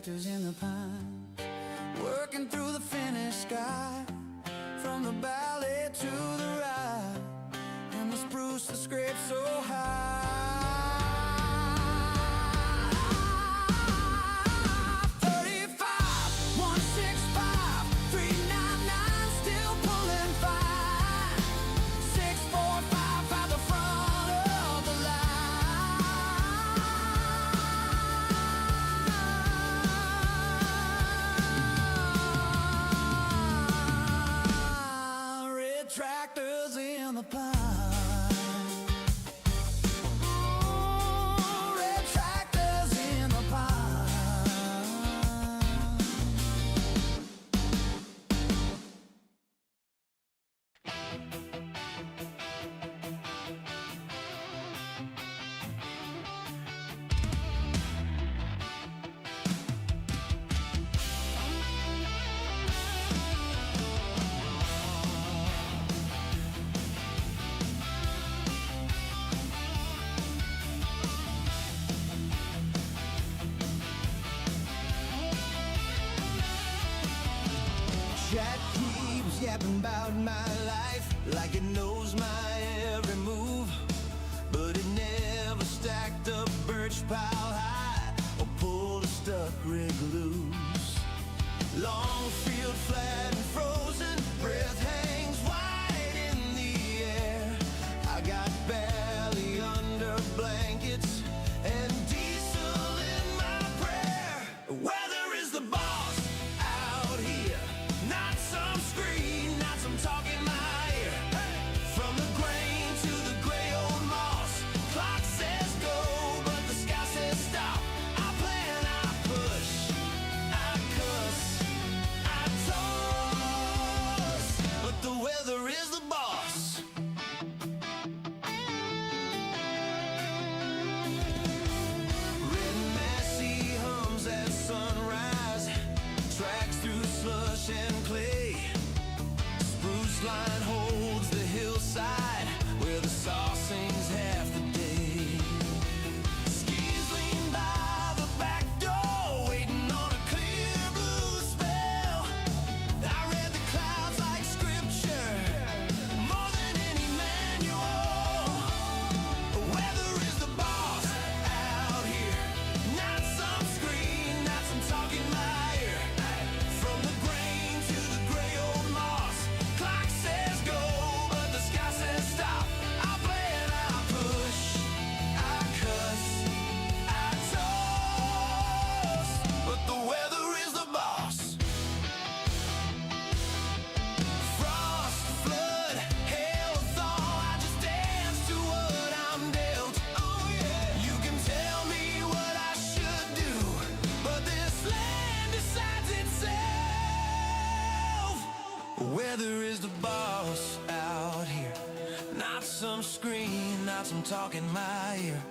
tractors in the pine, working through the finished sky, from the valley to the rye, and the spruce that scrapes so high. 35, 165, 399, still pulling fine. 645 at the front of the line. Red tractors in the pine. Jack keeps yapping about my life like it knows my every move, but it never stacked up birch pile high or pulled a stuck rig loose. Long field flat and frozen, breath hangs wide in the air. I got belly under blankets and diesel in my prayer. Weather is the boss out here, not some screen, not some talk in my ear. From the grain to the gray old moss, clock says go, but the sky says stop. I plan, I push, I cuss, I toss, but the weather is the boss. Red Massey hums at sunrise, tracks through slush and clay. Spruce line holds the hillside where the saw sings half the day. Skis lean by the back door, waiting on a clear blue spell. I read the clouds like scripture, more than any manual. Weather is the boss out here, not some screen, not some talk in my ear. From the grain to the gray old moss, clock says go, but the sky says stop. I plan, I push, I cuss, I toss, but the weather is the boss. Frost, flood, hail, thaw, I just dance to what I'm dealt. Oh yeah, you can tell me what I should do, but this land decides itself. Weather is the boss out here, not some screen, not some talk in my ear.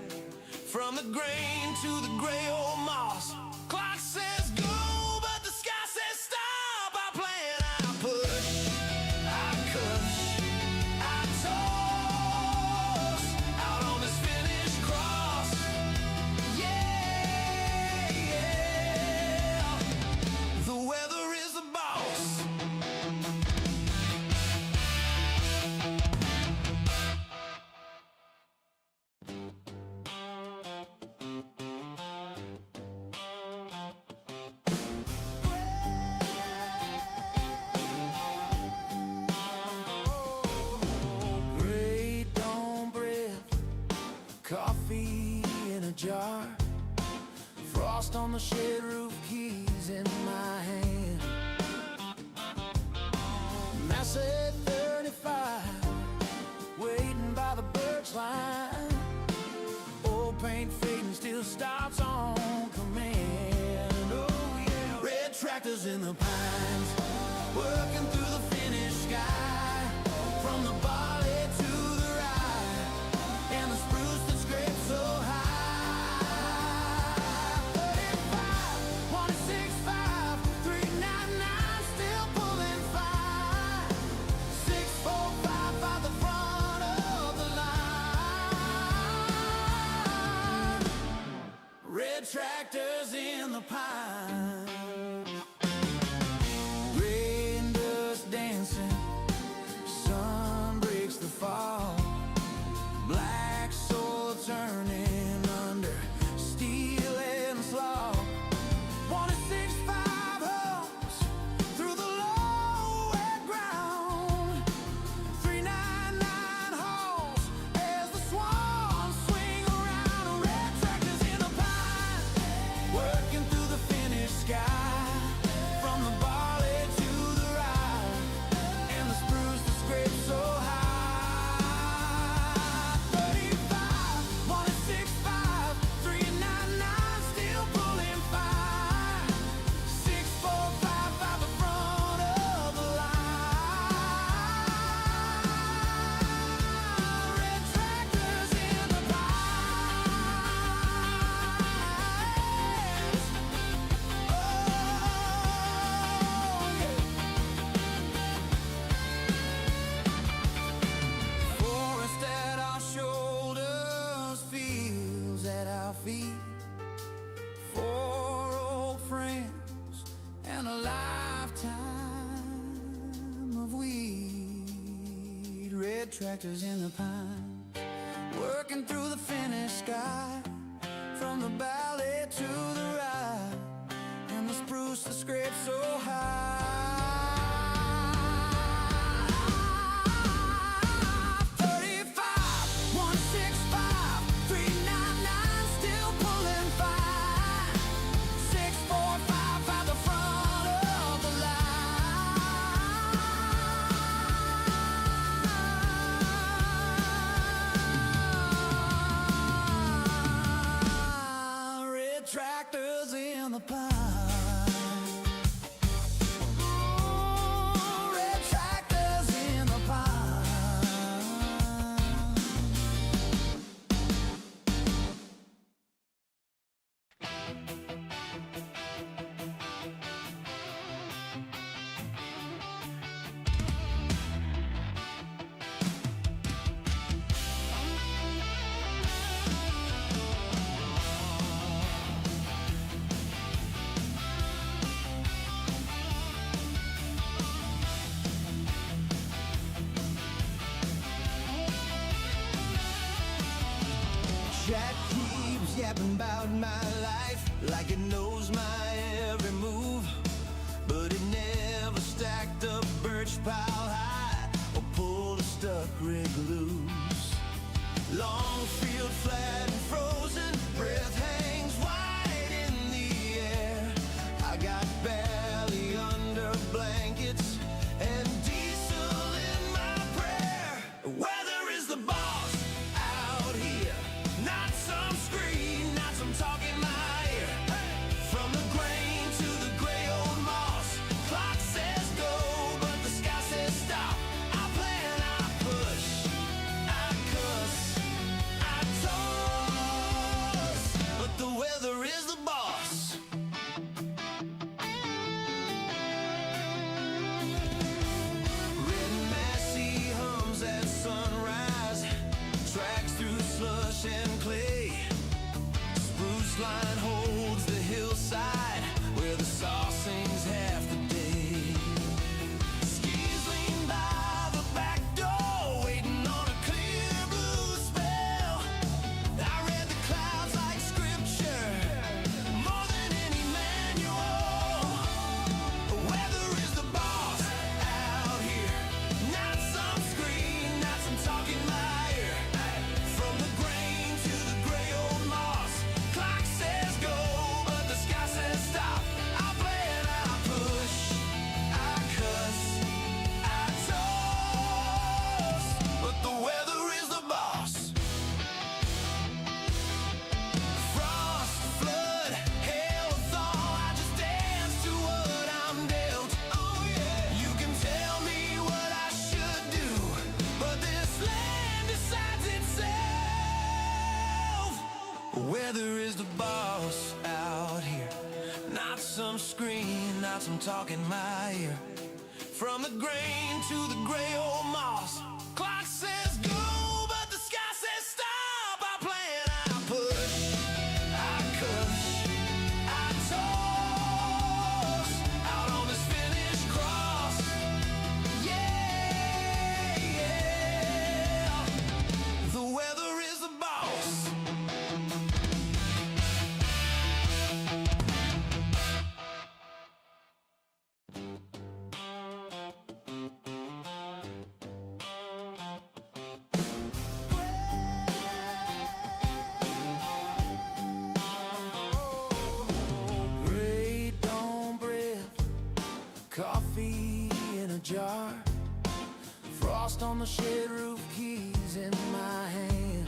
From the grain to the gray old moss, clock says go, but the sky says stop. I plan, I push, I cuss, I toss, out on this finished cross. Yeah, yeah, the weather is the boss. Great dawn bread, coffee in a jar, frost on the shed roof, keys in my hand. Massey 35, waiting by the birch line. Old paint fading, still stops on command. Oh yeah, red tractors in the pines, working through the finished sky, from the barley to the rye, and the spruce that scrapes so high. 35, 165, 399, still pulling fine. 645 by the front of the line. Red tractors in the pine. tractors in the pines, working through the finished sky, from the valley to the ride, and the spruce that scrapes so high. 35, 165, 399, still pulling fine. 645 at the front of the line. Red tractors in the pine. Jack keeps yapping about my life like it knows my every move, but it never stacked up birch pile high or pulled a stuck rig loose. Long field flat and frozen, breath hangs wide in the air. I got barely under blankets and diesel in my prayer. Weather is the boss out here. Not some screen, not some talking my ear. From the grain to the gray old moss, clock says go, but the sky says stop. I plan, I push, I cuss, I toss, but the weather is the boss. Red Massey hums at sunrise, tracks through slush and clay. Spruce line holds the hillside where the saw sings half the day. Skis lean by the back door, waiting on a clear blue spell. I read the clouds like scripture, more than any manual. The weather is the boss out here. Not some screen, not some talking my ear. From the grain to the gray old moss, clock says go, but the sky says stop. I plan, I push, I cuss, I toss, but the weather is the boss. Frost, flood, hail, thaw, I just dance to what I'm dealt. Oh yeah, you can tell me what I should do, but this land decides itself. Weather is the boss out here. Not some screen, not some talking my ear. From the grain to the gray old moss, clock says go, but the sky says stop. I plan, I push, I cuss, I toss, out on this finished cross. Yeah, yeah, the weather is the boss. Great dawn breath, coffee in a jar, frost on the shed roof, keys in my hand.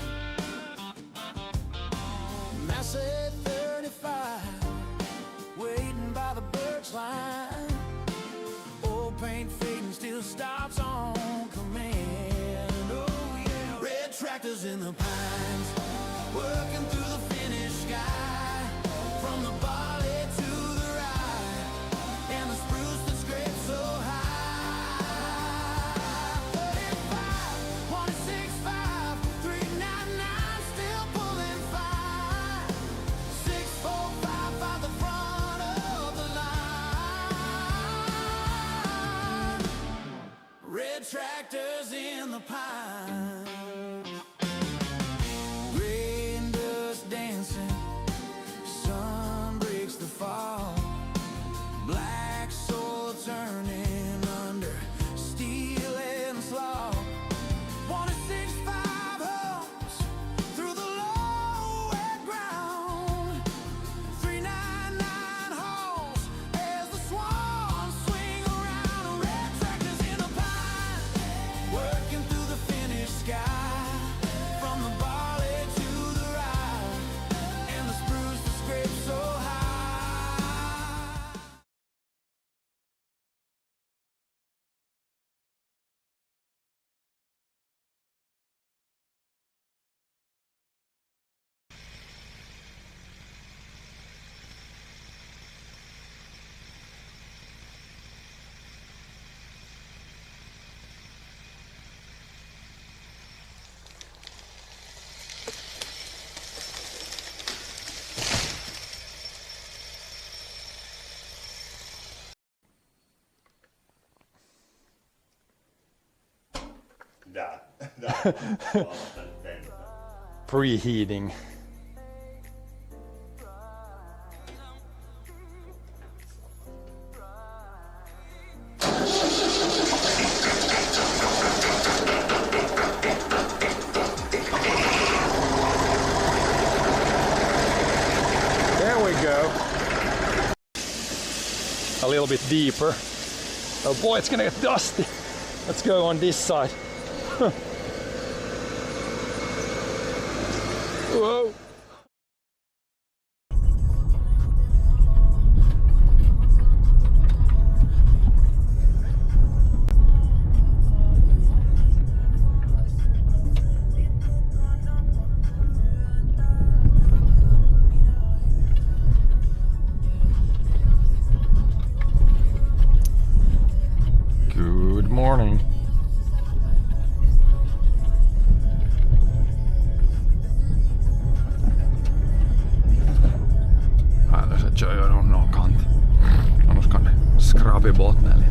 Massey 35, waiting by the birch line. Old paint fading, still stops on command. Oh yeah, red tractors in the pines, working through the finished sky, from the barley to the rye, and the spruce that scrapes so high. 35, 165, 399, still pulling fine. 645 by the front of the line. Red tractors in the pine. Rain dust dancing, sun breaks the fall. Black soil turning under steel and slaw. 165 homes through the low wet ground. 399 holes as the swans swing around. Red tractors in the pine, working through the finished sky. From the barley to the rye, and the spruce that scrapes so high. Preheating. There we go. A little bit deeper. Oh boy, it's gonna get dusty. Let's go on this side. Whoa. Good morning. Kör jag runt någon kant. Annars kan det skrapa i botten lite.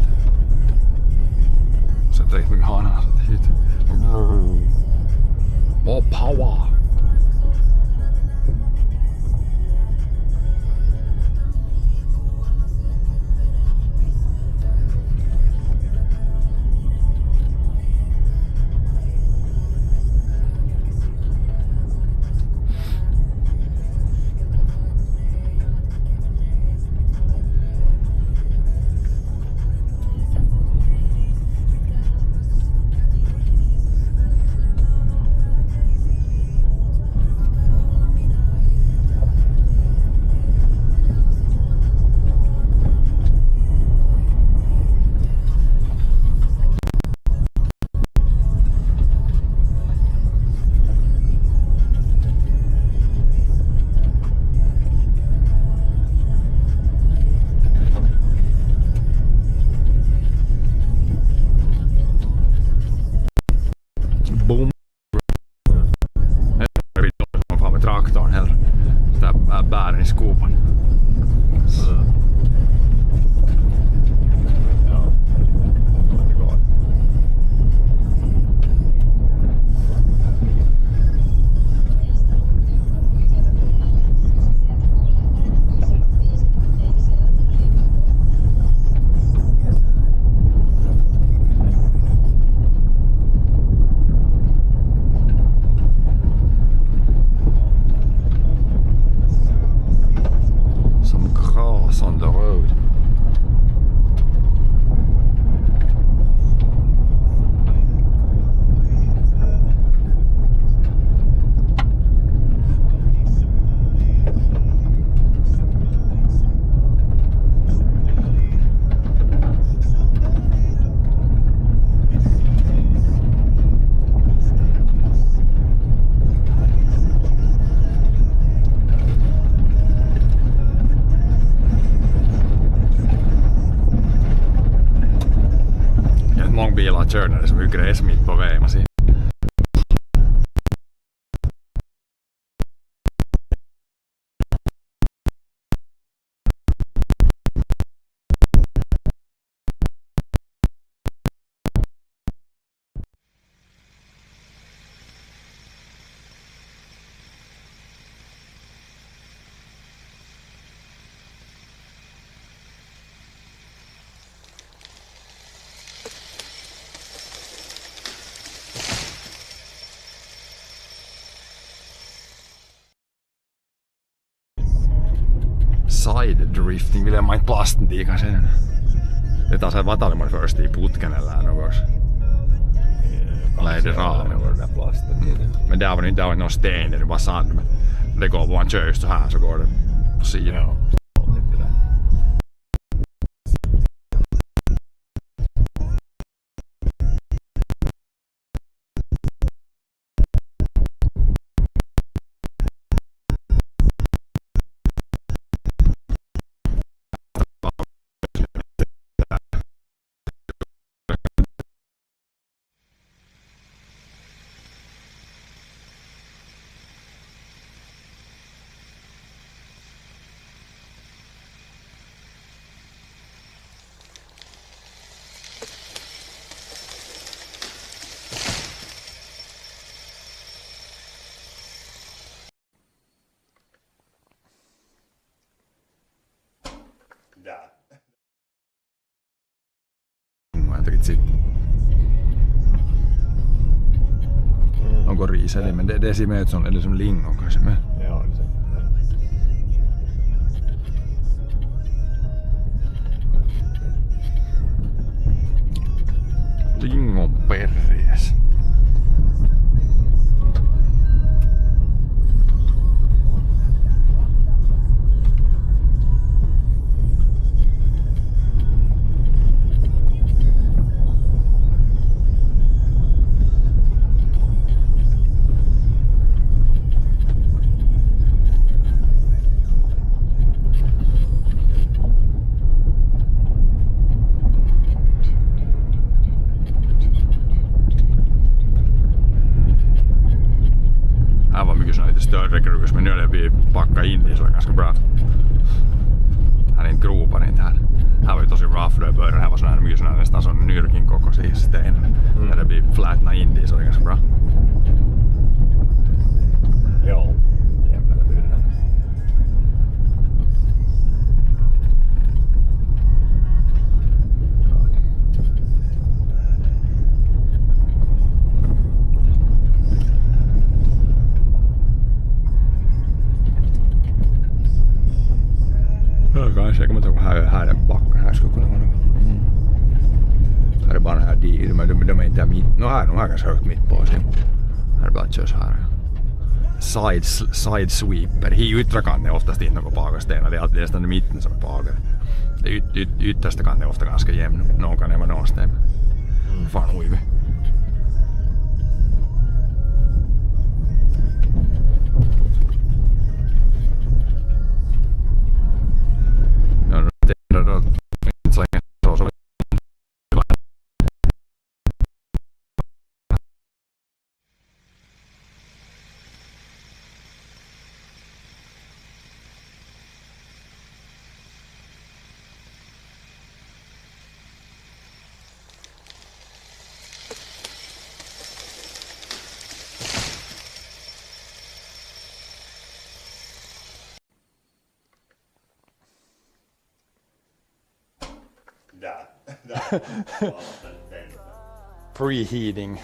Så det är inte mycket hanar. More power! Boom. Jag fan med traktorn heller. Så där bären i skopan. Ja. Det går. On the road. Många bilar kör när det är så mycket gräs mitt på vägen. Man ser. side drifting, vill man inte plasten tiikan sen. Det tar sig vatalemon först i putken eller något. Nej, det ramen. Men där var det inte någon sten, det var sand. Det går bara en kör så här så går det på sidan. Onko riiseli, men det ser ut som, eller som lingon kanske med. Ja, det ser Lingonberries. Här var mycket såna lite större krukor, men nu har det blivit packat in det så är ganska bra. Här är inte gropar inte här. Här var ju tosi rough då i början. Här var såna här, mycket såna här, nästan som nyrkin kokoisia sten. När det blir flätna in det så är det ganska bra. Ja, jämnare blir det. Ja, kanske. Jag kommer inte ihåg här är backen. Här skulle kunna vara något. Här är bara den här digen. De är inte här mitt. Nå här är ganska högt mitt på sig. Här är bara att köra så här. Side sweeper. I yttre kanten är oftast inte någon pagastenar. Det är alltid nästan i mitten som är pagare. Det yttersta kanten är ofta ganska jämn. Någon kan vara någon sten. Fan uivi. Där. Preheating.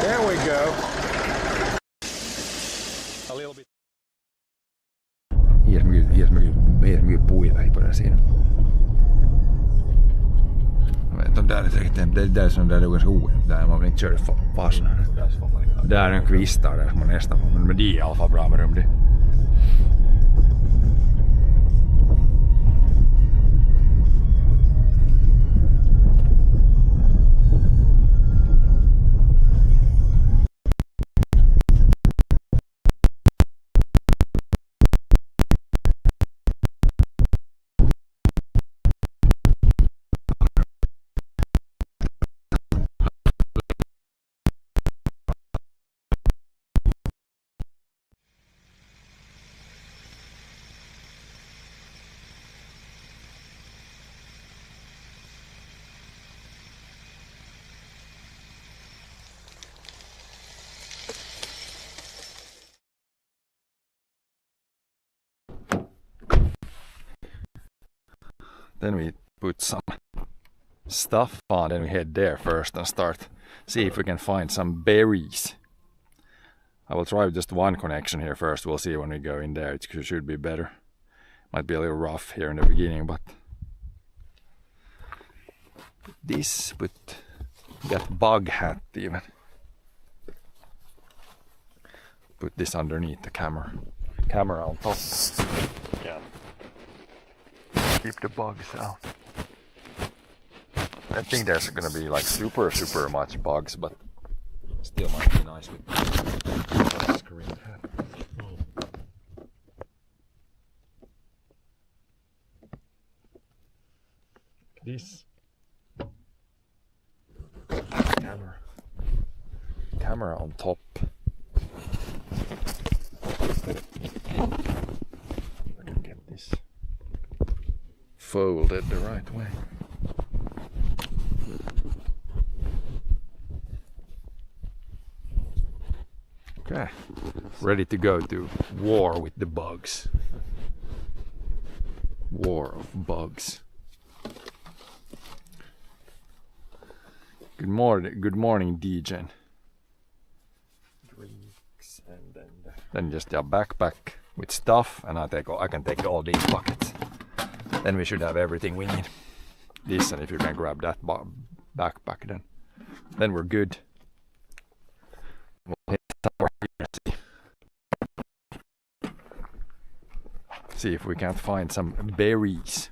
There we go. A little bit. Helt mycket puita på den sidan. De där är riktigt, det är som där det är ganska ojämnt, där man vill inte köra fast. Där är en kvistar där som man nästan får, men de är i alla fall bra med rum det. Then we put some stuff on, then we head there first and start see if we can find some berries. I will try just one connection here first. We'll see when we go in there. It should be better. Might be a little rough here in the beginning, but this, put that bug hat even. Put this underneath the camera. Camera on top. Yeah. Keep the bugs out. I think there's gonna be like super much bugs, but still might be nice with the screen hat. This camera on top. I can get this folded the right way. Okay, ready to go to war with the bugs. War of bugs. Good morning, DJ. Drinks and Then just a backpack with stuff, and I can take all these buckets. Then we should have everything we need. This, and if you can grab that backpack, then we're good. We'll hit somewhere here, see if we can't find some berries.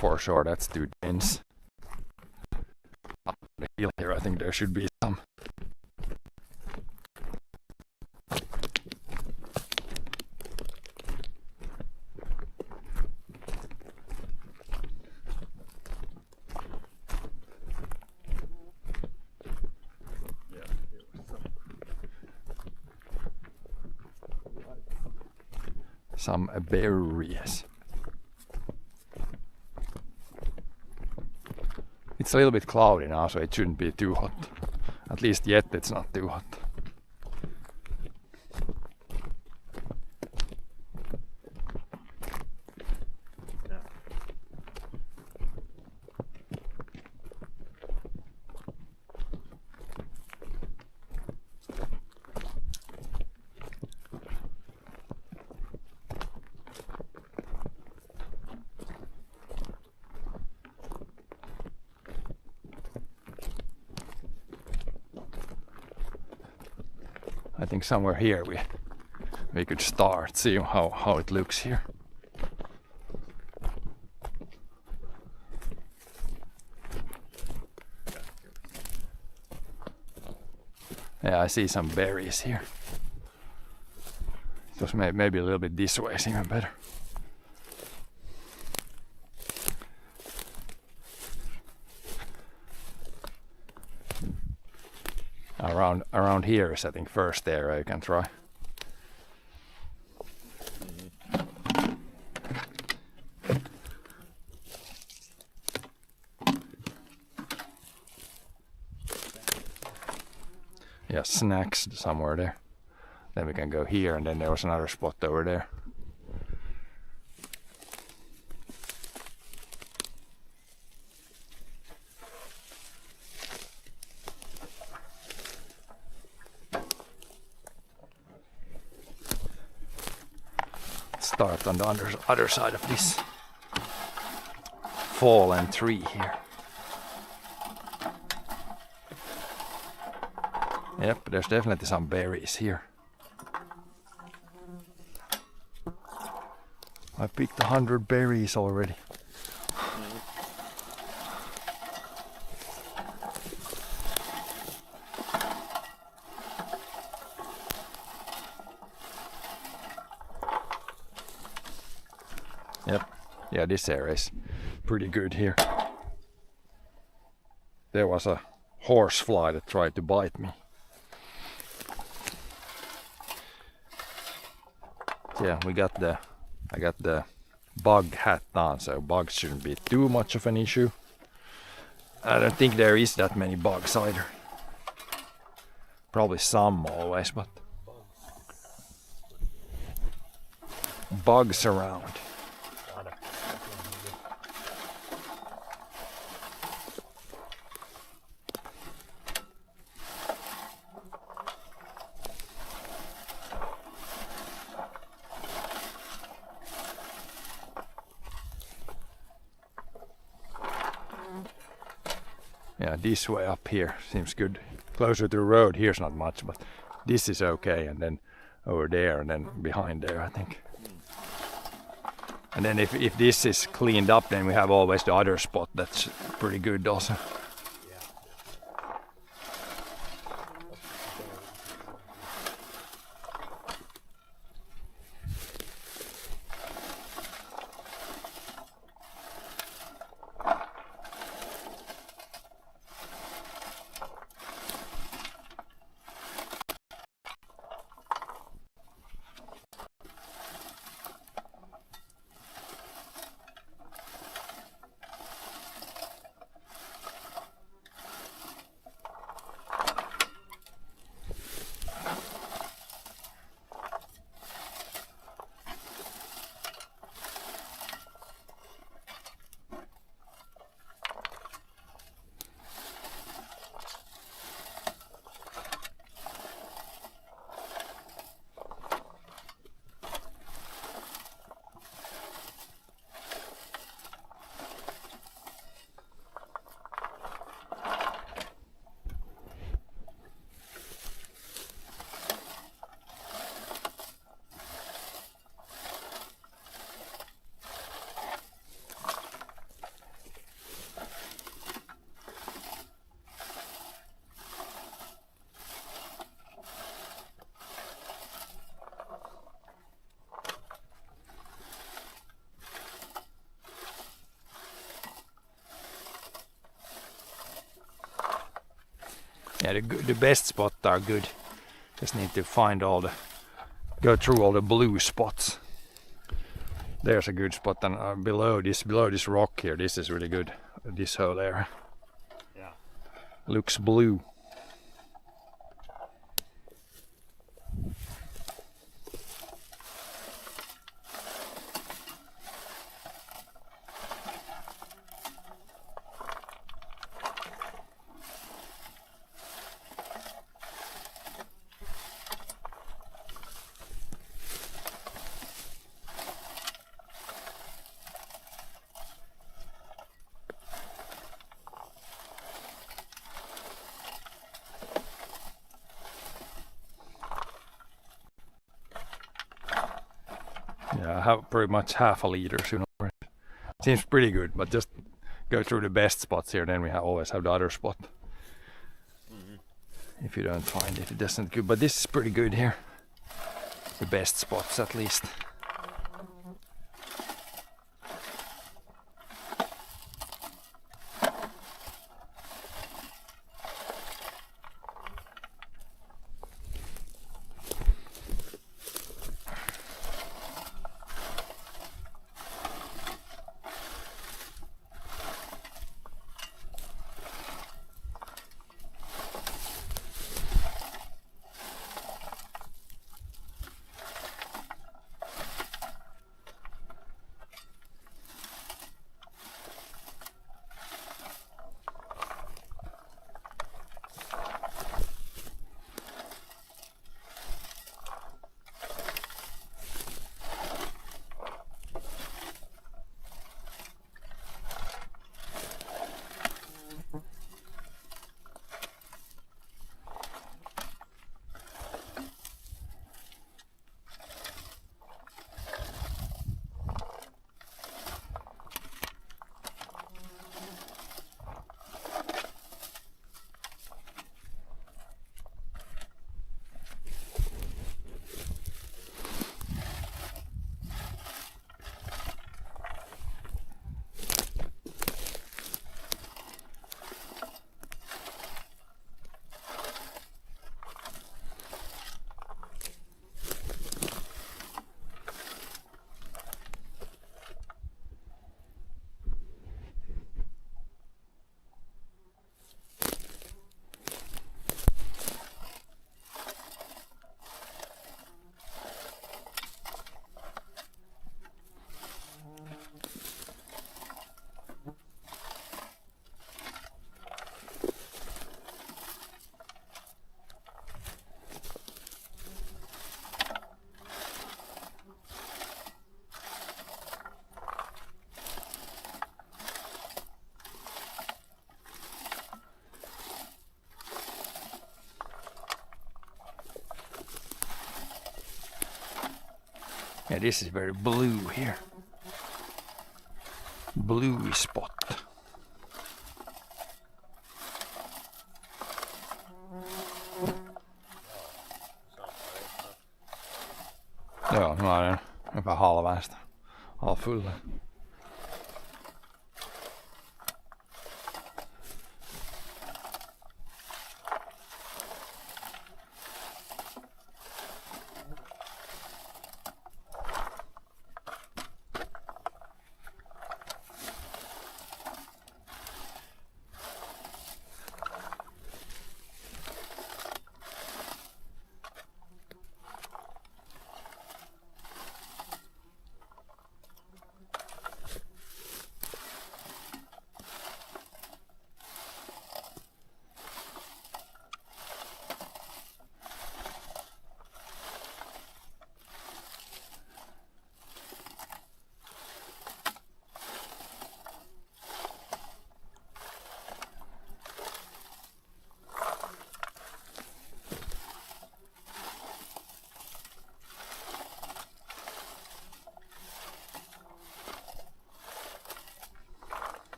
For sure, that's too dense. Up the hill here, I think there should be some. Some berries. It's a little bit cloudy now, so it shouldn't be too hot. At least yet it's not too hot. I think somewhere here we could start, see how it looks here. Yeah, I see some berries here. Just maybe a little bit this way is even better. Around here is, I think, first area you can try. Yeah, snacks somewhere there. Then we can go here, and then there was another spot over there. Start on the other side of this fallen tree here. Yep, there's definitely some berries here. I picked 100 berries already. Yep, yeah, this area is pretty good here. There was a horsefly that tried to bite me. Yeah, I got the bug hat on, so bugs shouldn't be too much of an issue. I don't think there is that many bugs either. Probably some always, but bugs around. Yeah, this way up here seems good. Closer to the road, here's not much, but this is okay, and then over there, and then behind there, I think. And then if this is cleaned up, then we have always the other spot that's pretty good also. Yeah, the best spots are good. Just need to find go through all the blue spots. There's a good spot, and below this rock here, this is really good. This whole area. Yeah. Looks blue. Yeah, I have pretty much half a liter soon. Seems pretty good, but just go through the best spots here, then we always have the other spot. If you don't find it, it doesn't good. But this is pretty good here. The best spots at least. Yeah, this is very blue here. Bluey spot. Joo, mä olen jopa halvaista. Halvfulla.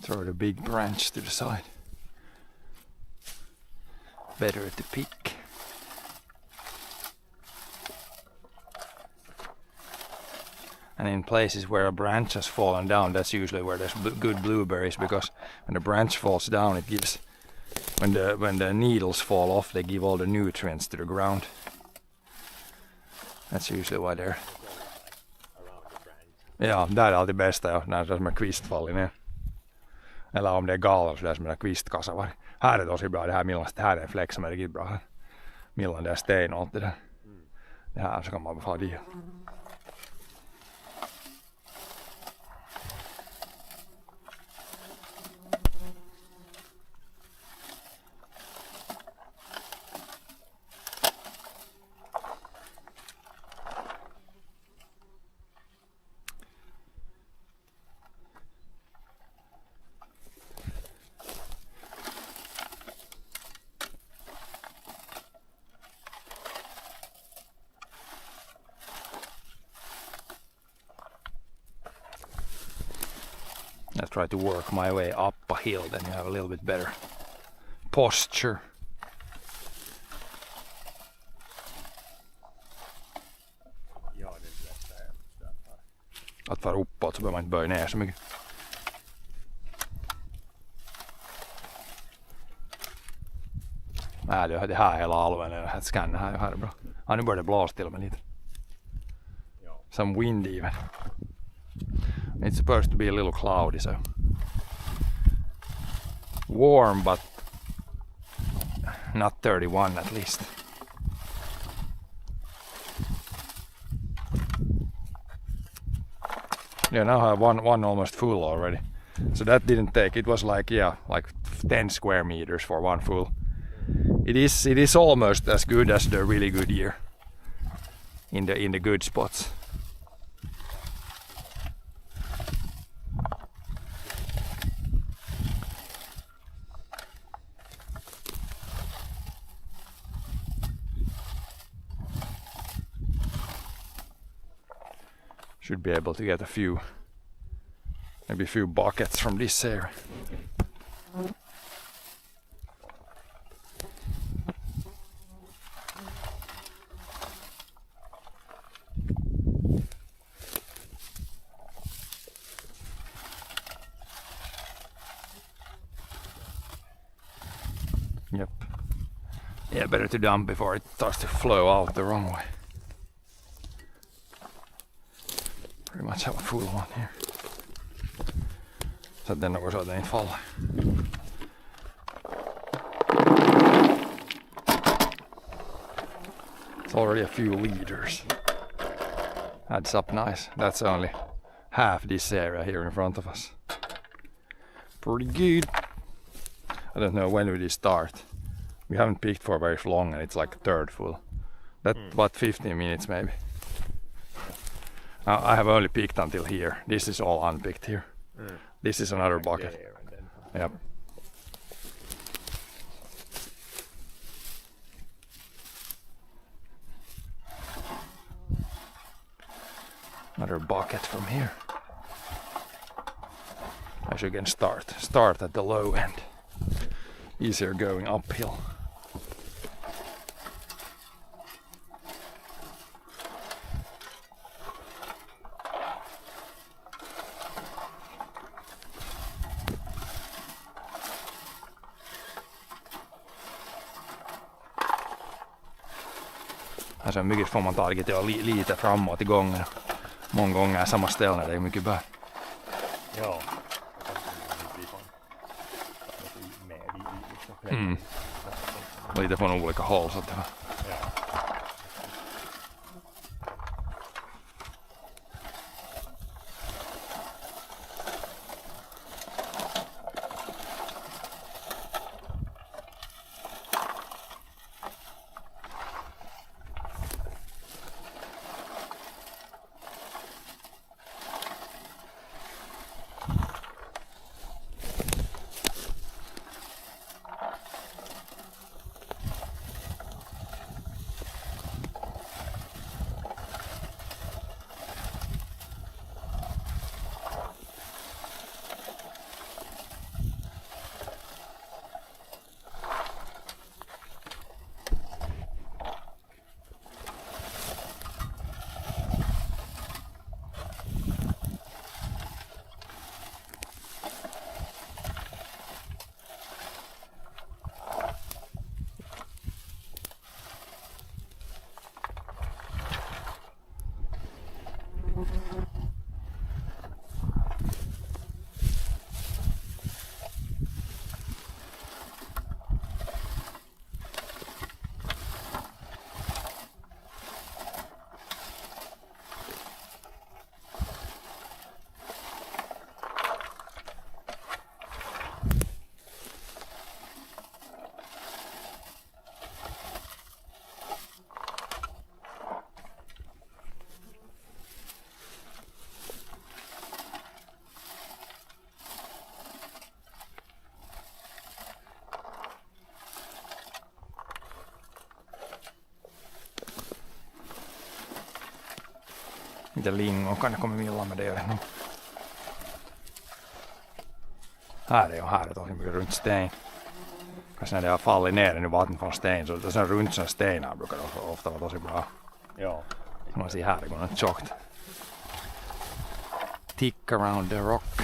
Throw the big branch to the side. Better to pick. And in places where a branch has fallen down, that's usually where there's good blueberries, because when the branch falls down, it gives, when the needles fall off, they give all the nutrients to the ground. That's usually why they're... Ja, där är alltid bästa, ja, när det är som en kvist faller ner. Eller om det är galet så där som en kvistkassa var. Här är det också bra, det här millan, det här är en fläck som är riktigt bra här. Millan det är sten och allt det där. Det här så kan man bara få dit. I try to work my way up a hill, then you have a little bit better posture. Att vara uppåt så behöver man inte böja ner så mycket. Det här hela alven, det här scannen här är bra. Ja, nu börjar det blåsa till och med lite. Some wind even. It's supposed to be a little cloudy, so warm, but not 31 at least. Yeah, now I have one almost full already. So that didn't take. It was like 10 square meters for one full. It is almost as good as the really good year in the good spots. Should be able to get maybe a few buckets from this area. Yep. Yeah, better to dump before it starts to flow out the wrong way. much have a full one here. Så att den går så att den inte faller. It's already a few liters. Adds up nice. That's only half this area here in front of us. Pretty good. I don't know when we did start. We haven't picked for very long and it's like a third full. That about 15 minutes maybe. I have only picked until here. This is all unpicked here. This is another bucket. Yep. Another bucket from here. I should again start at the low end. Easier going uphill. Alltså mycket får man taget ja lite framåt i gången. Många gånger samma ställe när det är mycket bär. Ja. Lite från olika håll så att det var. Miten lingon kan komma milloin med det nu. Här är tosi mycket runt sten. Kanske när det har fallit ner i vattnet från sten så det är runt sådana stenar brukar ofta vara tosi bra. Ja. Man ser här går något tjockt. Tick around the rock.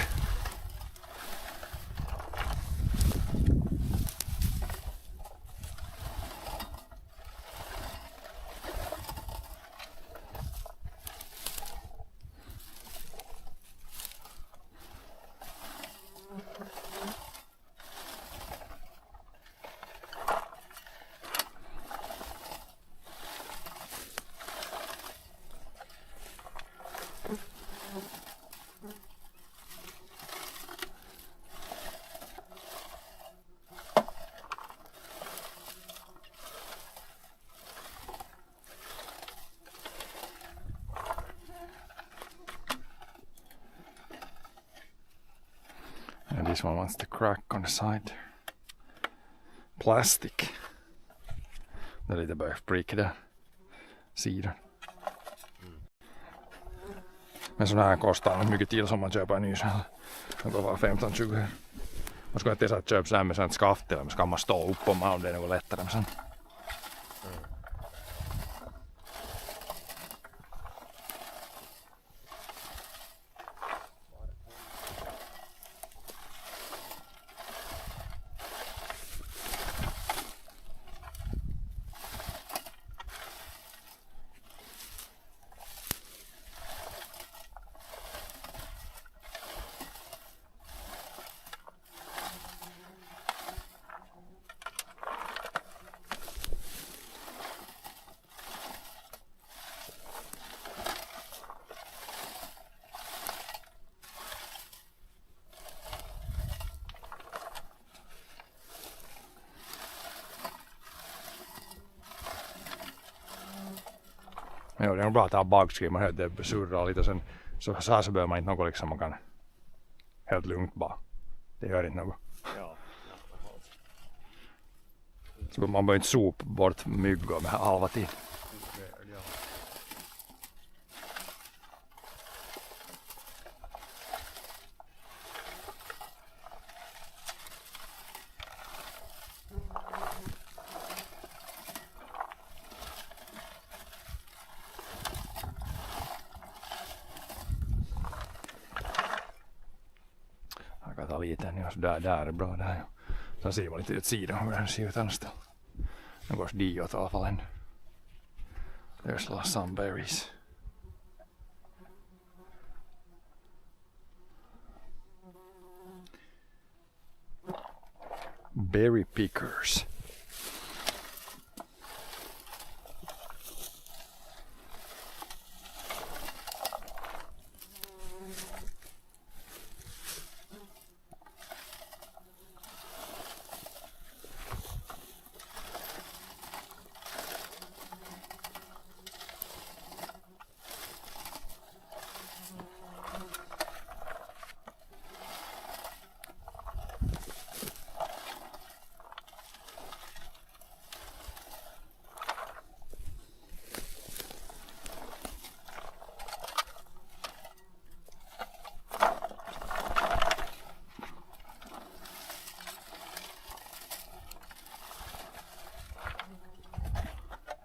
And this one wants to crack on the side. Plastic. Det är lite bara prick där. Sidan. Men sån här kostar nog mycket till som man köper ny så här. Det går bara 15-20. Man skulle inte saa köpa sen med sånt skaftilla, men ska man stå upp om man, det är nog lättare med sen. Jo, det är nog bra att ha bakskriv. Man hör att det surrar lite sen. Så behöver man inte något liksom man kan helt lugnt bara. Det gör inte något. Ja. Så man behöver inte sopa bort myggor med halva tid. Jag kan ta lite nu, så där är bra där. Sen ser man lite åt sidan hur den ser ut annars då. Den går diot i alla fall ännu. There's some berries. Berry pickers.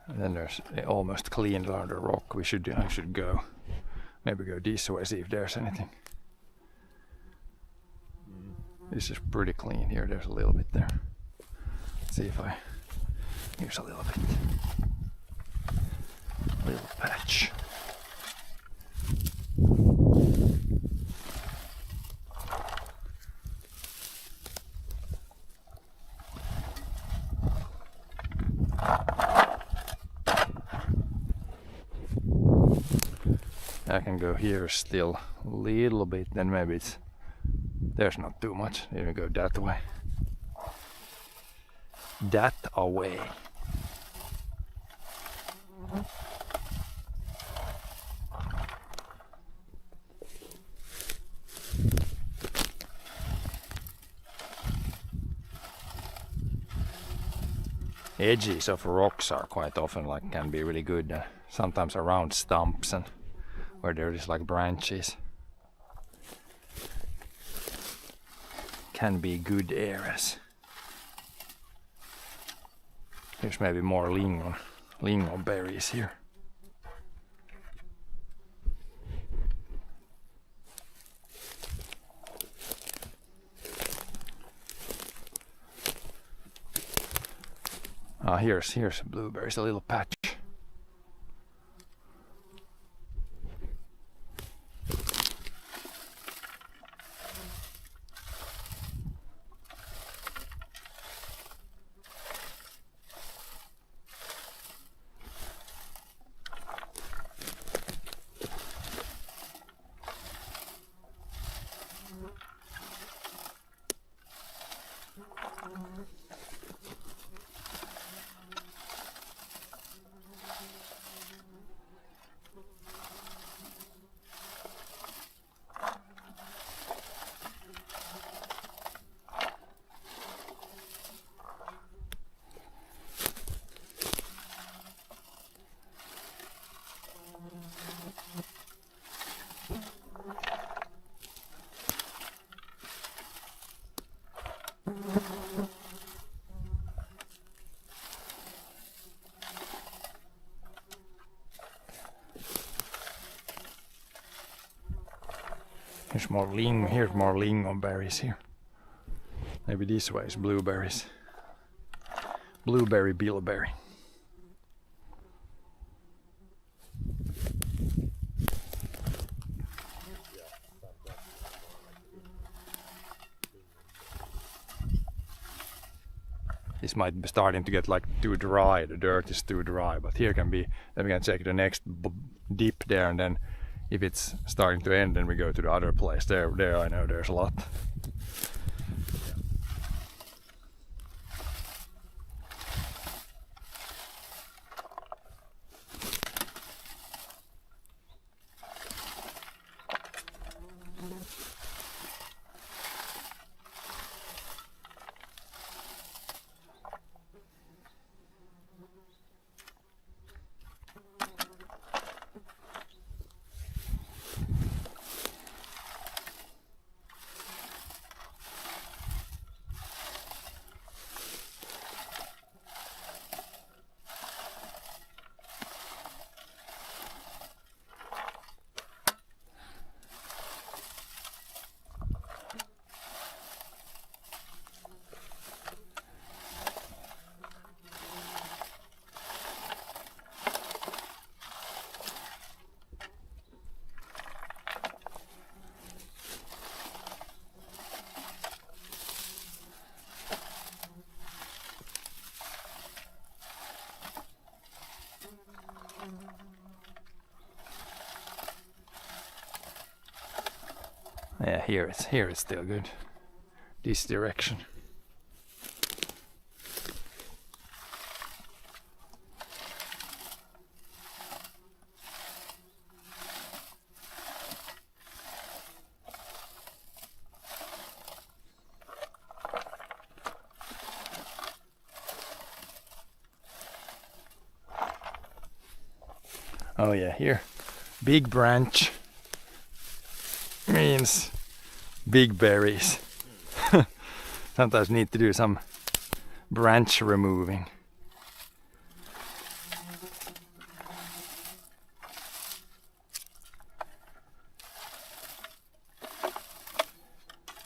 And then there's almost cleaned under the rock. I should go. Maybe go this way, see if there's anything. This is pretty clean here. There's a little bit there. Let's see if here's a little bit. Little patch. I can go here still a little bit, then maybe there's not too much. Here we go that way. That away. Edges of rocks are quite often can be really good. Sometimes around stumps and where there is branches can be good areas. Here's maybe more lingon berries here. Here's blueberries, a little patch. Here's more lingon berries here. Maybe this way is blueberries. Blueberry bilberry. This might be starting to get too dry, the dirt is too dry, but here can be, then we can check the next dip there, and then if it's starting to end, then we go to the other place. There I know there's a lot. Yeah, here it's still good. This direction. Oh yeah, here. Big branch means big berries. Sometimes need to do some branch removing.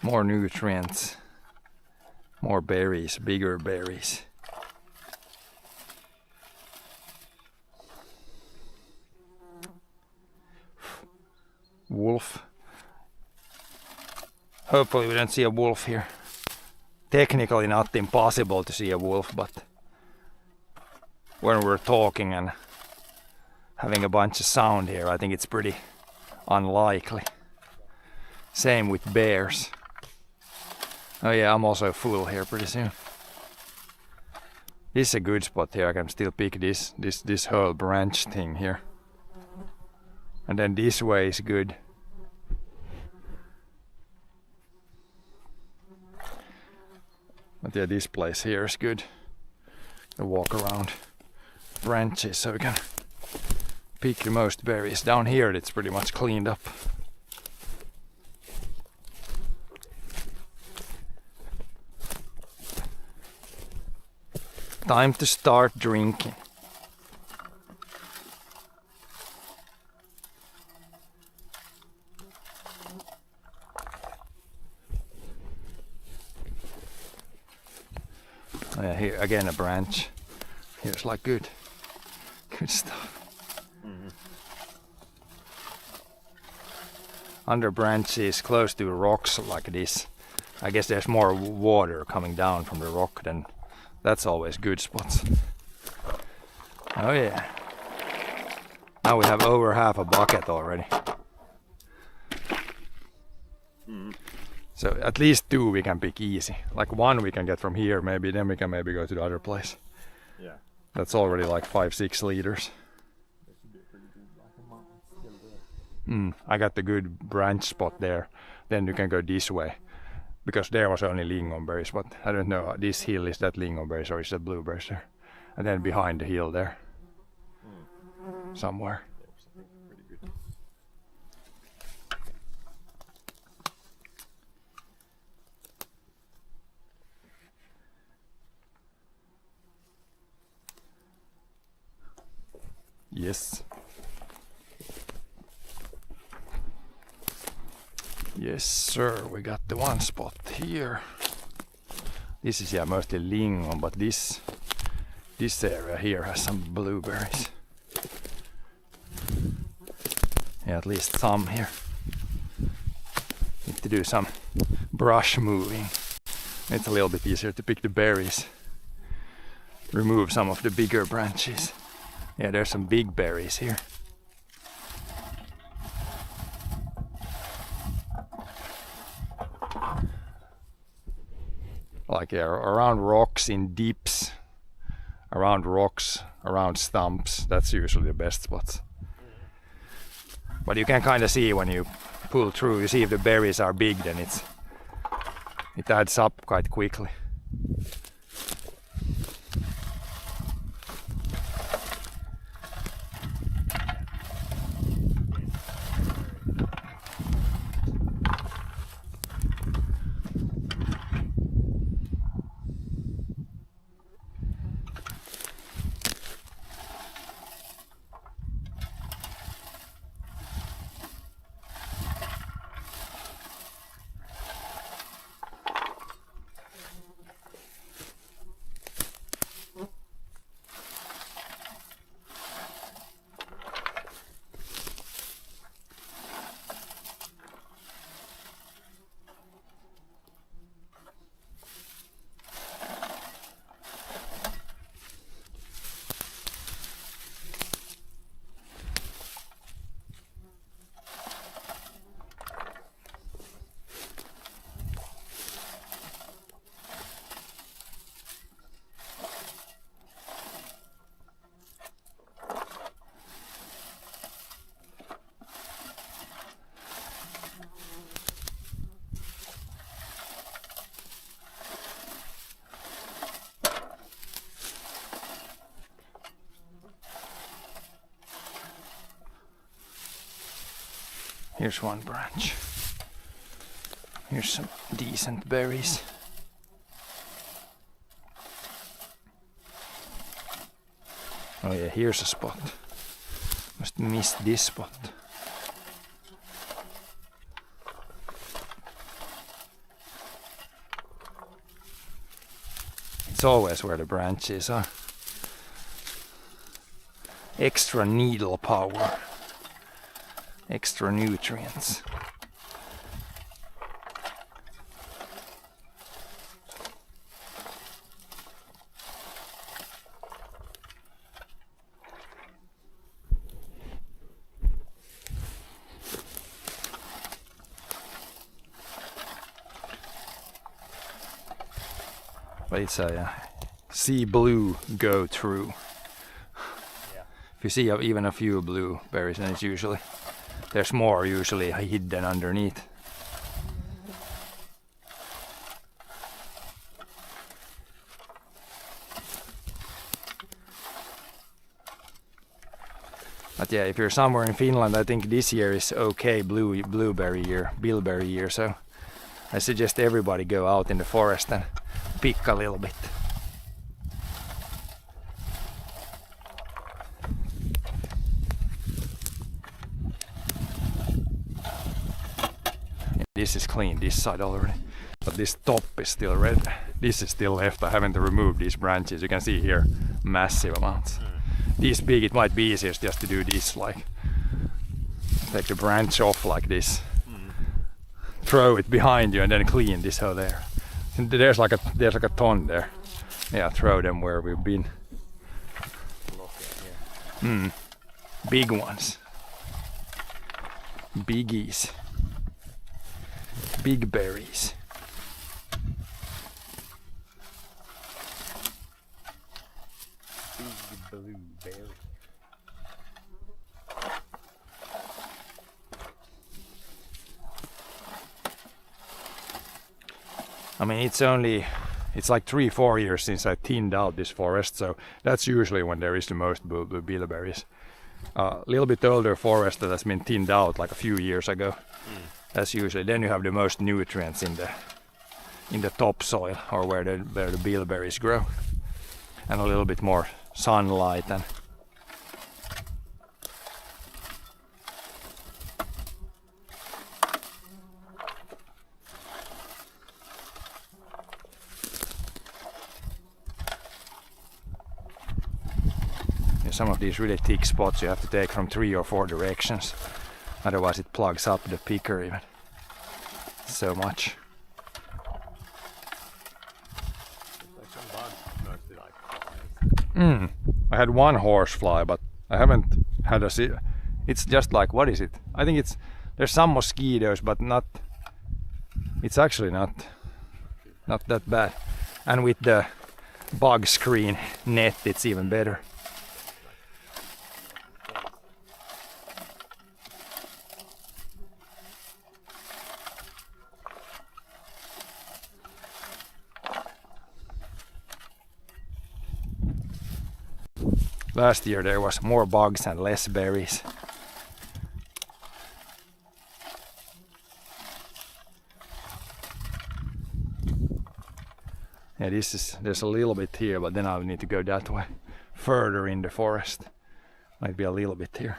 More nutrients. More berries, bigger berries. Wolf. Hopefully we don't see a wolf here. Technically not impossible to see a wolf, but when we're talking and having a bunch of sound here, I think it's pretty unlikely. Same with bears. Oh yeah, I'm also full here pretty soon. This is a good spot here. I can still pick this whole branch thing here. And then this way is good. But yeah, this place here is good. To walk around branches so we can pick the most berries. Down here it's pretty much cleaned up. Time to start drinking. Oh yeah, here again a branch. Here's like good stuff. Mm-hmm. Under branches close to rocks like this, I guess there's more water coming down from the rock, then that's always good spots. Oh yeah. Now we have over half a bucket already. So at least 2 we can pick easy. Like 1 we can get from here, maybe then we can maybe go to the other place. Yeah. That's already like 5-6 liters. I got the good branch spot there. Then you can go this way. Because there was only lingonberries, but I don't know, this hill is that lingonberries or is that blueberries there? And then behind the hill there. Somewhere. Yes. Yes, sir. We got the one spot here. This is mostly lingon, but this area here has some blueberries. Yeah, at least some here. Need to do some brush moving. It's a little bit easier to pick the berries. Remove some of the bigger branches. Yeah, there's some big berries here. Like around rocks in dips, around rocks, around stumps, that's usually the best spots. But you can kind of see when you pull through, you see if the berries are big, then it adds up quite quickly. Here's one branch. Here's some decent berries. Oh yeah, here's a spot. Must miss this spot. It's always where the branches are. Extra needle power. Extra nutrients. But it's a sea blue go through. Yeah. If you see even a few blueberries, then it's usually there's more usually hidden underneath. But yeah, if you're somewhere in Finland, I think this year is okay blueberry year, bilberry year. So I suggest everybody go out in the forest and pick a little bit. This is clean, this side already. But this top is still red. This is still left. I haven't removed these branches. You can see here massive amounts. This big, it might be easiest just to do this, like take the branch off like this, throw it behind you, and then clean this whole there. And there's like a ton there. Yeah, throw them where we've been. Big ones. Biggies. Big berries. Big blueberry. I mean, it's like 3-4 years since I thinned out this forest, so that's usually when there is the most bilberries. A little bit older forest that has been thinned out like a few years ago. That's usually, then you have the most nutrients in the topsoil, or where the bilberries grow, and a little bit more sunlight. And some of these really thick spots you have to take from 3 or 4 directions, otherwise it plugs up the picker even so much. Like some bugs mostly like. I had one horsefly, but I haven't had it's just like, what is it? I think there's some mosquitoes, but not. It's actually not that bad. And with the bug screen net, it's even better. Last year there was more bugs and less berries. Yeah, there's a little bit here, but then I'll need to go that way, further in the forest. Might be a little bit here.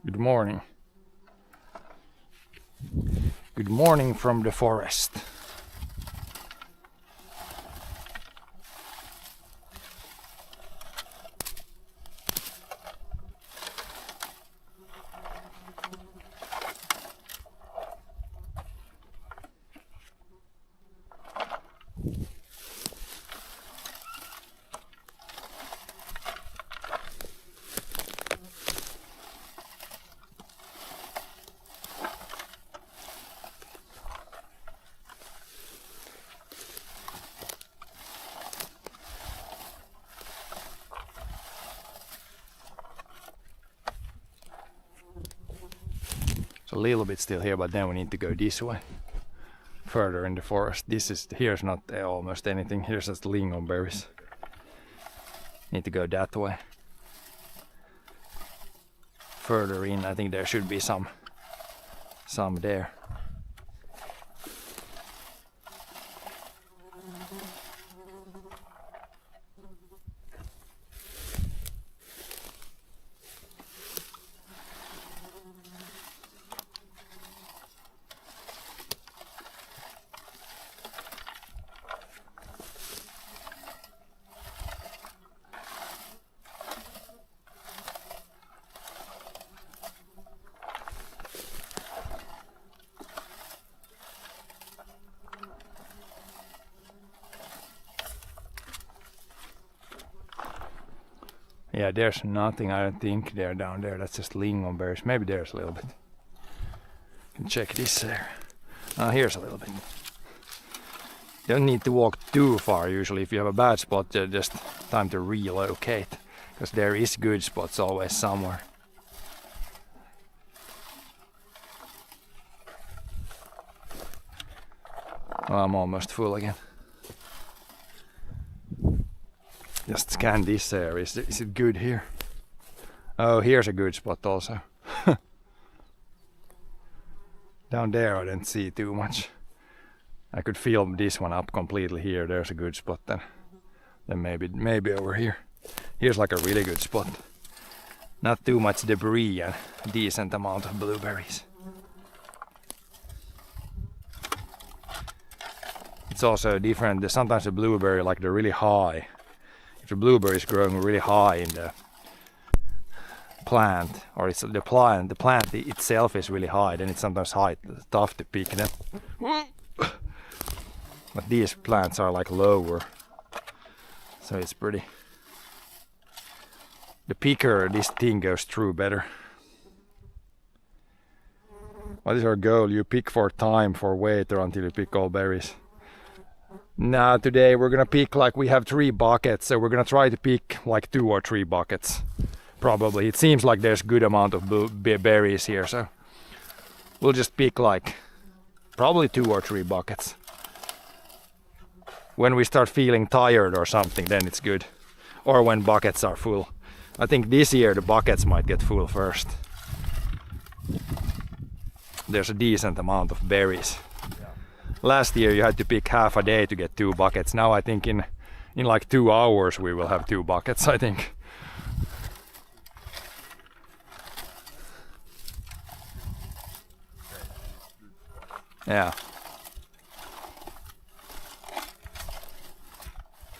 Good morning. Good morning from the forest. a little bit still here, but then we need to go this way, further in the forest. Here's not almost anything. Here's just lingonberries. Need to go that way. Further in, I think there should be some there. Yeah, there's nothing, I don't think, there down there. That's just lingonberries. Maybe there's a little bit. Can check this there. Here's a little bit. You don't need to walk too far usually. If you have a bad spot, just time to relocate. Because there is good spots always somewhere. Oh, I'm almost full again. Just scan this area. Is it good here? Oh, here's a good spot also. Down there I didn't see too much. I could fill this one up completely here. There's a good spot then. Then maybe over here. Here's like a really good spot. Not too much debris and a decent amount of blueberries. It's also different. Sometimes the blueberry, like they're really high. If the blueberry is growing really high in the plant, or it's the plant itself is really high, then it's sometimes tough to pick them. But these plants are like lower, so it's pretty. The picker, this thing goes through better. What is our goal? You pick for time, for weight, or until you pick all berries? Now today we're gonna pick, like, we have 3 buckets, so we're gonna try to pick like 2 or 3 buckets. Probably. It seems like there's good amount of berries here, so we'll just pick like probably 2 or 3 buckets. When we start feeling tired or something, then it's good. Or when buckets are full. I think this year the buckets might get full first. There's a decent amount of berries. Last year you had to pick half a day to get 2 buckets. Now I think in like 2 hours we will have 2 buckets, I think. Yeah.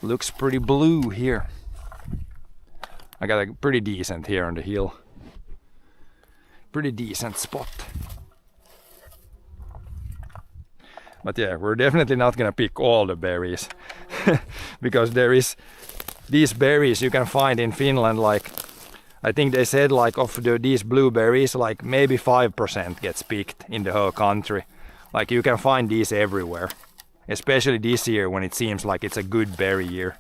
Looks pretty blue here. I got a pretty decent here on the hill. Pretty decent spot. But yeah, we're definitely not gonna pick all the berries. Because there is these berries you can find in Finland, like I think they said like of these blueberries, like maybe 5% gets picked in the whole country. Like you can find these everywhere. Especially this year when it seems like it's a good berry year.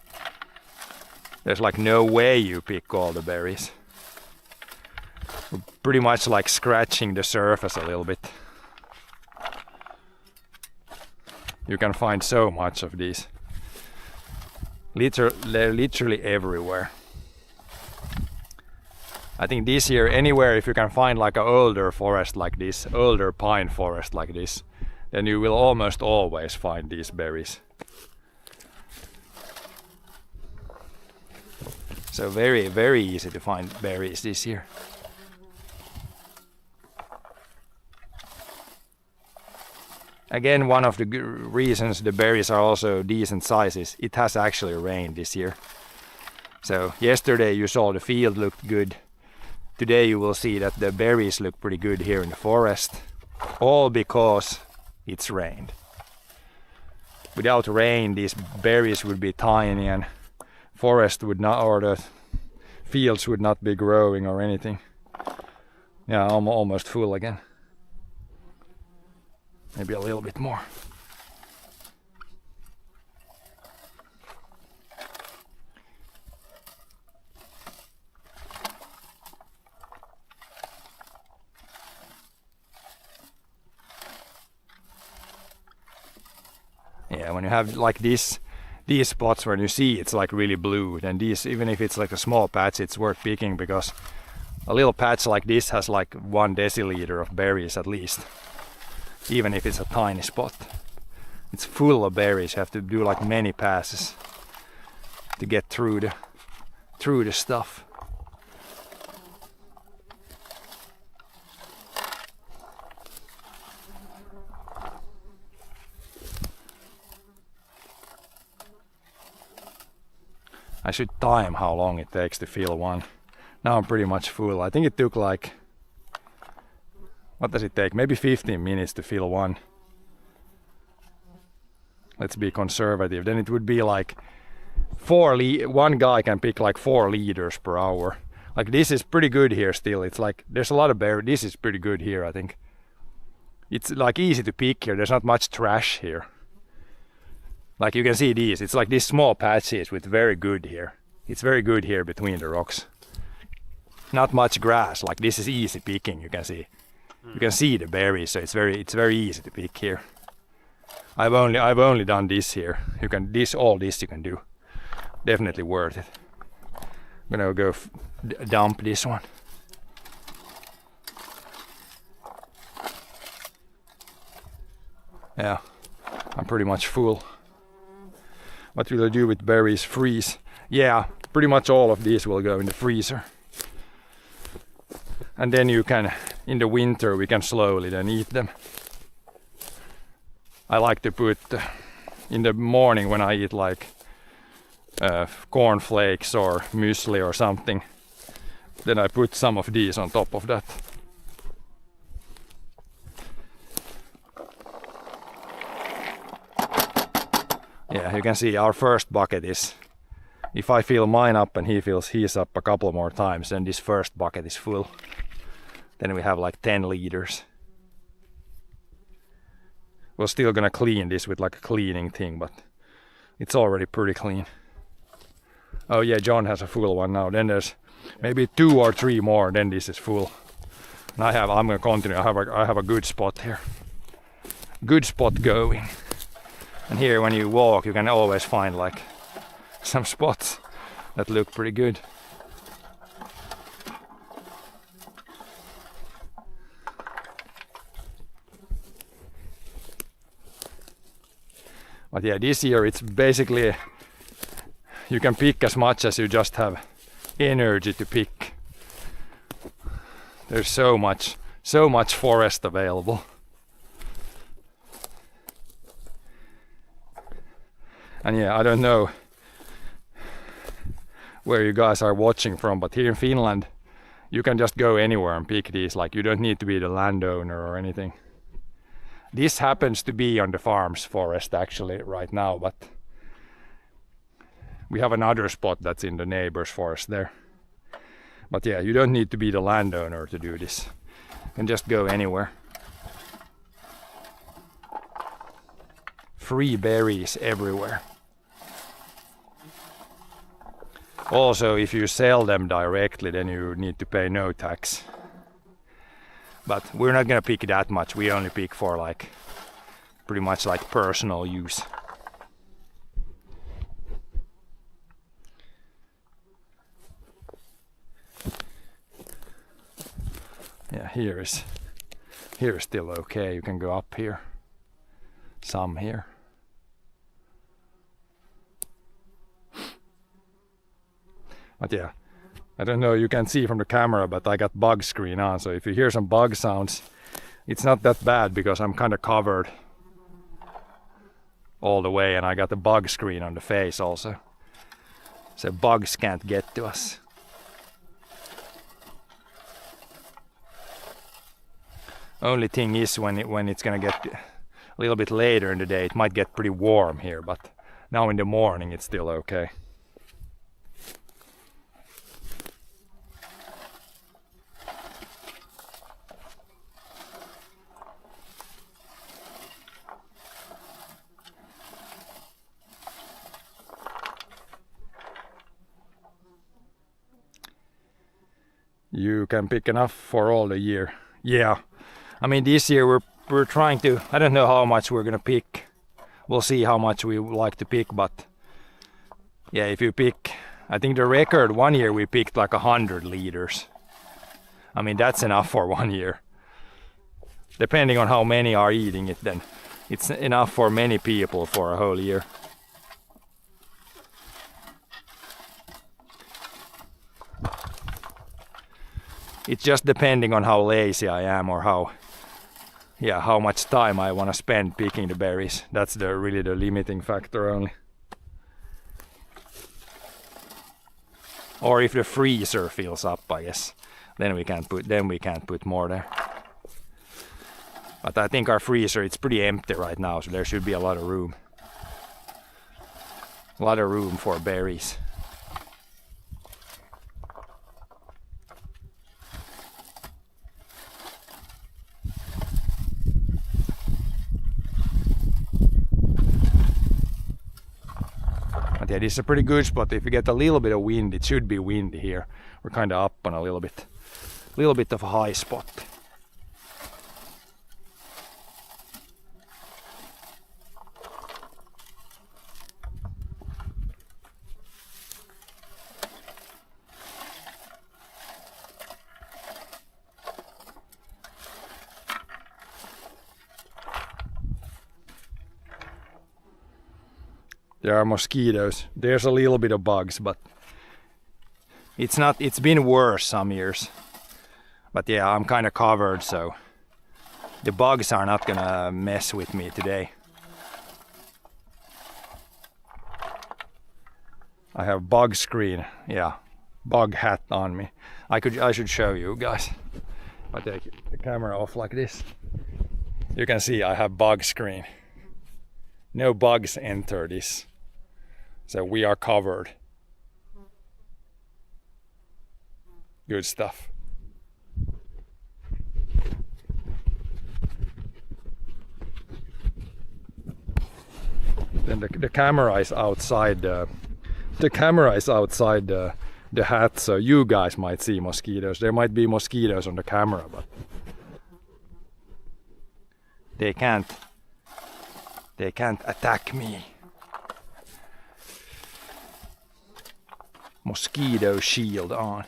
There's like no way you pick all the berries. We're pretty much like scratching the surface a little bit. You can find so much of these. They're literally everywhere. I think this year anywhere if you can find like an older forest like this, older pine forest like this, then you will almost always find these berries. So very, very easy to find berries this year. Again, one of the reasons the berries are also decent sizes, it has actually rained this year. So yesterday you saw the field looked good. Today you will see that the berries look pretty good here in the forest. All because it's rained. Without rain, these berries would be tiny and forest would not, or the fields would not be growing or anything. Yeah, I'm almost full again. Maybe a little bit more. Yeah, when you have like these spots where you see it's like really blue, then these, even if it's like a small patch, it's worth picking, because a little patch like this has like 1 deciliter of berries at least, even if it's a tiny spot. It's full of berries. You have to do like many passes to get through the stuff. I should time how long it takes to fill one. Now I'm pretty much full. I think it took like, what does it take? Maybe 15 minutes to fill one. Let's be conservative. Then it would be like one guy can pick like 4 liters per hour. Like this is pretty good here still. It's like there's a lot of berry. This is pretty good here, I think. It's like easy to pick here. There's not much trash here. Like you can see these, it's like these small patches with very good here. It's very good here between the rocks. Not much grass, like this is easy picking, you can see. You can see the berries, so it's very easy to pick here. I've only done this here. All this you can do. Definitely worth it. I'm gonna go dump this one. Yeah, I'm pretty much full. What will I do with berries? Freeze. Yeah, pretty much all of these will go in the freezer. And then you can, in the winter, we can slowly then eat them. I like to put, in the morning when I eat like cornflakes or muesli or something, then I put some of these on top of that. Yeah, you can see our first bucket is, if I fill mine up and he fills his up a couple more times, then this first bucket is full. Then we have like 10 liters. We're still gonna clean this with like a cleaning thing, but it's already pretty clean. Oh yeah, John has a full one now. Then there's maybe 2 or 3 more, then this is full. And I'm gonna continue. I have a good spot here. Good spot going. And here when you walk you can always find like some spots that look pretty good. But yeah, this year it's basically, you can pick as much as you just have energy to pick. There's so much forest available. And yeah, I don't know where you guys are watching from, but here in Finland you can just go anywhere and pick these. Like you don't need to be the landowner or anything. This happens to be on the farm's forest actually right now, but we have another spot that's in the neighbor's forest there. But yeah, you don't need to be the landowner to do this. You can just go anywhere. Free berries everywhere. Also, if you sell them directly, then you need to pay no tax. But we're not gonna pick that much. We only pick for like pretty much like personal use. Yeah, here is still okay. You can go up here. Some here. But yeah, I don't know, you can see from the camera, but I got bug screen on, so if you hear some bug sounds, it's not that bad because I'm kind of covered all the way and I got the bug screen on the face also. So bugs can't get to us. Only thing is when it's gonna get a little bit later in the day, it might get pretty warm here, but now in the morning it's still okay. You can pick enough for all the year. Yeah, I mean this year we're trying to, I don't know how much we're gonna pick. we'll see how much we would like to pick, but yeah, if you pick, I think the record one year we picked like 100 liters. I mean, that's enough for 1 year. Depending on how many are eating it, then it's enough for many people for a whole year. It's just depending on how lazy I am or how much time I want to spend picking the berries. That's really the limiting factor only. Or if the freezer fills up, I guess, then we can't put more there. But I think our freezer, it's pretty empty right now, so there should be a lot of room. A lot of room for berries. But yeah, this is a pretty good spot. If you get a little bit of wind, it should be windy here. We're kind of up on a little bit of a high spot. There are mosquitoes. There's a little bit of bugs, but it's been worse some years. But yeah, I'm kind of covered, so the bugs are not gonna mess with me today. I have bug screen, yeah, bug hat on me. I should show you guys. If I take the camera off like this, you can see I have bug screen. No bugs enter this. So we are covered. Good stuff. Then the camera is outside the hat, so you guys might see mosquitoes. There might be mosquitoes on the camera, but they can't attack me. Mosquito shield on.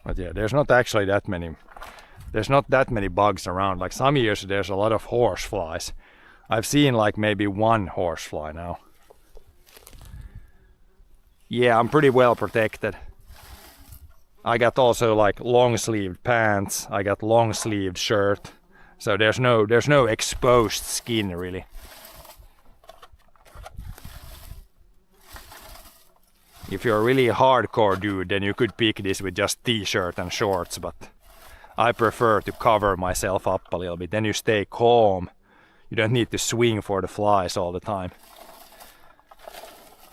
But yeah, there's not actually that many. There's not that many bugs around. Like some years there's a lot of horseflies. I've seen like maybe one horsefly now. Yeah, I'm pretty well protected. I got also like long-sleeved pants. I got long-sleeved shirt. So there's no exposed skin really. If you're a really hardcore dude, then you could pick this with just t-shirt and shorts, but I prefer to cover myself up a little bit. Then you stay calm. You don't need to swing for the flies all the time.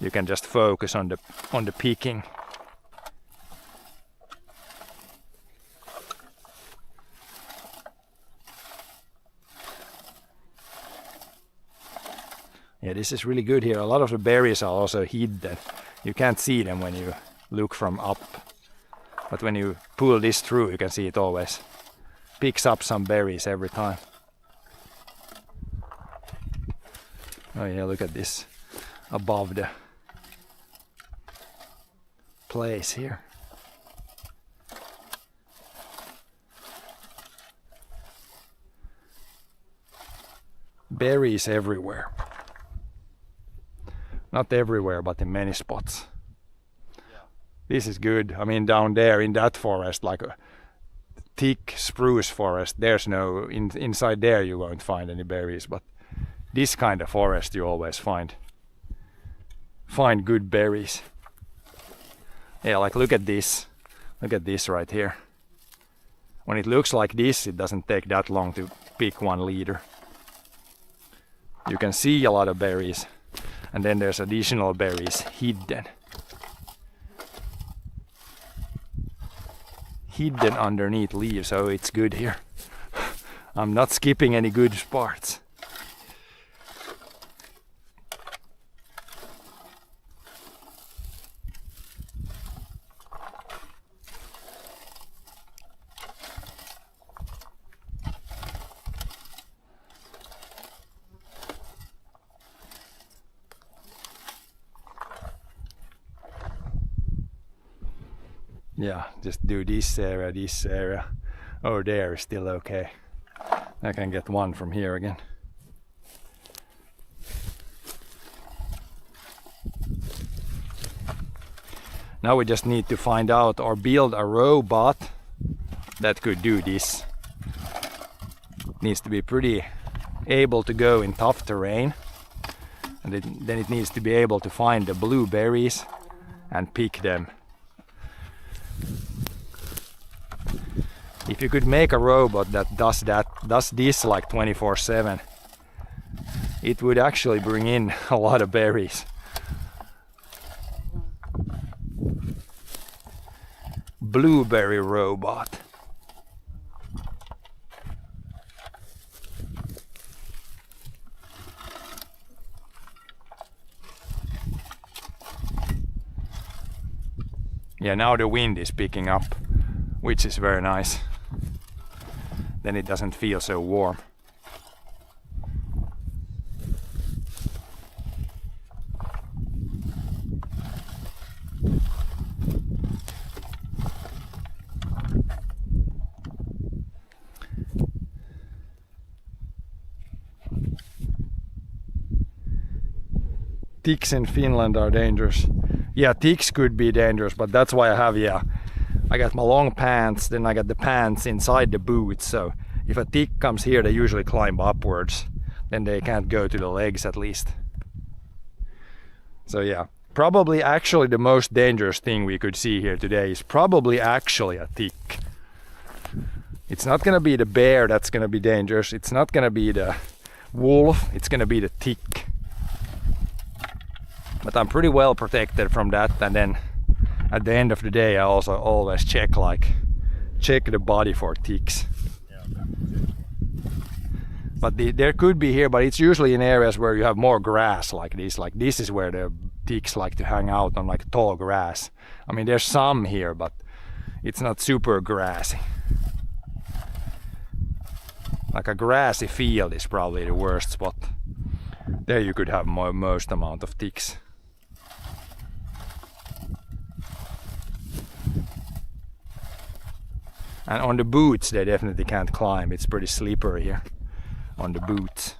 You can just focus on the picking. Yeah, this is really good here. A lot of the berries are also hidden. You can't see them when you look from up. But when you pull this through, you can see it always picks up some berries every time. Oh yeah, look at this above the place here. Berries everywhere. Not everywhere, but in many spots. This is good. I mean, down there in that forest, like a thick spruce forest, there's no, inside there you won't find any berries, but this kind of forest you always find good berries. Yeah, like look at this right here. When it looks like this, it doesn't take that long to pick 1 liter. You can see a lot of berries, and then there's additional berries hidden underneath leaves, so it's good here. I'm not skipping any good parts. Yeah, just do this area. Oh, there is still okay. I can get one from here again. Now we just need to find out or build a robot that could do this. It needs to be pretty able to go in tough terrain. And then it needs to be able to find the blueberries and pick them. If you could make a robot that does this like 24/7, it would actually bring in a lot of berries. Blueberry robot. Yeah, now the wind is picking up, which is very nice. Then it doesn't feel so warm. Ticks in Finland are dangerous. Yeah, ticks could be dangerous, but that's why I got my long pants, then I got the pants inside the boots, so if a tick comes here they usually climb upwards, then they can't go to the legs at least. So yeah, probably actually the most dangerous thing we could see here today is probably actually a tick. It's not gonna be the bear that's gonna be dangerous, it's not gonna be the wolf, it's gonna be the tick. But I'm pretty well protected from that, and then at the end of the day I also always check the body for ticks. But there could be here, but it's usually in areas where you have more grass like this. Like this is where the ticks like to hang out on, like tall grass. I mean there's some here, but it's not super grassy. Like a grassy field is probably the worst spot. There you could have most amount of ticks. And on the boots they definitely can't climb, it's pretty slippery here on the boots.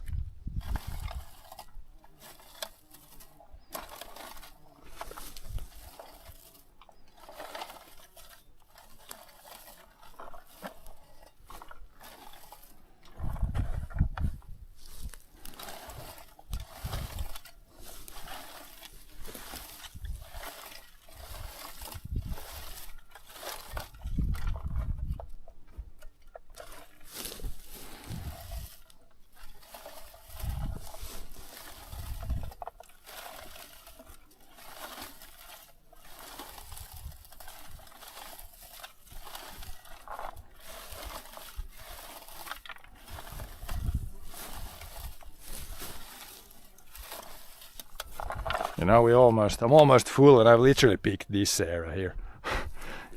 You know, I'm almost full and I've literally picked this area here.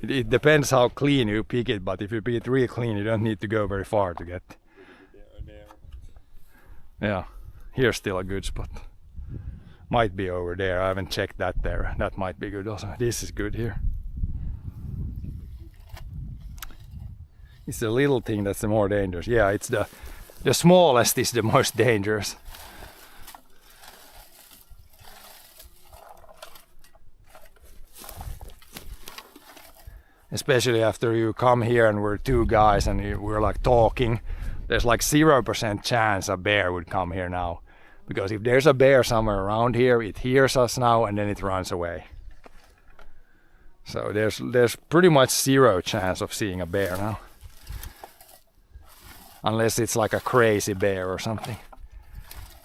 It depends how clean you pick it, but if you pick it really clean you don't need to go very far to get. Yeah, here's still a good spot. Might be over there, I haven't checked that there. That might be good also. This is good here. It's the little thing that's the more dangerous. Yeah, it's the smallest is the most dangerous. Especially after you come here and we're two guys and we're like talking, there's like 0% chance a bear would come here now. Because if there's a bear somewhere around here, it hears us now and then it runs away. So there's pretty much 0 chance of seeing a bear now. Unless it's like a crazy bear or something.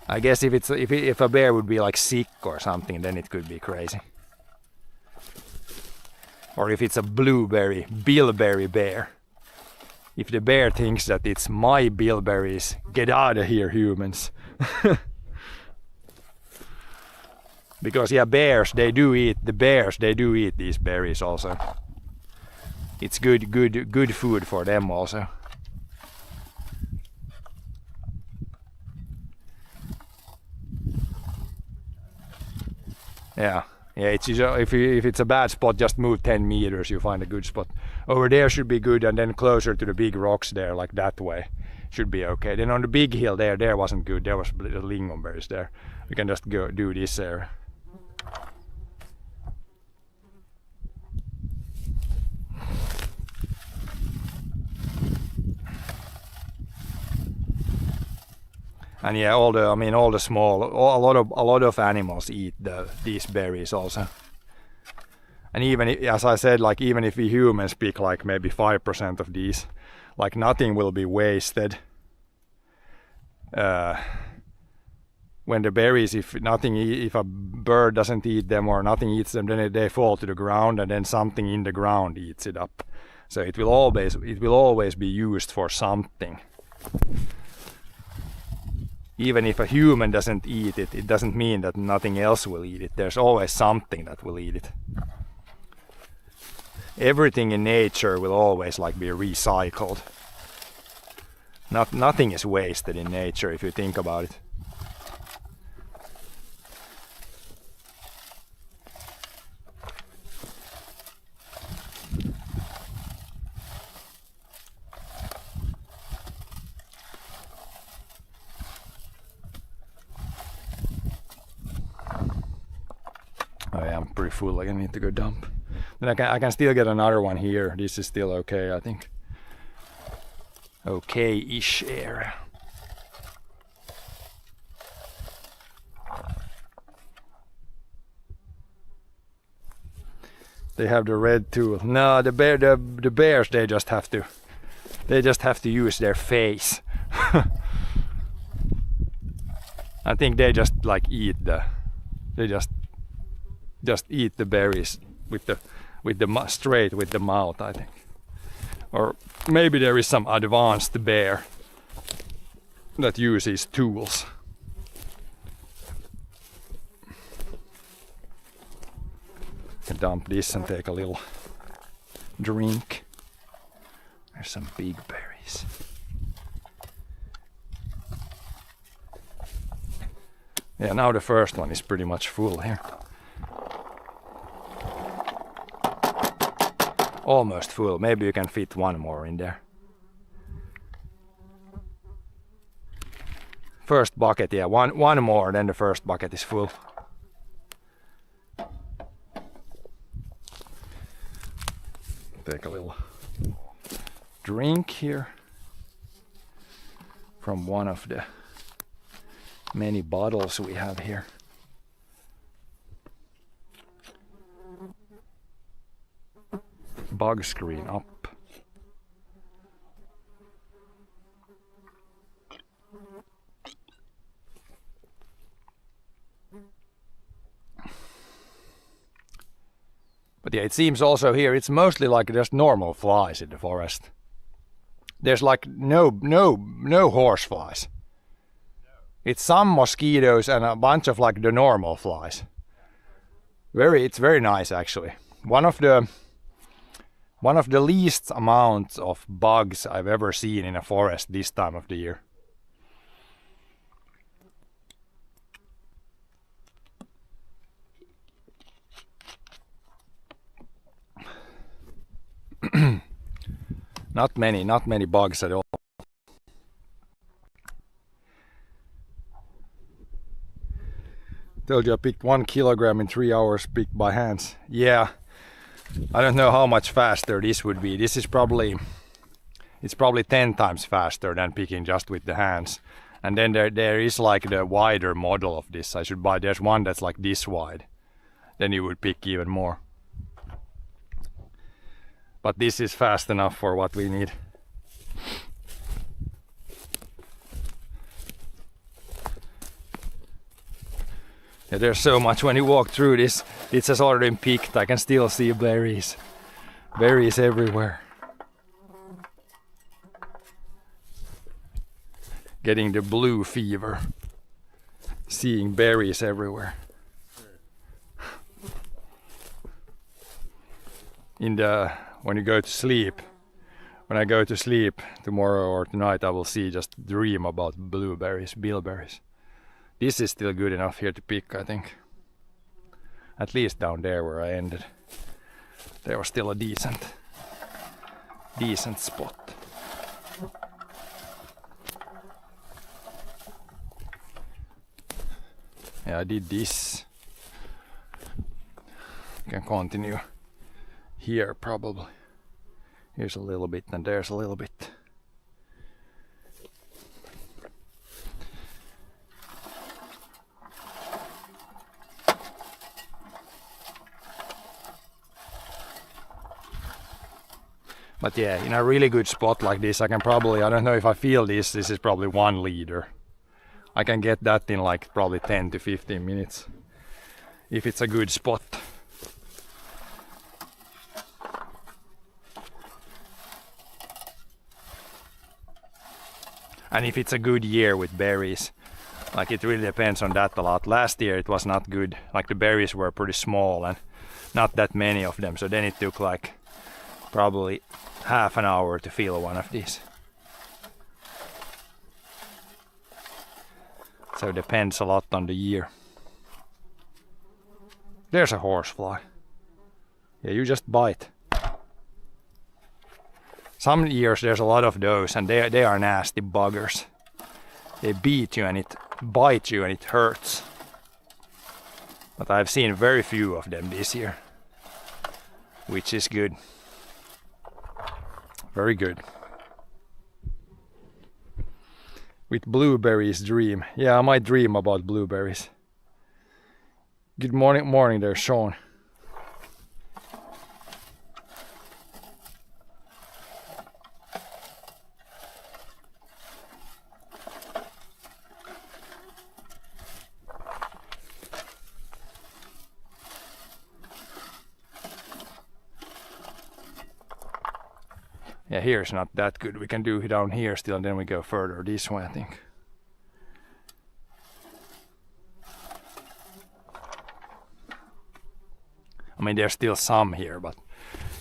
I guess if a bear would be like sick or something, then it could be crazy. Or if it's a Bilberry bear, if the bear thinks that it's my bilberries, get out of here, humans. Because yeah, bears they do eat these berries also. It's good food for them also. Yeah, it's if it's a bad spot, just move 10 meters, you find a good spot. Over there should be good, and then closer to the big rocks there, like that way, should be okay. Then on the big hill there wasn't good. There was little lingonberries there. We can just go do this area. And yeah, a lot of animals eat these berries also. And even as I said, like even if we humans pick like maybe 5% of these, like nothing will be wasted. When the berries, if a bird doesn't eat them or nothing eats them, then they fall to the ground, and then something in the ground eats it up. So it will always be used for something. Even if a human doesn't eat it, it doesn't mean that nothing else will eat it. There's always something that will eat it. Everything in nature will always like be recycled. Nothing is wasted in nature if you think about it. Oh yeah, I'm pretty full, like I need to go dump. Then I can still get another one here. This is still okay, I think. Okay-ish area. They have the red tool. No, the bears they just have to use their face. I think they just like they just eat the berries straight with the mouth, I think. Or maybe there is some advanced bear that uses tools. I can dump this and take a little drink. There's some big berries. Yeah, now the first one is pretty much full here. Almost full. Maybe you can fit one more in there. First bucket, yeah, one more, then the first bucket is full. Take a little drink here from one of the many bottles we have here. Bug screen up. But yeah, it seems also here it's mostly like just normal flies in the forest. There's like no horse flies. It's some mosquitoes and a bunch of like the normal flies. It's very nice actually. One of the least amounts of bugs I've ever seen in a forest this time of the year. Not many bugs at all. Told you I picked 1 kilogram in 3 hours picked by hands. Yeah. I don't know how much faster this would be. It's probably 10 times faster than picking just with the hands. And then there is like the wider model of this. I should buy. There's one that's like this wide. Then you would pick even more. But this is fast enough for what we need. Yeah, there's so much when you walk through this. It has already been picked. I can still see berries. Berries everywhere. getting the blue fever, seeing berries everywhere. When you go to sleep, when I go to sleep tomorrow or tonight, I will just dream about blueberries, bilberries. This is still good enough here to pick, I think. At least down there where I ended, there was still a decent spot. Yeah, I did this. You can continue here probably. Here's a little bit and there's a little bit. But yeah, in a really good spot like this, I can probably, I don't know if I feel this is probably 1 liter. I can get that in like probably 10 to 15 minutes if it's a good spot. And if it's a good year with berries, like it really depends on that a lot. Last year it was not good, like the berries were pretty small and not that many of them, so then it took like probably half an hour to fill one of these. So it depends a lot on the year. There's a horsefly. Yeah, you just bite. Some years there's a lot of those and they are nasty buggers. They beat you and it bites you and it hurts. But I've seen very few of them this year, which is good. Very good. With blueberries dream. Yeah, I might dream about blueberries. Good morning there, Sean. Yeah, here's not that good. We can do it down here still and then we go further this way, I think. I mean, there's still some here, but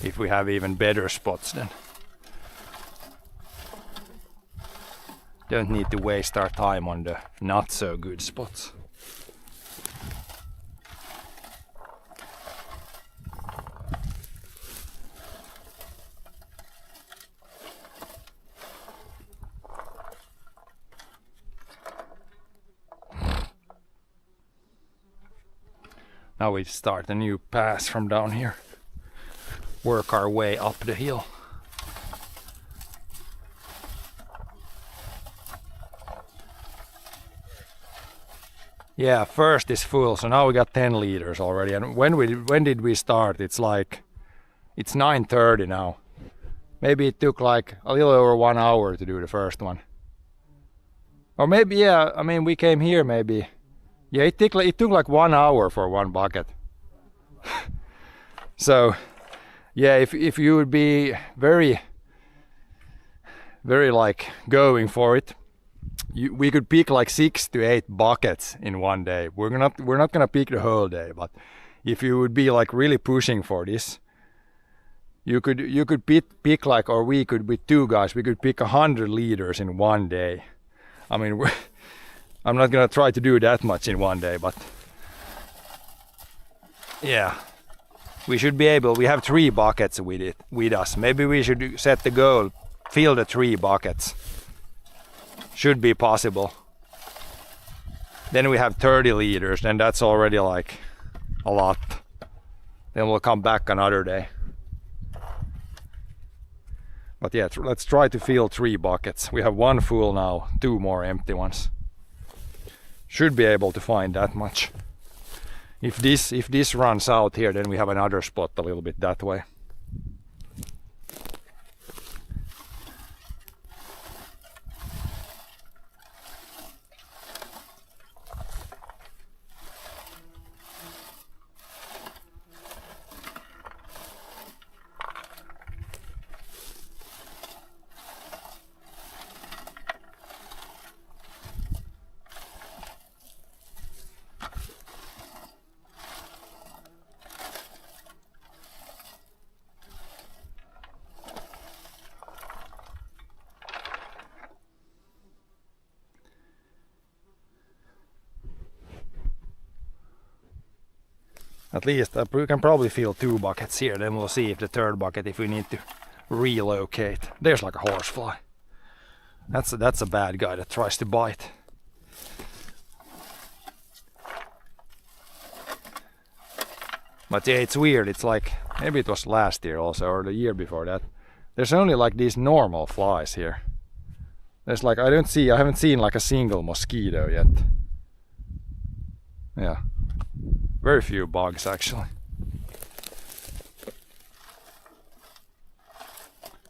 if we have even better spots, then don't need to waste our time on the not so good spots. Now we start a new pass from down here. Work our way up the hill. Yeah, first is full, so now we got 10 liters already. And when did we start? It's 9:30 now. Maybe it took like a little over 1 hour to do the first one. Or maybe, yeah, I mean, we came here maybe. Yeah, it took like 1 hour for one bucket. So, yeah, if you would be very like going for it, we could pick like 6 to 8 buckets in one day. We're not gonna pick the whole day, but if you would be like really pushing for this, you could pick like, or we could with 2 guys, we could pick 100 liters in one day. I mean, I'm not gonna try to do that much in one day, but yeah, we should be able. We have 3 buckets with us. Maybe we should set the goal, fill the 3 buckets. Should be possible. Then we have 30 liters, then that's already like a lot. Then we'll come back another day. But yeah, let's try to fill 3 buckets. We have 1 full now, 2 more empty ones. Should be able to find that much. If this runs out here, then we have another spot a little bit that way. At least we can probably fill 2 buckets here, then we'll see if the 3rd bucket, if we need to relocate. There's like a horsefly. That's a bad guy that tries to bite. But yeah, it's weird. It's like, maybe it was last year also, or the year before that. There's only like these normal flies here. There's like, I haven't seen like a single mosquito yet. Yeah. Very few bugs actually.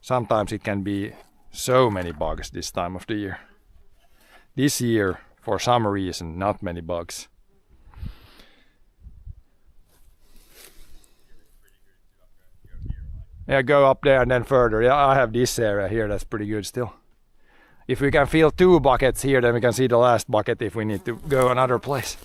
Sometimes it can be so many bugs this time of the year. This year, for some reason, not many bugs. Yeah, go up there and then further. Yeah, I have this area here, that's pretty good still. If we can fill 2 buckets here, then we can see the last bucket if we need to go another place.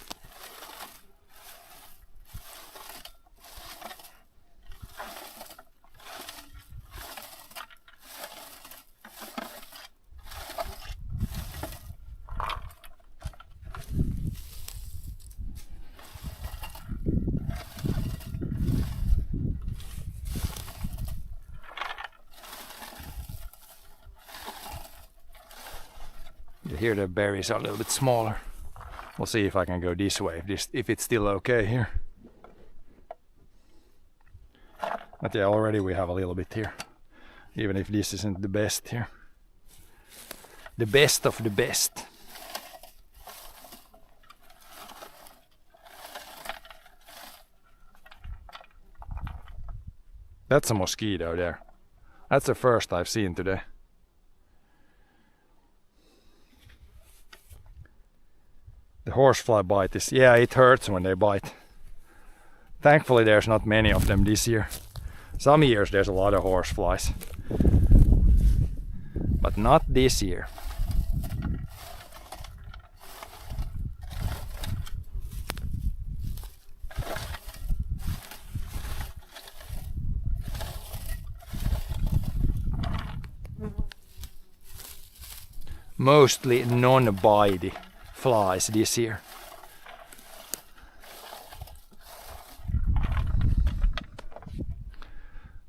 Here the berries are a little bit smaller. We'll see if I can go this way, if it's still okay here. But yeah, already we have a little bit here. Even if this isn't the best here. The best of the best. That's a mosquito there. That's the first I've seen today. The horsefly bite is, yeah, it hurts when they bite. Thankfully there's not many of them this year. Some years there's a lot of horseflies. But not this year. Mostly non-bitey flies this year.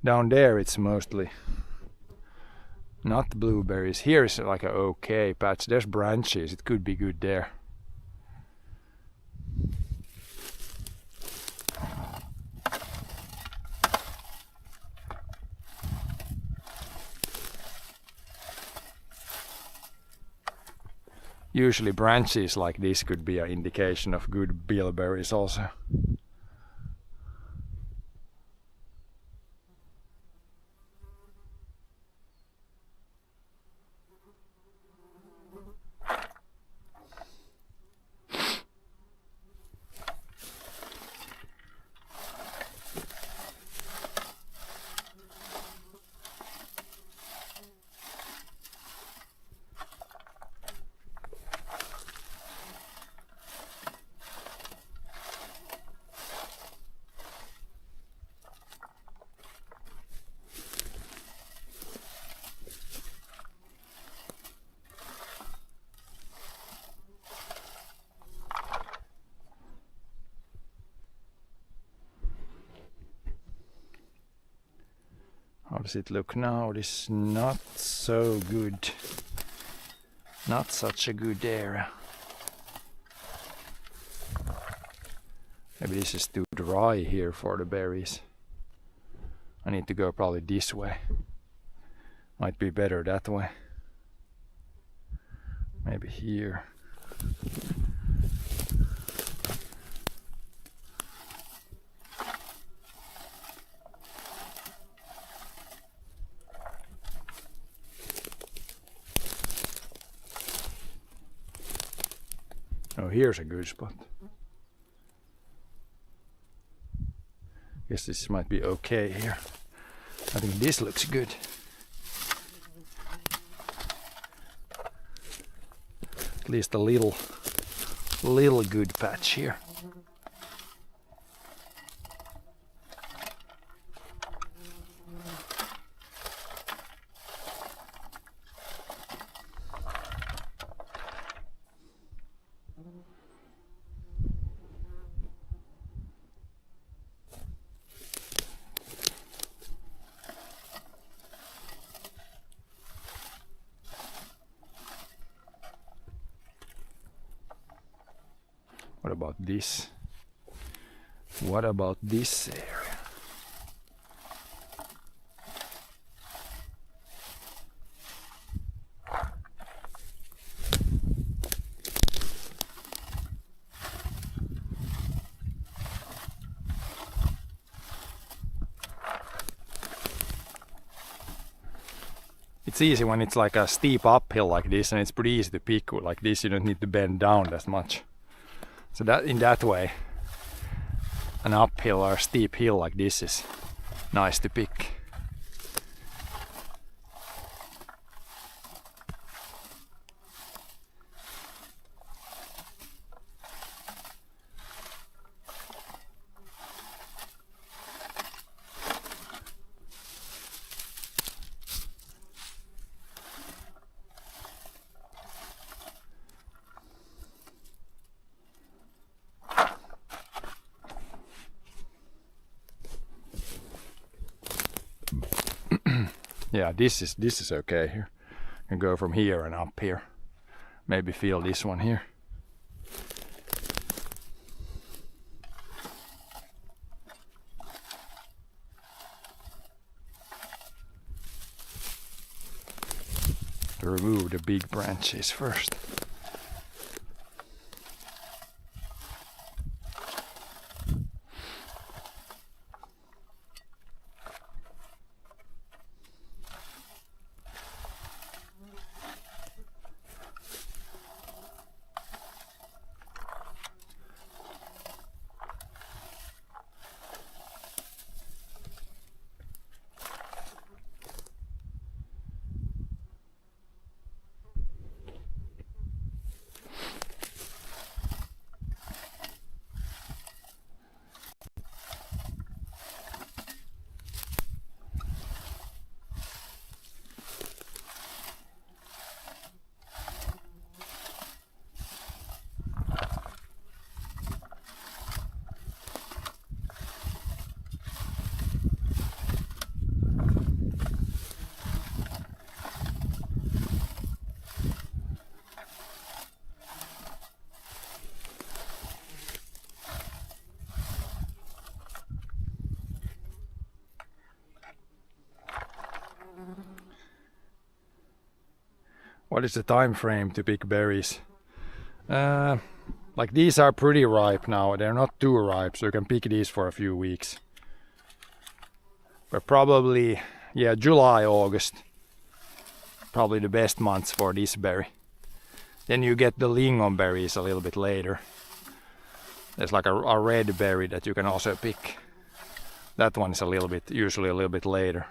Down there it's mostly not blueberries. Here is like a okay patch. There's branches, it could be good there. Usually branches like this could be an indication of good bilberries also. How does it look now? This is not so good. Not such a good area. Maybe this is too dry here for the berries. I need to go probably this way. Might be better that way. Maybe here. Oh, here's a good spot. Guess this might be okay here. I think this looks good. At least a little good patch here. about this? What about this area? It's easy when it's like a steep uphill like this, and it's pretty easy to pick like this. You don't need to bend down that much. So that in that way, an uphill or steep hill like this is nice to pick. Yeah, this is okay here. You can go from here and up here. Maybe feel this one here. To remove the big branches first. What is the time frame to pick berries? Like these are pretty ripe now. They're not too ripe, so you can pick these for a few weeks. But probably, yeah, July, August. Probably the best months for this berry. Then you get the lingonberries a little bit later. There's like a red berry that you can also pick. That one is usually a little bit later.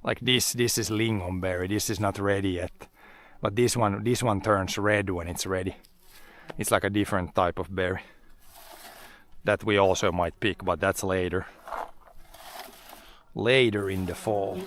Like this is lingonberry. This is not ready yet, but this one turns red when it's ready. It's like a different type of berry that we also might pick, but that's later in the fall.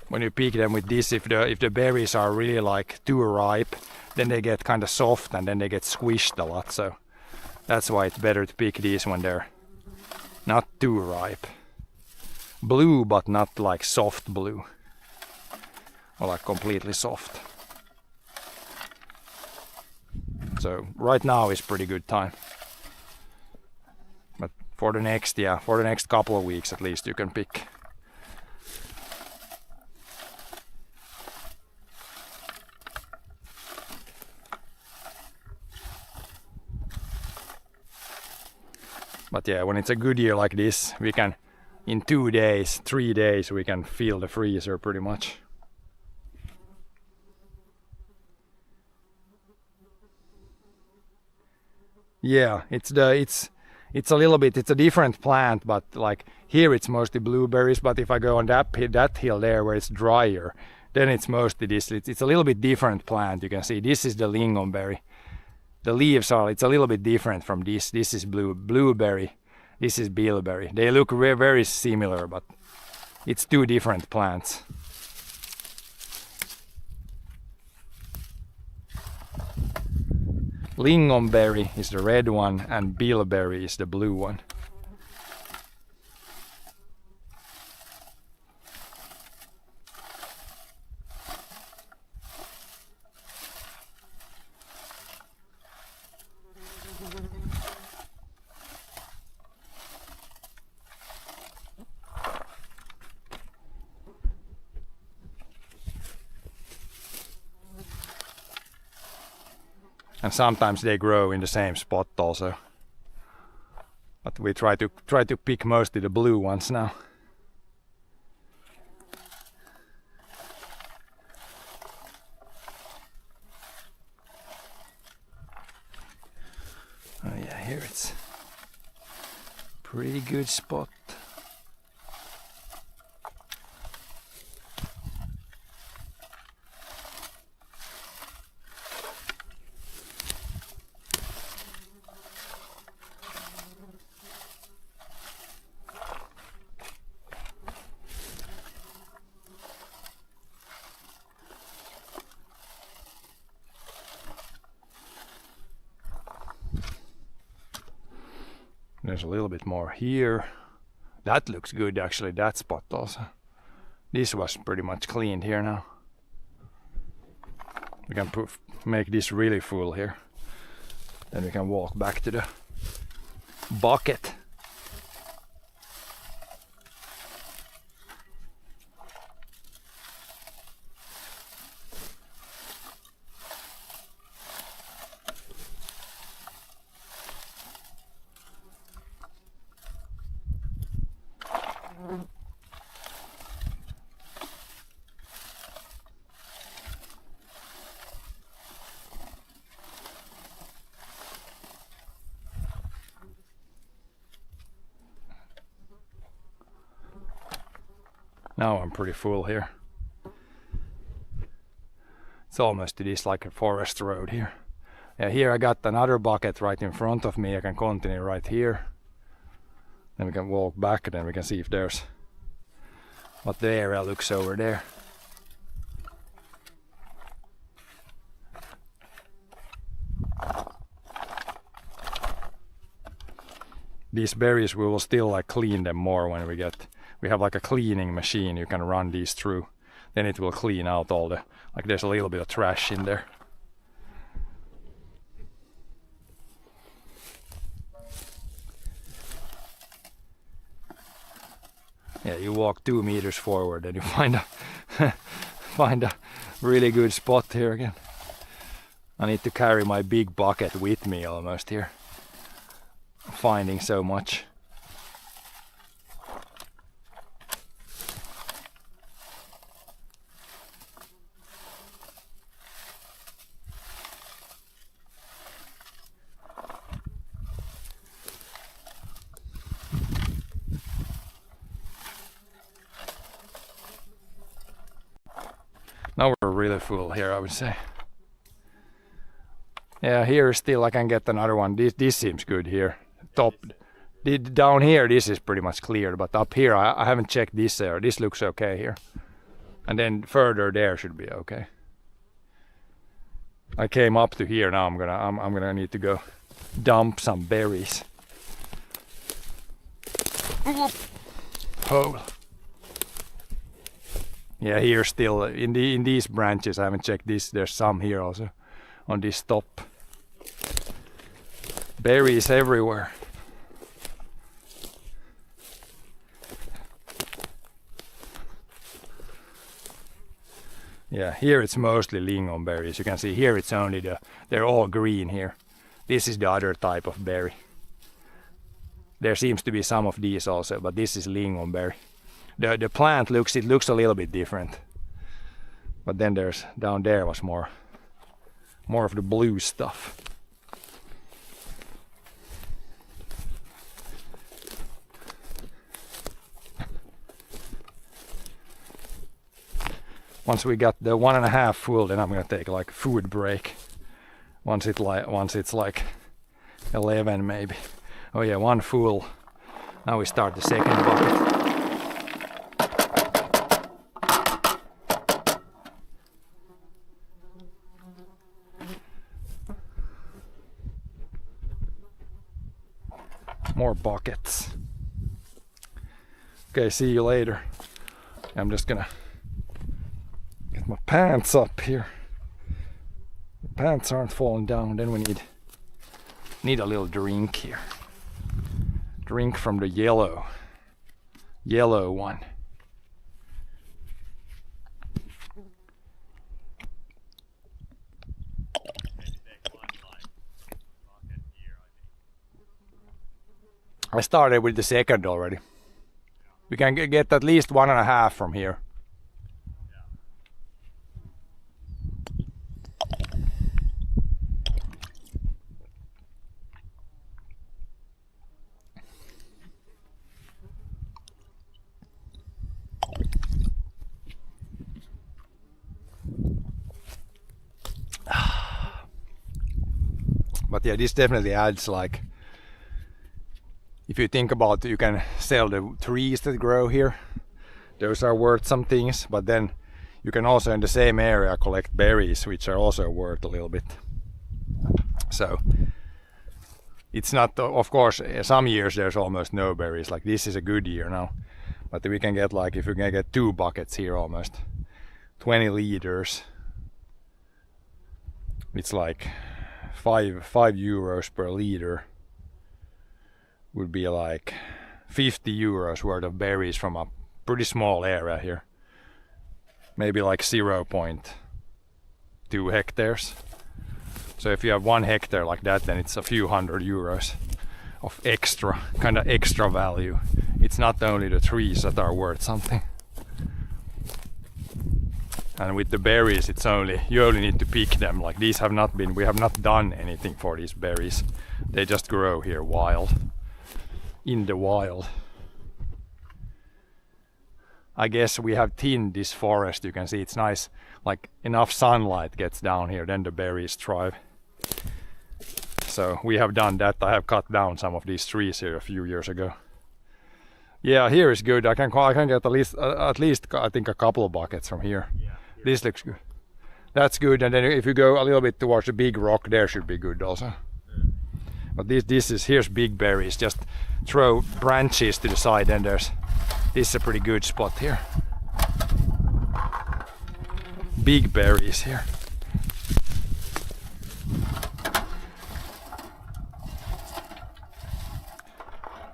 When you pick them with this, if the berries are really like too ripe, then they get kind of soft and then they get squished a lot. So that's why it's better to pick these when they're not too ripe. Blue, but not like soft blue, or like completely soft. So right now is pretty good time. But for the next couple of weeks at least, you can pick. But yeah, when it's a good year like this, we can, in 2 days, 3 days, we can fill the freezer pretty much. Yeah, it's it's a different plant, but like here it's mostly blueberries, but if I go on that hill there where it's drier, then it's mostly this. It's a little bit different plant. You can see this is the lingonberry. The leaves it's a little bit different from this. This is blueberry. This is bilberry. They look very similar, but it's two different plants. Lingonberry is the red one and bilberry is the blue one. And sometimes they grow in the same spot also. But we try to pick mostly the blue ones now. Oh yeah, here it's pretty good spot. There's a little bit more here. That looks good actually, that spot also. This was pretty much cleaned here now. We can make this really full here. Then we can walk back to the bucket. Now I'm pretty full here. It's almost to this like a forest road here. Yeah, here I got another bucket right in front of me. I can continue right here. Then we can walk back and then we can see if there's what the area looks over there. These berries we will still like clean them more when we have like a cleaning machine. You can run these through, then it will clean out all the, like there's a little bit of trash in there. Yeah, you walk 2 meters forward and you find a really good spot here again. I need to carry my big bucket with me almost here. Finding so much. Now we're really full here, I would say. Yeah, here still I can get another one. This seems good here. Top down here this is pretty much cleared, but up here I haven't checked this area. This looks okay here, and then further there should be okay. I came up to here. Now I'm gonna need to go dump some berries. Oh yeah, here still in these branches I haven't checked this. There's some here also on this top. Berries everywhere. Yeah, here it's mostly lingonberries. You can see here it's only they're all green here. This is the other type of berry. There seems to be some of these also, but this is lingonberry. The plant looks a little bit different. But then there's down there was more of the blue stuff. once we got the 1.5 full, then I'm gonna take like food break. Once it's like 11 maybe. Oh yeah, 1 full. Now we start the second bucket. More buckets. Okay, see you later. I'm just gonna get my pants up here. The pants aren't falling down. Then we need a little drink here. Drink from the yellow one. I started with the second already. We can get at least 1.5 from here. But yeah, this definitely adds, like, if you think about it, you can sell the trees that grow here. Those are worth some things, but then you can also in the same area collect berries, which are also worth a little bit. So it's not, of course, some years there's almost no berries, like this is a good year now. But we can get, like, if you can get 2 buckets here, almost 20 liters, it's like 5 euros per liter. Would be like 50 euros worth of berries from a pretty small area here. Maybe like 0.2 hectares. So if you have 1 hectare like that, then it's a few hundred euros of extra, kind of extra value. It's not only the trees that are worth something. And with the berries, it's only, you only need to pick them. Like these have not been, we have not done anything for these berries. They just grow here wild. In the wild. I guess we have thinned this forest. You can see it's nice, like enough sunlight gets down here, then the berries thrive. So we have done that. I have cut down some of these trees here a few years ago. Yeah, here is good. I can get at least I think a couple of buckets from here. Yeah, this looks good. That's good. And then if you go a little bit towards the big rock, there should be good also. But here's big berries. Just throw branches to the side, and this is a pretty good spot here. Big berries here.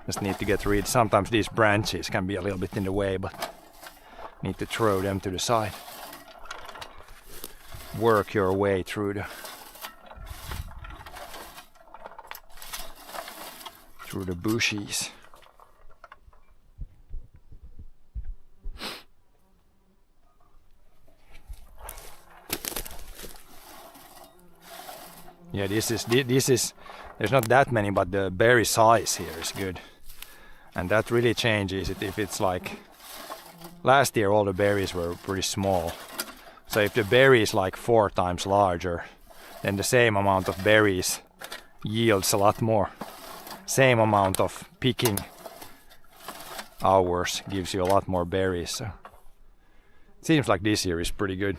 Just need to get rid. Sometimes these branches can be a little bit in the way, but need to throw them to the side. Work your way through the bushes. Yeah, this is there's not that many, but the berry size here is good. And that really changes it if it's like last year all the berries were pretty small. So if the berry is like 4 times larger, then the same amount of berries yields a lot more. Same amount of picking hours gives you a lot more berries. So it seems like this year is pretty good.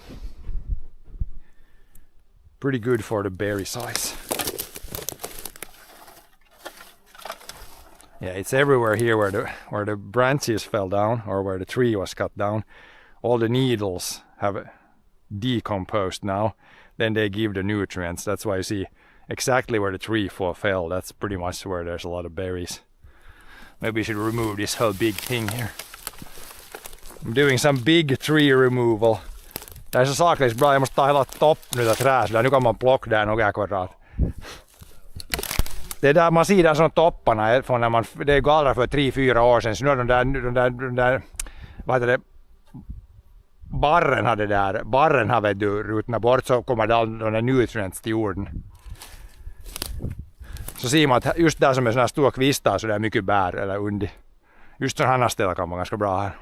Pretty good for the berry size. Yeah, it's everywhere here where the branches fell down or where the tree was cut down. All the needles have decomposed now. Then they give the nutrients. That's why you see exactly where the tree fell. That's pretty much where there's a lot of berries. Maybe we should remove this whole big thing here. I'm doing some big tree removal. Det är så sakligt bra, jag måste ta hela topp nu där träd, där nu kan man plocka där några kvadrat. Det där man ser där som topparna från när man, det går aldrig för 3-4 år sedan, så nu de där vad heter det, barren har vet du rutnat bort, så kommer det all de där nutrients till jorden. Så ser man att just där som är såna här stora kvistar så det är mycket bär eller undi. Just sådana här ställa kan man ganska bra här.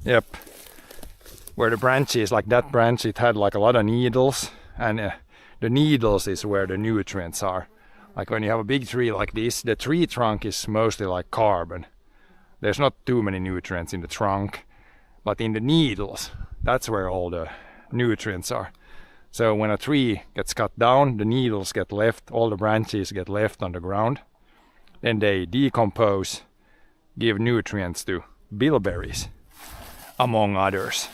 Japp. where the branches, like that branch, it had like a lot of needles, and the needles is where the nutrients are. Like when you have a big tree like this, the tree trunk is mostly like carbon. There's not too many nutrients in the trunk, but in the needles, that's where all the nutrients are. So when a tree gets cut down, the needles get left, all the branches get left on the ground. Then they decompose, give nutrients to bilberries, among others.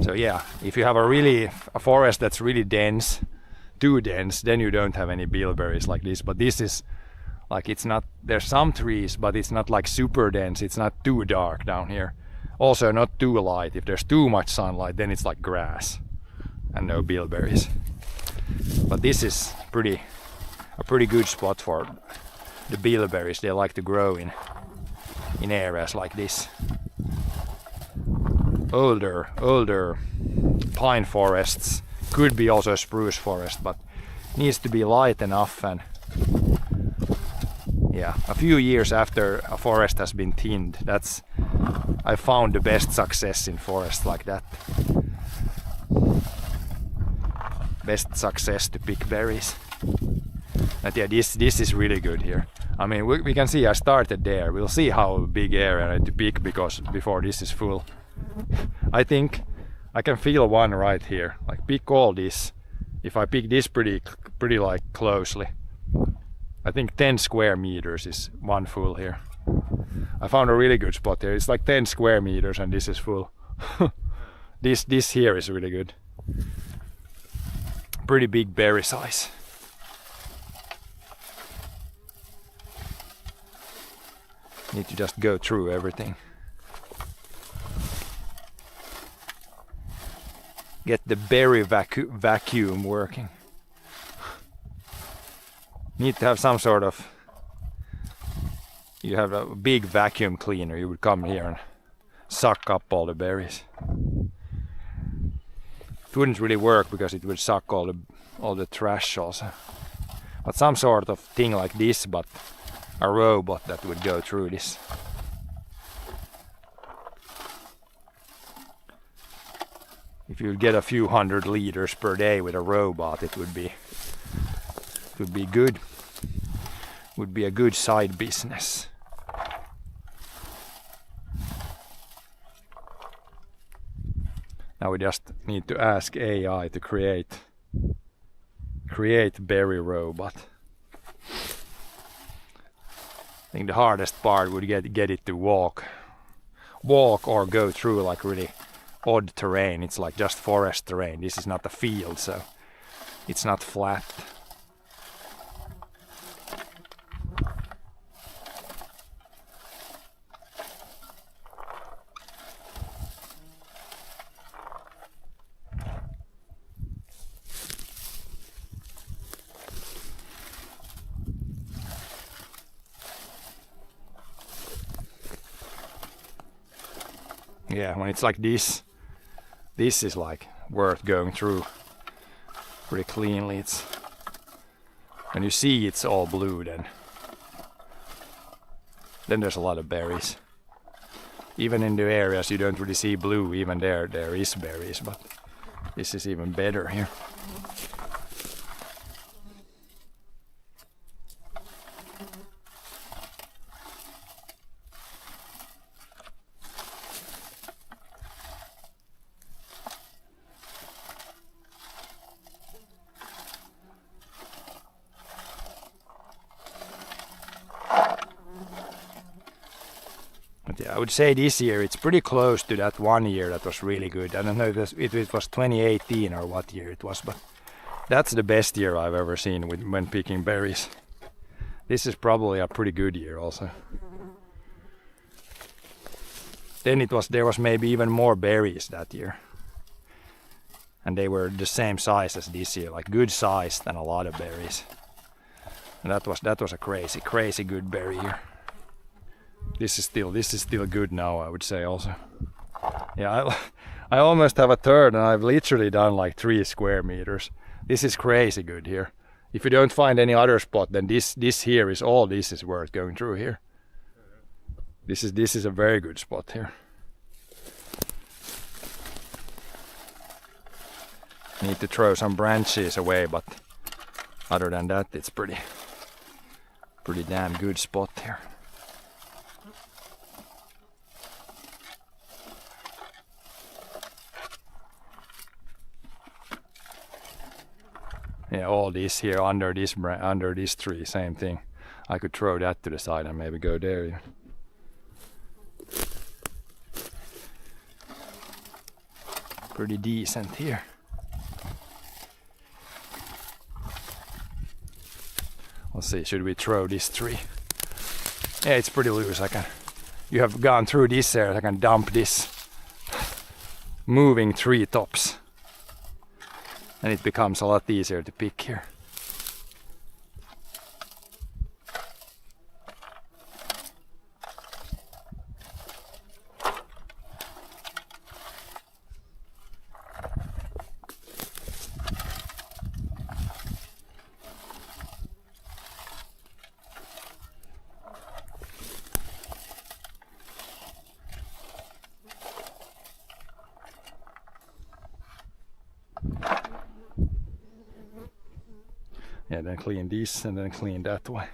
So yeah, if you have a forest that's really dense, too dense, then you don't have any bilberries like this. But this is like, it's not, there's some trees, but it's not like super dense. It's not too dark down here. Also not too light. If there's too much sunlight, then it's like grass and no bilberries. But this is a pretty good spot for the bilberries. They like to grow in areas like this. Older pine forests, could be also a spruce forest, but needs to be light enough, and yeah, a few years after a forest has been thinned, that's, I found the best success in forests like that. Best success to pick berries. But yeah, this is really good here. I mean, we can see I started there. We'll see how big area I need to pick because before this is full. I think I can feel one right here. Like pick all this. If I pick this pretty like closely, I think 10 square meters is one full here. I found a really good spot here. It's like 10 square meters and this is full. This here is really good. Pretty big berry size. Need to just go through everything. Get the berry vacuum working. Need to have some sort of, you have a big vacuum cleaner, you would come here and suck up all the berries. It wouldn't really work because it would suck all the trash also. But some sort of thing like this, but a robot that would go through this. If you get a few 100 liters per day with a robot, it would be good. Would be a good side business. Now we just need to ask AI to create berry robot. I think the hardest part would get it to walk or go through like really odd terrain. It's like just forest terrain. This is not a field, so it's not flat. Yeah, when it's like this is like worth going through pretty cleanly. It's when you see it's all blue, then there's a lot of berries. Even in the areas you don't really see blue, even there is berries, but this is even better here. I would say this year it's pretty close to that one year that was really good. I don't know if it was 2018 or what year it was, but that's the best year I've ever seen when picking berries. This is probably a pretty good year also. Then there was maybe even more berries that year. And they were the same size as this year, like good size and a lot of berries. And that was a crazy good berry year. This is still good now, I would say also. Yeah, I almost have a third and I've literally done like 3 square meters. This is crazy good here. If you don't find any other spot, then this here is all this is worth going through here. This is a very good spot here. Need to throw some branches away, but other than that, it's pretty damn good spot here. Yeah, all this here under this tree, same thing. I could throw that to the side and maybe go there. Yeah. Pretty decent here. Let's see, should we throw this tree? Yeah, it's pretty loose. You have gone through this area, I can dump this moving tree tops. And it becomes a lot easier to pick here. Yeah, then clean this and then clean that way.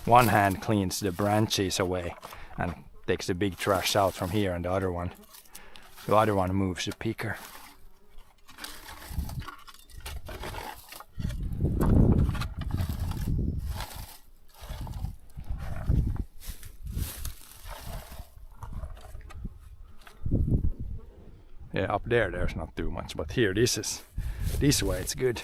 One hand cleans the branches away and takes the big trash out from here, and the other one moves the picker. Yeah, up there's not too much, but here this way it's good.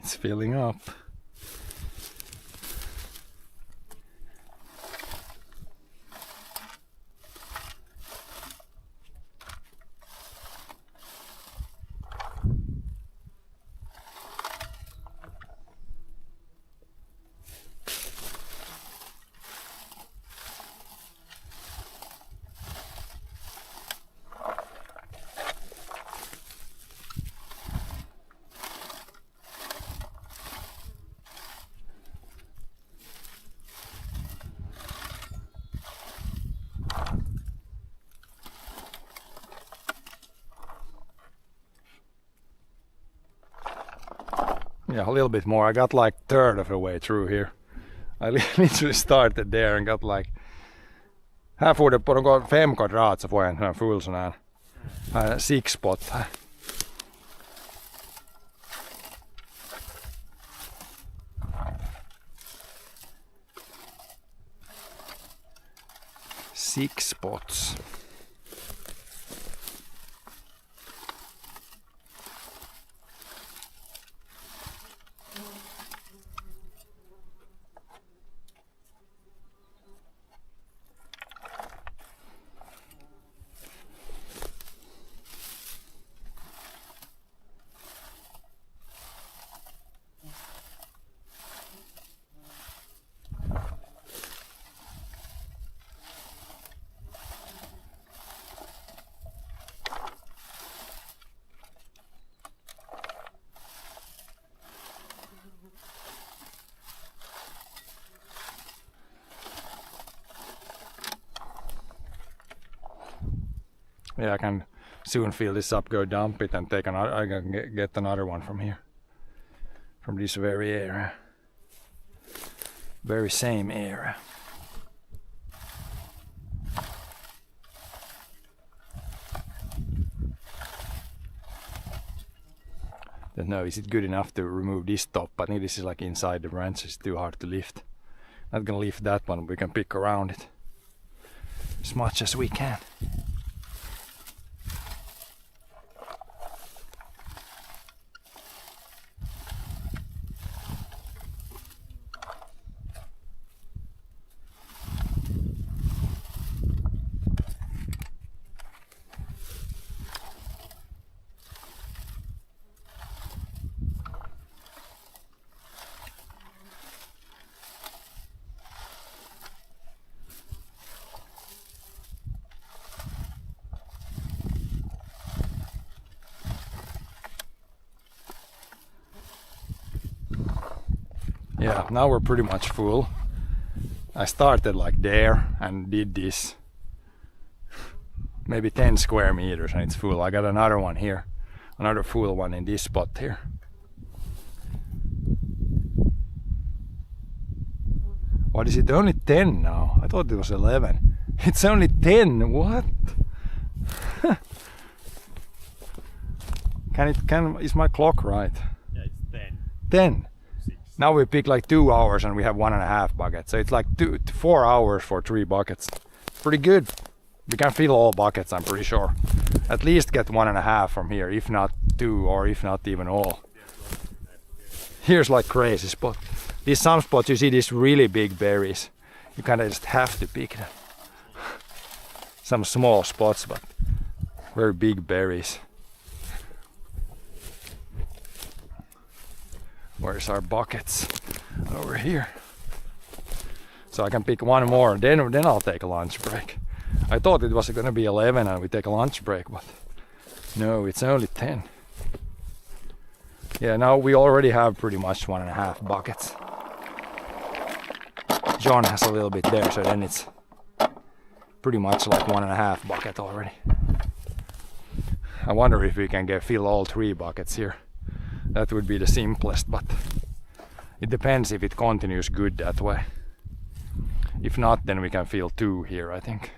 It's filling up. Yeah, a little bit more. I got like third of the way through here. I literally started there and got like här får det på något 5 kvadrat så får jag en full sån här six spot här. Six spots. Yeah, I can soon fill this up, go dump it, and take another. I can get another one from here, from this very area, very same area. Don't know, is it good enough to remove this top? I think this is like inside the branch. It's too hard to lift. Not gonna leave that one, we can pick around it as much as we can. Yeah, now we're pretty much full. I started like there and did this maybe 10 square meters and it's full. I got another one here, another full one in this spot here. What is it? Only 10 now? I thought it was 11. It's only 10. What? Is my clock right? Yeah, it's 10. 10. 6. Now we pick like 2 hours and we have 1.5 buckets. So it's like 4 hours for 3 buckets. Pretty good. We can fill all buckets, I'm pretty sure. At least get 1.5 from here, if not 2 or if not even all. Here's like crazy spot. These some spots you see these really big berries. You kinda just have to pick them. Some small spots, but very big berries. Where's our buckets? Over here. So I can pick one more, then I'll take a lunch break. I thought it was gonna be 11 and we take a lunch break, but no, it's only 10. Yeah, now we already have pretty much 1.5 buckets. John has a little bit there, so then it's pretty much like 1.5 bucket already. I wonder if we can fill all 3 buckets here. That would be the simplest, but it depends if it continues good that way. If not, then we can fill 2 here, I think.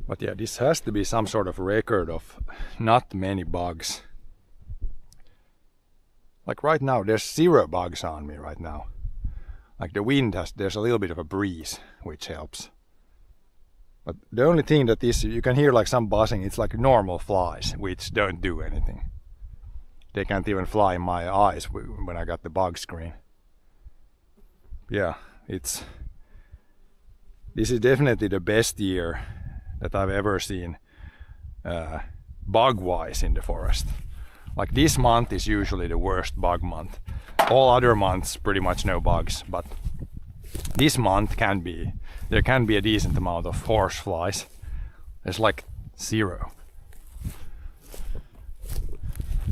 But yeah, this has to be some sort of record of not many bugs. Like right now, there's 0 bugs on me right now. Like the wind there's a little bit of a breeze, which helps. But the only thing that is, you can hear like some buzzing, it's like normal flies, which don't do anything. They can't even fly in my eyes when I got the bug screen. Yeah, this is definitely the best year that I've ever seen bug-wise in the forest. Like this month is usually the worst bug month. All other months pretty much no bugs, but this month there can be a decent amount of horse flies. There's like 0.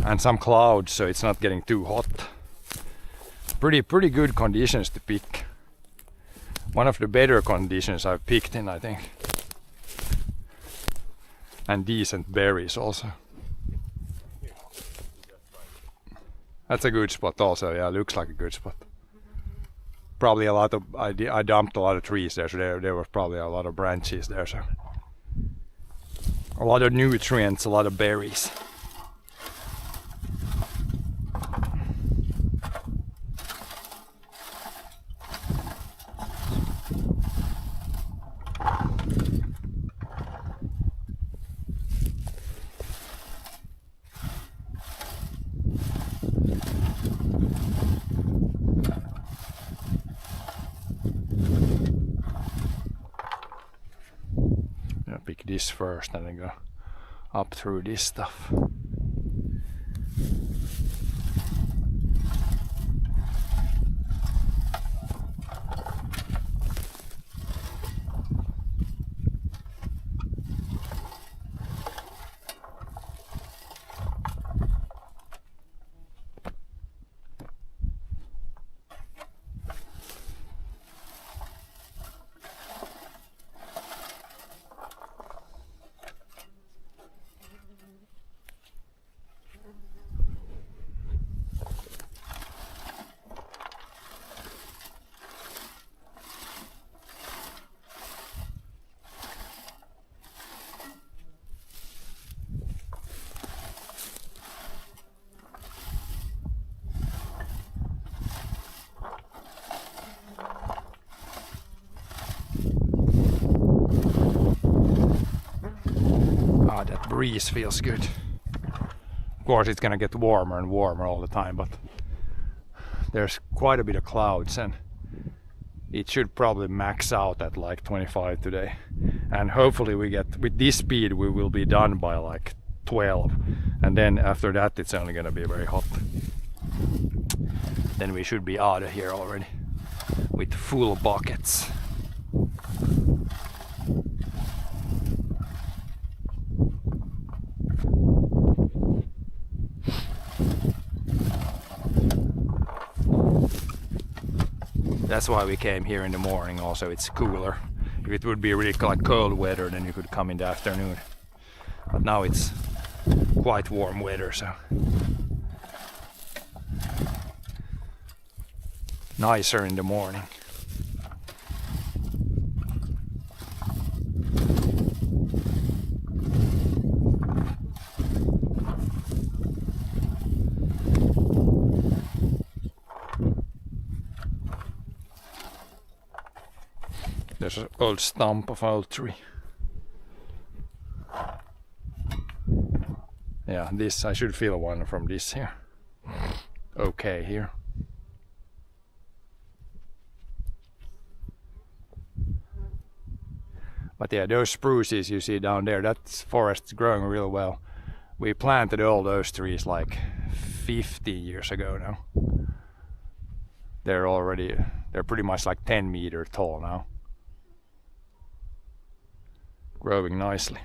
And some clouds, so it's not getting too hot. Pretty good conditions to pick. One of the better conditions I've picked in, I think. And decent berries also. That's a good spot also, yeah, looks like a good spot. Probably a lot of, I dumped a lot of trees there, so there was probably a lot of branches there, so. A lot of nutrients, a lot of berries. Pick this first and then go up through this stuff. Ah, that breeze feels good. Of course, it's gonna get warmer and warmer all the time, but there's quite a bit of clouds and it should probably max out at like 25 today. And hopefully we get, with this speed, we will be done by like 12. And then after that, it's only gonna be very hot. Then we should be out of here already with full buckets. That's why we came here in the morning. Also, it's cooler. If it would be really like cold weather, then you could come in the afternoon. But now it's quite warm weather, so nicer in the morning. There's an old stump of an old tree. Yeah, this, I should feel one from this here. Okay, here. But yeah, those spruces you see down there, that's forest growing real well. We planted all those trees like 50 years ago now. They're pretty much like 10 meters tall now. Growing nicely.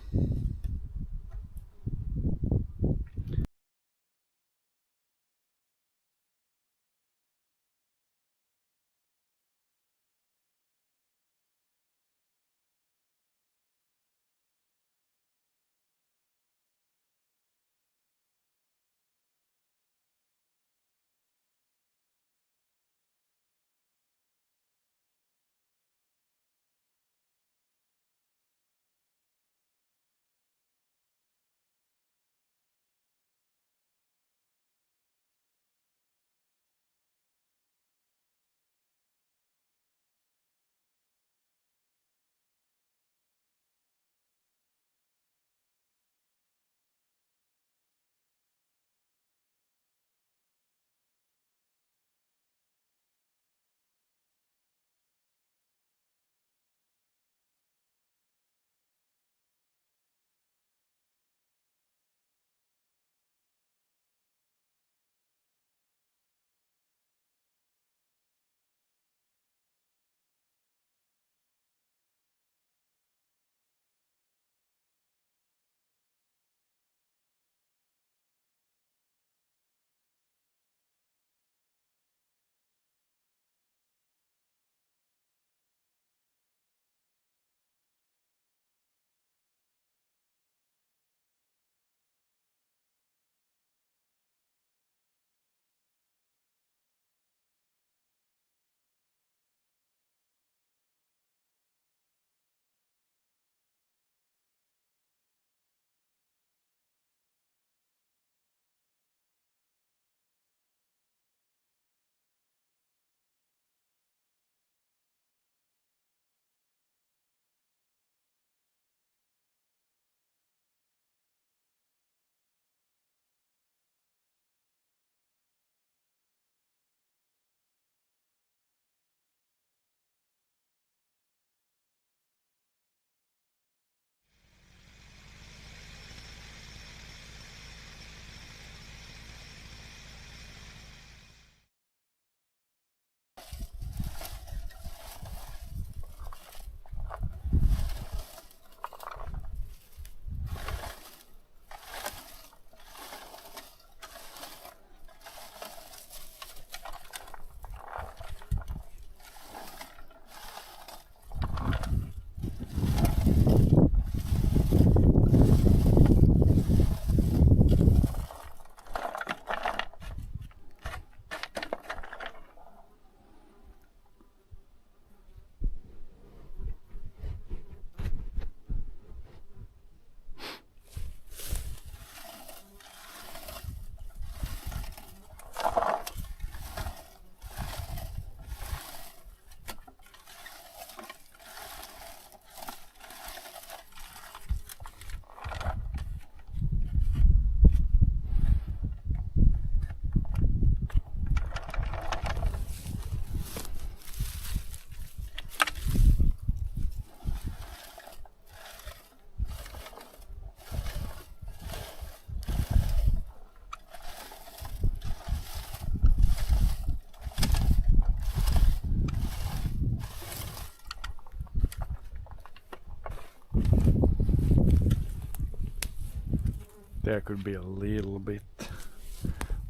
There could be a little bit.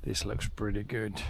This looks pretty good.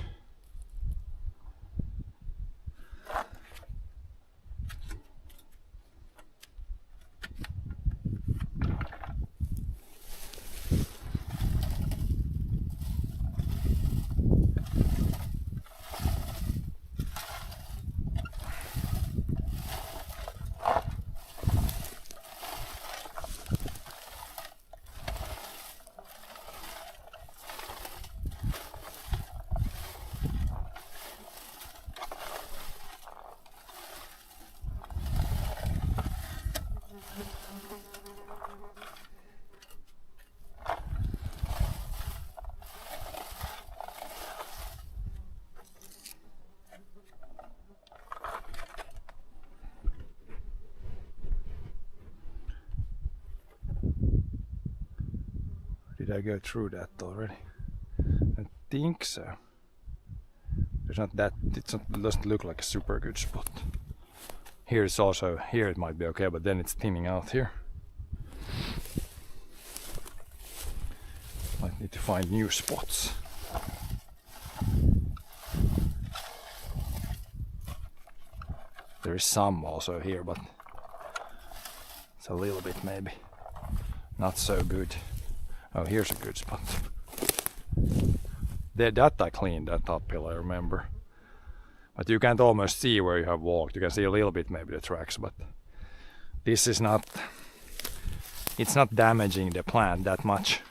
Did I go through that already? I think so. There's not that, it doesn't look like a super good spot. Here it's also, here it might be okay, but then it's thinning out here. Might need to find new spots. There is some also here, but it's a little bit maybe not so good. Oh, here's a good spot. That I cleaned, that uphill, I remember. But you can't almost see where you have walked. You can see a little bit maybe the tracks, but this is not, it's not damaging the plant that much.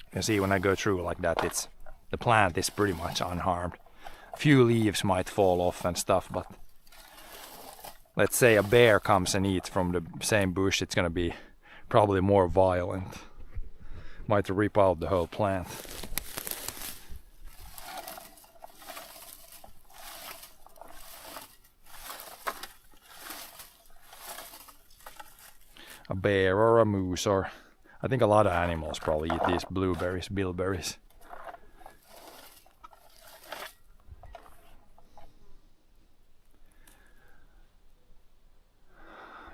You can see when I go through like that, it's, the plant is pretty much unharmed. A few leaves might fall off and stuff, but let's say a bear comes and eats from the same bush, it's gonna be probably more violent. Might rip out the whole plant. A bear or a moose, or I think a lot of animals probably eat these blueberries, bilberries.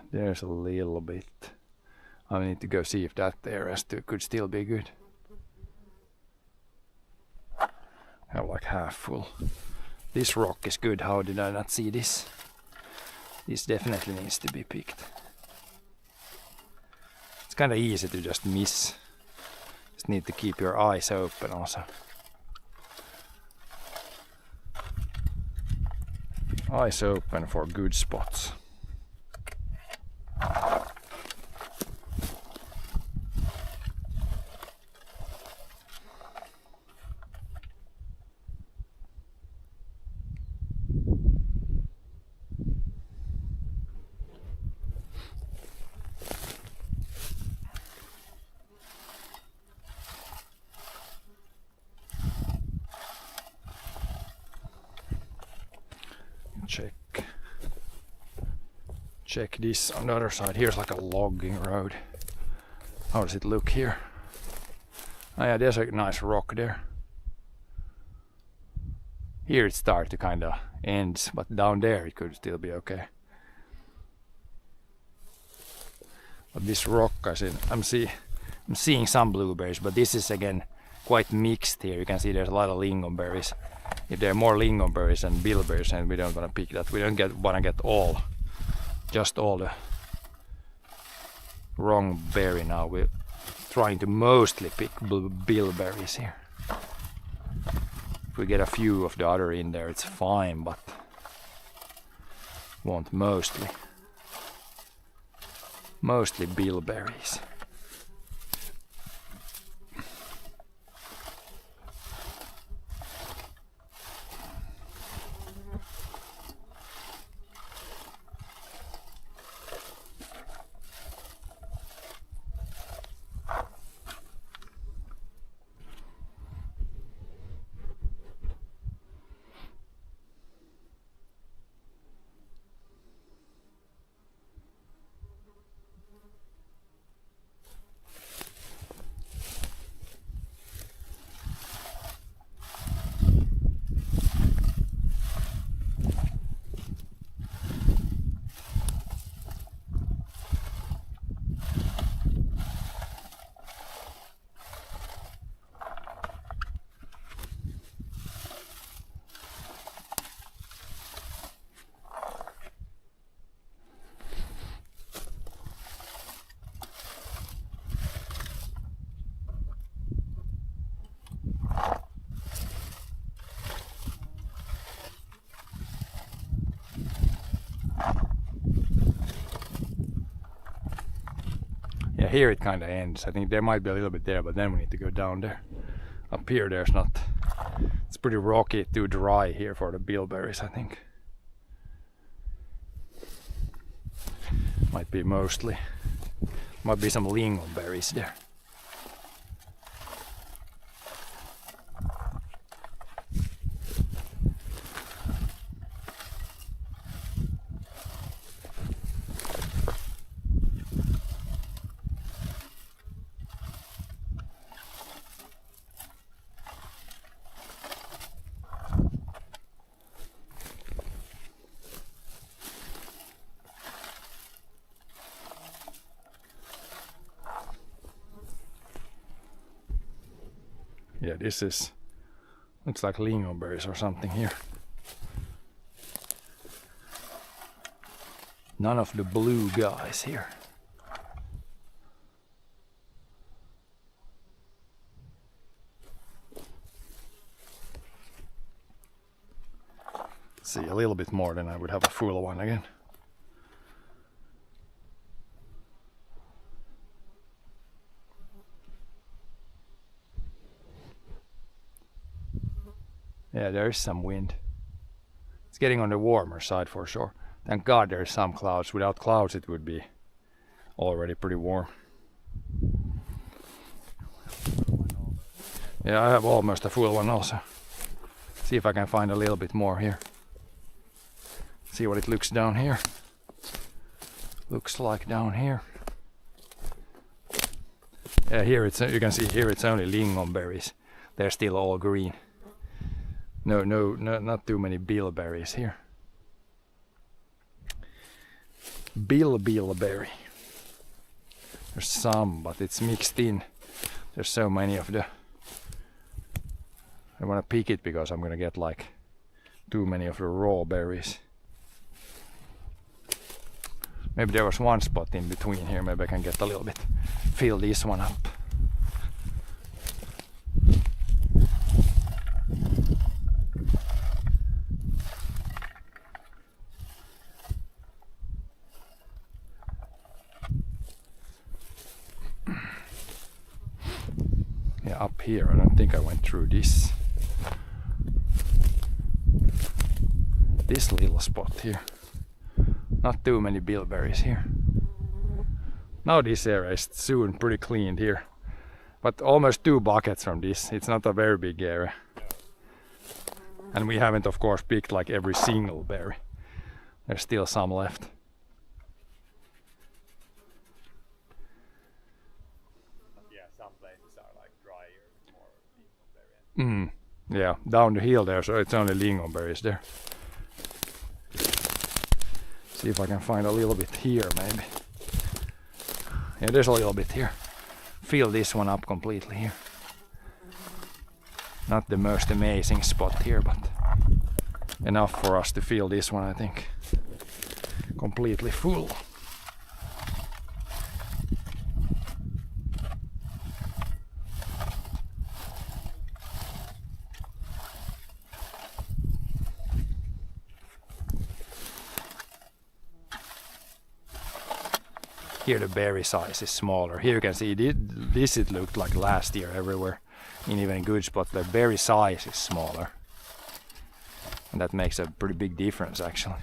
There's a little bit. I need to go see if that area could still be good. Have like half full. This rock is good. How did I not see this? This definitely needs to be picked. It's kind of easy to just miss. Just need to keep your eyes open also. Eyes open for good spots. Check this on the other side. Here's like a logging road. How does it look here? Oh yeah, there's a nice rock there. Here it starts to kind of ends, but down there it could still be okay. But this rock, I'm seeing some blueberries, but this is again quite mixed here. You can see there's a lot of lingonberries. If there are more lingonberries and bilberries, and we don't want to pick that, we don't want to get just all the wrong berry now. We're trying to mostly pick bilberries here. If we get a few of the other in there, it's fine, but want mostly bilberries. Yeah, here it kind of ends. I think there might be a little bit there, but then we need to go down there. Up here there's not. It's pretty rocky, too dry here for the bilberries, I think. Might be mostly. Might be some lingonberries there. Yeah, this is, looks like lingonberries or something here. None of the blue guys here. See, a little bit more, then I would have a full one again. Yeah, there is some wind. It's getting on the warmer side for sure. Thank God there's some clouds. Without clouds it would be already pretty warm. Yeah, I have almost a full one also. See if I can find a little bit more here. See what it looks down here. Looks like down here. Yeah, here it's, you can see here it's only lingonberries. They're still all green. No, not too many bilberries here. Bilberry. There's some, but it's mixed in. There's so many of the. I want to pick it because I'm gonna get like too many of the raw berries. Maybe there was one spot in between here. Maybe I can get a little bit. Fill this one up. Yeah, up here, I don't think I went through this little spot here. Not too many bilberries here. Now this area is soon pretty cleaned here, but almost 2 buckets from this. It's not a very big area, and we haven't of course picked like every single berry. There's still some left. Yeah, down the hill there, so it's only lingonberries there. See if I can find a little bit here, maybe. Yeah, there's a little bit here. Fill this one up completely here. Not the most amazing spot here, but enough for us to fill this one, I think. Completely full. Here the berry size is smaller. Here you can see this it looked like last year everywhere, in even good spots. The berry size is smaller, and that makes a pretty big difference actually.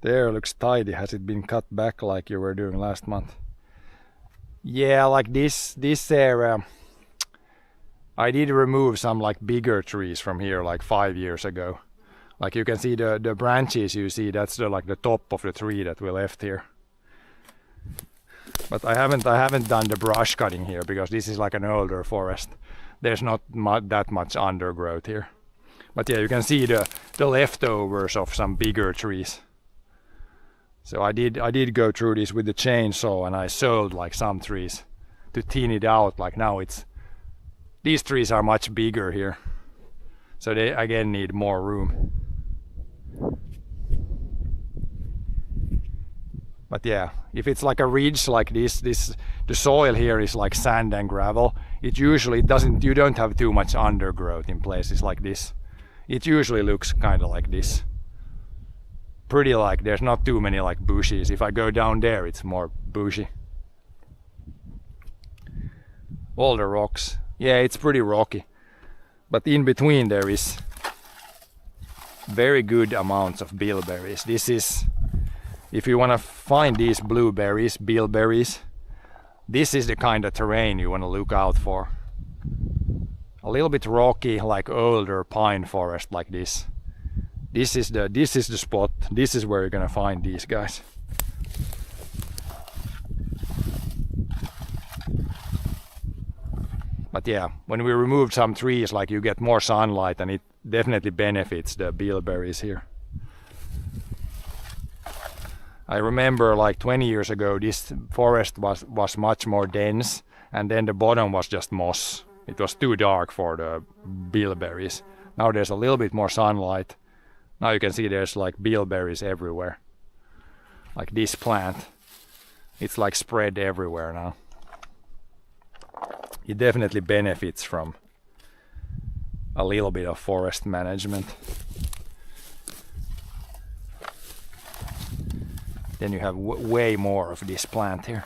There, looks tidy. Has it been cut back like you were doing last month? Yeah, like this area. I did remove some like bigger trees from here like 5 years ago. Like you can see the branches you see, that's like the top of the tree that we left here. But I haven't done the brush cutting here because this is like an older forest. There's not that much undergrowth here. But yeah, you can see the leftovers of some bigger trees. So I did go through this with the chainsaw, and I sold like some trees to thin it out. Like now these trees are much bigger here, so they again need more room. But yeah, if it's like a ridge like this, the soil here is like sand and gravel. You don't have too much undergrowth in places like this. It usually looks kind of like this. Pretty, like there's not too many like bushes. If I go down there, it's more bushy. All the rocks. Yeah, it's pretty rocky. But in between there is very good amounts of bilberries. This is, if you want to find these blueberries, bilberries, this is the kind of terrain you want to look out for. A little bit rocky, like older pine forest like this. This is the spot. This is where you're gonna find these guys. But yeah, when we removed some trees, like you get more sunlight, and it definitely benefits the bilberries here. I remember like 20 years ago, this forest was much more dense, and then the bottom was just moss. It was too dark for the bilberries. Now there's a little bit more sunlight. Now you can see there's like bilberries everywhere. Like this plant, it's like spread everywhere now. It definitely benefits from a little bit of forest management. Then you have way more of this plant here.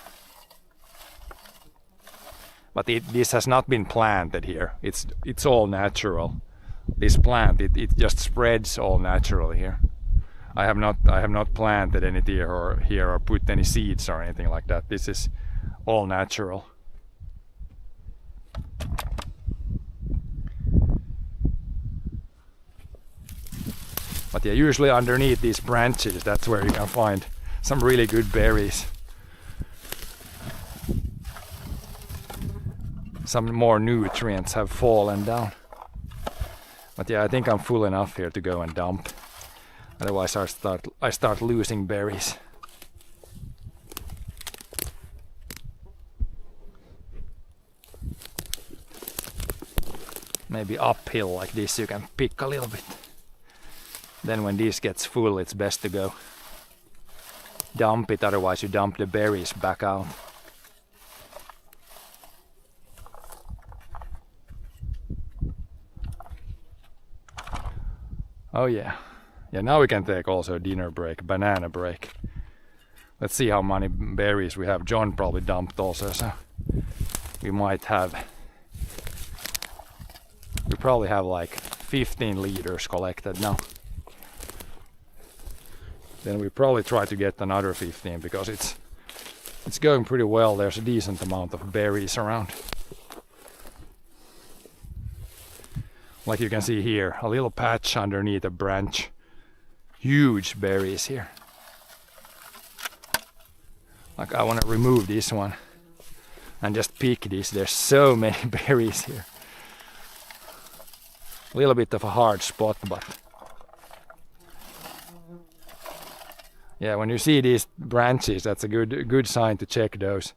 But this has not been planted here. It's all natural. This plant, it just spreads all naturally here. I have not planted anything here or put any seeds or anything like that. This is all natural. But yeah, usually underneath these branches, that's where you can find some really good berries. Some more nutrients have fallen down. But yeah, I think I'm full enough here to go and dump. Otherwise I start losing berries. Maybe uphill like this you can pick a little bit. Then when this gets full, it's best to go dump it, otherwise you dump the berries back out. Oh yeah. Yeah, now we can take also a dinner break, banana break. Let's see how many berries we have. John probably dumped also, so we probably have like 15 liters collected now. Then we probably try to get another 15 because it's going pretty well. There's a decent amount of berries around. Like you can see here, a little patch underneath a branch. Huge berries here. Like I want to remove this one and just pick this. There's so many berries here. A little bit of a hard spot, but yeah, when you see these branches, that's a good sign to check those.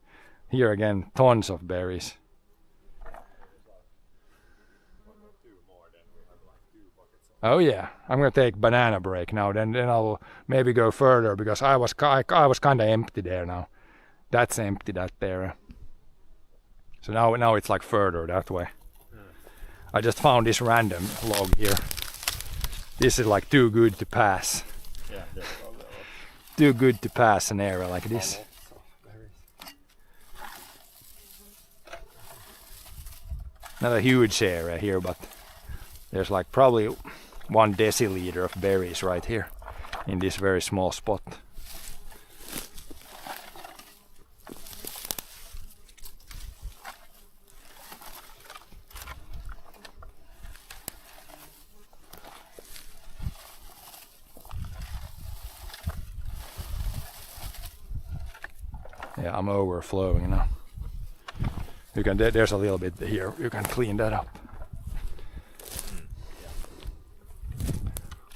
Here again, tons of berries. Oh yeah, I'm gonna take banana break now. Then I'll maybe go further because I was kind of empty there now. That's empty, that area. So now it's like further that way. I just found this random log here. This is like too good to pass. Yeah, Too good to pass an area like this. Not a huge area here, but there's like probably 1 deciliter of berries right here in this very small spot. Yeah, I'm overflowing now. There's a little bit here, you can clean that up.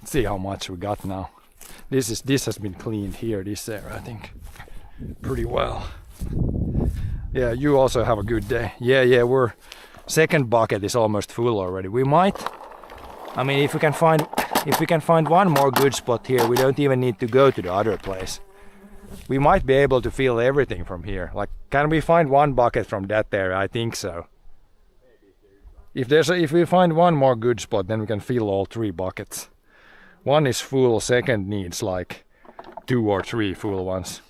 Let's see how much we got now. This has been cleaned here, this area, I think, pretty well. Yeah, you also have a good day. Yeah, we're second bucket is almost full already. We might, I mean, if we can find one more good spot here, we don't even need to go to the other place. we might be able to fill everything from here. Like, can we find one bucket from that area? I think so. If we find one more good spot, then we can fill all 3 buckets. One is full, second needs like 2 or 3 full ones.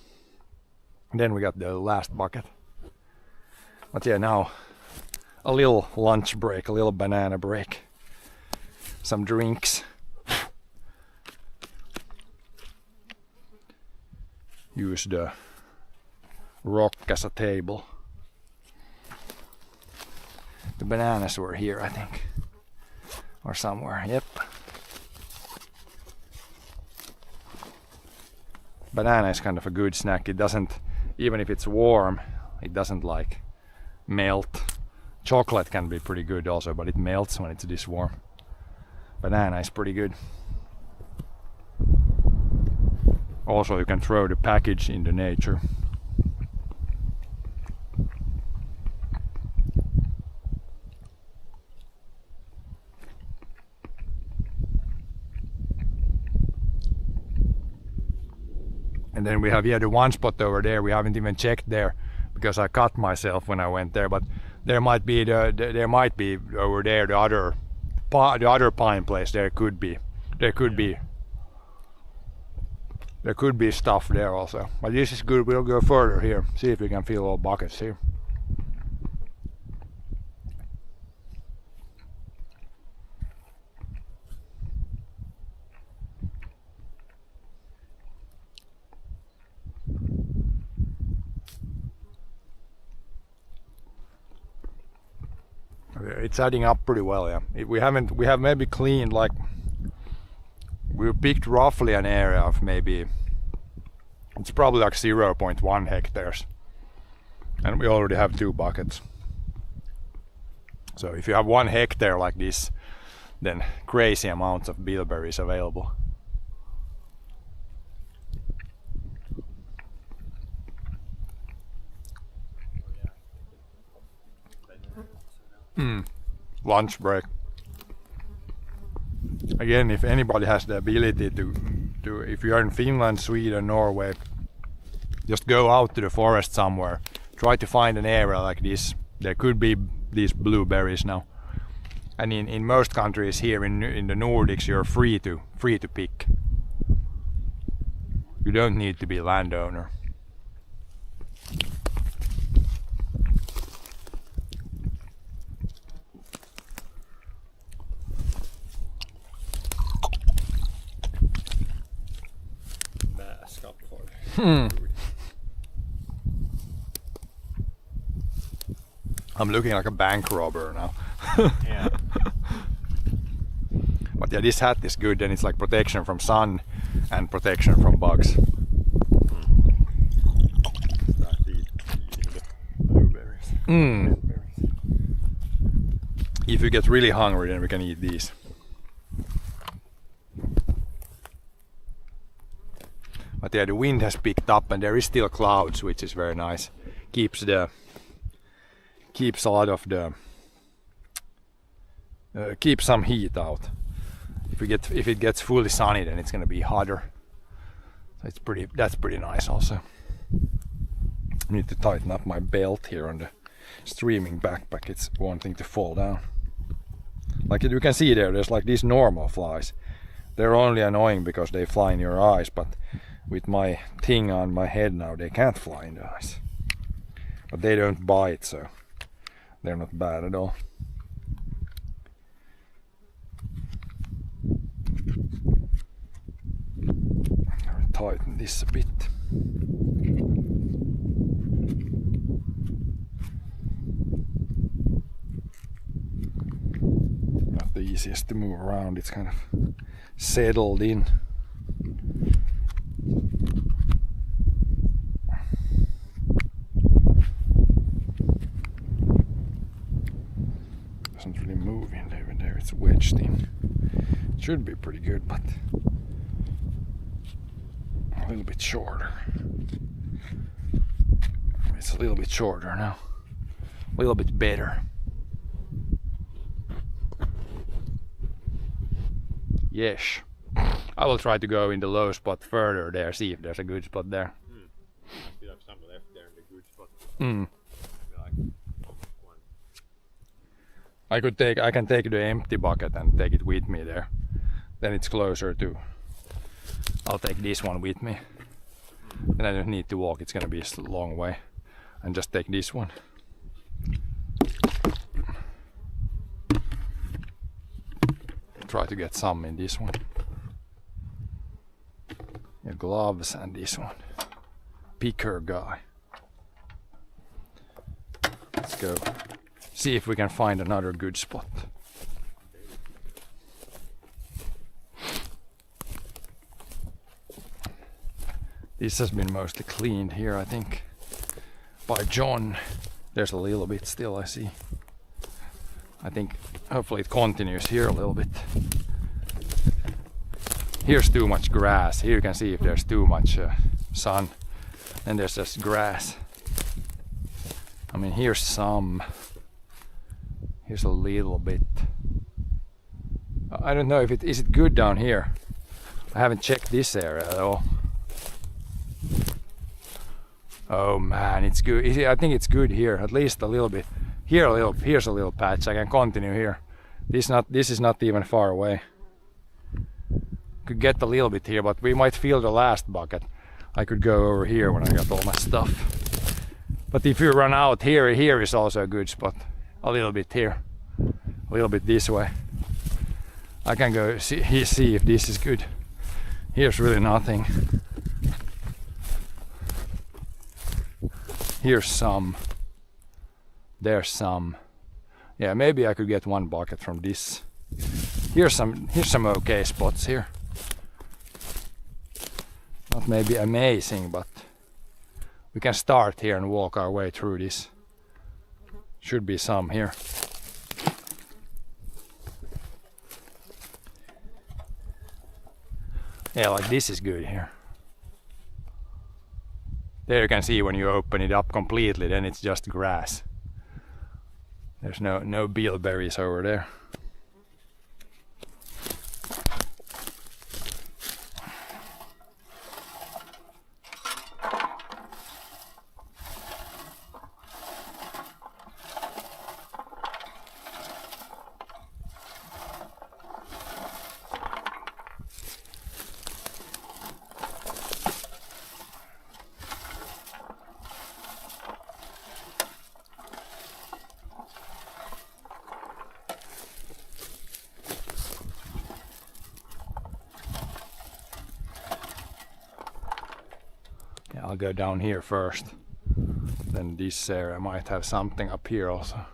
Then we got the last bucket. But yeah, now a little lunch break, a little banana break. Some drinks. Use the rock as a table. The bananas were here, I think. Or somewhere, yep. Banana is kind of a good snack. It doesn't, even if it's warm, it doesn't like melt. Chocolate can be pretty good also, but it melts when it's this warm. Banana is pretty good. Also, you can throw the package into nature. And then we have the one spot over there. We haven't even checked there because I cut myself when I went there. But there might be over there the other pine place. There could be stuff there also. But this is good. We'll go further here. See if we can fill all buckets here. It's adding up pretty well, yeah. We have maybe cleaned, like, we picked roughly an area of maybe, it's probably like 0.1 hectares. And we already have 2 buckets. So if you have 1 hectare like this, then crazy amounts of bilberries available. Lunch break. Again, if anybody has the ability to if you're in Finland, Sweden, Norway, just go out to the forest somewhere. Try to find an area like this. There could be these blueberries now. And in most countries here in the Nordics, you're free to pick. You don't need to be a landowner. I'm looking like a bank robber now. Yeah. But yeah, this hat is good. Then it's like protection from sun and protection from bugs. Blueberries. If you get really hungry, then we can eat these. But yeah, the wind has picked up and there is still clouds, which is very nice. Keeps a lot of the keeps some heat out. If it gets fully sunny, then it's gonna be hotter. So that's pretty nice also. I need to tighten up my belt here on the streaming backpack. It's wanting to fall down. Like you can see there's like these normal flies. They're only annoying because they fly in your eyes, but with my thing on my head now, they can't fly in the eyes. But they don't bite, so they're not bad at all. I'll tighten this a bit. Not the easiest to move around, it's kind of settled in. Doesn't really move in there, it's wedged in. It should be pretty good, but a little bit shorter. It's a little bit shorter now. A little bit better. Yes. I will try to go in the low spot further there, see if there's a good spot there. Mm. Like, I can take the empty bucket and take it with me there. Then it's closer to. I'll take this one with me. And I don't need to walk, it's gonna be a long way. And just take this one. Try to get some in this one. Your gloves and this one. Picker guy. Let's go see if we can find another good spot. This has been mostly cleaned here, I think, by John. There's a little bit still, I see. I think hopefully it continues here a little bit. Here's too much grass. Here you can see if there's too much sun. And there's just grass. I mean, here's some. Here's a little bit. I don't know if is it good down here. I haven't checked this area at all. Oh man, it's good. I think it's good here, at least a little bit. Here a little. Here's a little patch. I can continue here. This is not even far away. Could get a little bit here, but we might fill the last bucket. I could go over here when I got all my stuff. But if you run out here, here is also a good spot. A little bit here, a little bit this way. I can go see if this is good. Here's really nothing. Here's some. There's some. Yeah, maybe I could get one bucket from this. Here's some okay spots here. Not maybe amazing, but we can start here and walk our way through this. Should be some here. Yeah, like this is good here. There you can see when you open it up completely, then it's just grass. There's no bilberries over there. I'll go down here first. Then this area might have something up here also.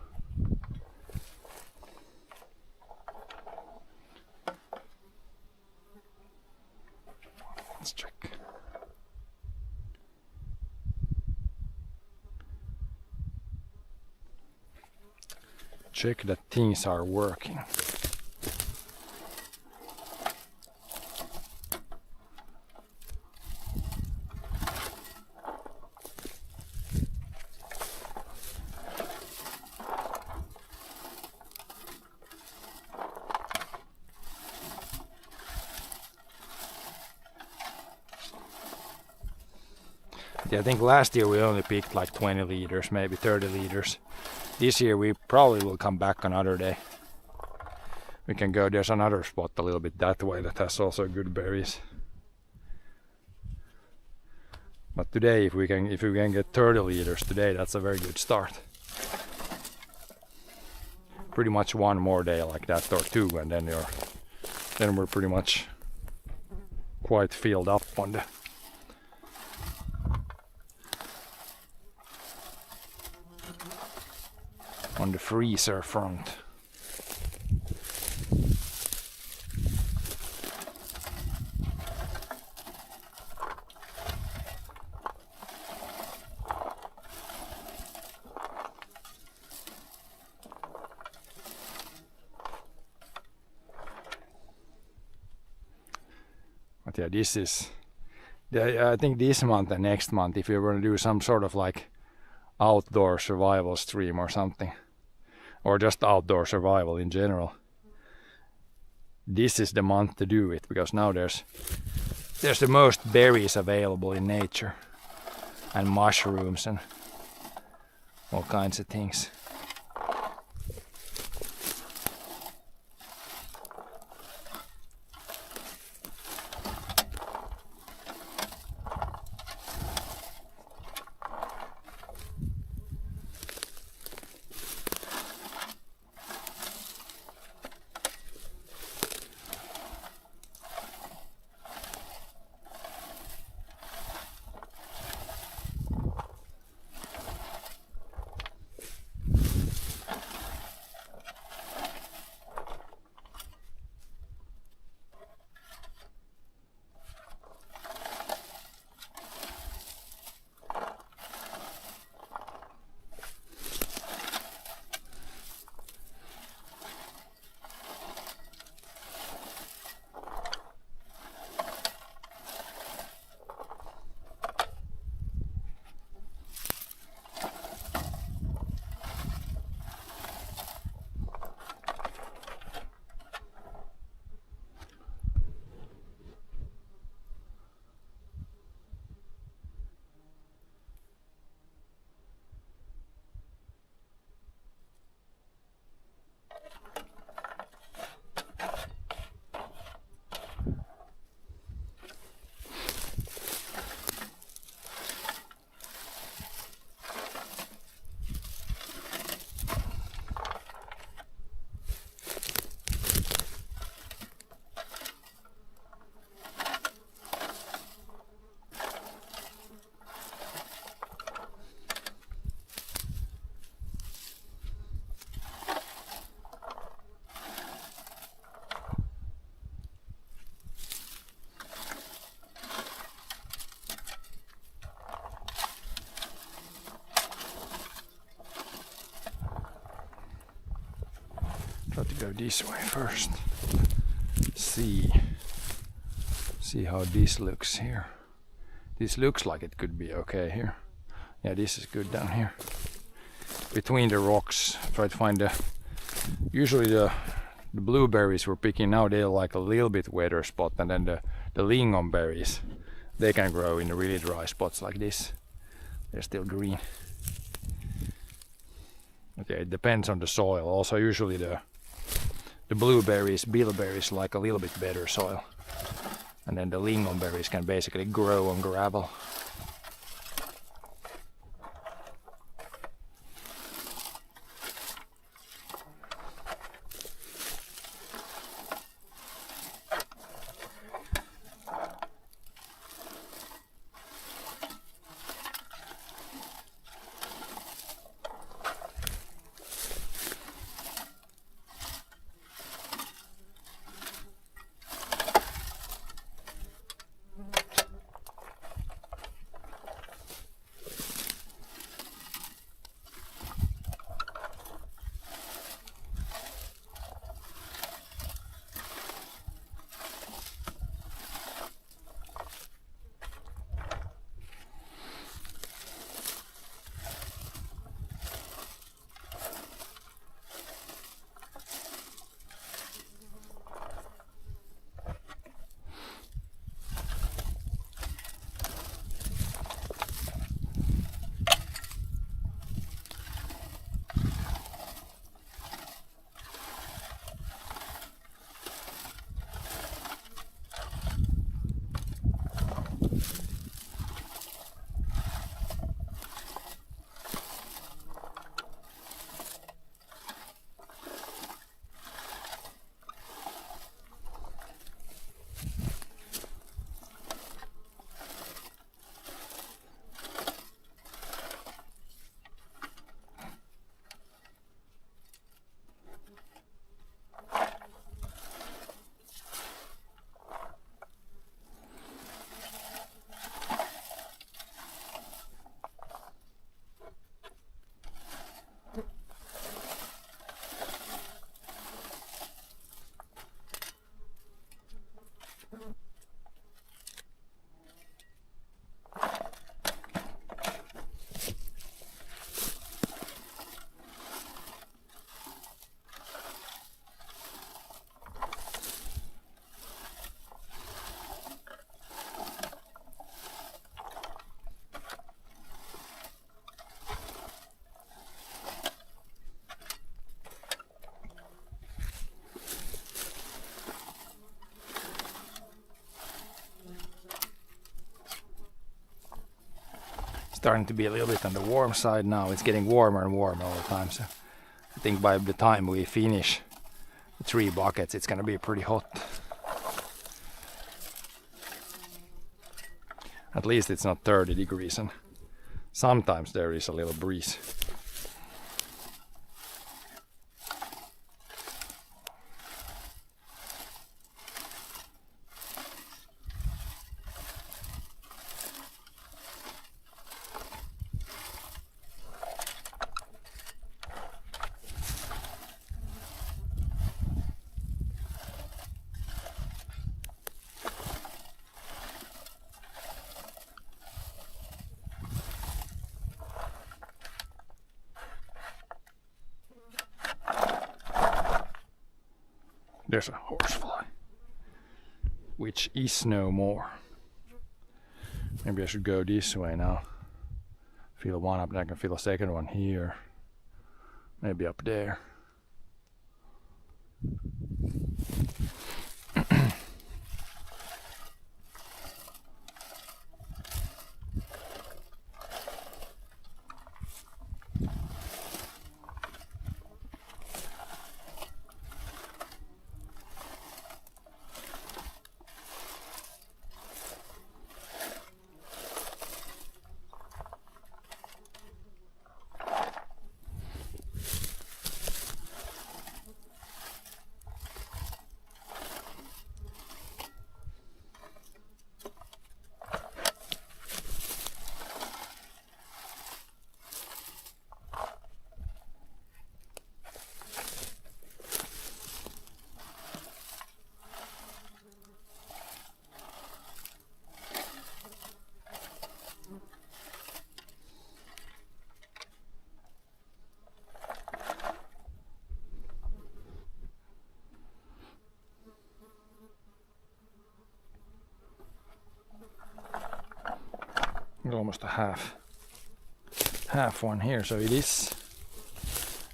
Let's check. Check that things are working. Yeah, I think last year we only picked like 20 liters, maybe 30 liters. This year we probably will come back another day. We can go, there's another spot a little bit that way that has also good berries. But today if we can get 30 liters today, that's a very good start. Pretty much one more day like that or two, and then we're pretty much quite filled up on the freezer front. But yeah, this is, I think this month and next month, if you're going to do some sort of like outdoor survival stream or something, or just outdoor survival in general, this is the month to do it, because now there's the most berries available in nature, and mushrooms, and all kinds of things. Try to go this way first. See how this looks here. This looks like it could be okay here. Yeah, this is good down here. Between the rocks, try to find the. Usually the blueberries we're picking now, they're like a little bit wetter spot, and then the lingonberries, they can grow in really dry spots like this. They're still green. Okay, it depends on the soil. Also, usually the blueberries, bilberries like a little bit better soil. And then the lingonberries can basically grow on gravel. starting to be a little bit on the warm side now. It's getting warmer and warmer all the time, so I think by the time we finish the 3 buckets it's gonna be pretty hot. At least it's not 30 degrees, and sometimes there is a little breeze. There's a horsefly, which is no more. Maybe I should go this way now. Fill one up, and I can fill a second one here. Maybe up there. Almost a half one here, so it is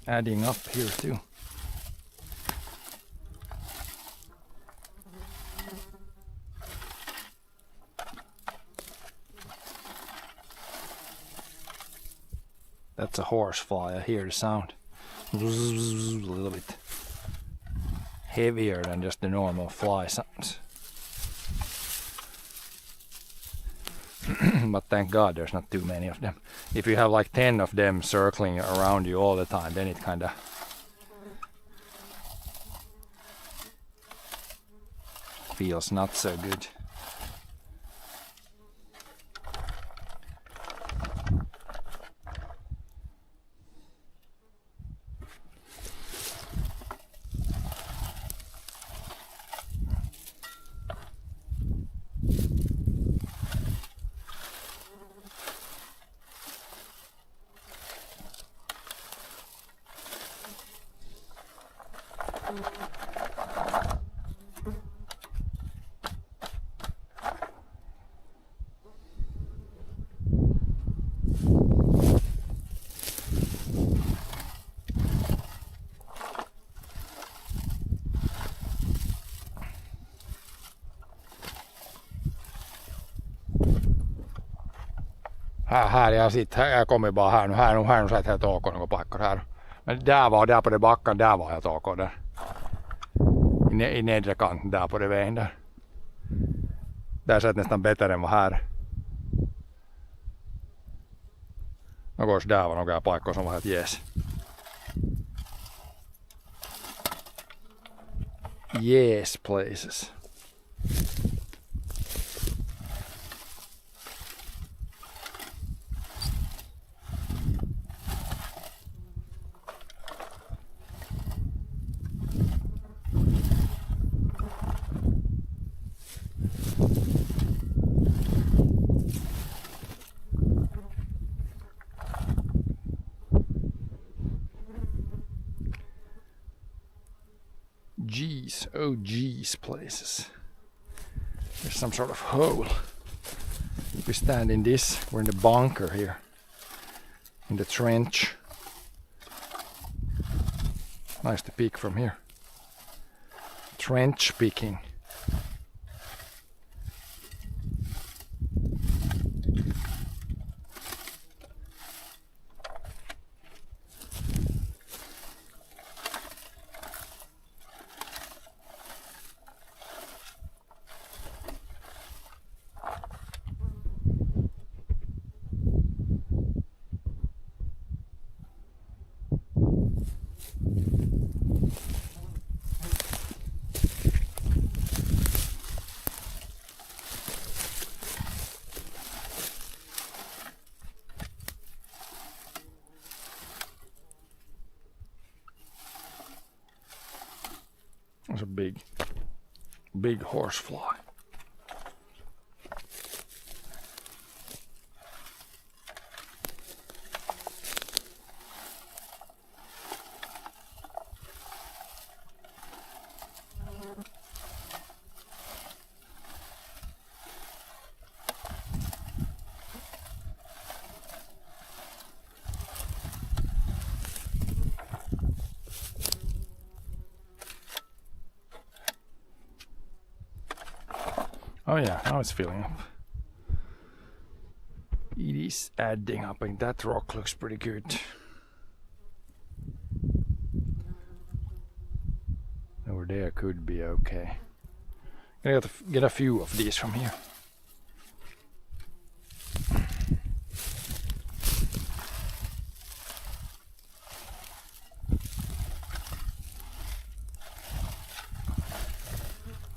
adding up here too. That's a horsefly. I hear the sound. A little bit heavier than just the normal fly sounds. But thank God there's not too many of them. If you have like 10 of them circling around you all the time, then it kinda feels not so good. Här ja sit här kommer bara här nu sätter jag tåkon någon paikka här. Men där var på det backen, där var jag tåkon där. I nedre kanten där på det vägen där. Där satt nästan bättre än vad här. Någons där var några paikkoja som var helt jees. Yes places. Geez, oh geez places. There's some sort of hole. We stand in this, we're in the bunker here. In the trench. Nice to peek from here. Trench picking. There's a big horsefly. Oh yeah, now it's filling up. It is adding up, and that rock looks pretty good. Over there could be okay. Gonna get a few of these from here.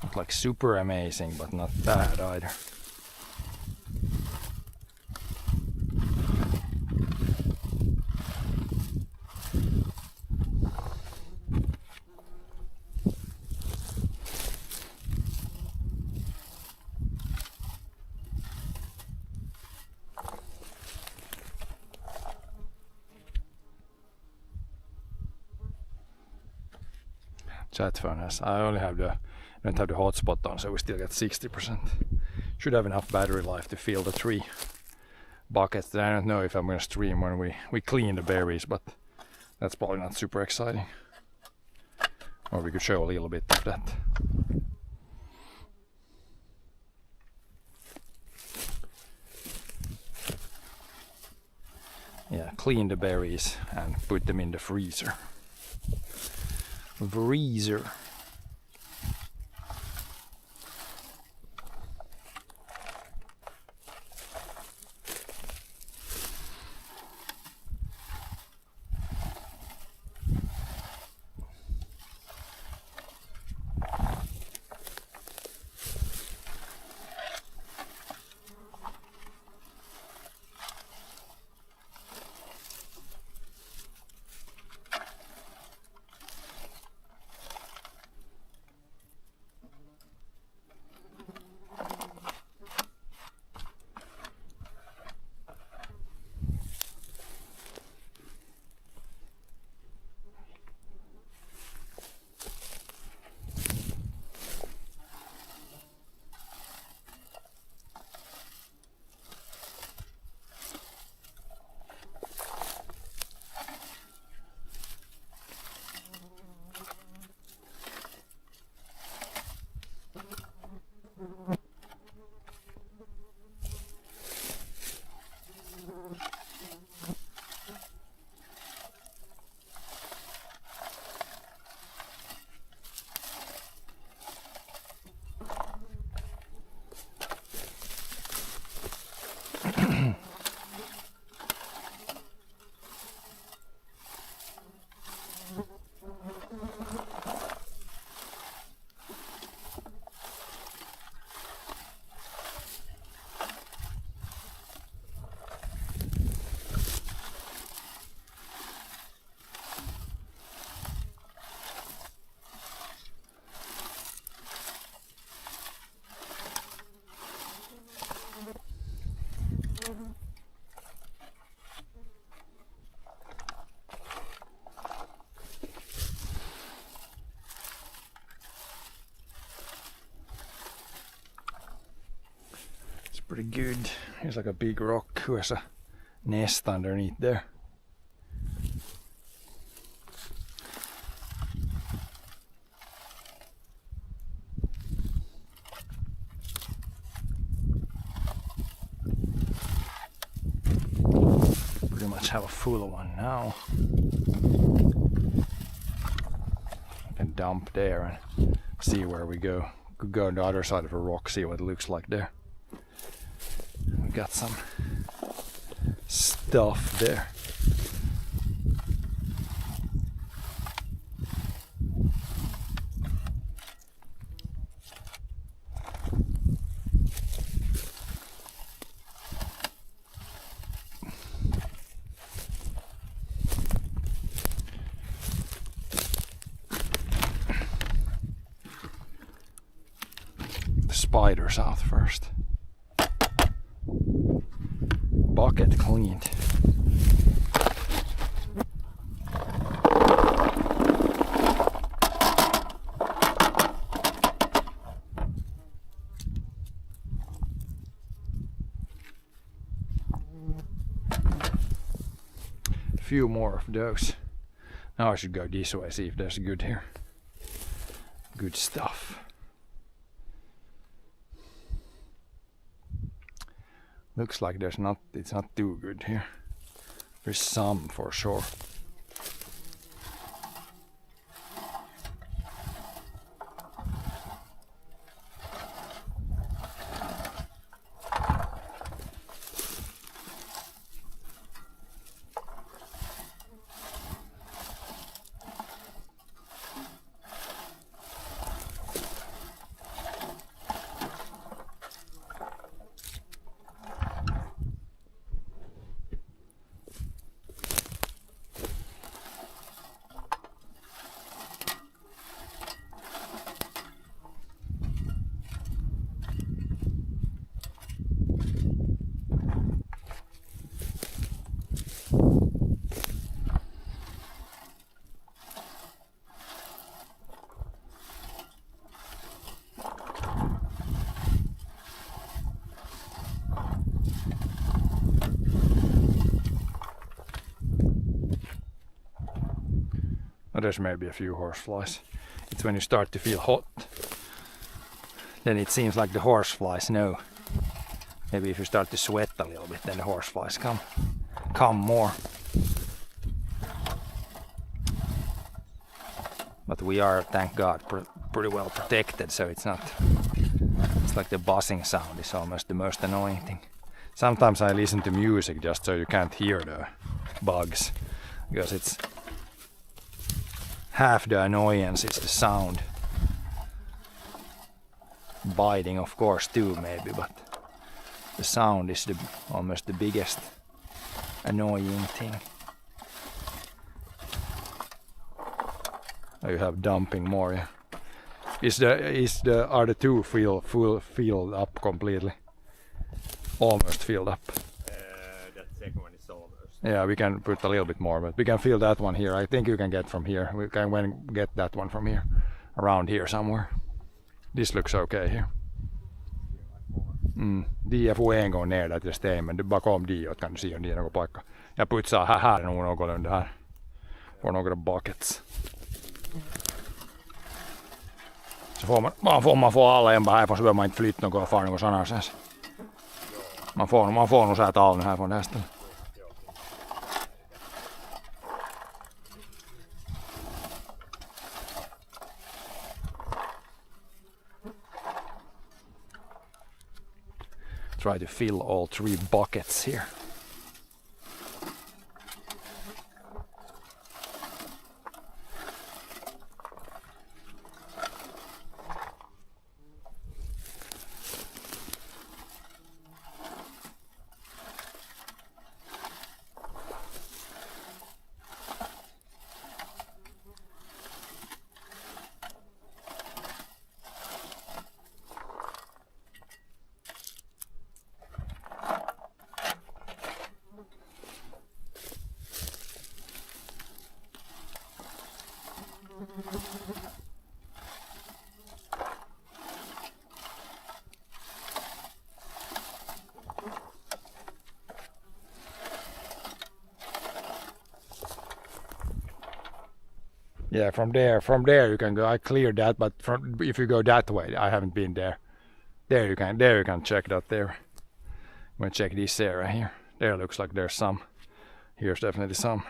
Not like super amazing, but not bad either. Chat furnace. I only have don't have the hotspot on, so we still get 60%. Should have enough battery life to fill the 3 buckets. I don't know if I'm gonna stream when we clean the berries, but that's probably not super exciting. Or we could show a little bit of that. Yeah, clean the berries and put them in the freezer. Freezer. Pretty good. Here's like a big rock who has a nest underneath there. Pretty much have a full one now. I can dump there and see where we go. Could go on the other side of a rock, see what it looks like there. We got some stuff there. spiders out first. Bucket cleaned. Few more of those. Now I should go this way, see if there's good here. Good stuff. Looks like it's not too good here. There's some for sure. There's maybe a few horseflies. It's when you start to feel hot, then it seems like the horseflies know. Maybe if you start to sweat a little bit, then the horseflies come more. But we are, thank God, pretty well protected, so it's like the buzzing sound is almost the most annoying thing. Sometimes I listen to music just so you can't hear the bugs, because it's half the annoyance is the sound. Biting, of course, too, maybe, but the sound is almost the biggest annoying thing. Oh, you have dumping more, yeah. Are the two filled up completely? Almost filled up. That second one is almost. Yeah, we can put a little bit more, but we can fill that one here. I think you can get from here. We can get that one from here, around here somewhere. This looks okay here. De får en gång ner där till stämmen. Du bakom diot kan du se om det är någon paikka. Jag putsar här nog någorlunda här. Får några buckets. Så får man får alla en bara här, för så behöver man inte flytta något och fara något annanstans. Man får nog sätta all här från det här stället. Try to fill all 3 buckets here. Yeah, from there you can go. I cleared that, but if you go that way, I haven't been there. There you can check that there. I'm gonna check this area here. There looks like there's some. Here's definitely some.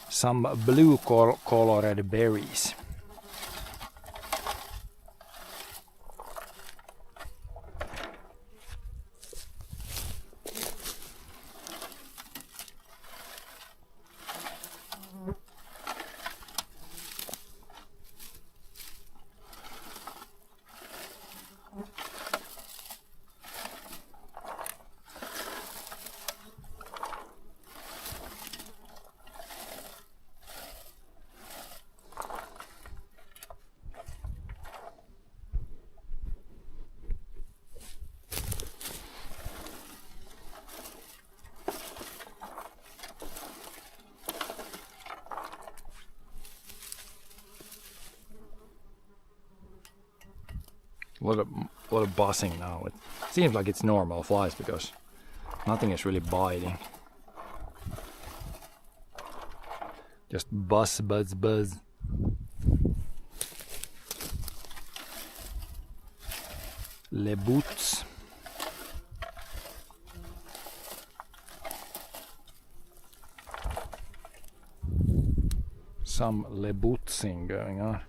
Some blue colored berries. A lot of buzzing now. It seems like it's normal flies because nothing is really biting. Just buzz, buzz, buzz. Les boots. Some lebootsing going on.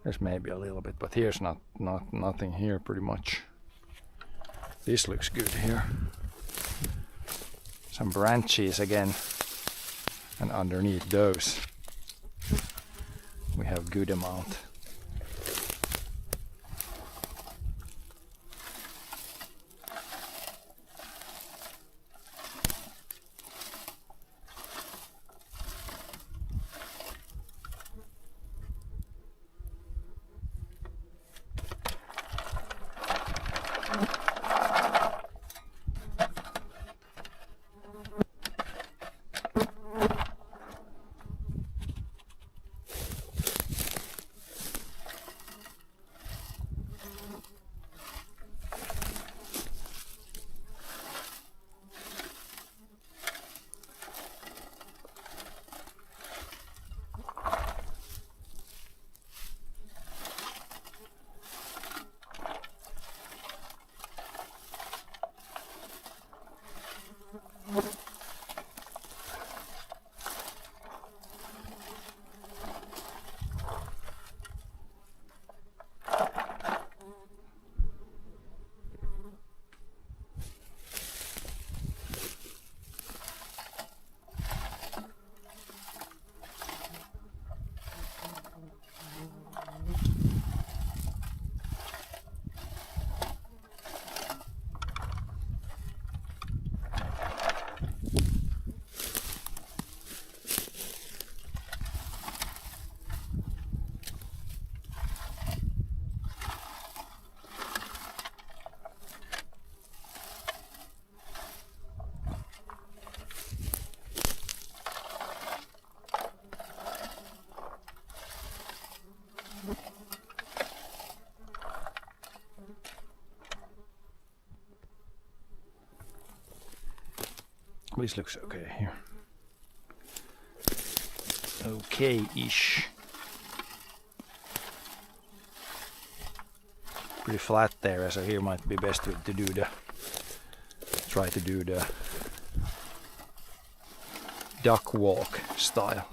There's maybe a little bit, but here's nothing here pretty much. This looks good here. Some branches again, and underneath those we have good amount. This looks okay here. Okay-ish. Pretty flat there, so here might be best to do the try to do the duck walk style.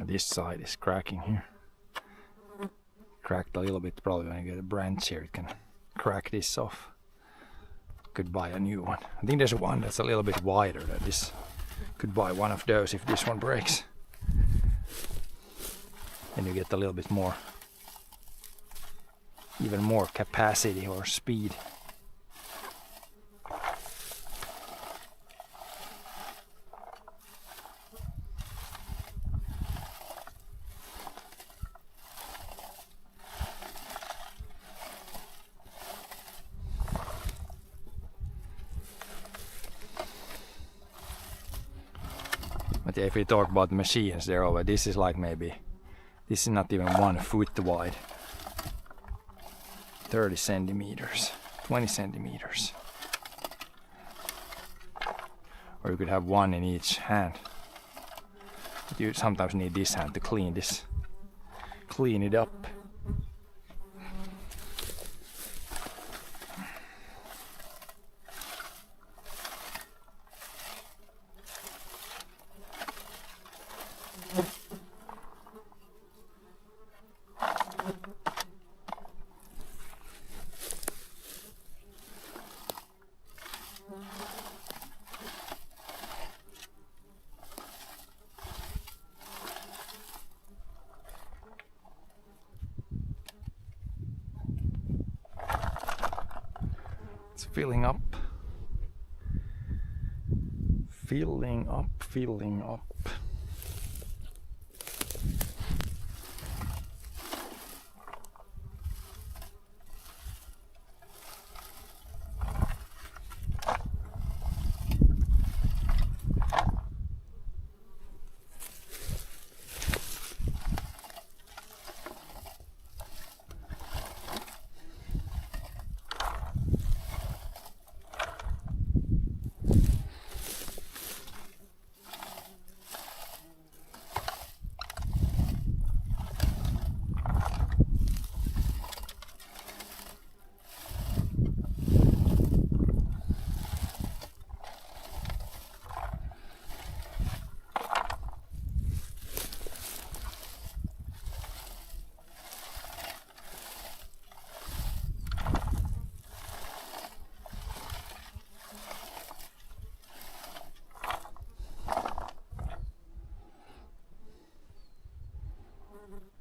This side is cracking here. Cracked a little bit, probably when I get a branch here it can crack this off. could buy a new one. I think there's one that's a little bit wider than this. Could buy one of those if this one breaks. And you get a little bit more, even more capacity or speed. But yeah, if we talk about machines there over, this is like maybe, this is not even 1 foot wide. 30 centimeters, 20 centimeters. Or you could have one in each hand. But you sometimes need this hand to clean this, clean it up. It's filling up. Filling up, filling up.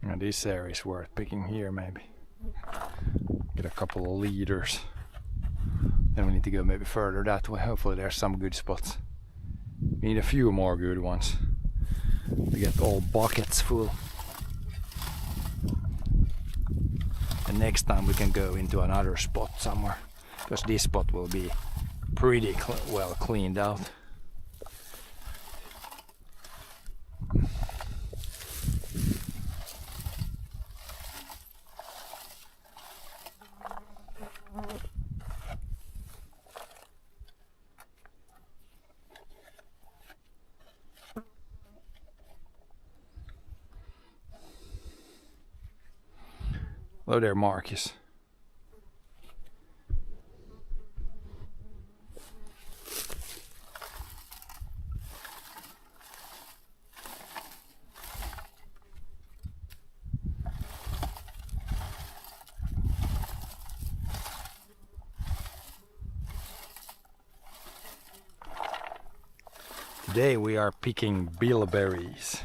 And this area is worth picking here maybe. Get a couple of leaders. Then we need to go maybe further that way. Hopefully there's some good spots. We need a few more good ones to get all buckets full. And next time we can go into another spot somewhere, because this spot will be pretty well cleaned out. Hello there, Marcus. Today we are picking bilberries.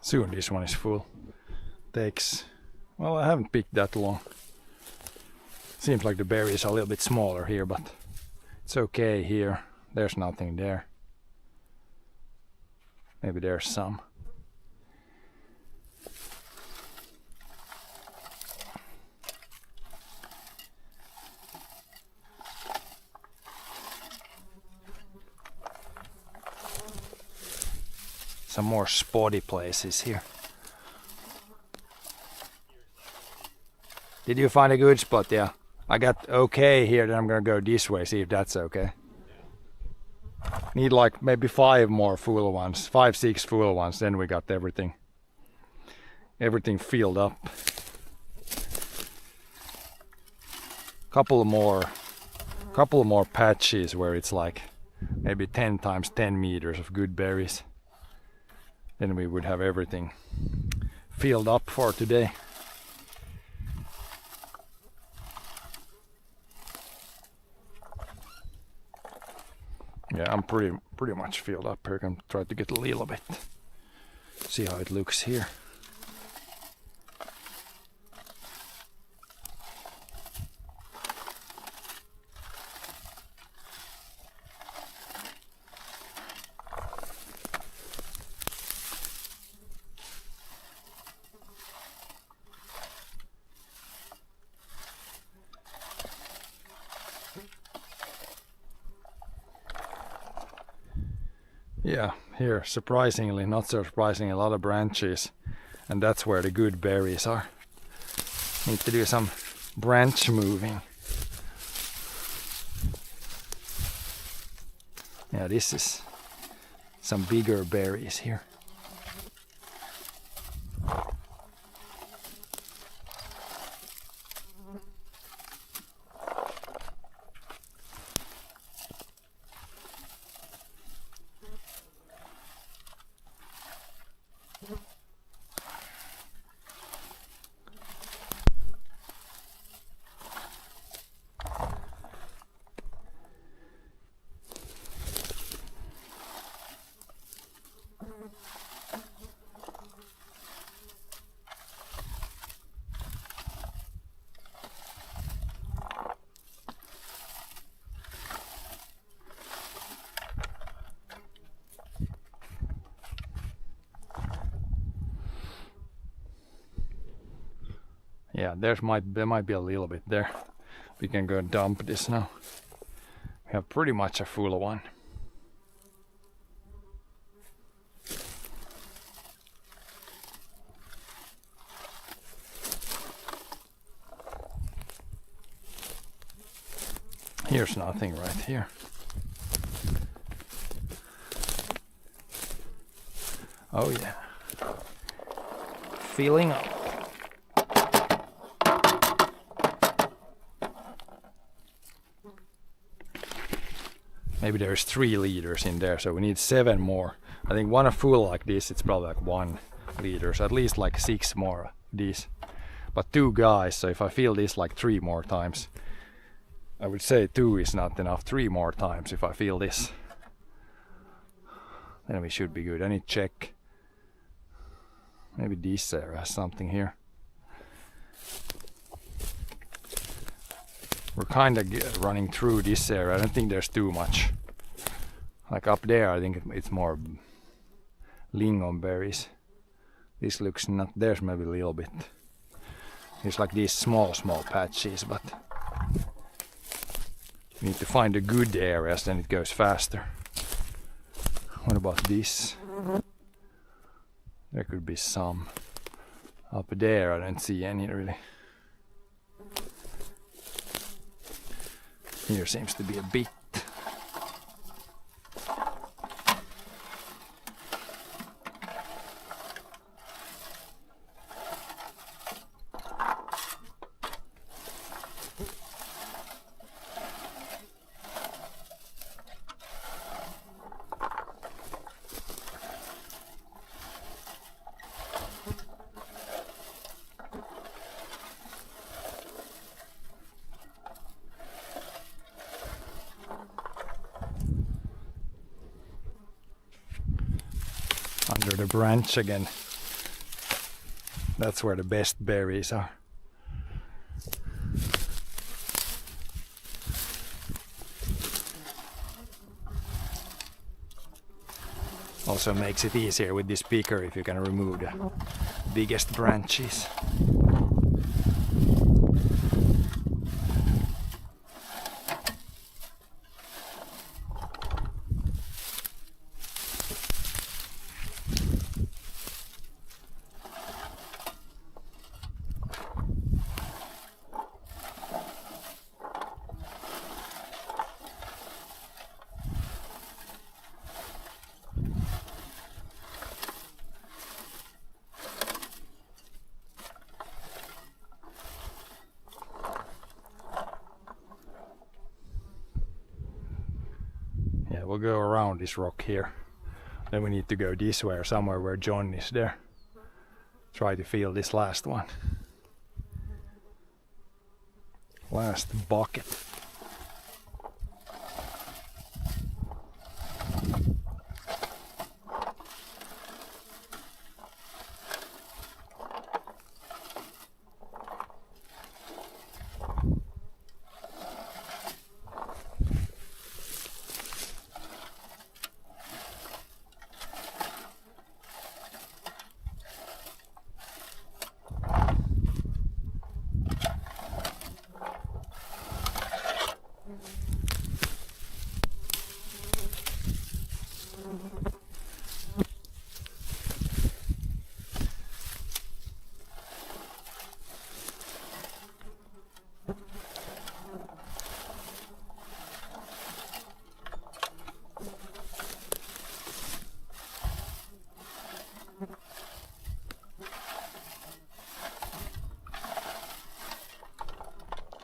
Soon this one is full. Takes, well, I haven't picked that long. Seems like the berries are a little bit smaller here, but it's okay here. There's nothing there. Maybe there's some. Some more spotty places here. Did you find a good spot? Yeah. I got okay here, then I'm gonna go this way, see if that's okay. Need like maybe 5 more full ones, 5, 6 full ones, then we got everything filled up. Couple more patches where it's like maybe 10 times 10 meters of good berries. Then we would have everything filled up for today. Yeah, I'm pretty much filled up here. I can try to get a little bit. See how it looks here. Yeah, here, surprisingly, not so surprisingly, a lot of branches, and that's where the good berries are. Need to do some branch moving. Yeah, this is some bigger berries here. Yeah, there might be a little bit there. We can go dump this now. We have pretty much a full one. Here's nothing right here. Oh yeah. Filling up. Maybe there's 3 liters in there, so we need 7 more. I think one full like this, it's probably like 1 liter, so at least like 6 more of these. But 2 guys, so if I fill this like 3 more times, I would say 2 is not enough. 3 more times if I fill this, then we should be good. I need to check. Maybe this area has something here. We're kind of running through this area. I don't think there's too much. Like up there, I think it's more lingonberries. This looks not. There's maybe a little bit. It's like these small patches, but we need to find the good areas, then it goes faster. What about this? There could be some. Up there, I don't see any really. Here seems to be a bit. Under the branch again. That's where the best berries are. Also makes it easier with this picker if you can remove the biggest branches. Yeah, we'll go around this rock here. Then we need to go this way or somewhere where John is there. Try to feel this last one. Last bucket.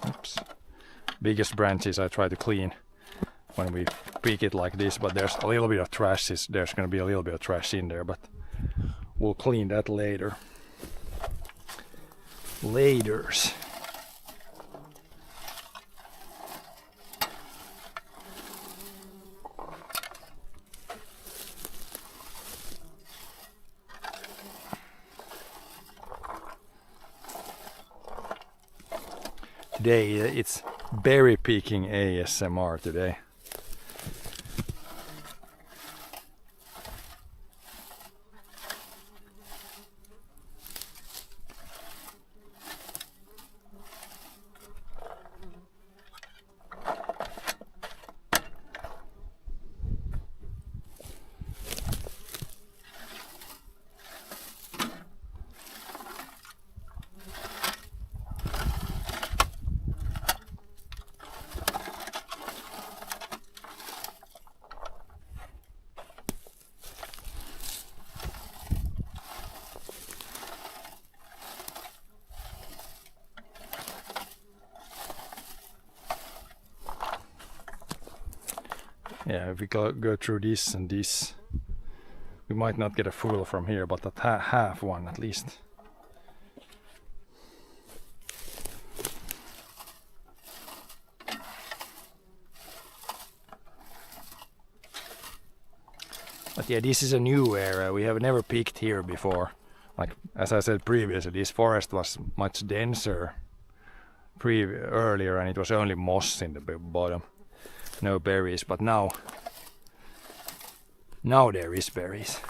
Oops. Biggest branches I try to clean when we pick it like this, but there's a little bit of trash. There's going to be a little bit of trash in there, but we'll clean that later. Laters. Today it's berry picking ASMR today. Yeah, if we go through this and this, we might not get a full from here, but that half one at least. But yeah, this is a new area. We have never picked here before. Like as I said previously, this forest was much denser earlier, and it was only moss in the bottom. No berries, but now there is berries.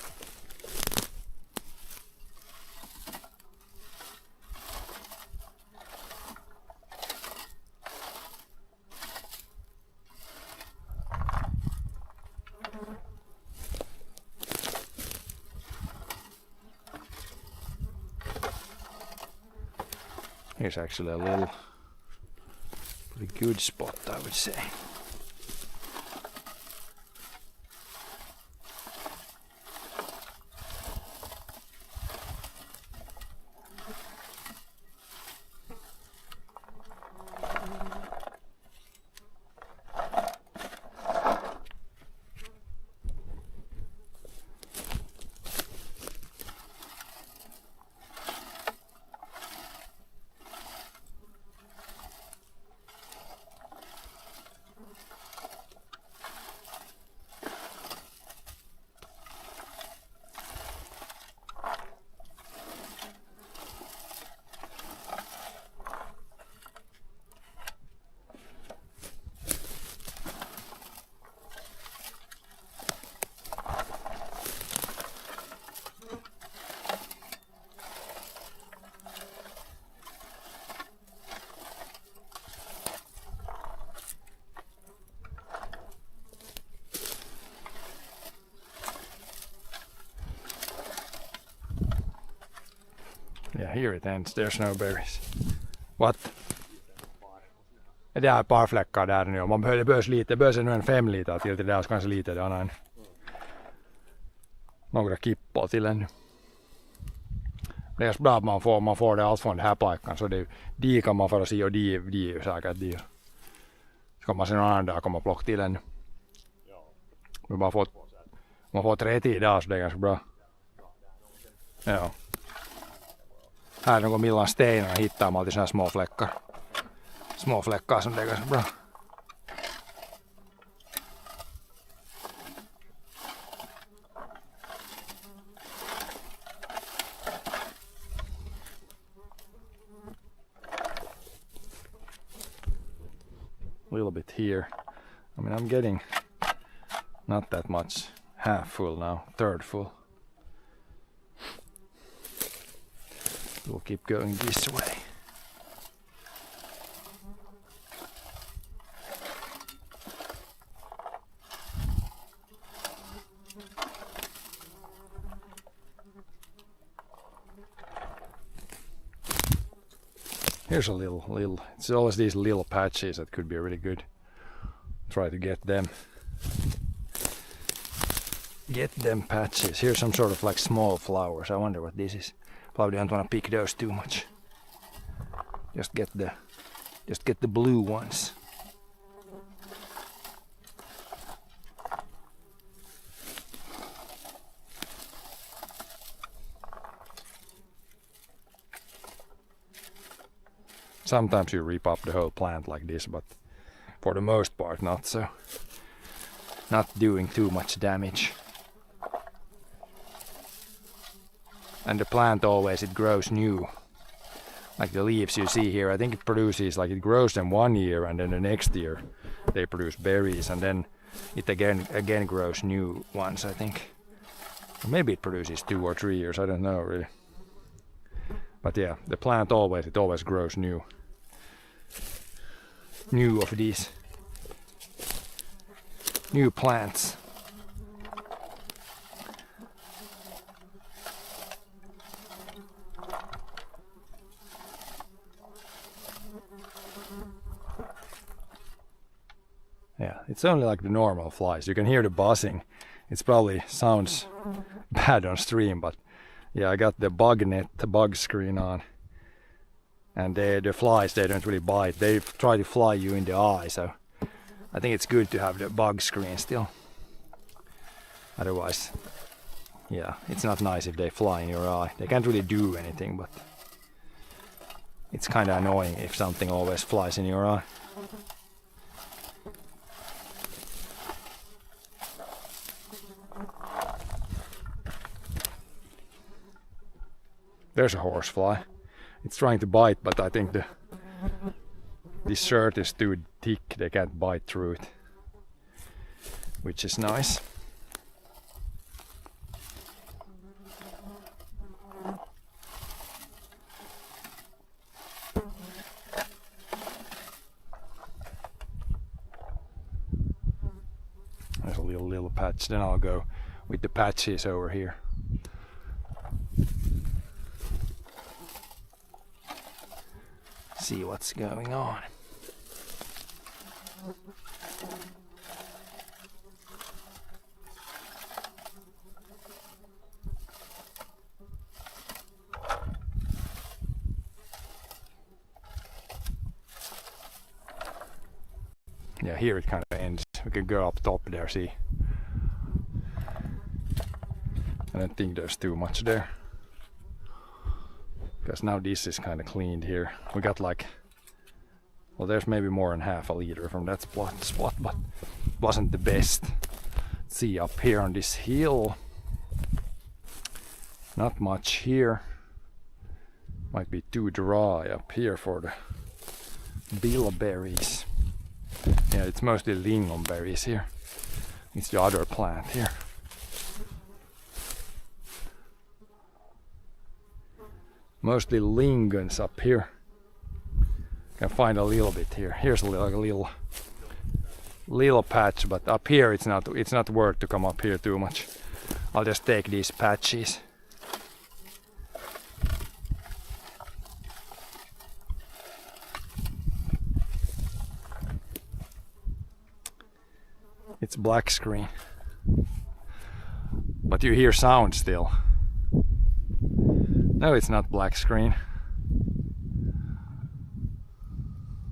Here's actually a little pretty good spot, I would say. Yeah, here it ends. There's no berries. What? Det är ett par fläckar där nu. Man behöver nu en 5 liter till. Det där kanske lite det annan. Några kippor till ännu. Det är bra att man får det allt från den här pajkan. Så de kan man få se och de är ju säkert de. Så kan man se någon annan där komma och plocka till ännu. Men man får 30 idag så det är ganska bra. Ja. Här är någon millan stenar hittar man alltid såna här små fläckar. Små fläckar som det är ganska bra. A little bit here. I mean, I'm getting not that much. Half full now, third full. We'll keep going this way. Here's a little, it's always these little patches that could be really good. Try to get them patches. Here's some sort of like small flowers. I wonder what this is. Probably don't want to pick those too much. Just get the blue ones. Sometimes you rip up the whole plant like this, but for the most part not so. Not doing too much damage. And the plant always, it grows new. Like the leaves you see here, I think it produces, like it grows them 1 year and then the next year they produce berries and then it again grows new ones, I think. Or maybe it produces 2 or 3 years, I don't know really. But yeah, the plant always grows new of these new plants. Yeah, it's only like the normal flies. You can hear the buzzing. It probably sounds bad on stream, but yeah, I got the bug net, the bug screen on. And the flies, they don't really bite. They try to fly you in the eye, so I think it's good to have the bug screen still. Otherwise, yeah, it's not nice if they fly in your eye. They can't really do anything, but it's kind of annoying if something always flies in your eye. There's a horsefly. It's trying to bite, but I think this shirt is too thick. They can't bite through it, which is nice. There's a little patch. Then I'll go with the patches over here. See what's going on. Yeah, here it kind of ends. We can go up top there, see. I don't think there's too much there. Because now this is kind of cleaned here. We got like, well, there's maybe more than half a liter from that spot, but wasn't the best. Let's see up here on this hill. Not much here. Might be too dry up here for the bilberries. Yeah, it's mostly lingonberries here. It's the other plant here. Mostly lingons up here. Can find a little bit here. Here's a little patch, but up here it's not worth to come up here too much. I'll just take these patches. It's black screen. But you hear sound still. No, it's not black screen.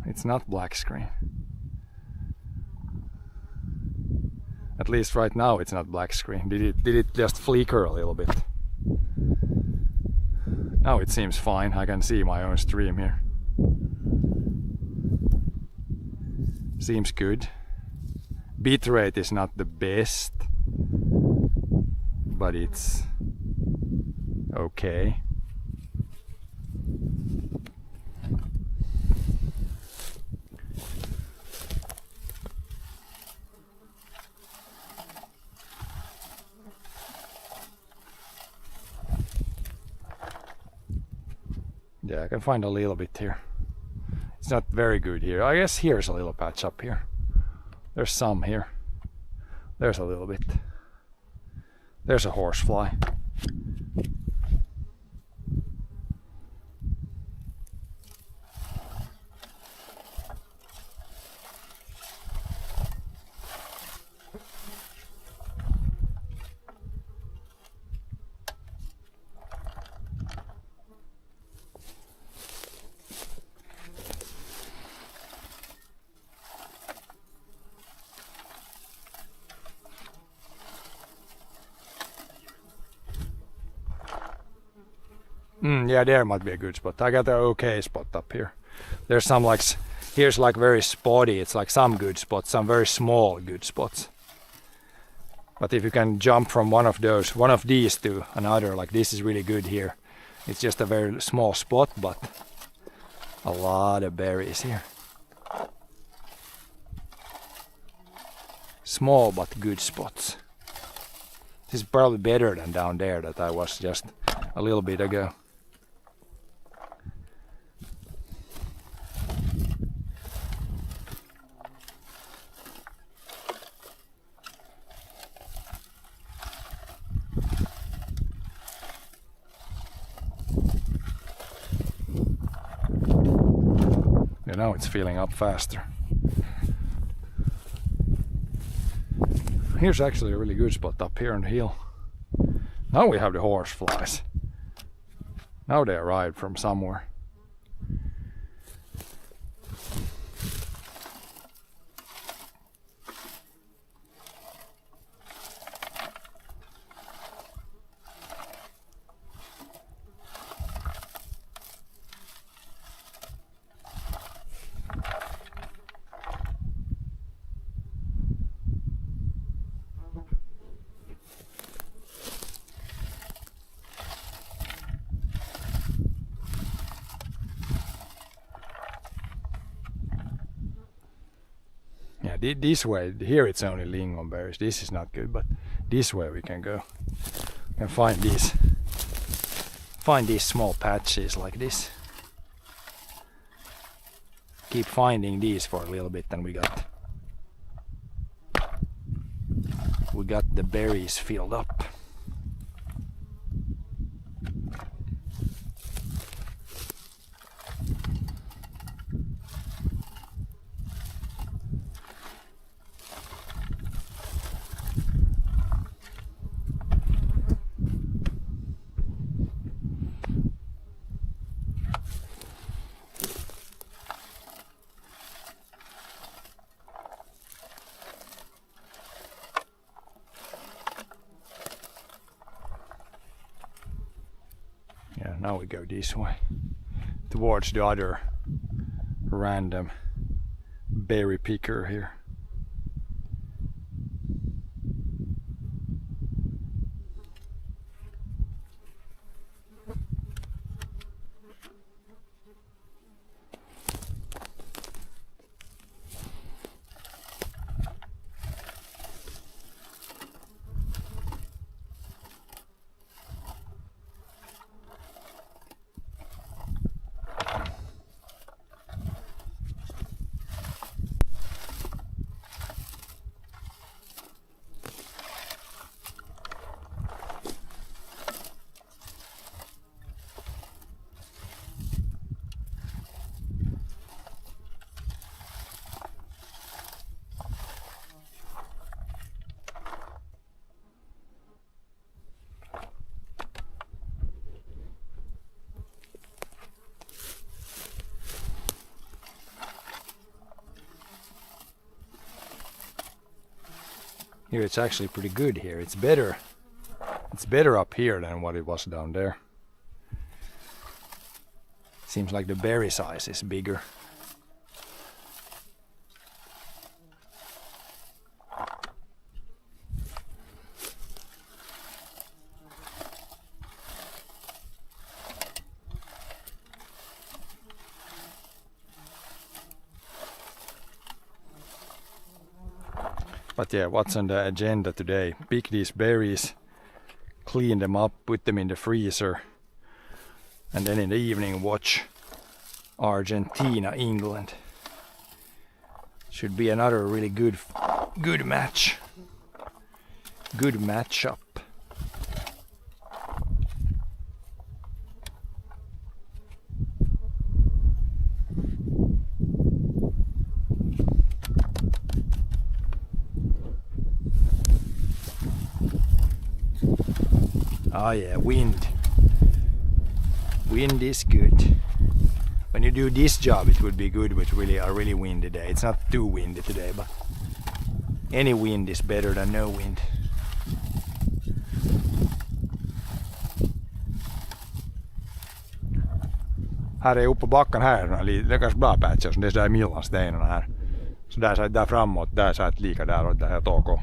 It's not black screen. At least right now it's not black screen. Did it just flicker a little bit? Now it seems fine. I can see my own stream here. Seems good. Bitrate is not the best, but it's okay. Yeah, I can find a little bit here. It's not very good here. I guess here's a little patch up here. There's some here. There's a little bit. There's a horsefly. Yeah, there might be a good spot. I got an okay spot up here. There's some like, here's like very spotty. It's like some good spots, some very small good spots. But if you can jump from one of these to another, like this is really good here. It's just a very small spot, but a lot of berries here. Small but good spots. This is probably better than down there that I was just a little bit ago. Yeah, now it's filling up faster. Here's actually a really good spot up here on the hill. Now we have the horseflies. Now they arrived from somewhere. This way, here it's only lingonberries. This is not good, but this way we can go. We can find these small patches like this. Keep finding these for a little bit, and we got the berries filled up. Yeah, now we go this way towards the other random berry picker here. Here it's actually pretty good here. It's better. It's better up here than what it was down there. Seems like the berry size is bigger. But yeah, what's on the agenda today? Pick these berries, clean them up, put them in the freezer, and then in the evening watch Argentina, England. Should be another really good match. Good matchup. Oh yeah, wind. Wind is good. When you do this job, it would be good with a really windy day. It's not too windy today, but any wind is better than no wind. Här är uppe backen här, det är ganska bra patcher, det är där mellan stenarna här. Så där framåt, där så att lika där och det här tåget.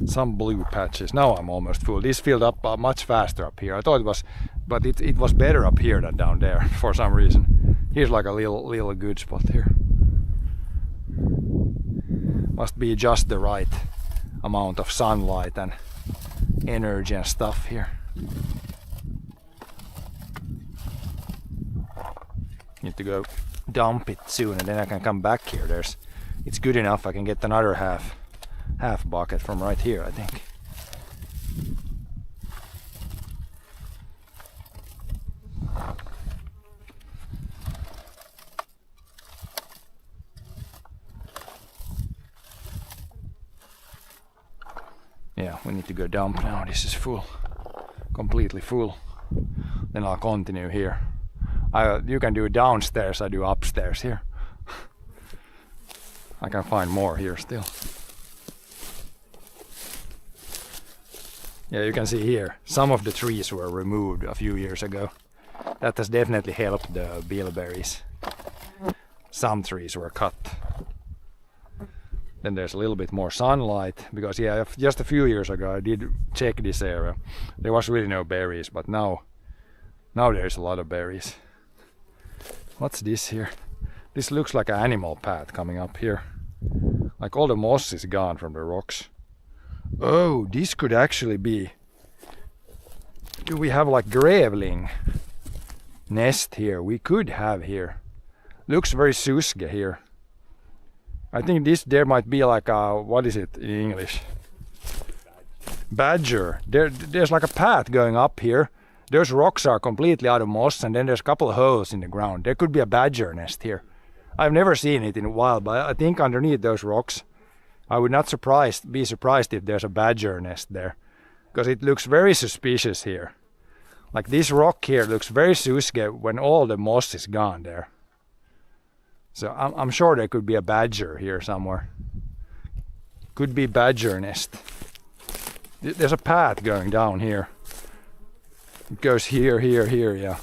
Some blue patches. Now I'm almost full. This filled up much faster up here. I thought it was, but it was better up here than down there for some reason. Here's like a little good spot here. Must be just the right amount of sunlight and energy and stuff here. Need to go dump it soon and then I can come back here. It's good enough. I can get another half bucket from right here, I think. Yeah, we need to go dump now. This is full, completely full. Then I'll continue here. You can do downstairs, I do upstairs here. I can find more here still. Yeah, you can see here, some of the trees were removed a few years ago. That has definitely helped the bilberries. Some trees were cut. Then there's a little bit more sunlight, because yeah, just a few years ago I did check this area. There was really no berries, but now there's a lot of berries. What's this here? This looks like an animal path coming up here. Like all the moss is gone from the rocks. Oh, this could actually be... Do we have like grävling nest here? We could have here. Looks very suske here. I think there might be like a... What is it in English? Badger. There's like a path going up here. Those rocks are completely out of moss and then there's a couple of holes in the ground. There could be a badger nest here. I've never seen it in a while, but I think underneath those rocks I would not be surprised if there's a badger nest there, because it looks very suspicious here. Like this rock here looks very suske when all the moss is gone there. So I'm sure there could be a badger here somewhere. Could be badger nest. There's a path going down here. It goes here, yeah.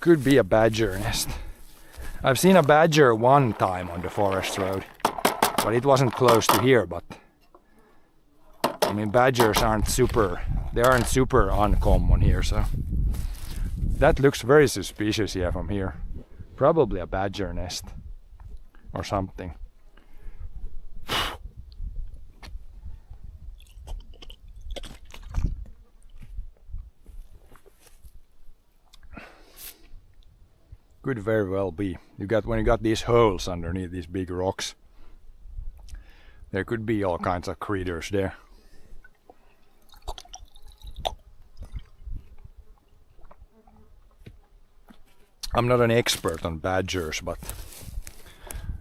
Could be a badger nest. I've seen a badger one time on the forest road, but it wasn't close to here, but I mean badgers aren't super uncommon here, so that looks very suspicious here from here. Probably a badger nest or something. Could very well be. When you got these holes underneath these big rocks, there could be all kinds of critters there. I'm not an expert on badgers, but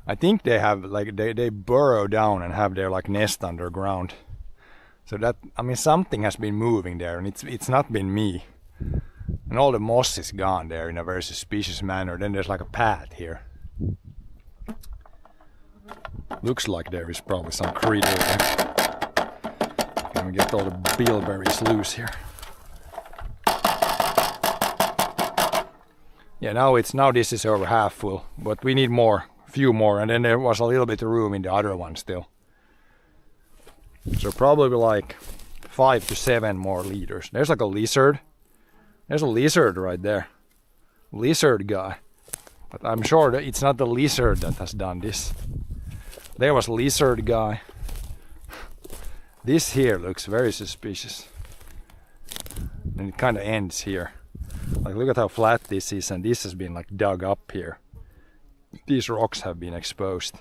I think they have like they burrow down and have their like nest underground. So that, I mean, something has been moving there, and it's not been me. And all the moss is gone there in a very suspicious manner. Then there's like a path here. Looks like there is probably some creature there. Can we get all the bilberries loose here? Yeah, now this is over half full, but we need more, few more, and then there was a little bit of room in the other one still. So probably like 5 to 7 more liters. There's like a lizard. There's a lizard right there. Lizard guy. But I'm sure that it's not the lizard that has done this. There was lizard guy. This here looks very suspicious. And it kind of ends here. Like, look at how flat this is, and this has been like dug up here. These rocks have been exposed.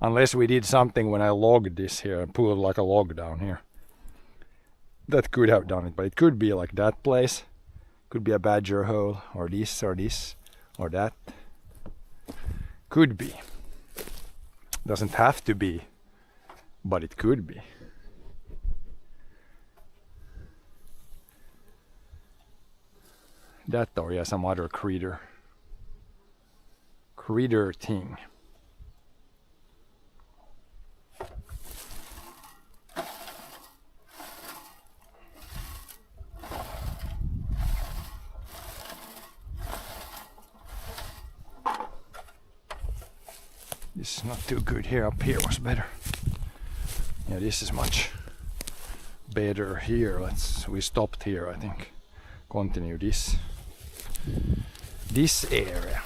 Unless we did something when I logged this here and pulled like a log down here. That could have done it, but it could be like that place. Could be a badger hole, or this, or that. Could be. Doesn't have to be, but it could be. That or yeah, some other creature thing. This is not too good here. Up here was better. Yeah, this is much better here. We stopped here, I think. Continue this area.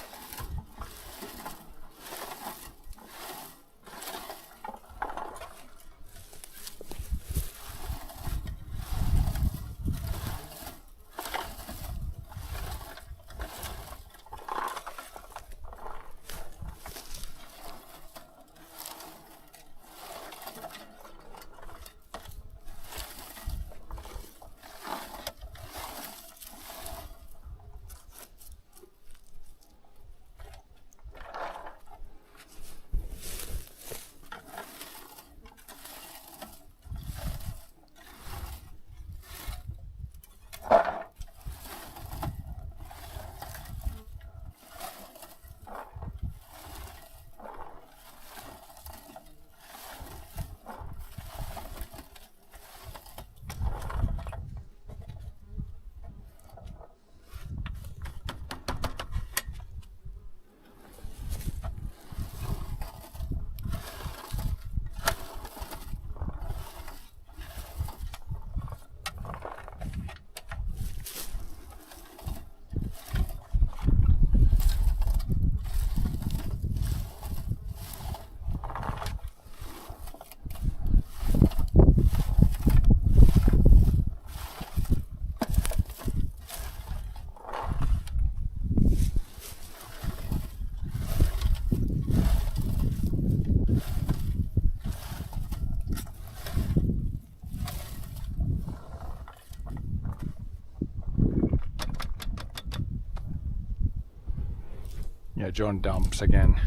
Yeah, John dumps again.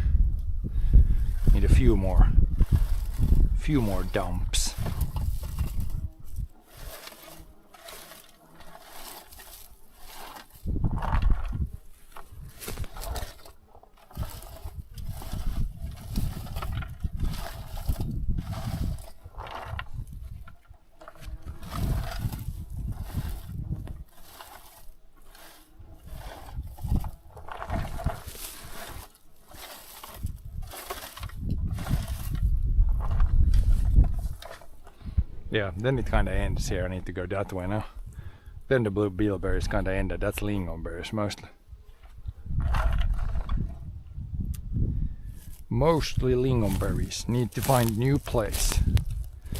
Need a few more dumps. Yeah, then it kind of ends here. I need to go that way now. Then the blue bilberries kind of ended. That's lingonberries mostly. Mostly lingonberries. Need to find new place.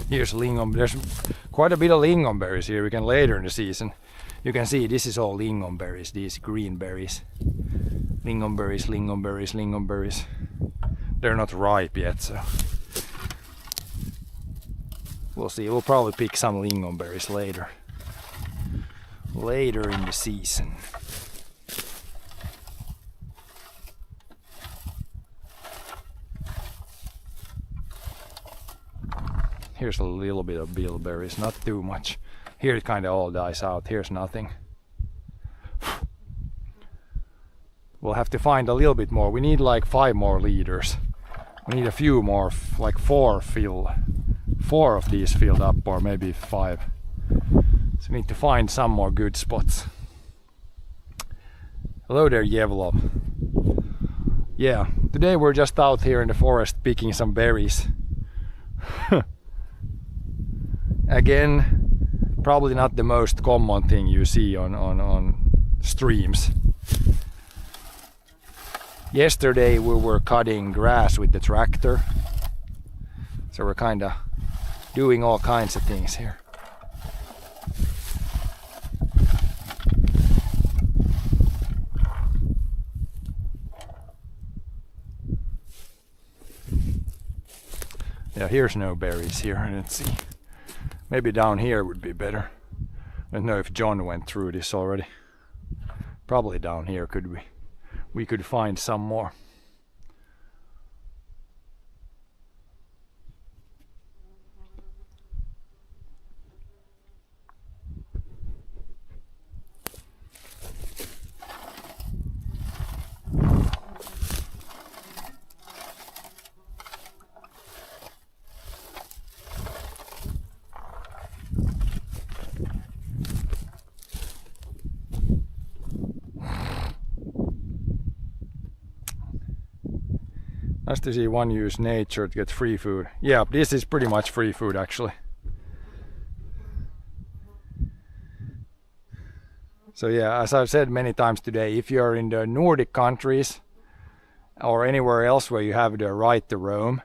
Here's there's quite a bit of lingonberries here. We can later in the season. You can see this is all lingonberries. These green berries. Lingonberries, lingonberries, lingonberries. They're not ripe yet, so we'll see. We'll probably pick some lingonberries later in the season. Here's a little bit of bilberries, not too much. Here it kind of all dies out. Here's nothing. We'll have to find a little bit more. We need like 5 more leaders. We need a few more, like 4 of these filled up, or maybe 5. So we need to find some more good spots. Hello there, Yevlov. Yeah, today we're just out here in the forest picking some berries. Again, probably not the most common thing you see on streams. Yesterday we were cutting grass with the tractor, so we're kind of doing all kinds of things here. Yeah, here's no berries here. Let's see. Maybe down here would be better. I don't know if John went through this already. Probably down here we could find some more. Nice to see one use nature to get free food. Yeah, this is pretty much free food actually. So yeah, as I've said many times today, if you're in the Nordic countries or anywhere else where you have the right to roam,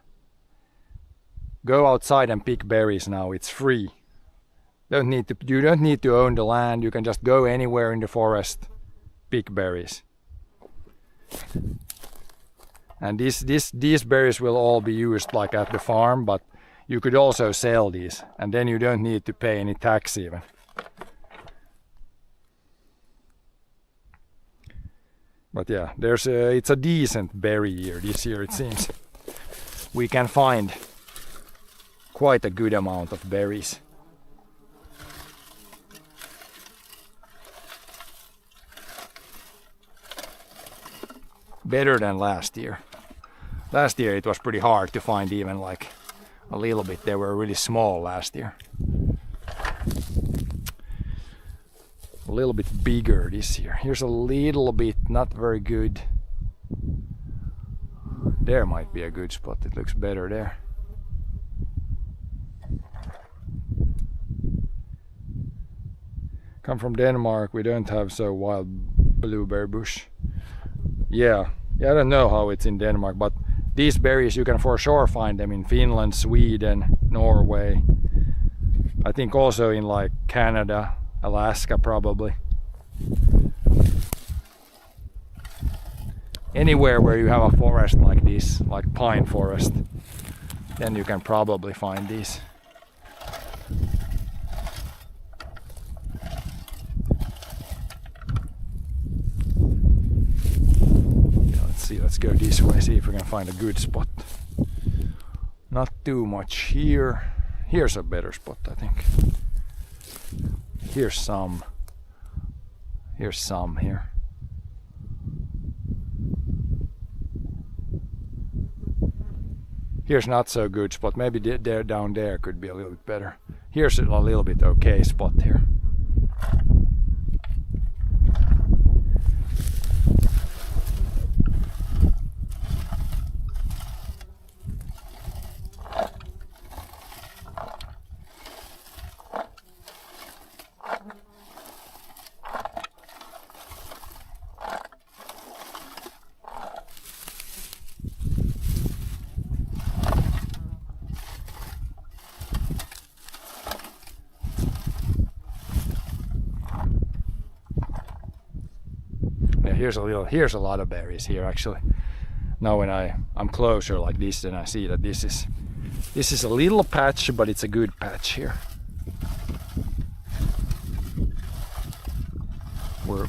go outside and pick berries now. It's free. You don't need to own the land. You can just go anywhere in the forest, pick berries. And these berries will all be used like at the farm, but you could also sell these, and then you don't need to pay any tax even. But yeah, it's a decent berry year this year, it seems. We can find quite a good amount of berries. Better than last year. Last year it was pretty hard to find even like a little bit. They were really small last year. A little bit bigger this year. Here's a little bit, not very good. There might be a good spot. It looks better there. Come from Denmark. We don't have so wild blueberry bush. Yeah, I don't know how it's in Denmark, but these berries you can for sure find them in Finland, Sweden, Norway. I think also in like Canada, Alaska probably. Anywhere where you have a forest like this, like pine forest, then you can probably find these. Let's go this way, see if we can find a good spot. Not too much here. Here's a better spot, I think. Here's some. Here's some here. Here's not so good spot. Maybe there down there could be a little bit better. Here's a little bit okay spot here. Here's a lot of berries here actually. Now when I'm closer like this, then I see that this is a little patch, but it's a good patch here. We're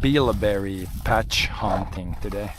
bilberry patch hunting today.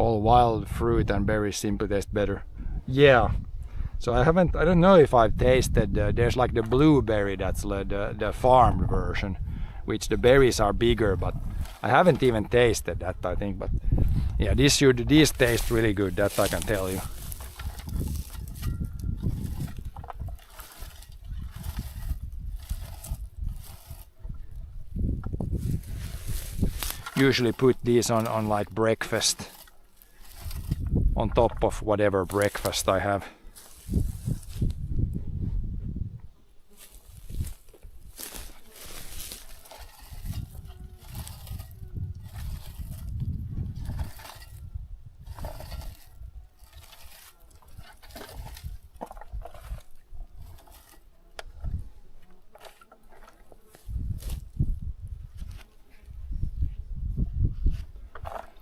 All wild fruit and berries seem to taste better. Yeah. So I don't know if I've tasted, there's like the blueberry that's the farmed version, which the berries are bigger, but I haven't even tasted that, I think. But yeah, these taste really good, that I can tell you. Usually put these on like breakfast, on top of whatever breakfast I have.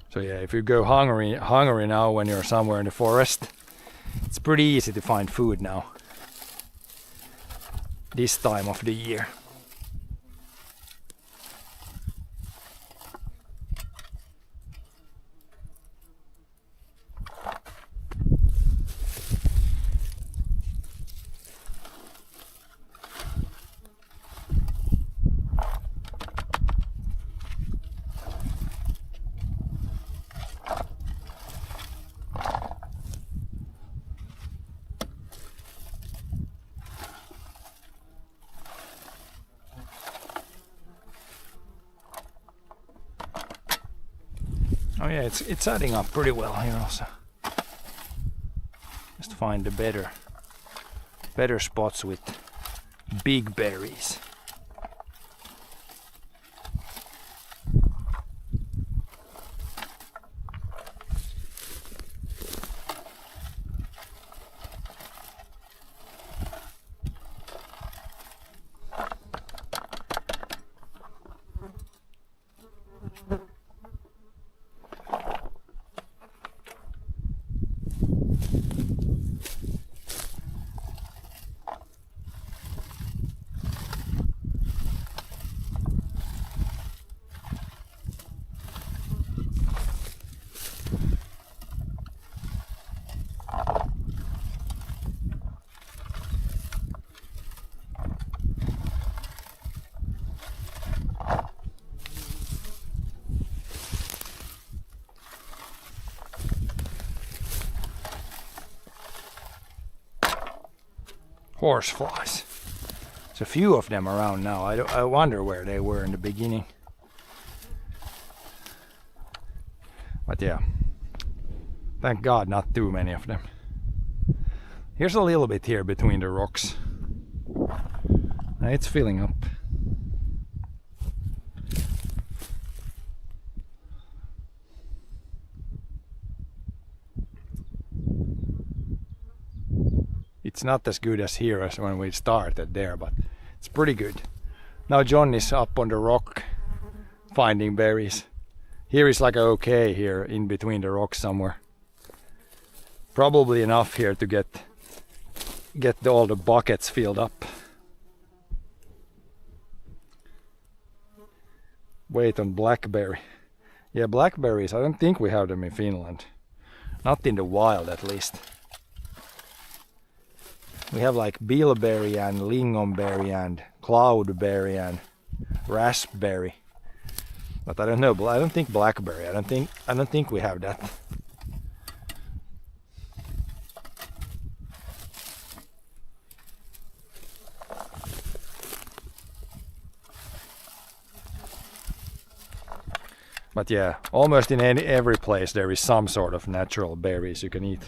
So yeah, if you go hungry now when you're somewhere in the forest, it's pretty easy to find food now. This time of the year. Oh yeah, it's adding up pretty well here also. Just find the better spots with big berries. Horseflies. There's a few of them around now. I wonder where they were in the beginning. But yeah, thank God not too many of them. Here's a little bit here between the rocks. It's filling up. It's not as good as here as when we started there, but it's pretty good. Now John is up on the rock finding berries. Here is like okay here in between the rocks somewhere. Probably enough here to get all the buckets filled up. Wait on blackberry. Yeah, blackberries, I don't think we have them in Finland. Not in the wild at least. We have like bilberry and lingonberry and cloudberry and raspberry. But I don't know, I don't think blackberry. I don't think we have that. But yeah, almost in every place there is some sort of natural berries you can eat.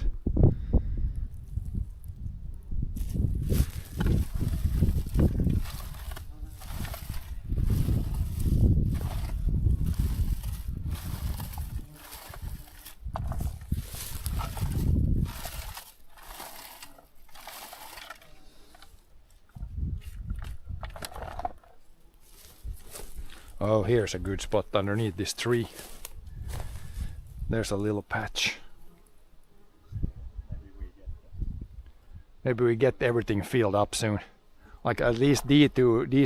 Oh, here's a good spot underneath this tree. There's a little patch. Maybe we get everything filled up soon. Like at least these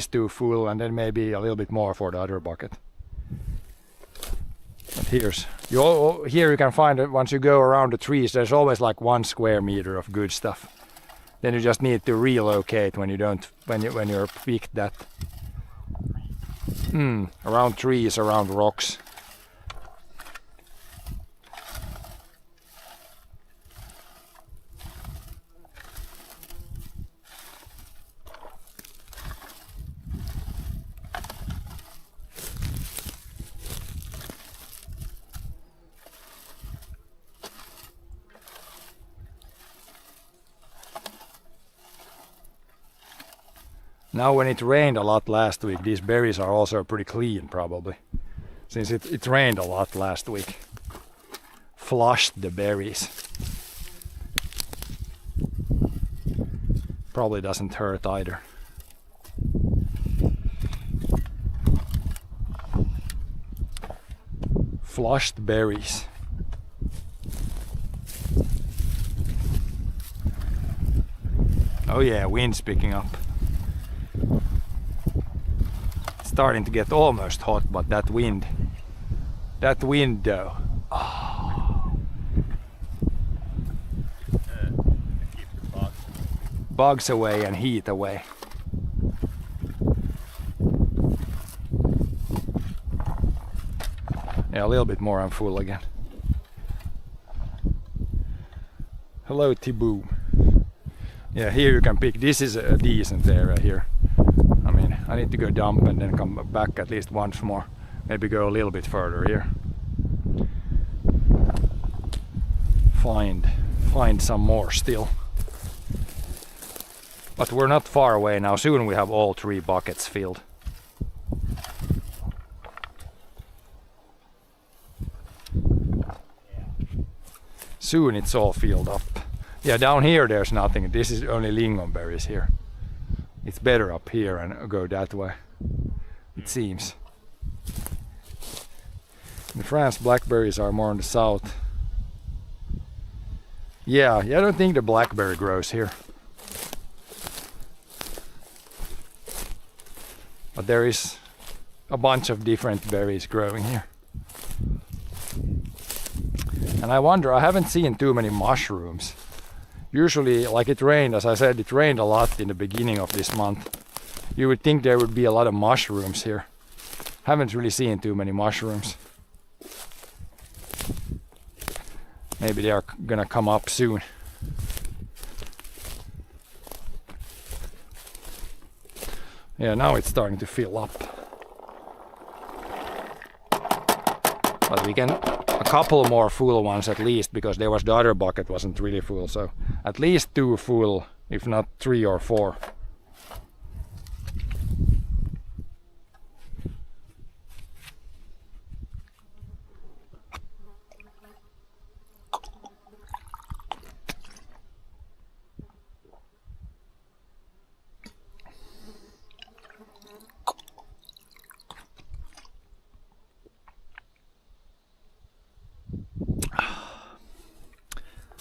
two full, and then maybe a little bit more for the other bucket. But here you can find it once you go around the trees. There's always like 1 square meter of good stuff. Then you just need to relocate when you're picked that. Around trees, around rocks. Now when it rained a lot last week, these berries are also pretty clean probably. Since it rained a lot last week. Flushed the berries. Probably doesn't hurt either. Flushed berries. Oh yeah, wind's picking up. Starting to get almost hot, but that wind though. Keep the bugs. Bugs away and heat away. Yeah, a little bit more, I'm full again. Hello Tibu. Yeah, here you can pick. This is a decent area here. I mean, I need to go dump and then come back at least once more. Maybe go a little bit further here. Find some more still. But we're not far away now. Soon we have all 3 buckets filled. Soon it's all filled up. Yeah, down here there's nothing. This is only lingonberries here. It's better up here and go that way, it seems. In France, blackberries are more in the south. Yeah, I don't think the blackberry grows here. But there is a bunch of different berries growing here. And I wonder, I haven't seen too many mushrooms. Usually, like it rained, as I said, it rained a lot in the beginning of this month. You would think there would be a lot of mushrooms here. Haven't really seen too many mushrooms. Maybe they are gonna come up soon. Yeah, now it's starting to fill up. But we can a couple more full ones at least, because there was the other bucket wasn't really full, so at least 2 full, if not 3 or 4.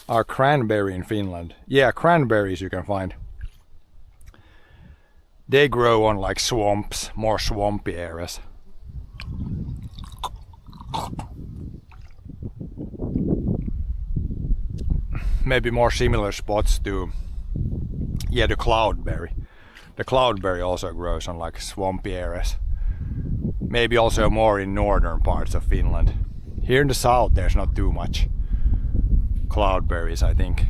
Our cranberry in Finland. Yeah, cranberries you can find. They grow on like swamps, more swampy areas. Maybe more similar spots to, yeah, the cloudberry. The cloudberry also grows on like swampy areas. Maybe also more in northern parts of Finland. Here in the south there's not too much cloudberries, I think.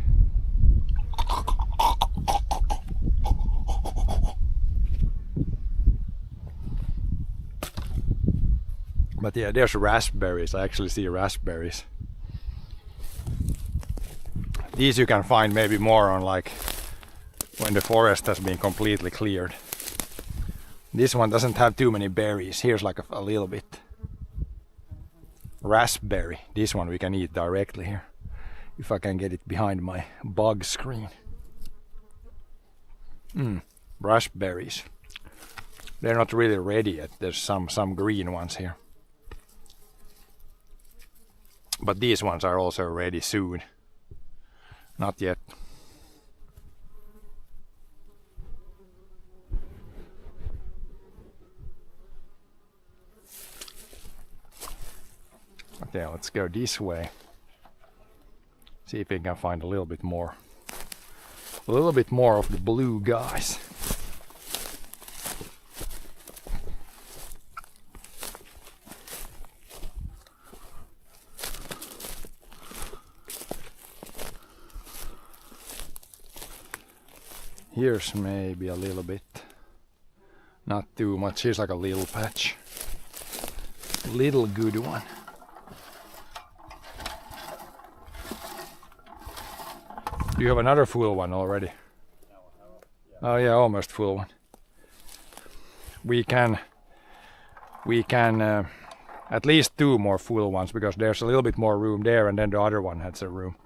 But yeah, there's raspberries. I actually see raspberries. These you can find maybe more on like when the forest has been completely cleared. This one doesn't have too many berries. Here's like a little bit. Raspberry. This one we can eat directly here. If I can get it behind my bug screen. Raspberries. They're not really ready yet. There's some green ones here. But these ones are also ready soon. Not yet. Okay, let's go this way. See if we can find a little bit more. A little bit more of the blue guys. Here's maybe a little bit. Not too much. Here's like a little patch. Little good one. Do you have another full one already? Oh yeah, almost full one. We can at least 2 more full ones because there's a little bit more room there, and then the other one has a room.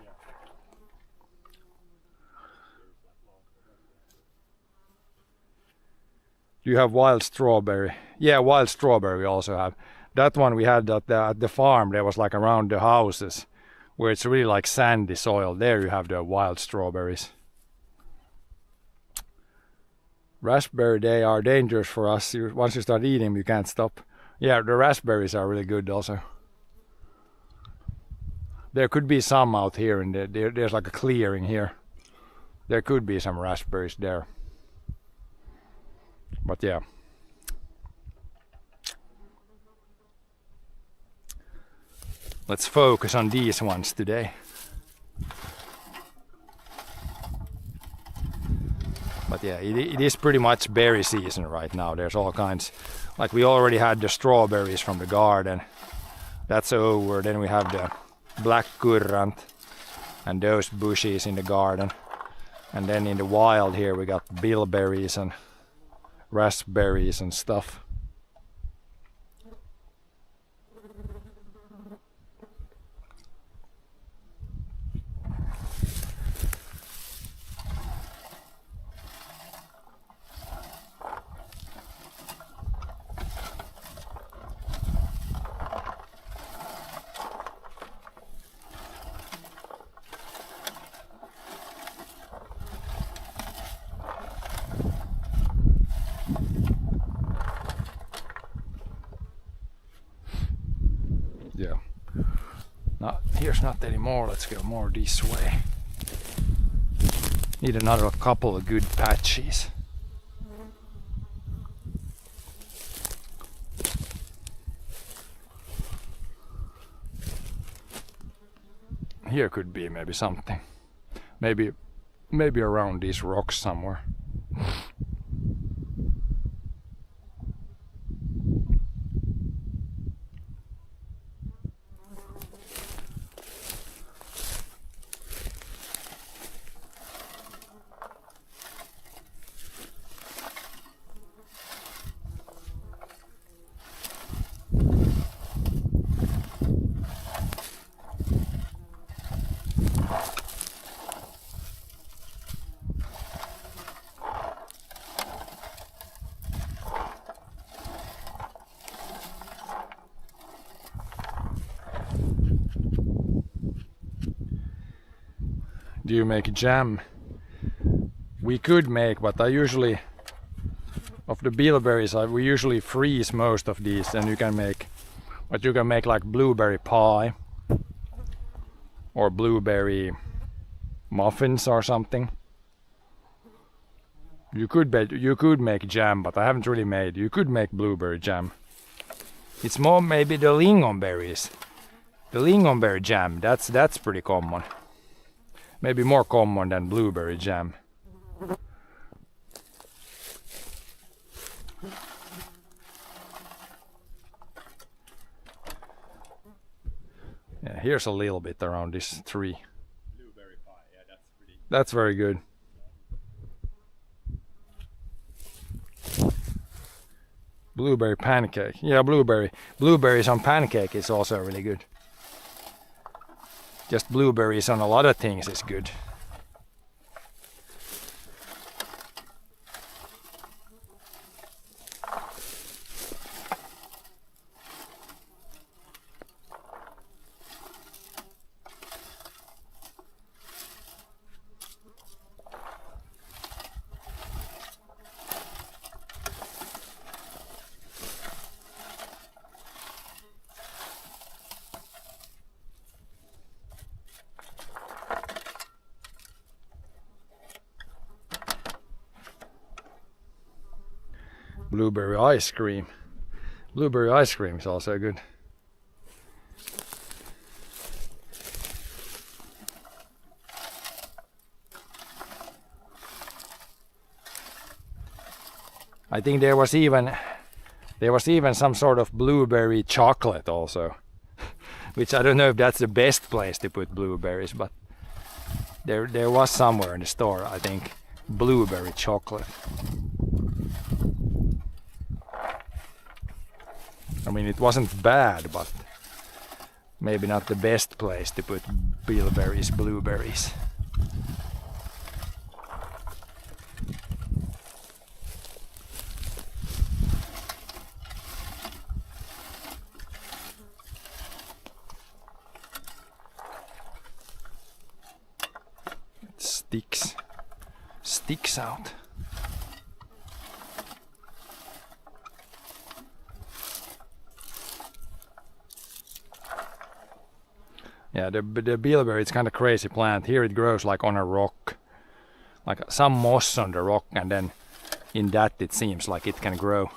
Do you have wild strawberry? Yeah, wild strawberry we also have. That one we had at the farm. There was like around the houses where it's really like sandy soil. There you have the wild strawberries. Raspberry, they are dangerous for us. Once you start eating them, you can't stop. Yeah, the raspberries are really good also. There could be some out here, and there's like a clearing here. There could be some raspberries there. But yeah. Let's focus on these ones today. But yeah, it is pretty much berry season right now. There's all kinds. Like we already had the strawberries from the garden. That's over. Then we have the black currant and those bushes in the garden. And then in the wild here we got bilberries and raspberries and stuff. Yeah. Here's not anymore. Let's go more this way. Need another couple of good patches. Here could be maybe something. Maybe around these rocks somewhere. Do you make jam? We could make, but I usually, of the bilberries, we usually freeze most of these, and you can make like blueberry pie or blueberry muffins or something. You could make jam, but I haven't really made. You could make blueberry jam. It's more maybe the lingonberries. The lingonberry jam, that's pretty common. Maybe more common than blueberry jam. Yeah, here's a little bit around this tree. Blueberry pie, yeah, that's pretty. That's very good. Blueberry pancake. Yeah, blueberries on pancake is also really good. Just blueberries on a lot of things is good. Blueberry ice cream. Blueberry ice cream is also good. I think there was even some sort of blueberry chocolate also, which I don't know if that's the best place to put blueberries, but there was somewhere in the store, I think, blueberry chocolate. I mean, it wasn't bad, but maybe not the best place to put Bilberries blueberries. Sticks out. Yeah, the bilberry, it's kind of crazy plant. Here it grows like on a rock, like some moss on the rock, and then in that it seems like it can grow.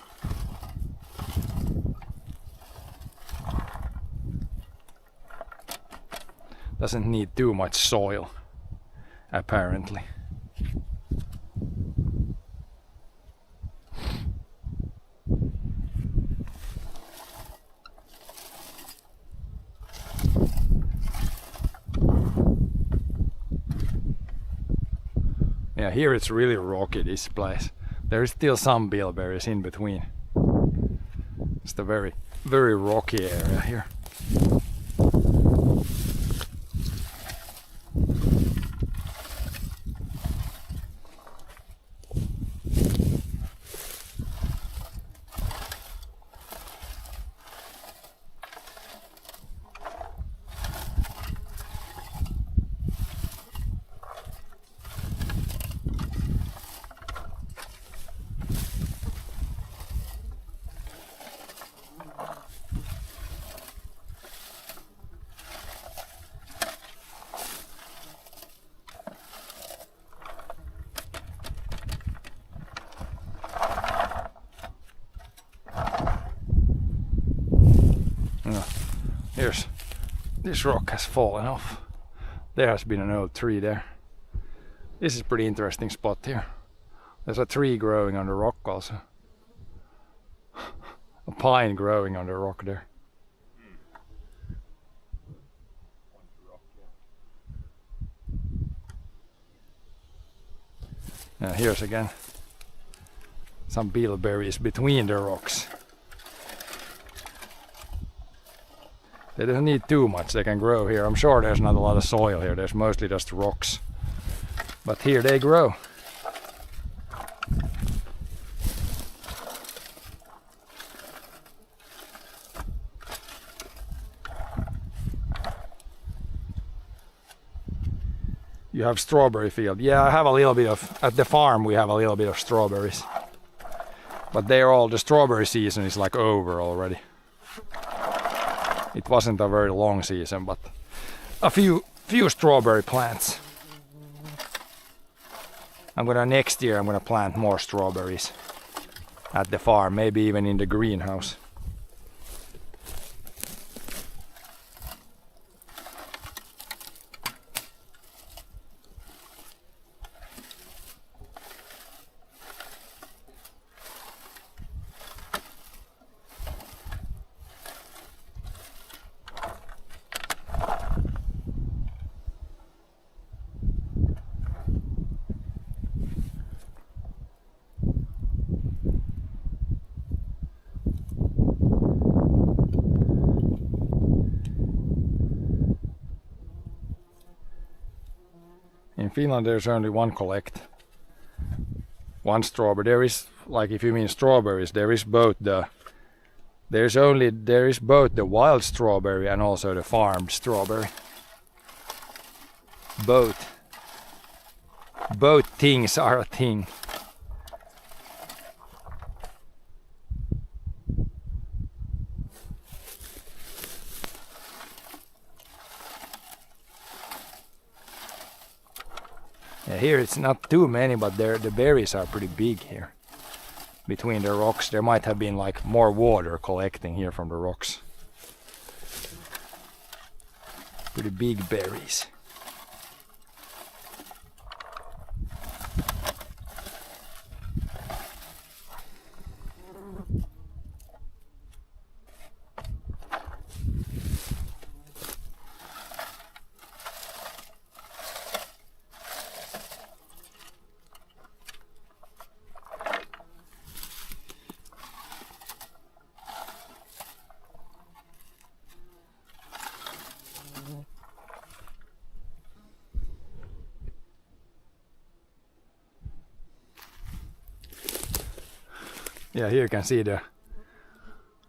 Doesn't need too much soil, apparently. Yeah, here it's really rocky, this place. There is still some bilberries in between. It's the very, very rocky area here. This rock has fallen off. There has been an old tree there. This is a pretty interesting spot here. There's a tree growing on the rock also. A pine growing on the rock there. Now here's again some bilberries between the rocks. They don't need too much, they can grow here. I'm sure there's not a lot of soil here, there's mostly just rocks. But here they grow. You have strawberry field. Yeah, I have a little bit of, at the farm we have a little bit of strawberries. But they're all, the strawberry season is like over already. It wasn't a very long season, but a few strawberry plants. Next year I'm gonna plant more strawberries at the farm, maybe even in the greenhouse. In Finland there's only one strawberry. There is, like, if you mean strawberries, there is both the wild strawberry and also the farmed strawberry. Both things are a thing. Yeah, here it's not too many, but the berries are pretty big here. between the rocks. There might have been like more water collecting here from the rocks. Pretty big berries. Yeah, here you can see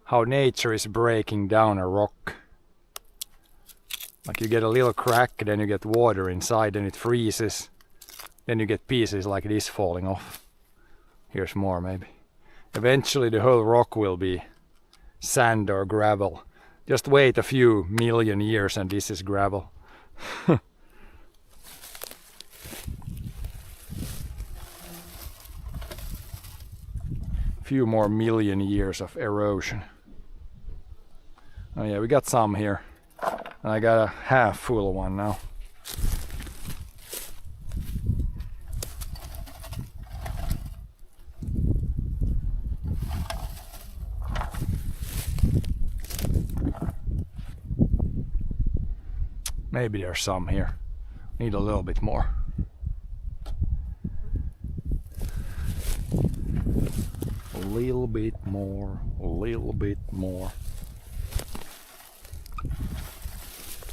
how nature is breaking down a rock. Like you get a little crack, then you get water inside, then it freezes. Then you get pieces like this falling off. Here's more maybe. Eventually the whole rock will be sand or gravel. Just wait a few million years and this is gravel. Few more million years of erosion. Oh yeah, we got some here. And I got a half full one now. Maybe there's some here. Need a little bit more. A little bit more, a little bit more.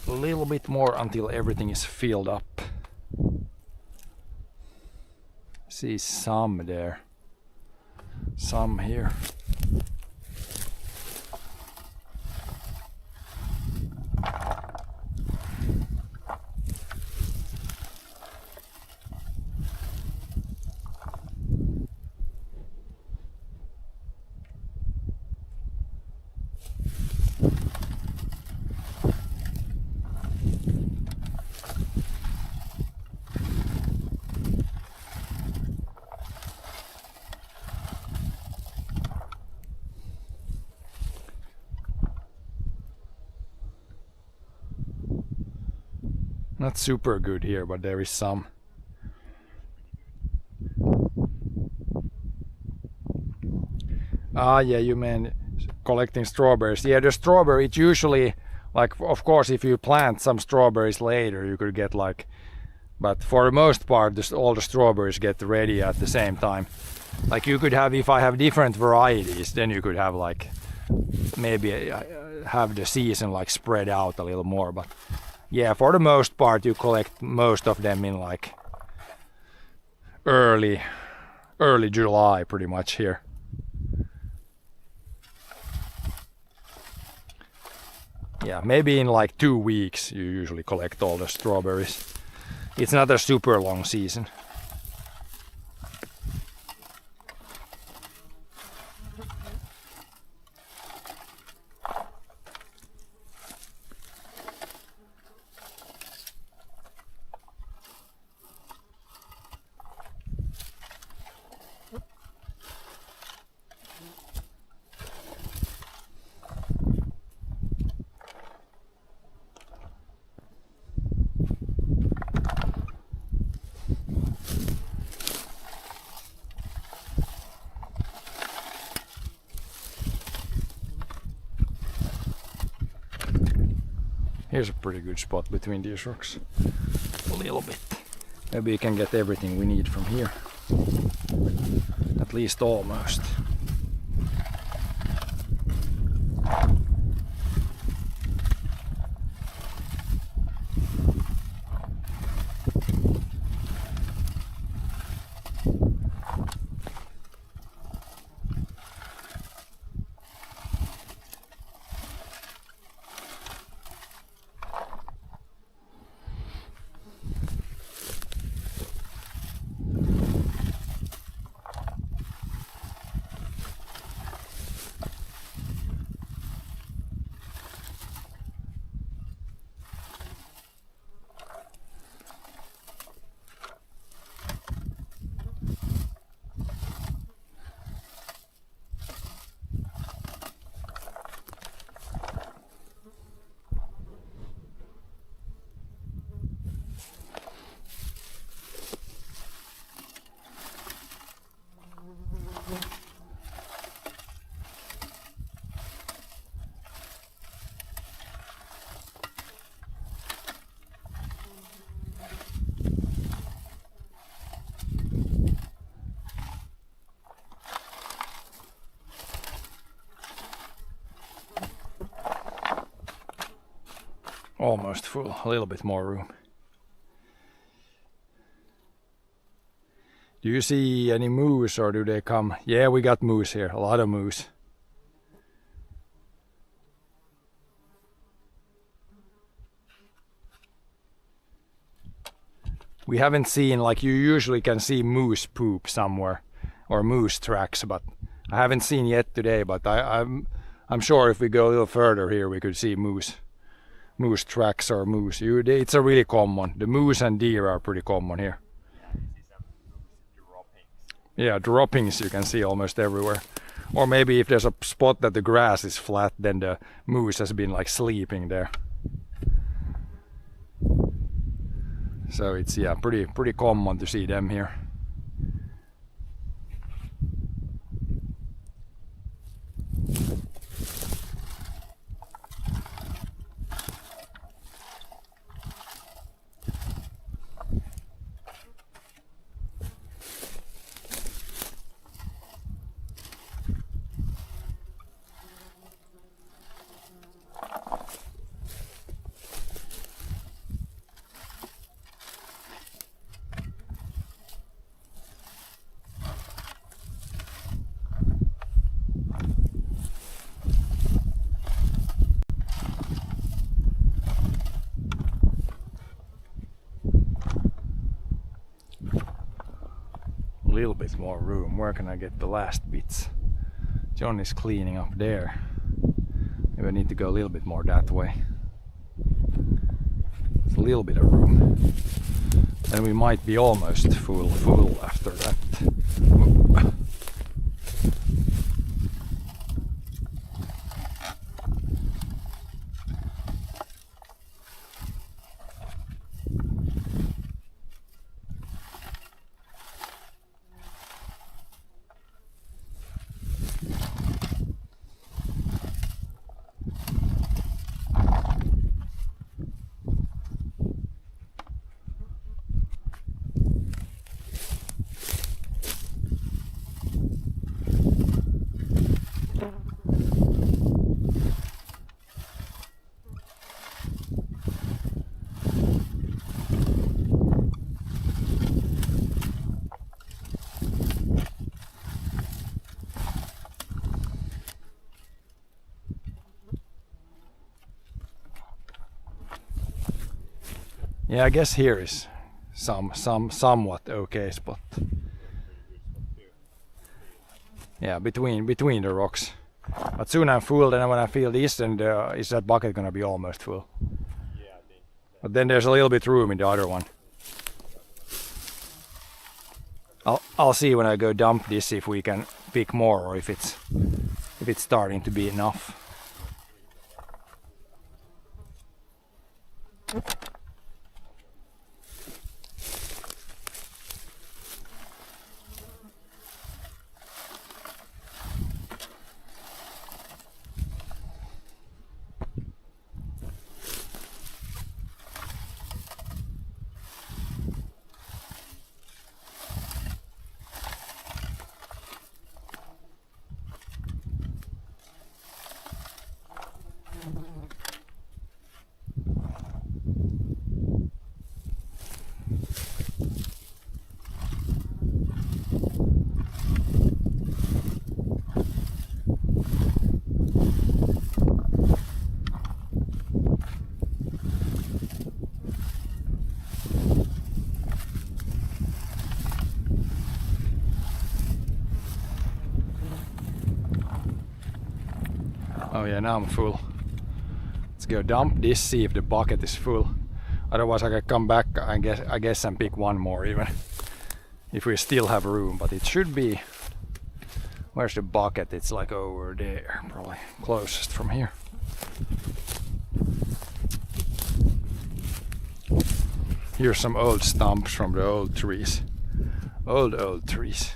A little bit more until everything is filled up. See some there. Some here. Not super good here, but there is some. Ah, yeah, you mean collecting strawberries. Yeah, the strawberry, it's usually like, of course, if you plant some strawberries later, you could get like, but for the most part, all the strawberries get ready at the same time. Like you could have, if I have different varieties, then you could have like, maybe have the season like spread out a little more, but yeah, for the most part, you collect most of them in like early July, pretty much here. Yeah, maybe in like 2 weeks you usually collect all the strawberries. It's not a super long season. Here's a pretty good spot between these rocks. A little bit. Maybe you can get everything we need from here. At least almost. almost full, a little bit more room. Do you see any moose or do they come? Yeah, we got moose here, a lot of moose. We haven't seen, like you usually can see moose poop somewhere or moose tracks, but I haven't seen yet today, but I'm sure if we go a little further here we could see moose tracks or moose. It's a really common. The moose and deer are pretty common here. Yeah, droppings you can see almost everywhere. Or maybe if there's a spot that the grass is flat, then the moose has been like sleeping there. So it's pretty common to see them here. Little bit more room. Where can I get the last bits? John is cleaning up there. Maybe I need to go a little bit more that way. It's a little bit of room. And we might be almost full after that. Yeah, I guess here is somewhat okay spot. Yeah, between the rocks. But soon I'm full, then when I feel this, and is that bucket gonna be almost full? Yeah, I think. But then there's a little bit room in the other one. I'll see when I go dump this if we can pick more or if it's starting to be enough. Oh yeah, now I'm full. Let's go dump this, see if the bucket is full. Otherwise I can come back, I guess and pick one more even. If we still have room, but it should be... Where's the bucket? It's like over there, probably closest from here. Here's some old stumps from the old trees. Old trees.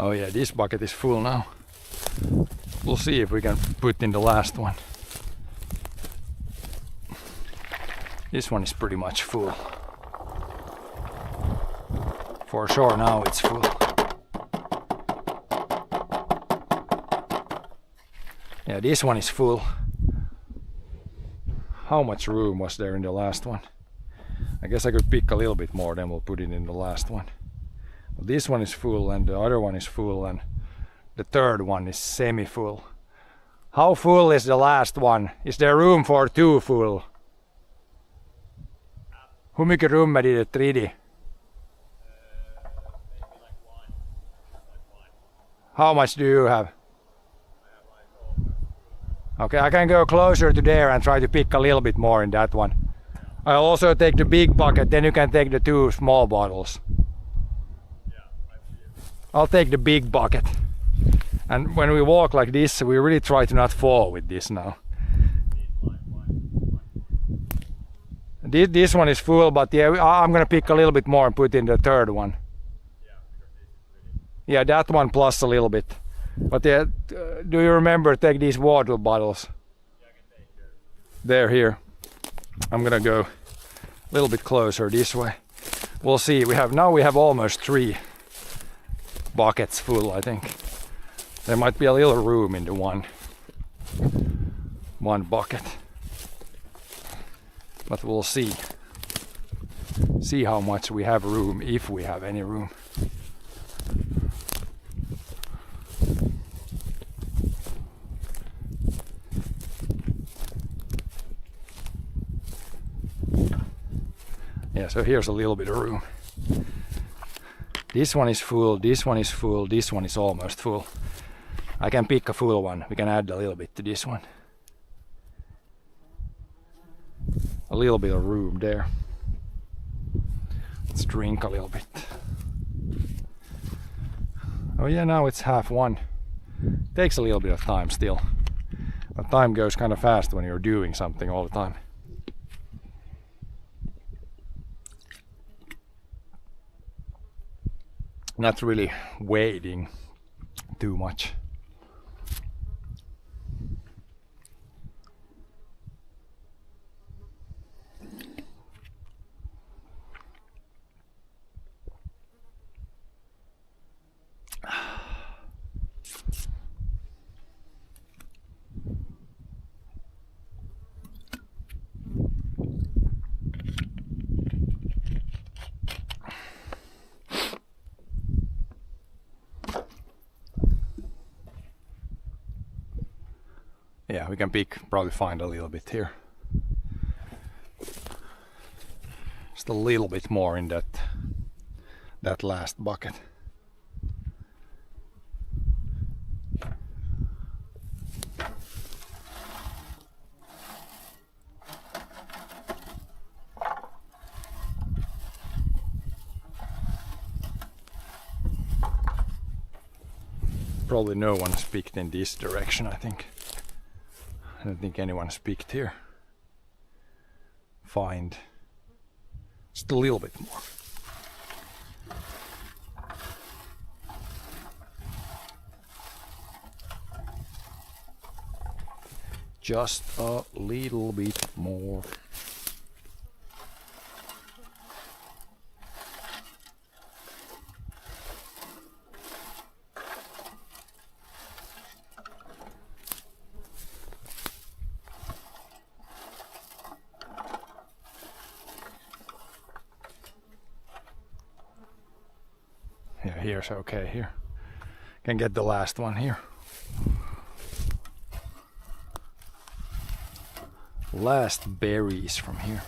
Oh yeah, this bucket is full now. We'll see if we can put in the last one. This one is pretty much full. For sure now it's full. Yeah, this one is full. How much room was there in the last one? I guess I could pick a little bit more, then we'll put it in the last one. But this one is full and the other one is full and the third one is semi-full. How full is the last one? Is there room for 2 full? Hur mycket rum är det i det tredje? How much do you have? Okay, I can go closer to there and try to pick a little bit more in that one. I'll also take the big bucket, then you can take the 2 small bottles. I'll take the big bucket. And when we walk like this, we really try to not fall with this now. This one is full, but yeah, I'm gonna pick a little bit more and put in the third one. Yeah, that one plus a little bit. But yeah, do you remember take these water bottles? They're here. I'm gonna go a little bit closer this way. We'll see. Now we have almost 3 buckets full, I think. There might be a little room in the one bucket. But we'll see. See how much we have room, if we have any room. Yeah, so here's a little bit of room. This one is full, this one is full, this one is almost full. I can pick a full one. We can add a little bit to this one. A little bit of room there. Let's drink a little bit. Oh yeah, now it's 1:30. Takes a little bit of time still. But time goes kind of fast when you're doing something all the time. Not really waiting too much. Yeah, we can probably find a little bit here. Just a little bit more in that last bucket. Probably no one has picked in this direction, I think. I don't think anyone's picked here. Find just a little bit more. Just a little bit more. Yeah, here's okay here. Can get the last one here. Last berries from here.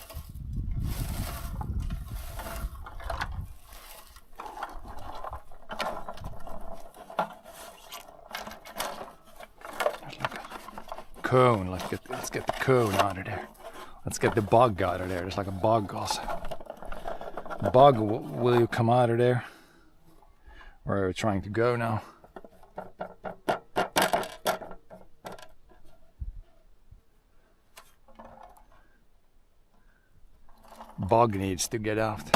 There's like a cone. Let's get the cone out of there. Let's get the bug out of there. There's like a bug also. Bug, will you come out of there? Where are we trying to go now? Bug needs to get out.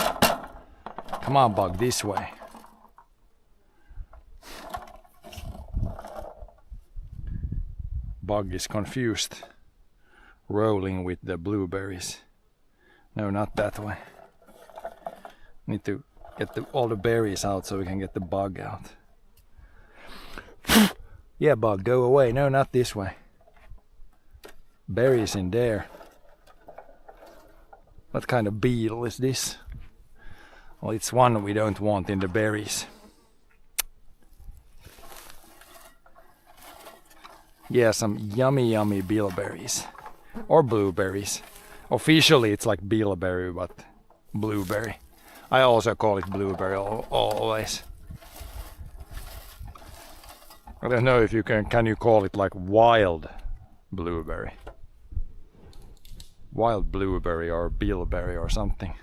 Come on, bug, this way. Bug is confused. Rolling with the blueberries. No, not that way. Need to get all the berries out so we can get the bug out. Yeah, bug, go away. No, not this way. Berries in there. What kind of beetle is this? Well, it's one we don't want in the berries. Yeah, some yummy bilberries. Or blueberries. Officially it's like bilberry, but blueberry. I also call it blueberry always. I don't know if you can you call it like wild blueberry? Wild blueberry or bilberry or something.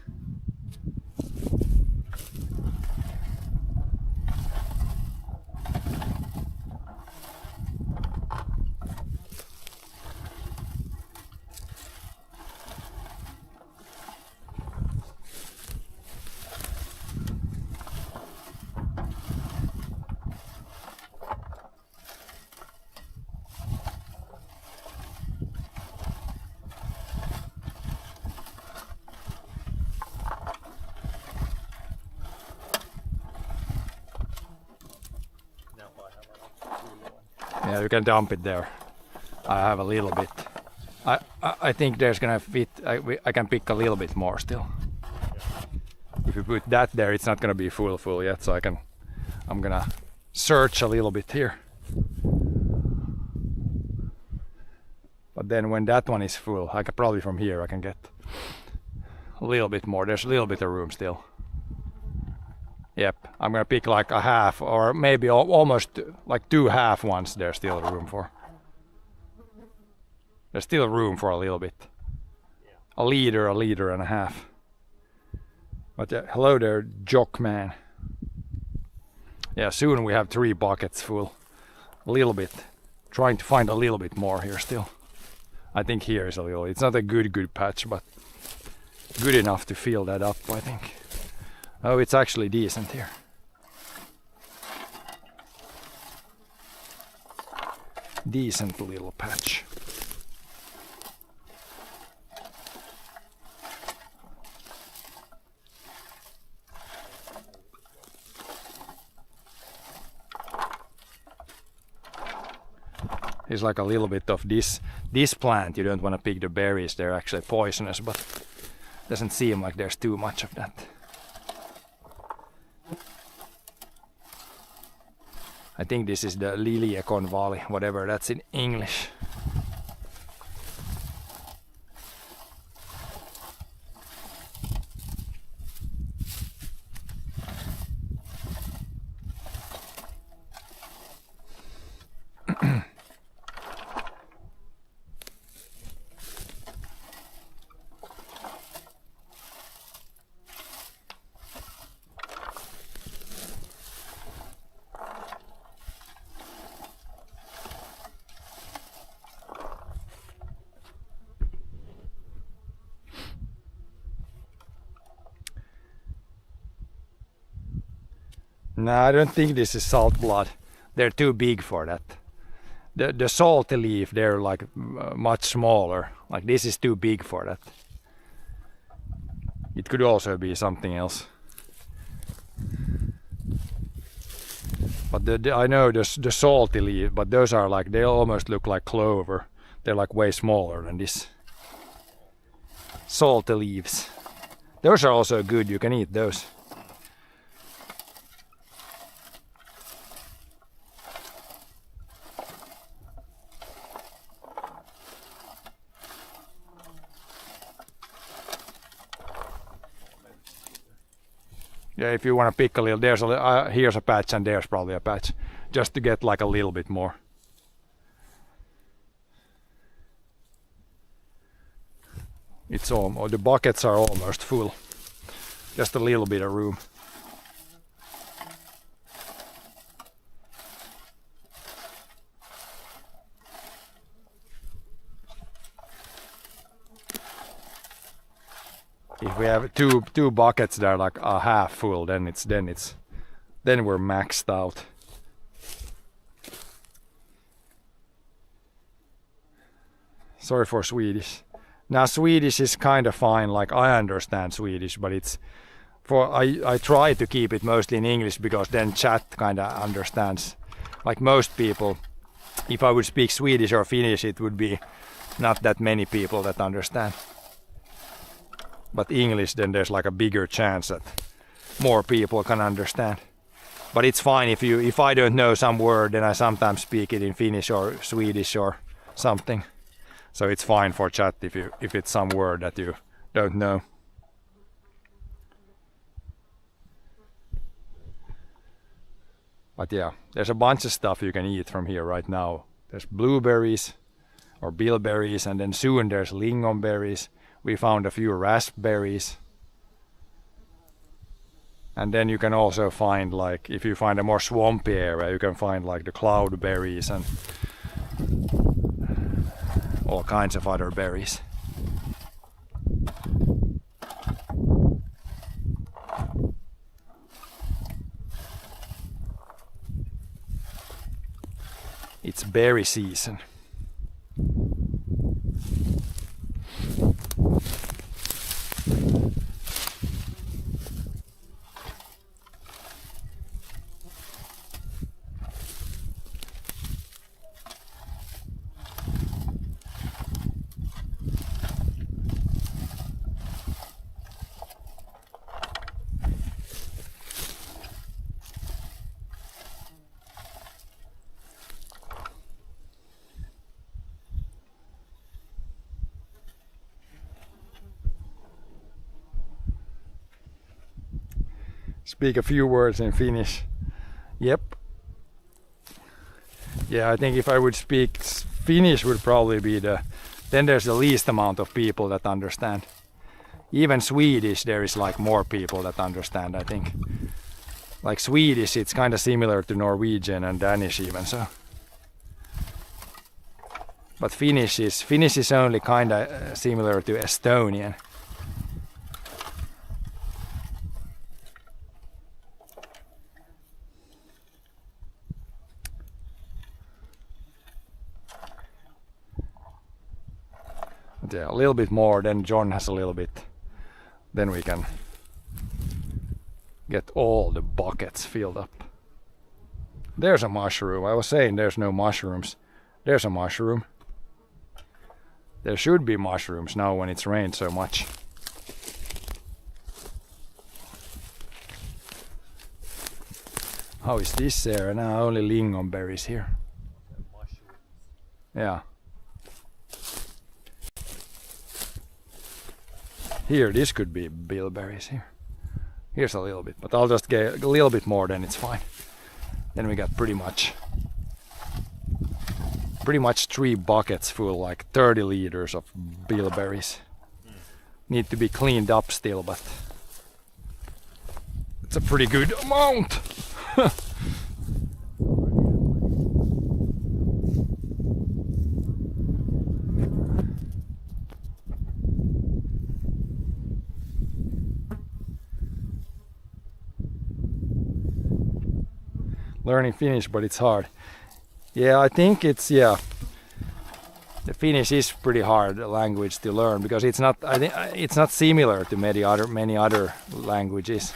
Yeah, you can dump it there. I have a little bit. I think there's gonna fit. I can pick a little bit more still. If you put that there, it's not gonna be full yet. So I'm gonna search a little bit here. But then when that one is full, I can probably from here I can get a little bit more. There's a little bit of room still. Yep, I'm gonna pick like a half or maybe almost like 2 half ones there's still room for. There's still room for a little bit. A liter and a half. But hello there, jock man. Yeah, soon we have 3 buckets full. A little bit. Trying to find a little bit more here still. I think here is a little. It's not a good patch, but good enough to fill that up, I think. Oh, it's actually decent here. Decent little patch. It's like a little bit of this plant. You don't want to pick the berries, they're actually poisonous, but doesn't seem like there's too much of that. I think this is the Lilie Valley, whatever that's in English. No, I don't think this is salt blood. They're too big for that. The salty leaf, they're like much smaller. Like this is too big for that. It could also be something else. But I know the salty leaf, but those are like, they almost look like clover. They're like way smaller than this. Salty leaves. Those are also good, you can eat those. Yeah, if you want to pick a little, there's here's a patch and there's probably a patch, just to get like a little bit more. It's almost, the buckets are almost full. Just a little bit of room. If we have two buckets that are like a half full, then we're maxed out. Sorry for Swedish. Now Swedish is kind of fine, like I understand Swedish, but it's I try to keep it mostly in English because then chat kind of understands. Like most people, if I would speak Swedish or Finnish, it would be not that many people that understand. But English, then there's like a bigger chance that more people can understand. But it's fine if I don't know some word, then I sometimes speak it in Finnish or Swedish or something. So it's fine for chat if it's some word that you don't know. But yeah, there's a bunch of stuff you can eat from here right now. There's blueberries or bilberries, and then soon there's lingonberries. We found a few raspberries. And then you can also find, like, if you find a more swampy area, you can find like the cloudberries and all kinds of other berries. It's berry season. Speak a few words in Finnish. Yep. Yeah, I think if I would speak Finnish would probably be then there's the least amount of people that understand. Even Swedish there is like more people that understand, I think. Like Swedish, it's kind of similar to Norwegian and Danish even so. But Finnish is only kind of similar to Estonian. Yeah, a little bit more, then John has a little bit. Then we can get all the buckets filled up. There's a mushroom. I was saying there's no mushrooms. There's a mushroom. There should be mushrooms now when it's rained so much. How is this there? Now only lingonberries here. Yeah. Here, this could be bilberries here. Here's a little bit, but I'll just get a little bit more, then it's fine. Then we got pretty much 3 buckets full, like 30 liters of bilberries. Need to be cleaned up still, but it's a pretty good amount. Learning Finnish, but it's hard. Yeah, I think it's the Finnish is pretty hard language to learn because it's not. I think it's not similar to many other languages.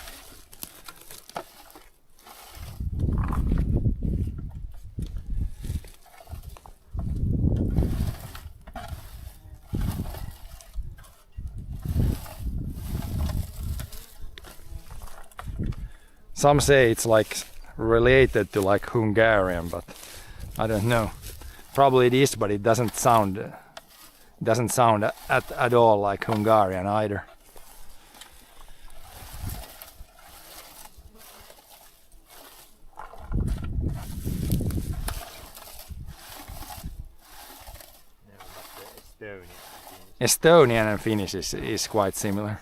Some say it's like related to like Hungarian, but I don't know. Probably it is, but it doesn't sound at all like Hungarian either. Estonian and Finnish is quite similar.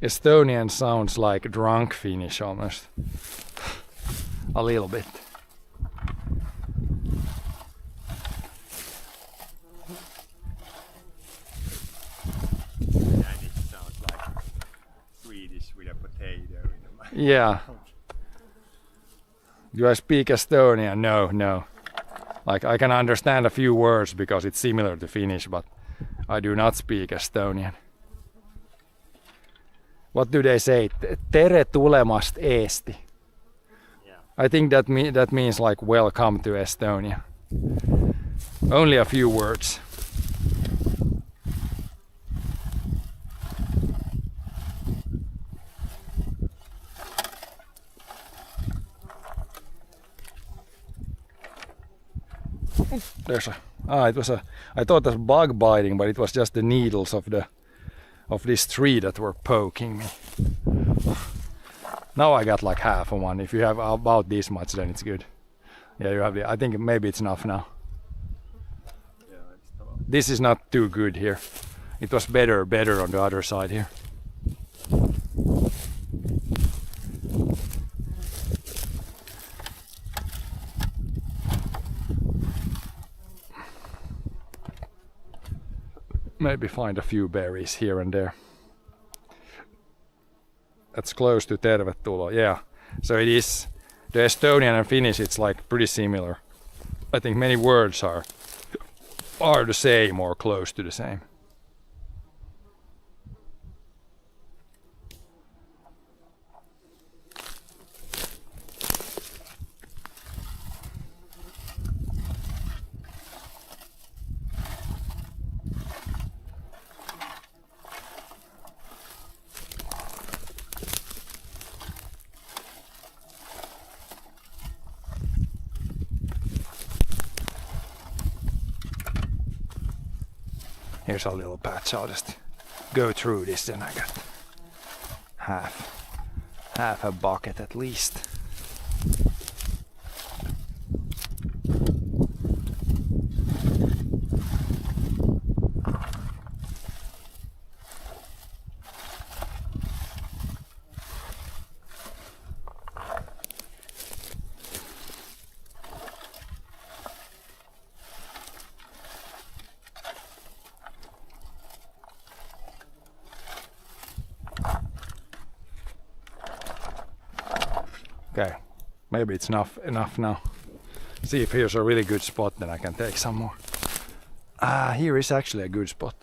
Estonian sounds like drunk Finnish almost. A little bit. Danish sounds like Yeah. Do I speak Estonian? No, no. Like I can understand a few words because it's similar to Finnish, but I do not speak Estonian. What do they say? Tere tulemast Eesti. Yeah. I think that means like welcome to Estonia. Only a few words. I thought it was bug biting, but it was just the needles of this tree that were poking me. Now I got like half of one. If you have about this much, then it's good. Yeah, you have I think maybe it's enough now. Yeah, it's about. This is not too good here. It was better on the other side here. Maybe find a few berries here and there. That's close to tervetuloa, yeah. So it is, the Estonian and Finnish, it's like pretty similar. I think many words are the same or close to the same. Here's a little patch. I'll just go through this, then I got half a bucket at least. Okay, maybe it's enough now. See if here's a really good spot, then I can take some more. Here is actually a good spot.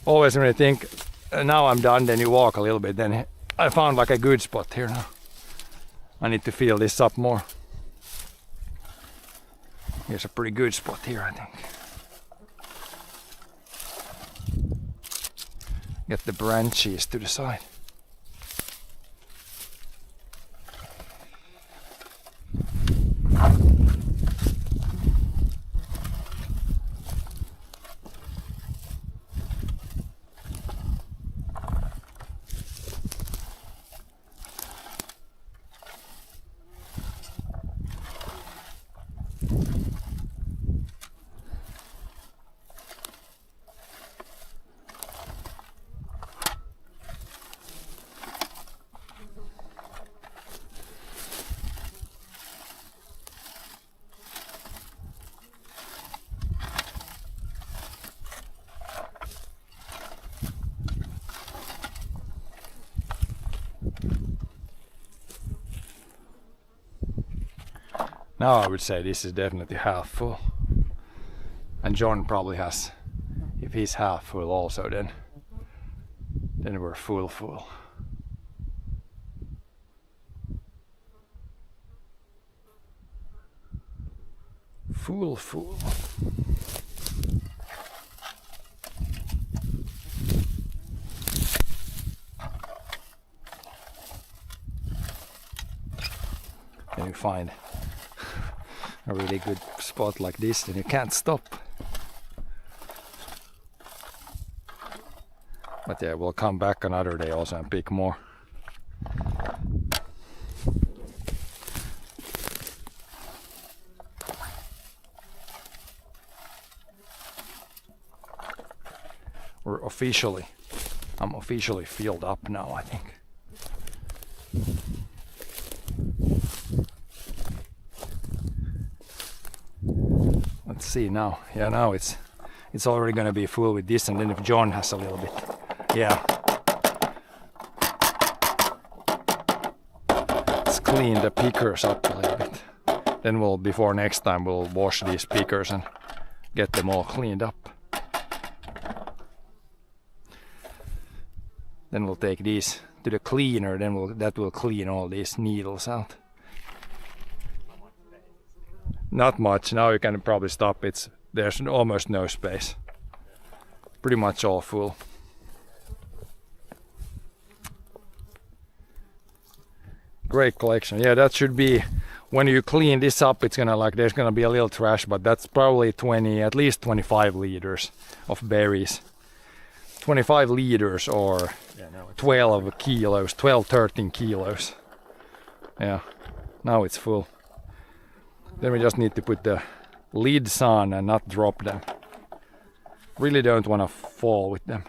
Always when I think now I'm done, then you walk a little bit, then I found like a good spot here now. I need to fill this up more. Here's a pretty good spot here, I think. Get the branches to the side. Now I would say this is definitely half full. And John probably has, if he's half full also, then we're full. Full. Then you find a really good spot like this, then you can't stop. But yeah, we'll come back another day also and pick more. I'm officially filled up now, I think. Let's see now. Yeah, now it's already gonna be full with this, and then if John has a little bit, yeah. clean the pickers up a little bit. Then we'll, before next time, we'll wash these pickers and get them all cleaned up. Then we'll take these to the cleaner, then that will clean all these needles out. Not much, now you can probably stop it. There's almost no space. Pretty much all full. Great collection. Yeah, that should be, when you clean this up, it's gonna like, there's gonna be a little trash, but that's probably at least 25 liters of berries. 25 liters or 12 kilos, 13 kilos. Yeah, now it's full. Then we just need to put the lids on and not drop them. Really don't want to fall with them.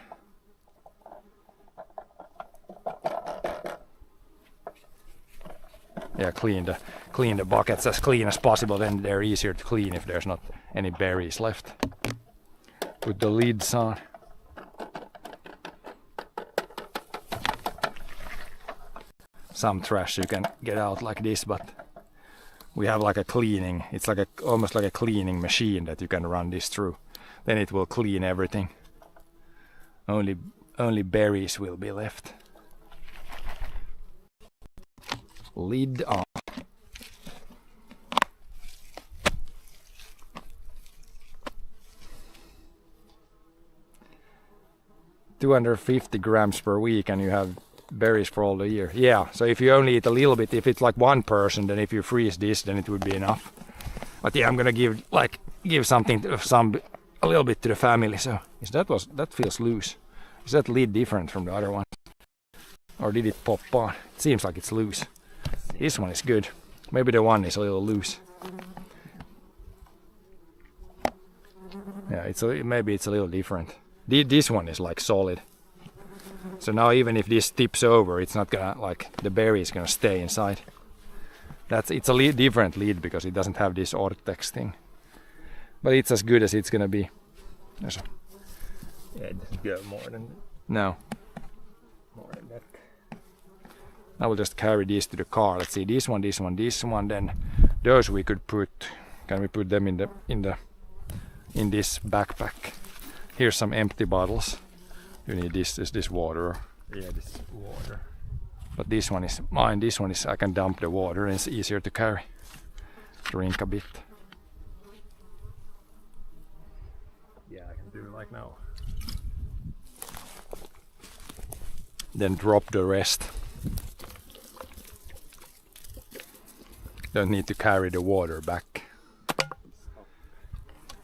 Yeah, clean the buckets as clean as possible, then they're easier to clean if there's not any berries left. Put the lids on. Some trash you can get out like this, but we have like a cleaning, it's like almost like a cleaning machine that you can run this through. Then it will clean everything. Only berries will be left. Lid on. $250 grams per week and you have berries for all the year. Yeah, so if you only eat a little bit, if it's like one person, then if you freeze this, then it would be enough. But yeah, I'm gonna give something, a little bit to the family. So that feels loose. Is that lid different from the other one, or did it pop on? It seems like it's loose. This one is good. Maybe the one is a little loose. Yeah, maybe it's a little different. This one is like solid. So now even if this tips over, it's not gonna, like, the berry is gonna stay inside. It's a different lid because it doesn't have this Ortex thing. But it's as good as it's gonna be. Yeah, it doesn't go more than that. I will just carry these to the car. Let's see, this one, then those we could put. Can we put them in this backpack? Here's some empty bottles. You need this. Is this water? Yeah, this is water. But this one is mine. This one is, I can dump the water and it's easier to carry. Drink a bit. Yeah, I can do it like now. Then drop the rest. Don't need to carry the water back.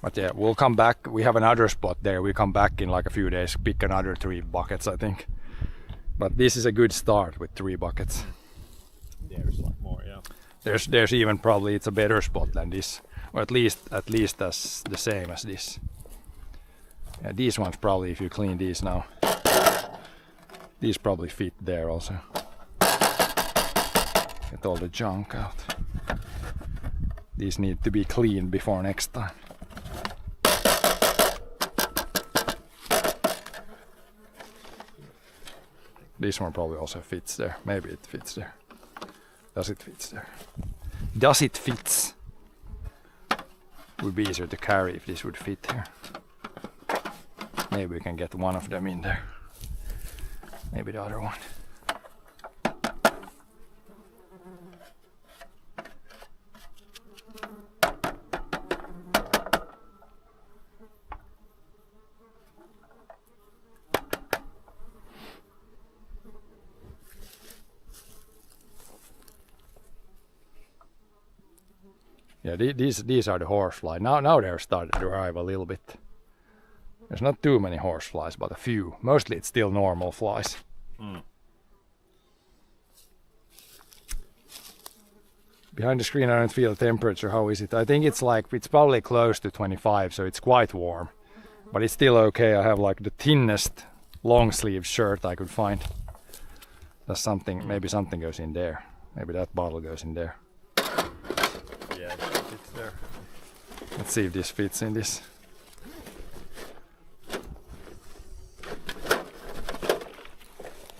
But yeah, we'll come back. We have another spot there. We come back in like a few days, pick another 3 buckets, I think. But this is a good start with 3 buckets. There's like more, yeah. There's even probably it's a better spot than this, or at least as the same as this. Yeah, these ones probably, if you clean these now, these probably fit there also. Get all the junk out. These need to be cleaned before next time. This one probably also fits there. Maybe it fits there. Does it fit there? Does it fit? Would be easier to carry if this would fit here. Maybe we can get one of them in there. Maybe the other one. Yeah, these are the horsefly. Now they're starting to arrive a little bit. There's not too many horseflies, but a few. Mostly it's still normal flies. Behind the screen I don't feel the temperature. How is it? I think it's probably close to 25, so it's quite warm. But it's still okay. I have like the thinnest long sleeve shirt I could find. That's something, maybe something goes in there. Maybe that bottle goes in there. Yeah, it fits there. Let's see if this fits in this.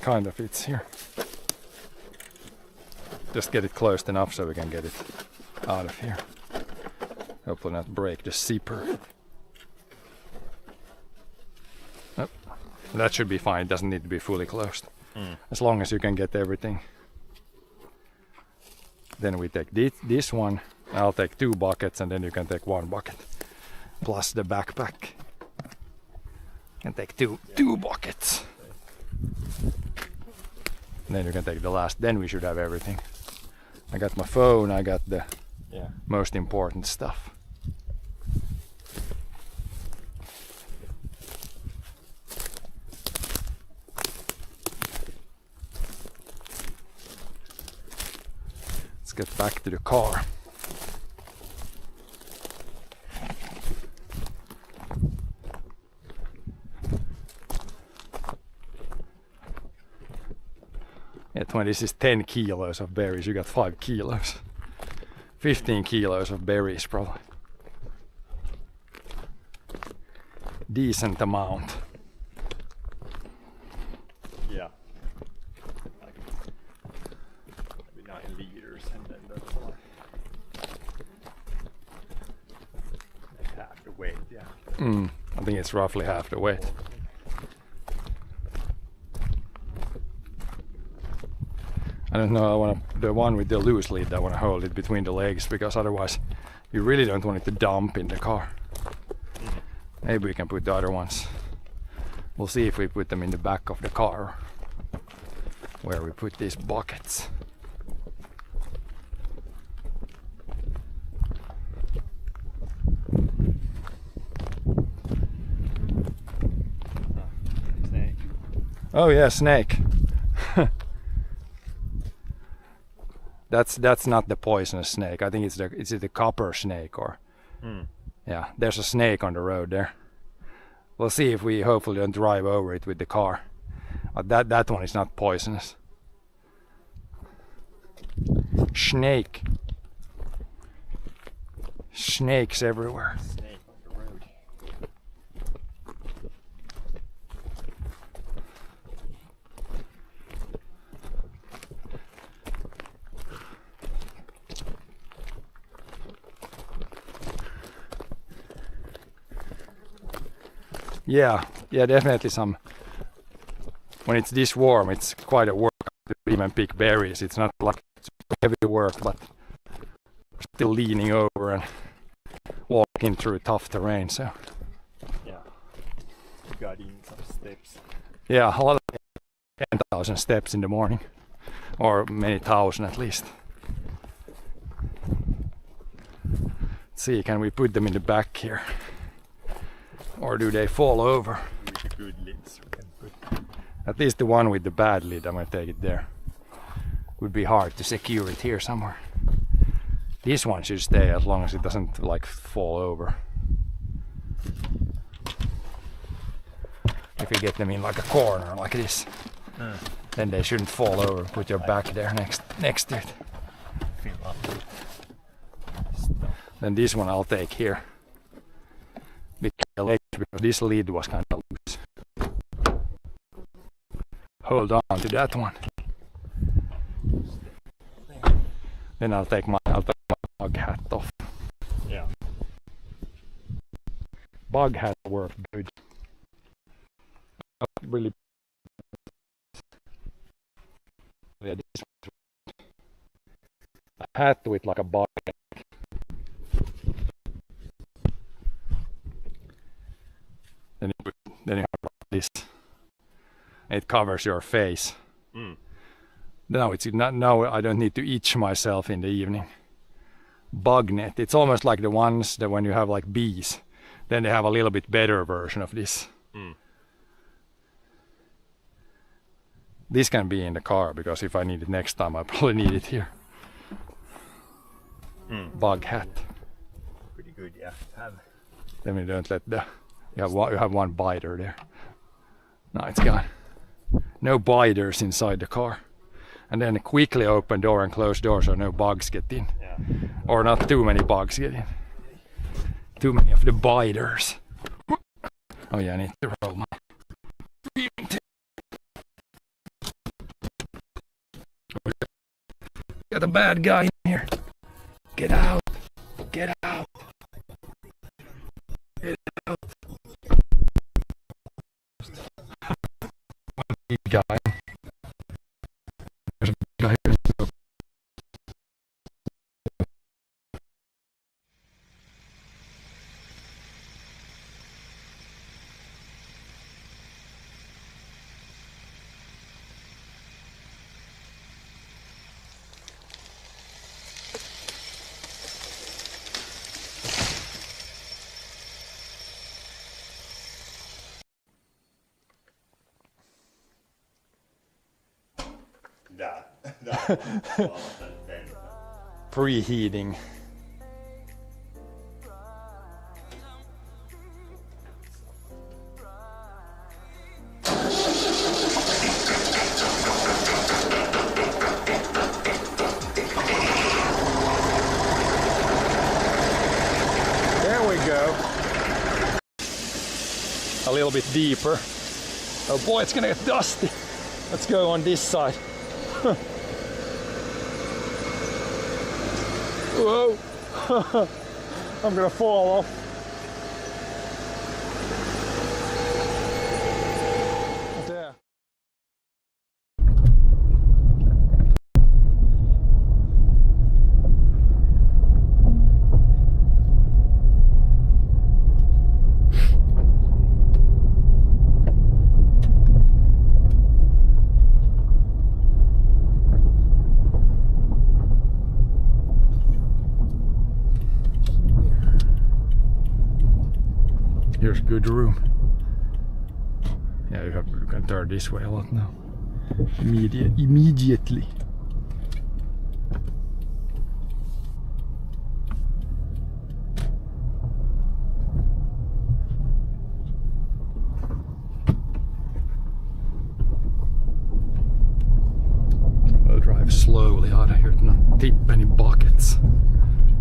Kind of fits here. just get it closed enough so we can get it out of here. Hopefully not break the zipper. Nope. That should be fine. It doesn't need to be fully closed. As long as you can get everything. Then we take this one. I'll take 2 buckets and then you can take 1 bucket. Plus the backpack. You can take two buckets. And then you can take the last. Then we should have everything. I got my phone. I got the most important stuff. Let's get back to the car. When this is 10 kilos of berries, you got 5 kilos. 15 kilos of berries probably. Decent amount. Yeah. Like maybe 9 liters and then that's like half the weight, yeah. I think it's roughly half the weight. I don't know, the one with the loose lid, I want to hold it between the legs because otherwise you really don't want it to dump in the car. Maybe we can put the other ones. We'll see if we put them in the back of the car where we put these buckets. Snake. Oh yeah, snake. That's not the poisonous snake. I think it's the copper snake or yeah. There's a snake on the road there. We'll see if we hopefully don't drive over it with the car. But that one is not poisonous. Snake. Snakes everywhere. Snake on the road. Yeah, definitely some. When it's this warm, it's quite a work to even pick berries. It's not like heavy work, but still leaning over and walking through tough terrain. So Yeah. You got in some steps. yeah, a lot of 10,000 steps in the morning, or many thousand at least. Let's see, can we put them in the back here? Or do they fall over? With the good lids we can put. At least the one with the bad lid, I'm gonna take it there. Would be hard to secure it here somewhere. This one should stay as long as it doesn't like fall over. If you get them in like a corner like this, then they shouldn't fall over. Put your back there next to it. Fill up with Then this one I'll take here. Because this lid was kind of loose. Hold on to that one. Then I'll take my bug hat off. Yeah. Bug hat work good. Really. Yeah, this one. A hat with like a bug hat. Then you have this. It covers your face. Now I don't need to itch myself in the evening. Bug net. It's almost like the ones that when you have like bees, then they have a little bit better version of this. This can be in the car because if I need it next time, I probably need it here. Bug hat. Pretty good, yeah. Have. Then we don't let the. You have one biter there. No, it's gone. No biters inside the car. And then quickly open door and close door so no bugs get in. Yeah. Or not too many bugs get in. Too many of the biters. Oh yeah, I need to roll my Got a bad guy in here. Get out. Get out. Get out. One big guy. There's a big guy here. Preheating. There we go. A little bit deeper. Oh boy, it's gonna get dusty. Let's go on this side. Whoa! I'm gonna fall off. There. Here's good room. Yeah, you can turn this way a lot now. Immediately. I'll drive slowly out of here to not tip any buckets.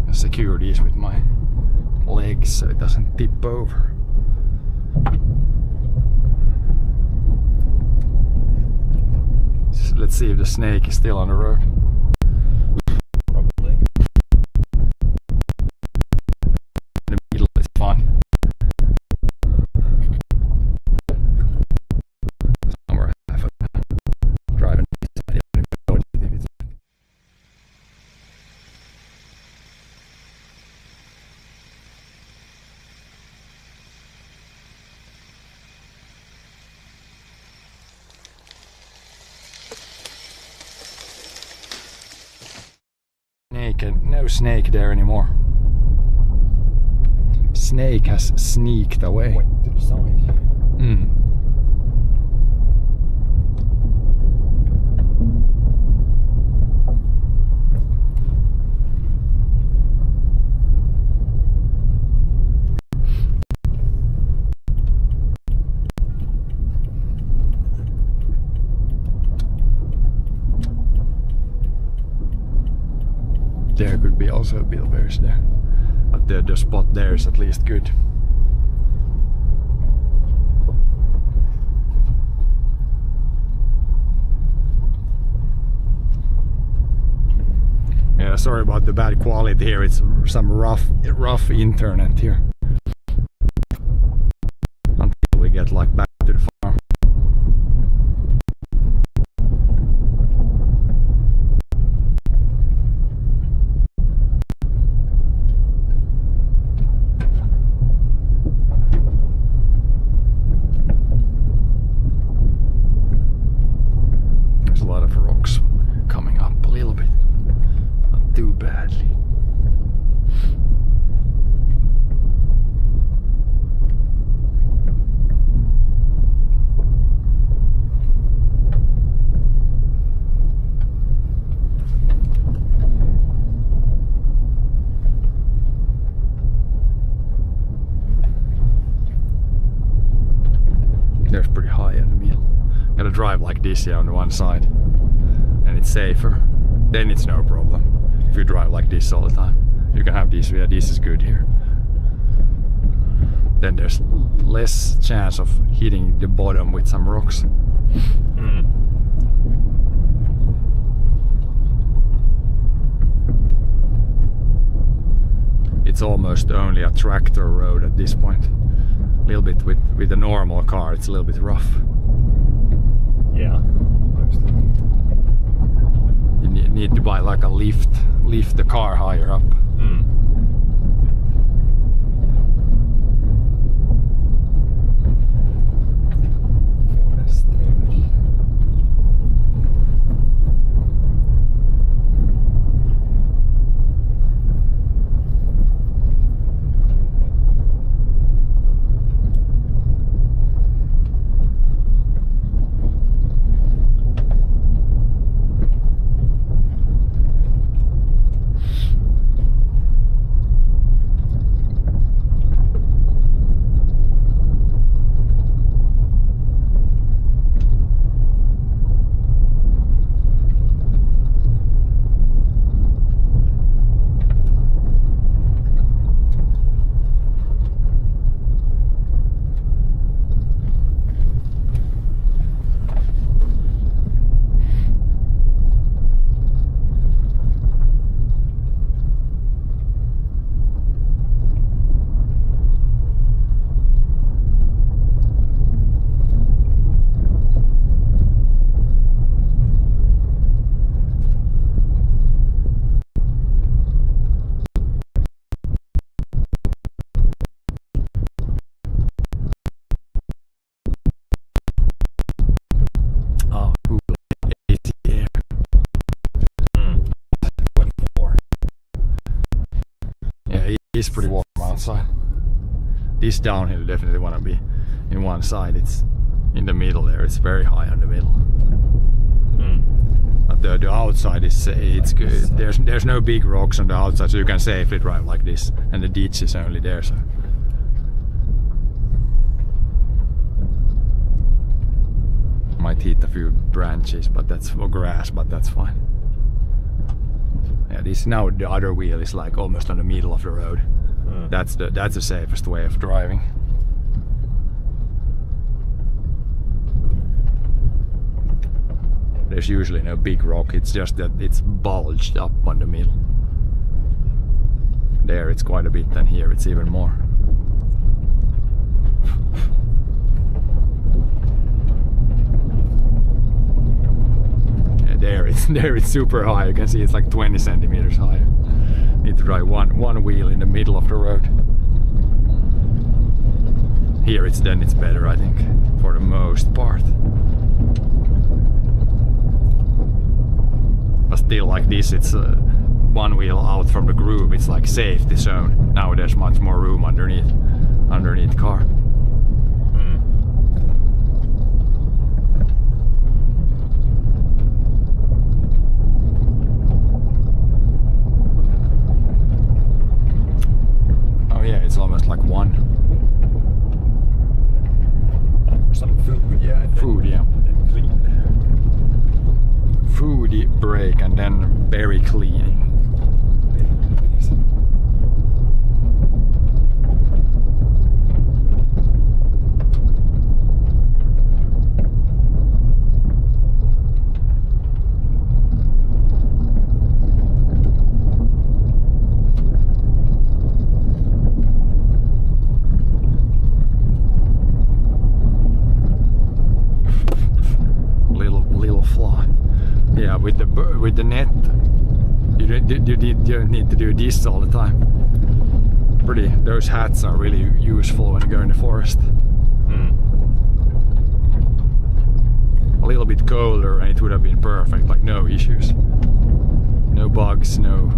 I secure these with my legs so it doesn't tip over. Let's see if the snake is still on the road. Probably. The beetle is fine. Somewhere half of driving. No snake there anymore. Snake has sneaked away. Went to the side. There could be also bilberries there, but the spot there is at least good. Yeah, sorry about the bad quality here. It's some rough internet here until we get like back to the farm. There's pretty high in the middle. Gotta drive like this here on the one side, and it's safer. Then it's no problem. If you drive like this all the time, you can have this. Yeah, this is good here. Then there's less chance of hitting the bottom with some rocks. it's almost only a tractor road at this point. A little bit with a normal car, it's a little bit rough. Yeah. You need to buy like a lift the car higher up. It's pretty warm outside. This downhill definitely want to be in one side. It's in the middle there. It's very high on the middle. But the outside is it's good. There's no big rocks on the outside, so you can safely drive like this. And the ditch is only there, so. Might hit a few branches, but that's for grass, but that's fine. Yeah, this now the other wheel is like almost on the middle of the road. That's the safest way of driving. There's usually no big rock, it's just that it's bulged up on the middle. There it's quite a bit, and here it's even more. There it's super high. You can see it's like 20 centimeters higher. Need to drive one wheel in the middle of the road. Here it's better, I think, for the most part. But still, like this, it's one wheel out from the groove. It's like safety zone. Now there's much more room underneath the car. Yeah, it's almost like one. For some food, yeah. Food, yeah. And clean. Food break and then berry cleaning. Yeah, with the net, you don't need to do this all the time. Those hats are really useful when you go in the forest. A little bit colder and it would have been perfect, like no issues. No bugs, not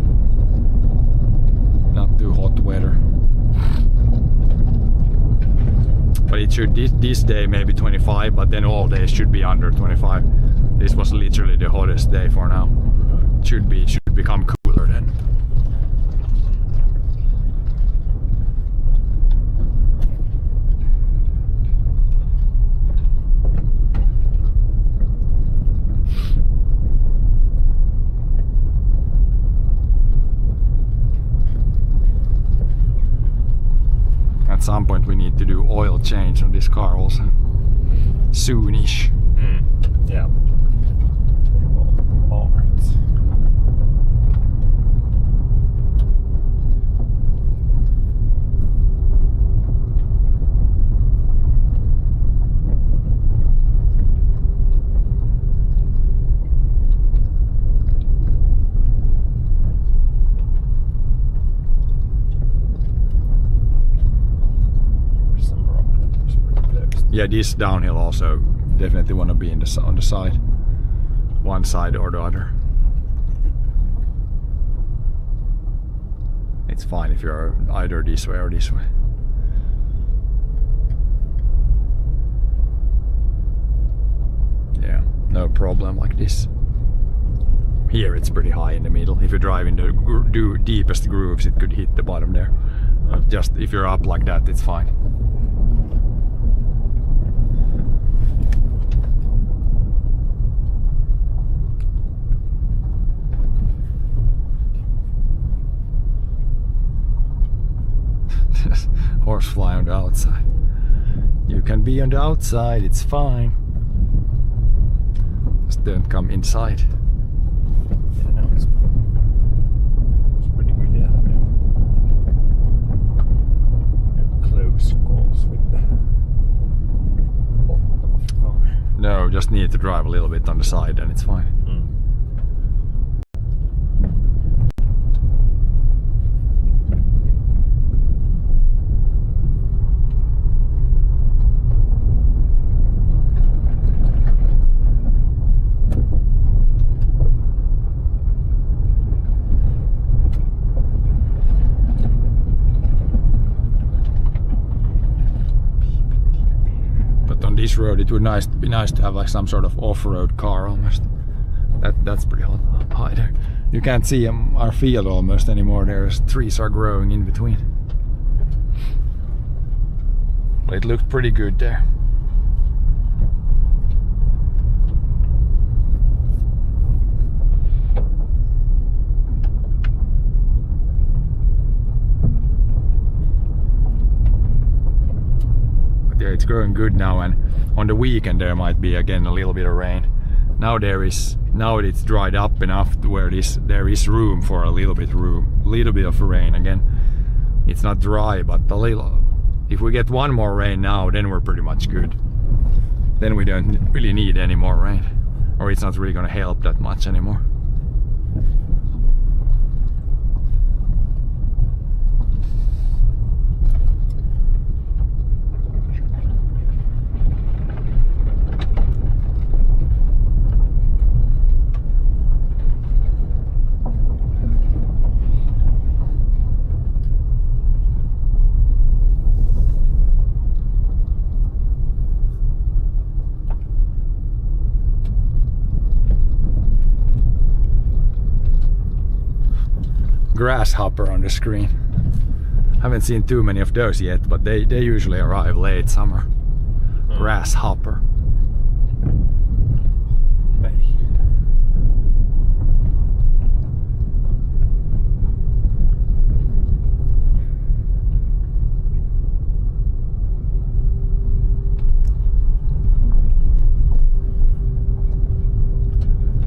too hot weather. But it should, this day maybe 25, but then all days should be under 25. This was literally the hottest day for now. It should become cooler then. At some point we need to do oil change on this car also. Soonish. Yeah. Yeah, this downhill also definitely want to be on the side, one side or the other. It's fine if you're either this way or this way. Yeah, no problem like this. Here it's pretty high in the middle. If you drive in the deepest grooves, it could hit the bottom there. But just if you're up like that, it's fine. Horsefly on the outside. You can be on the outside, it's fine. Just don't come inside. Yeah, no, it's pretty good. Yeah, close calls with the bottom of the car. No, just need to drive a little bit on the side and it's fine. This road, it would be nice to have like some sort of off-road car almost. That's pretty high there. You can't see our field almost anymore. There's trees are growing in between. But it looked pretty good there. Yeah, it's growing good now, and on the weekend there might be again a little bit of rain. Now it's dried up enough to where there is room for a little bit of rain again. It's not dry, but a little. If we get one more rain now, then we're pretty much good. Then we don't really need any more rain, or it's not really gonna help that much anymore. Grasshopper on the screen. Haven't seen too many of those yet, but they usually arrive late summer. Grasshopper.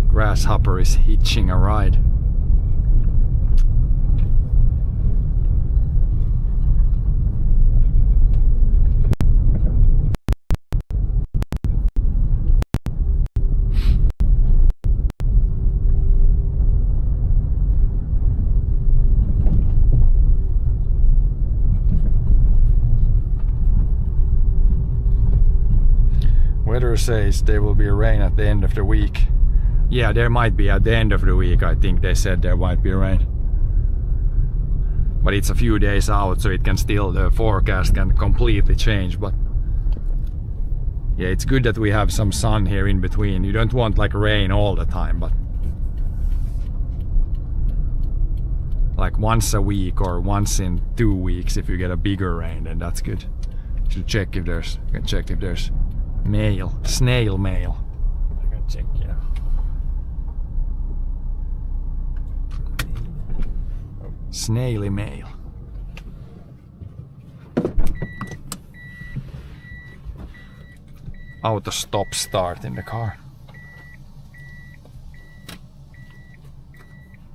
Grasshopper is hitching a ride. Weather says there will be rain at the end of the week. Yeah, there might be at the end of the week. I think they said there might be rain. But it's a few days out, so it can still, the forecast can completely change. But yeah, it's good that we have some sun here in between. You don't want like rain all the time, but like once a week or once in 2 weeks, if you get a bigger rain, then that's good. You should check if there's, you can check if there's mail, snail mail. I can check, yeah. Snaily mail. Auto stop start in the car.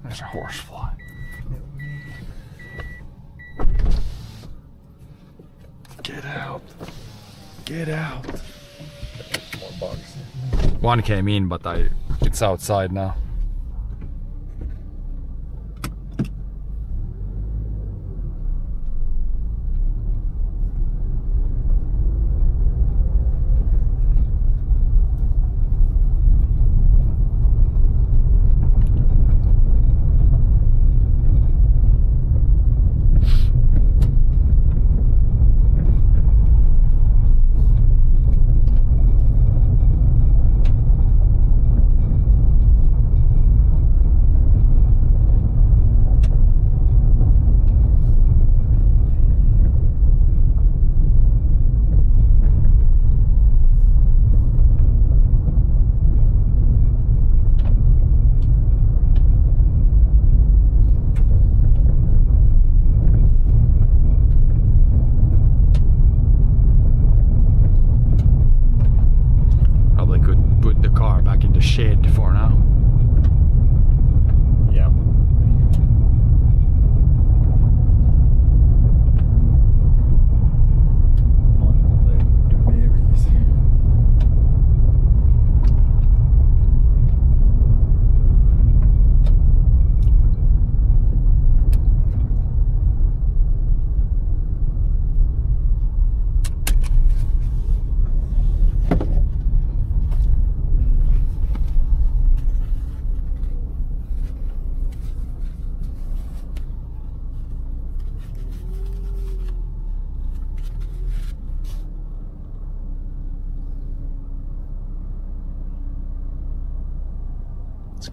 There's a horsefly. Get out. Get out. More bugs. One came in, but it's outside now.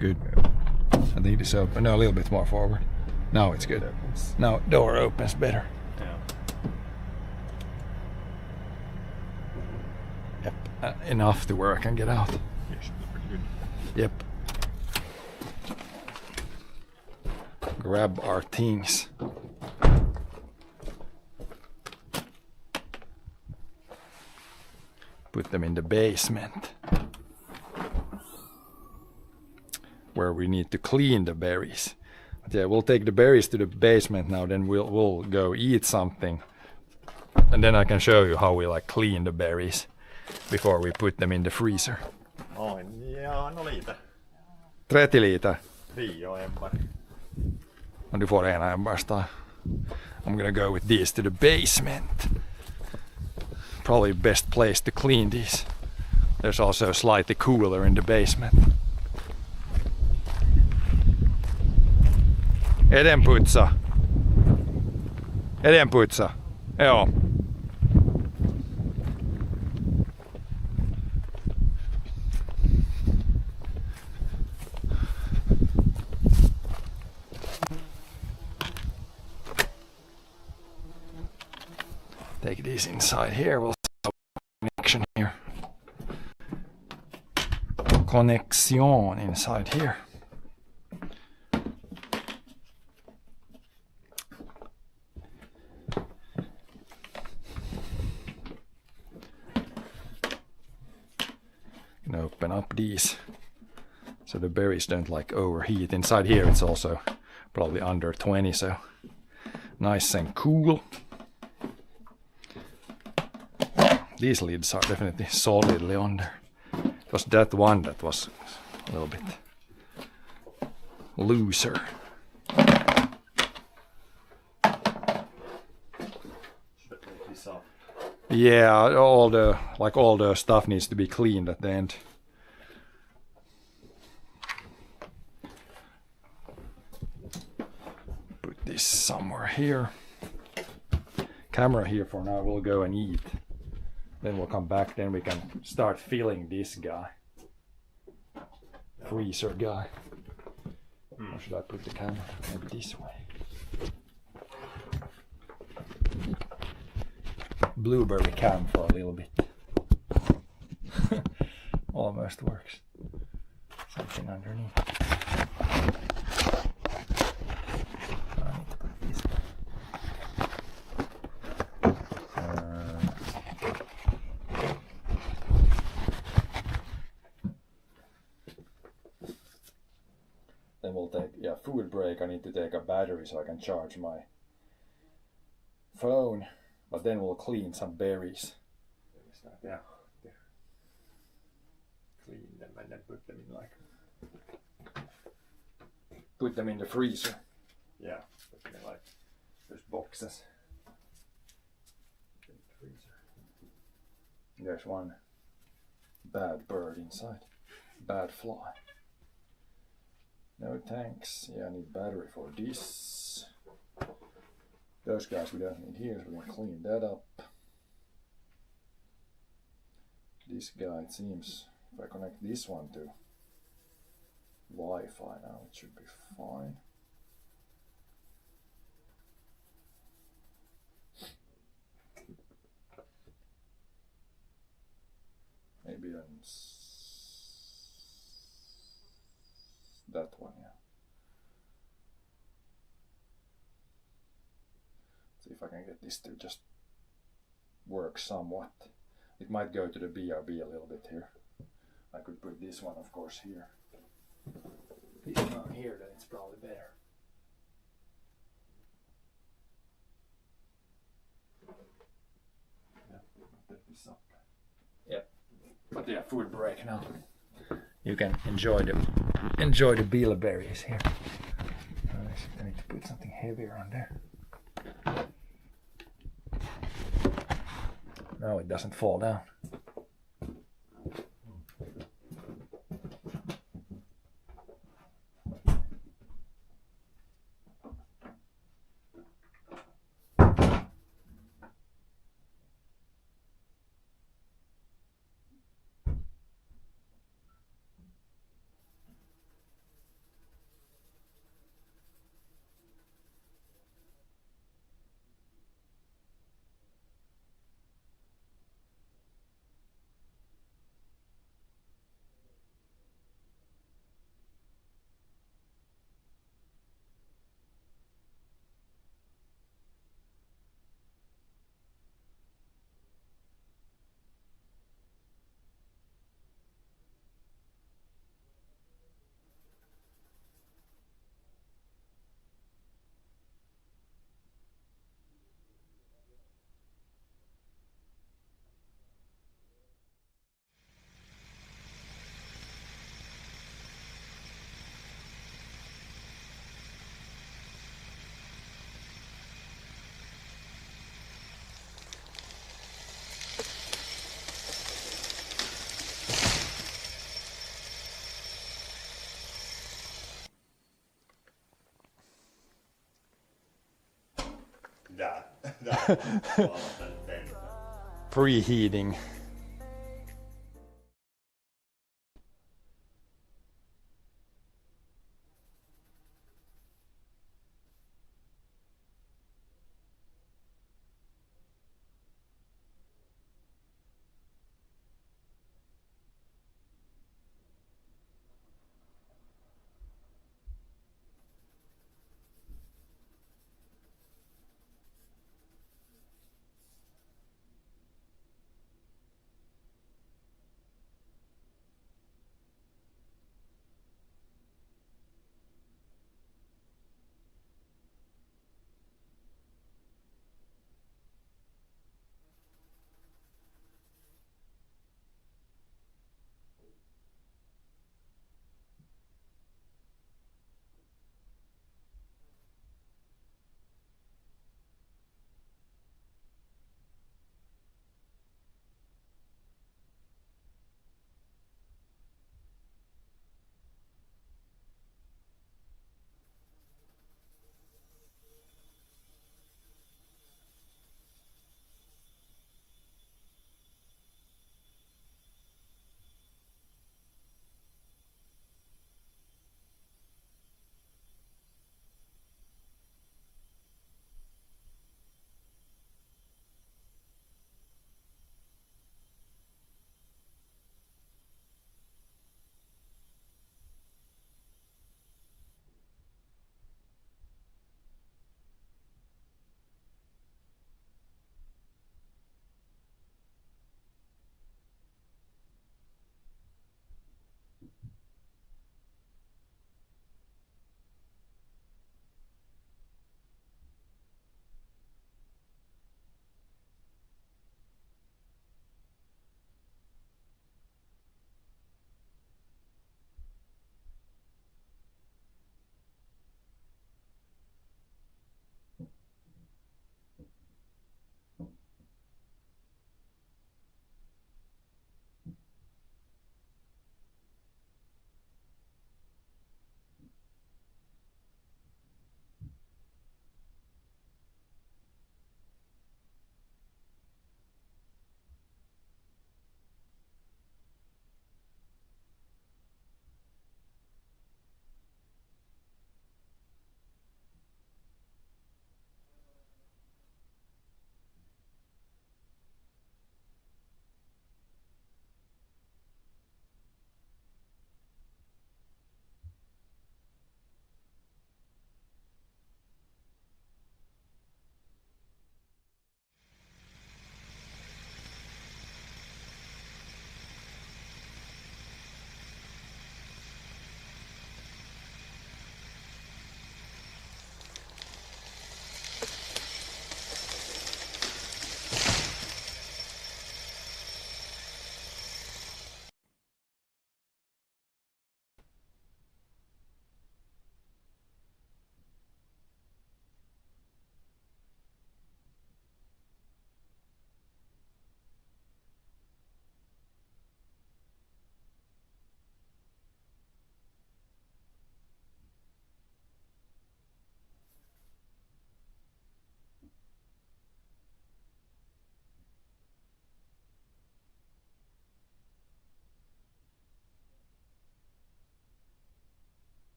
good. I think it's open. No, a little bit more forward. Now it's good. Now door opens better. Yeah. Yep. Enough to where I can get out. Yeah, should be pretty good. Yep. Grab our things. Put them in the basement, where we need to clean the berries. But yeah, we'll take the berries to the basement now, then we'll go eat something. And then I can show you how we like clean the berries before we put them in the freezer. Ja, no lite. 30 liter. 10 ämbar. Och du får ena ämbarsta. I'm gonna go with these to the basement. Probably best place to clean these. There's also slightly cooler in the basement. Edenputsa. Edenputsa. Joo. Take these inside here. We'll set connection here. Connection inside here. Can open up these so the berries don't like overheat. Inside here it's also probably under 20, so nice and cool. These lids are definitely solidly under. It was that one that was a little bit looser. Yeah, all the stuff needs to be cleaned at the end. Put this somewhere here. Camera here for now. We'll go and eat. Then we'll come back, then we can start filling this guy. Freezer guy. Or should I put the camera maybe this way? Blueberry cam for a little bit. Almost works. Something underneath. I need to put this way. Then we'll take, food break. I need to take a battery so I can charge my phone. But then we'll clean some berries. Yeah. Clean them and then put them in Put them in the freezer. yeah, put them in those boxes. In the freezer. There's one bad bird inside. Bad fly. No thanks. Yeah, I need battery for this. Those guys we don't need here, so we're gonna clean that up. This guy, it seems, if I connect this one to Wi-Fi now, it should be fine. Maybe on that one, yeah. See if I can get this to just work somewhat. It might go to the BRB a little bit here. I could put this one, of course, here. This one here, then it's probably better. Yeah, I'll take this up. Yep. But yeah, food break now. You can enjoy the bilberries here. I need to put something heavier on there. No, it doesn't fall down. Där. Där. Preheating.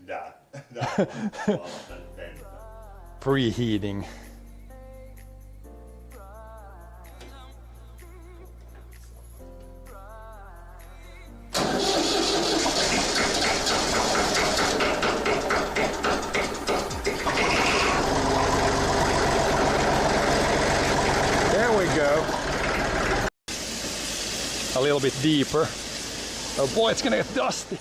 Där. Där. Preheating. There we go. A little bit deeper. Oh boy, it's gonna get dusty.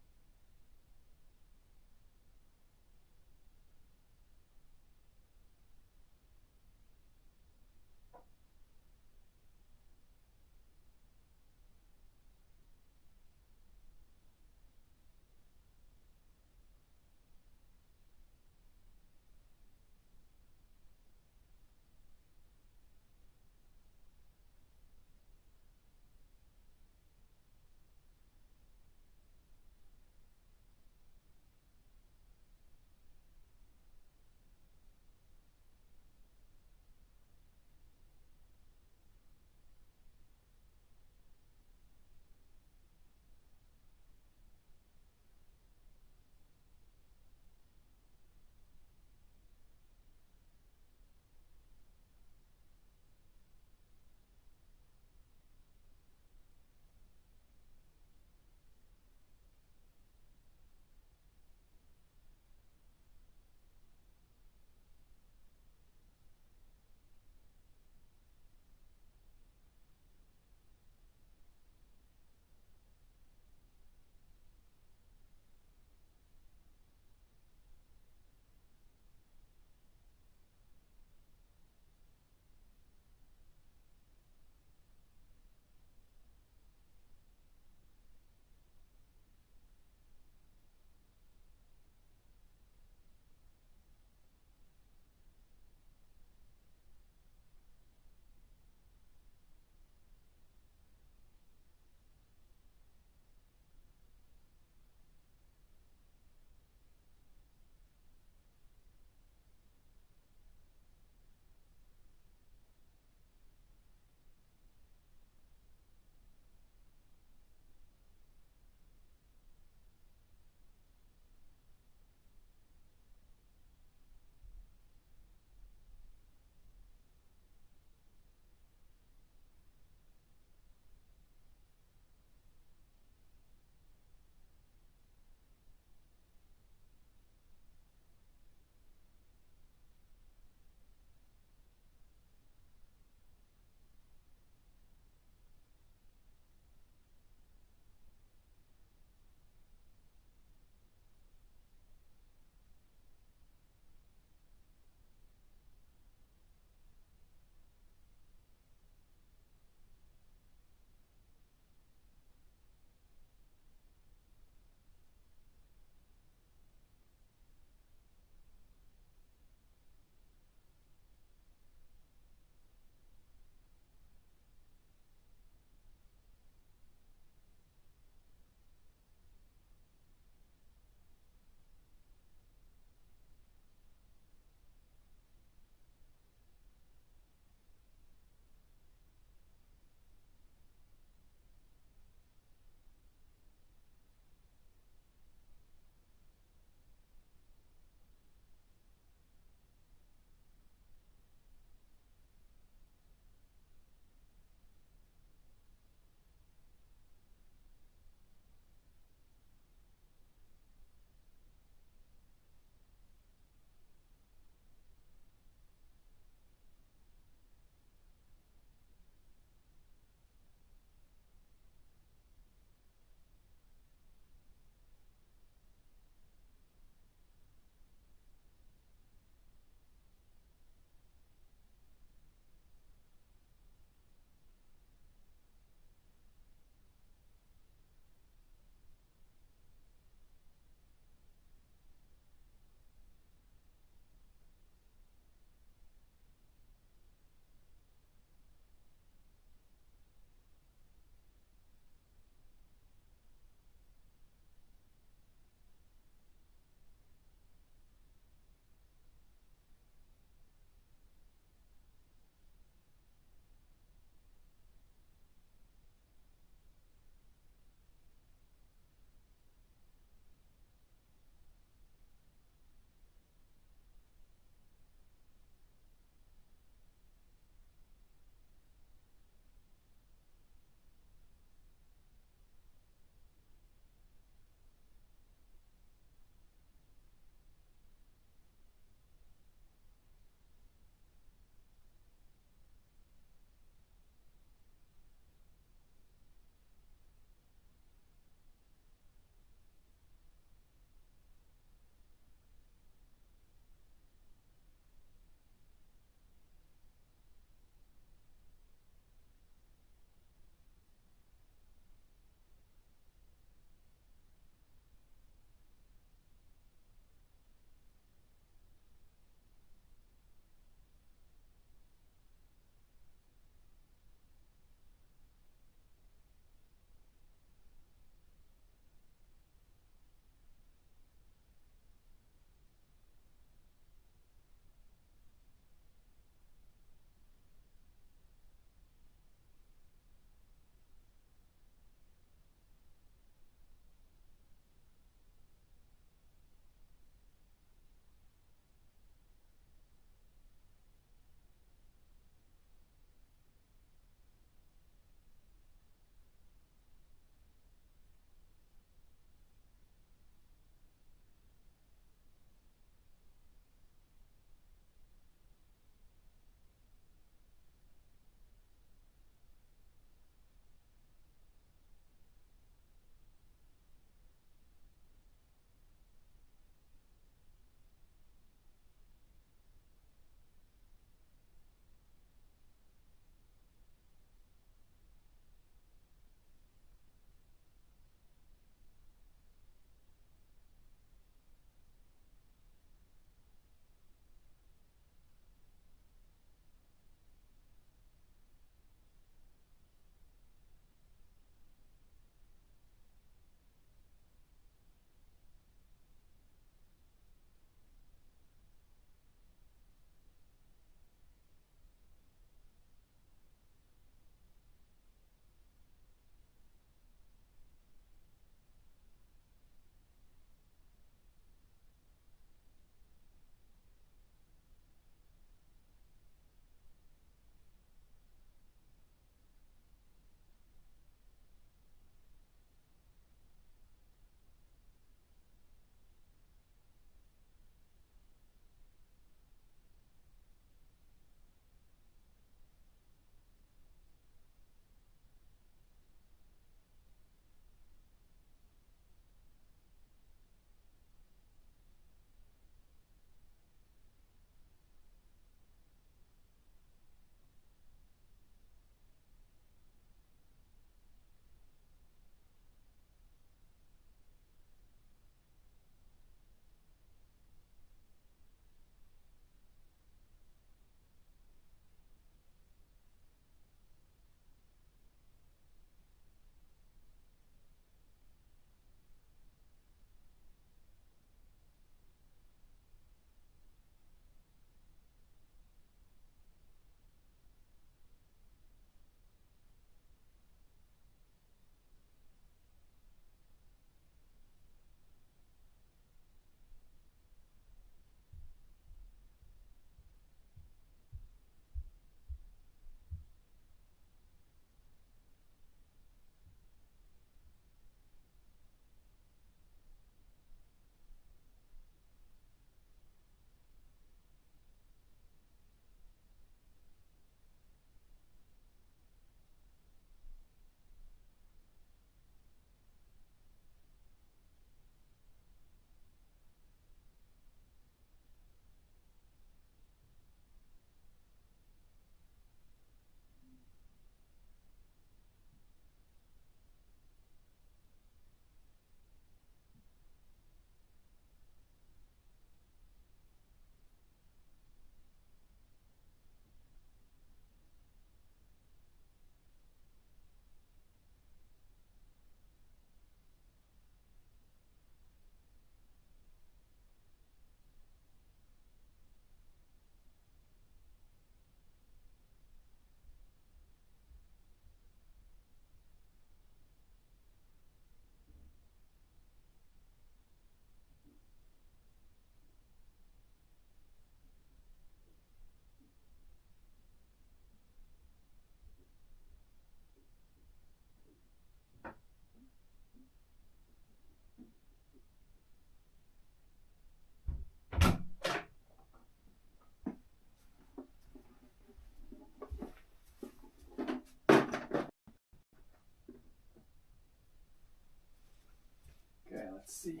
let's see.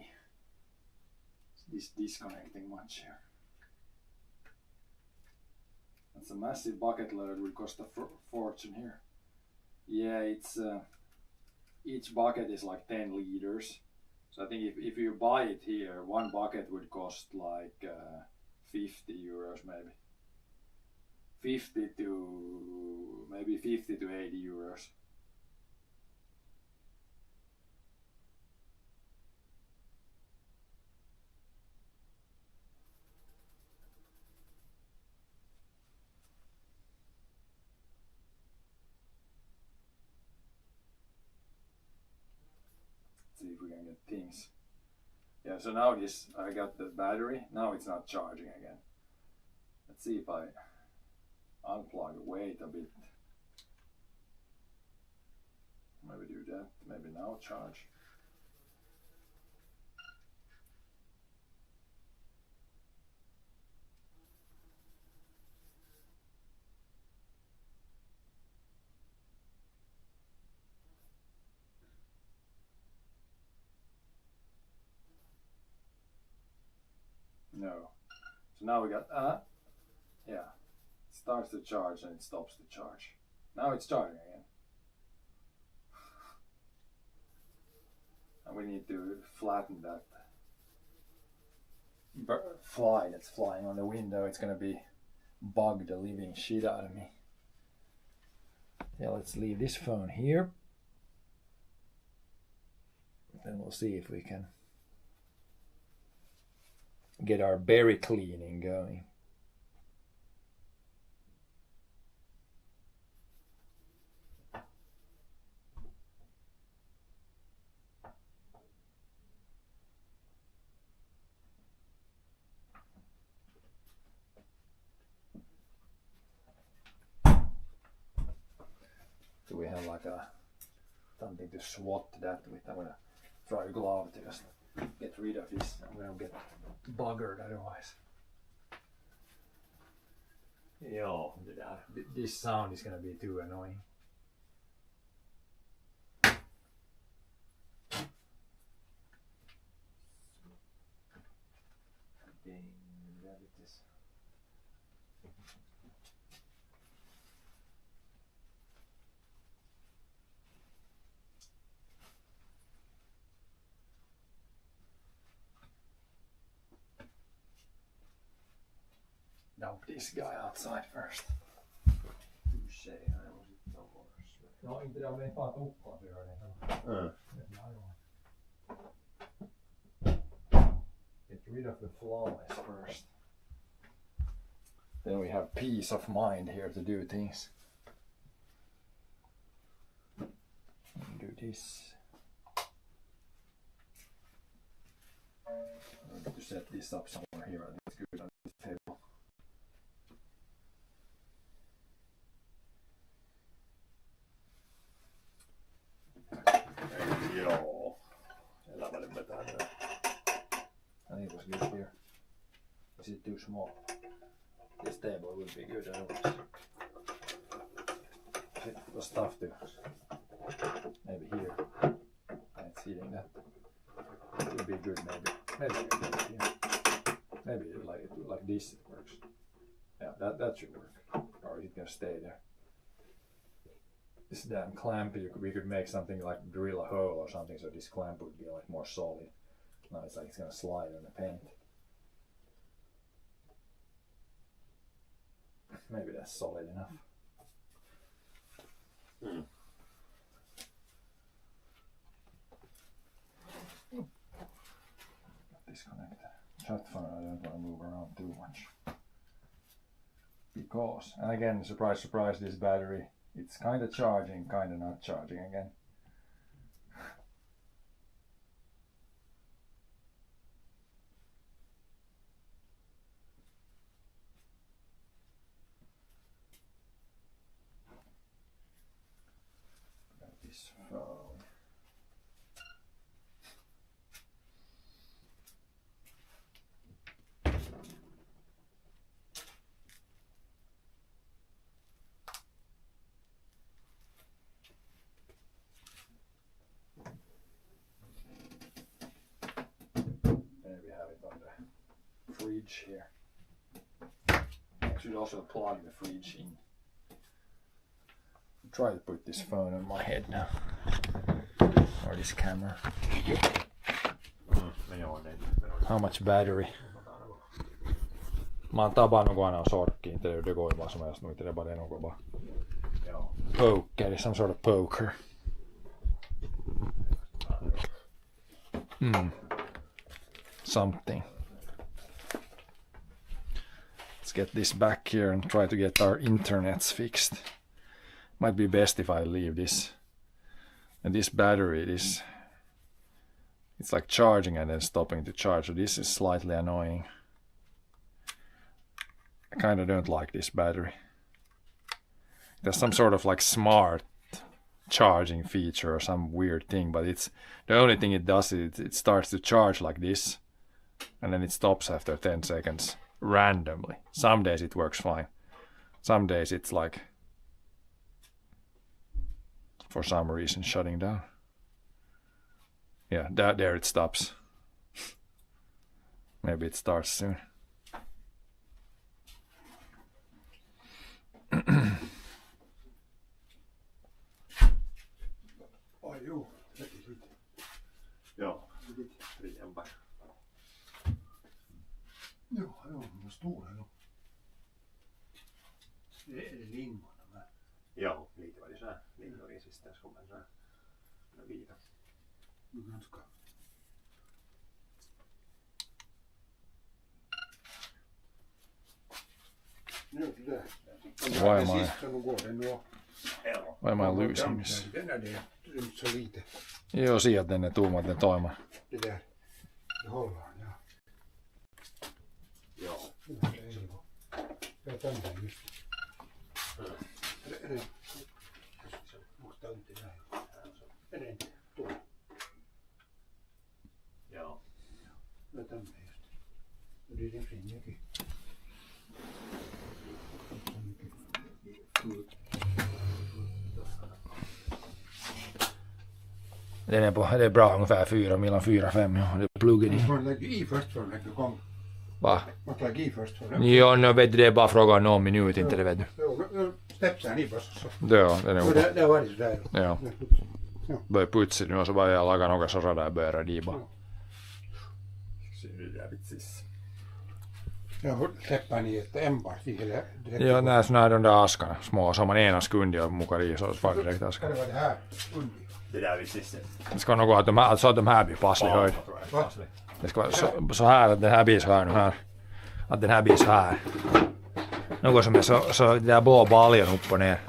Is this disconnecting much here? That's a massive bucket load, would cost a fortune here. Yeah, it's each bucket is like 10 liters. So I think if you buy it here, one bucket would cost like 50 euros maybe. 50 to maybe 50 to 80 euros. See if we can get things. Yeah, so now this, I got the battery, now it's not charging again. Let's see if I unplug, wait a bit. Maybe do that, maybe now charge. No. So now we got, yeah, it starts to charge and it stops to charge. Now it's charging again. And we need to flatten that fly that's flying on the window. It's gonna be bug the living shit out of me. Yeah, let's leave this phone here. Then we'll see if we can get our berry cleaning going. Do we have like something to swat that with? I'm gonna try a glove to just get rid of this. I'm gonna get buggered otherwise. Joo, det där. This sound is gonna be too annoying. Dump this guy outside first. No, inte det, men fan tukkaan syö niin. Get rid of the flies first. Then we have peace of mind here to do things. Do this. I need to set this up somewhere here. I think it's good on this table. Joo. Elämälle vetää nyt. I think it was good here. Is it too small? This table would be good otherwise. It was tough to maybe here. It's heating that. It would be good maybe. Maybe here. Maybe like this it works. Yeah, that should work. Or is it gonna stay there? This damn clamp, we could make something like drill a hole or something, so this clamp would be like more solid. Now it's like it's gonna slide on the paint. Maybe that's solid enough. Disconnect. Chat phone, I don't want to move around too much. Because, and again, surprise, surprise, this battery, it's kind of charging, kind of not charging again. Got this phone. fridge here. I should also plug the fridge in. Try to put this phone on my head now. Or this camera. How much battery? Mä oon tabannut kun aina on sorkkiin, det går ju vad som helst nu, det är bara något bara poker, some sort of poker. Something. Let's get this back here and try to get our internets fixed. Might be best if I leave this. And this battery, it's like charging and then stopping to charge, so this is slightly annoying. I kind of don't like this battery. There's some sort of like smart charging feature or some weird thing, but it's the only thing it does is it starts to charge like this and then it stops after 10 seconds randomly. Some days it works fine. Some days it's like for some reason shutting down. Yeah, there it stops. Maybe it starts soon. Oj, jo, lite. Joo, liian paljon. Joo, men stora då. Det är lingon med. Joo, lite var det så här. Lingoresistens kommer så här. Vita. Ganska. Nu det där. Why am I losing this? Den är det rymt så lite. Joo, sieltä ne tuumat ne toimaan. Det där. Det håller han, ja. Joo. Jag tar den just. Är det? Måste inte där. Är det inte? Då. Joo. Jag tar den just. Det är det frinjäkin. Den är bra ungefär 4, mellan 4 och 5. Ja, det är pluggen i. Man lägger i först för att kom. Va? Man lägger i först för. Jo, no, vet du, det är bara frågan om någon minut, inte det vet du. Jo, stepsään i bara så. Joo, den är Och det var det där. Ja. Börjar putsa nu och så bara jag lagar några så där börjar det bara. Ser du där vitsis? Jag släpper ni ett ämbar till det. Ja, nää såna här de där askarna, små, som man ena sekundi och muckar i så far direkt askar. Det var det här. Undi. Det där vitsis. Det ska nog gå att så att de här blir passlig höjd. Det ska vara så här att den här blir så här nu här. Att den här blir så här. Något som är så det där blå baljan upp och ner.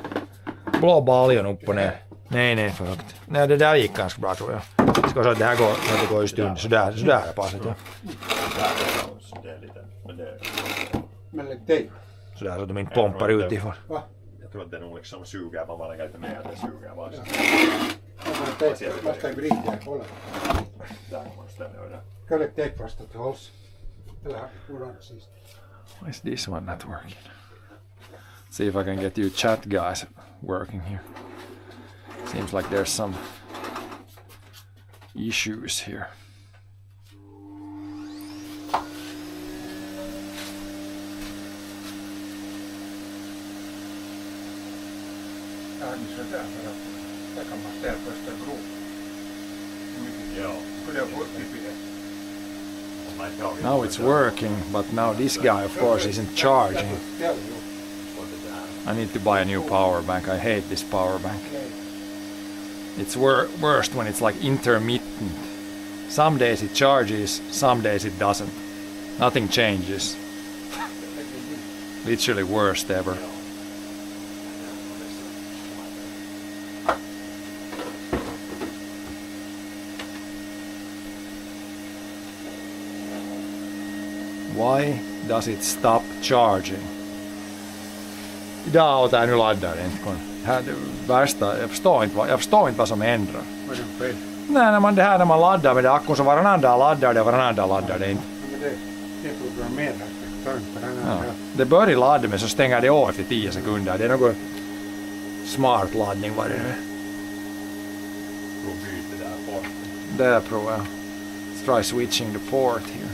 Blå baljan upp och ner. Nej, för högt. Nej, det där gick ganska bra tror jag. Det ska så att det här går, att det går just under. Sådär är passet, ja. Det är lite, men det... Men lägg dig. Sådär så att de inte pompar utifrån. Va? Jag tror att det nog liksom suger, man bara lägger lite mer, det suger bara. Vasta bryter jag, kolla. Där kan man ställa över det. Kan lägga dig fast att det hålls. Eller hur var det sist? Why is this one not working? See if I can get you chat guys working here. Seems like there's some issues here. Ja, niin se där för att där kan man ställa första bro. Joo. För det var typiskt. Now it's working, but now this guy of course isn't charging. Ja, I need to buy a new power bank. I hate this power bank. It's worst when it's like intermittent. Some days it charges, some days it doesn't. Nothing changes. Literally worst ever. Why does it stop charging? Idag åt jag nu laddaren inte. Det värsta, jag förstår inte vad som händer. var det fel? Nej, när man laddar med det akkun så varannan dag laddar det och varannan dag laddar det inte. Men det är programmerat. Det tar inte den här. Ja. Det börjar ladda men så stänger det av efter 10 sekunder. Det är någon smart laddning vad det nu är. Då byter där bort. Där provar jag. Let's try switching the port here.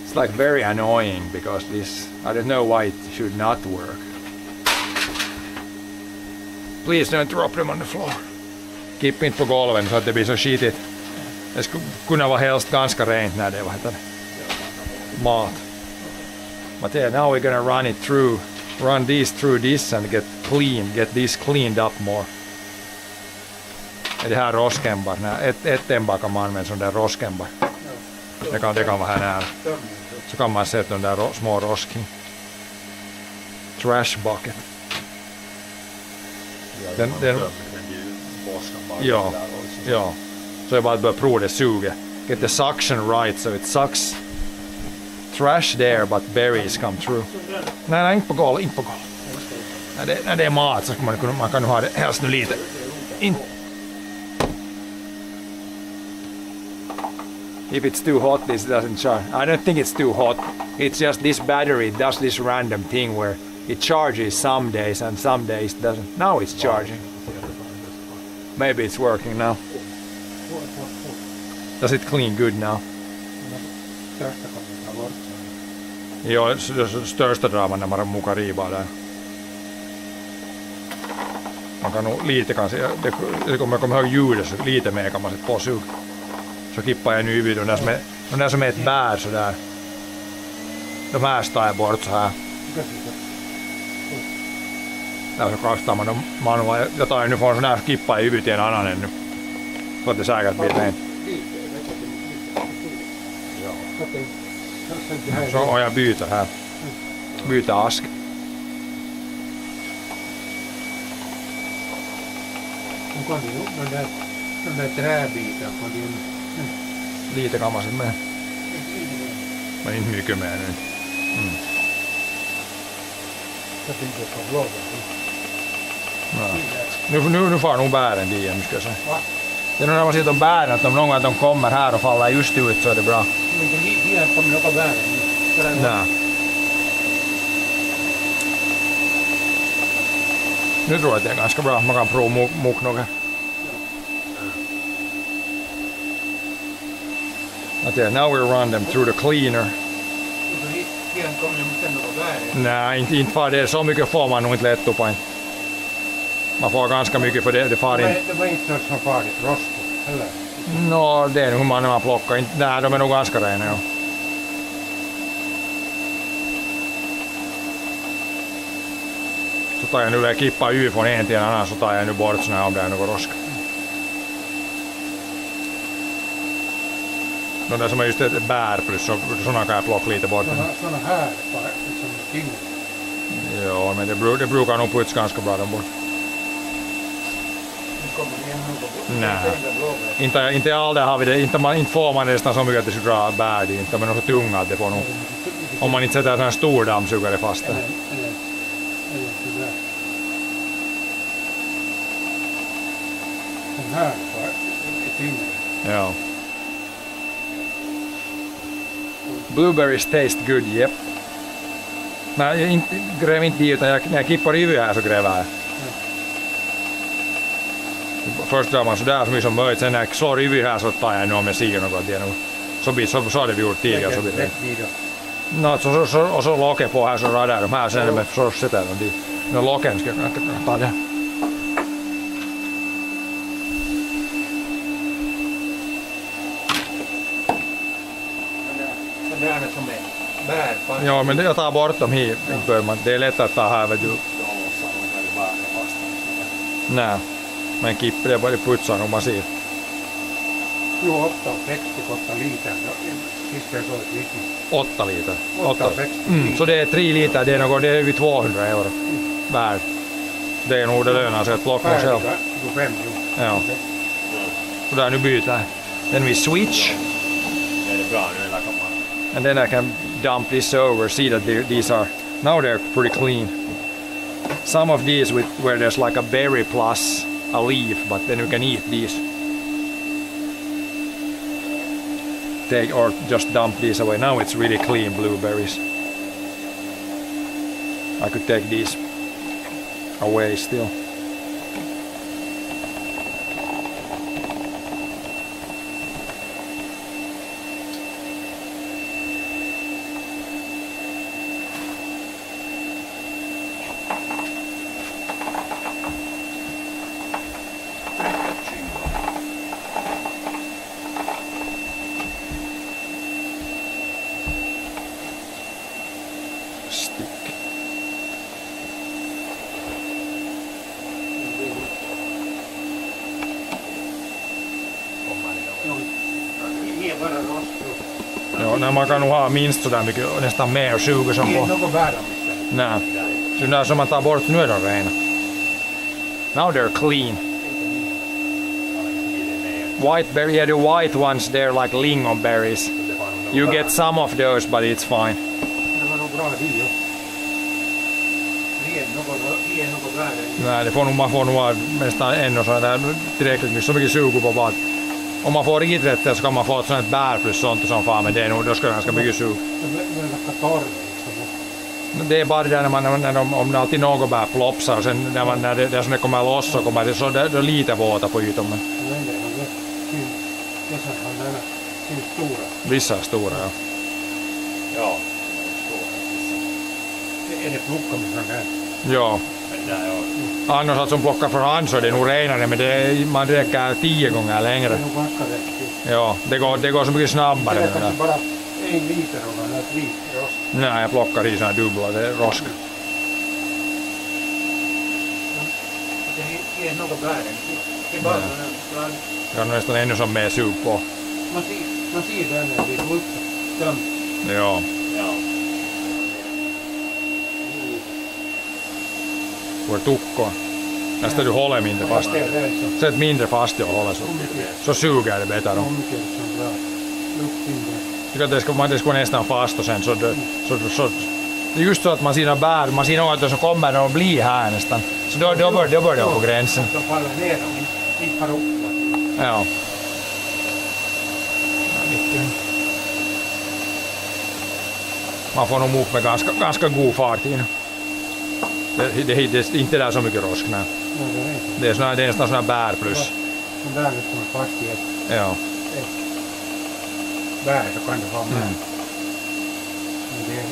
It's like very annoying because this, I don't know why it should not work. Please don't drop them on the floor. Keep inte på golven så att det blir så skitigt. Det skulle kunna vara helst ganska rent när det var mat. But yeah, now we're gonna run these through this and get this cleaned up more. Det här roskenbar, ettenbar kan man använda som där roskenbar. Det kan vara här nära. Så kan man sätta de där små rosken. Trash bucket. Ja. Så jag bara börjar prova det suget. Get the suction right so it sucks trash there but berries come through. Nej, inte på golv. När det är mat så man kan ha det helst nu lite. If it's too hot, this doesn't charge. I don't think it's too hot. It's just this battery does this random thing where it charges some days and some days it doesn't. Now it's charging. Maybe it's working now. Does it clean good now? Joo, största dravan när man mukaan riivaa där. Man kan nog lite kanske, det kommer ihåg ljudet så lite mer kan man sätta på sug. Så kippar jag nu i videon, de där som är ett bär sådär. De här står jag bort så här. Där så kastar man dem manuella. Jag tar nu från sån här kippar i till en annan ännu. Så att det säkert blir rent. Så och jag byter här. Byter ask. Kan de där träbitar kan de... Lite kan man sen med. Men inte mycket mer nu. Nu far nog bären dit igen, ska jag säga. Det är nog när man sitter om bären att om någon gång att de kommer här och faller just ut så är det bra. Men här kommer några bären. Nej. Nu tror jag att det är ganska bra. Man kan prova mok något. Okay, now we run them through the cleaner. Nej, inte far det. Så mycket får man nog inte lätt upp. Man får ganska mycket för det far inte. Det var inte så farligt rostigt, eller? Nå, det är nog hur man plockar. Nej, de är nog ganska rena, ja. Så tar jag nu det kippar ut från en till en annan så tar jag nu bort såna här om det är något roska. De där som är just ett bär plus sådana kan jag plocka lite bort. Sådana här som ting. Ja, men det brukar nog putsa ganska bra dem bort. Nej, inte aldrig har vi det. Inte får man nästan så mycket att det ska dra bär dit. Inte med något så tunga att det får nog. Om man inte sätter en sån här stor dammsugare fast där. Den här är tyngre. Ja. Blueberries taste good, yep. Nej, jag gräver inte i utan när jag kippar i här så gräver jag. Först drar man sådär så mycket som möjligt, sen när jag slår i här så tar jag nu om jag ser något. Så hade vi gjort tidigare. Så blir det. No, och så locket på här så radar de här, sen så sätter de dit. No, locken ska jag ta det. Det är som är bär. Ja, men jag tar bort dem hit. Det är lätt att ta här, vet du. Nej, men kippar det bara putsar om man ser. Jo, 8,60 liter. Sist jag såg det. 8 liter. 8,60. Så det är 3 liter, det är över 200 euro. Värd. Det är nog det lönar sig att plocka själv. 25. Ja. Så där nu byter jag. Then we switch. Det är bra nu eller kan man. And then I can dump this over, see that these are, now they're pretty clean. Some of these where there's like a berry plus a leaf, but then you can eat these. Take or just dump these away. Now it's really clean blueberries. I could take these away still. är bara rostfrukt. Ja, när man kan nog ha minst sådär mycket, nästan mer 20 som Det är på. något bär de inte. Nej. Så där som man tar bort, nu är de rena. Now they're clean. White berry, yeah, the white ones, they're like lingonberries. You get some of those, but it's fine. Det var nog bra det ju. Det är något bär. Nej, man får nog ha nästan ännu sådär tillräckligt mycket, så mycket sugo på bara. Om man får riktigt rätt så kan man få ett sånt bär plus sånt som fan, men det är nog, då ska det ganska mycket sugo. Det är ganska torr liksom. Det är bara det där om det alltid något bär plopsar och sen när det kommer loss så kommer det så det lite våta på ytan. Men vissa är stora, ja. Joo. Är det plockat med sån där? Ja. Men där on. Annars att som plockar för hand så är det nog renare, men man räcker 10 gånger längre. Det är nog ganska rätt. Ja, det går så mycket snabbare. Det är Det där. kanske bara 1 liter och den här vit rost. Nej, jag plockar i såna här dubbla, det är rosk. Det är något bär. Det är bara Jag har nästan ännu som med sug på. man ser den när det är luktar. Ja. Joo. Får tukkoa. Nästa du håller mindre fast. Det är det som. Sätt mindre fast och håller så suger det bättre. Om mycket som bra. Luktin där. Jag tycker att det ska vara nästan fast och sen så det är just så att man ser bär, man ser något som kommer och blir här nästan. Så då bör det vara på gränsen. De faller ner och inte far upp. Ja. Man får nog upp med ganska god fart in. Det är inte där så mycket rosk. Nej. Det är nästan sån här bär plus. Som där som är fast i ett Ja. bär så kan du ha med. Men det är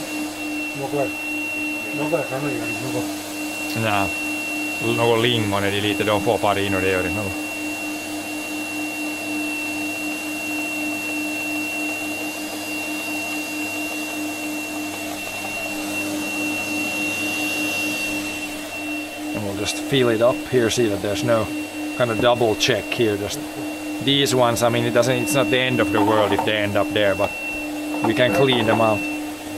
något sannolikt något. Nej. Något lingon är det lite, de får fara in och det gör det något. And we'll just fill it up here, see that there's no kind of double check here. Just these ones, I mean, it's not the end of the world if they end up there, but we can clean them out.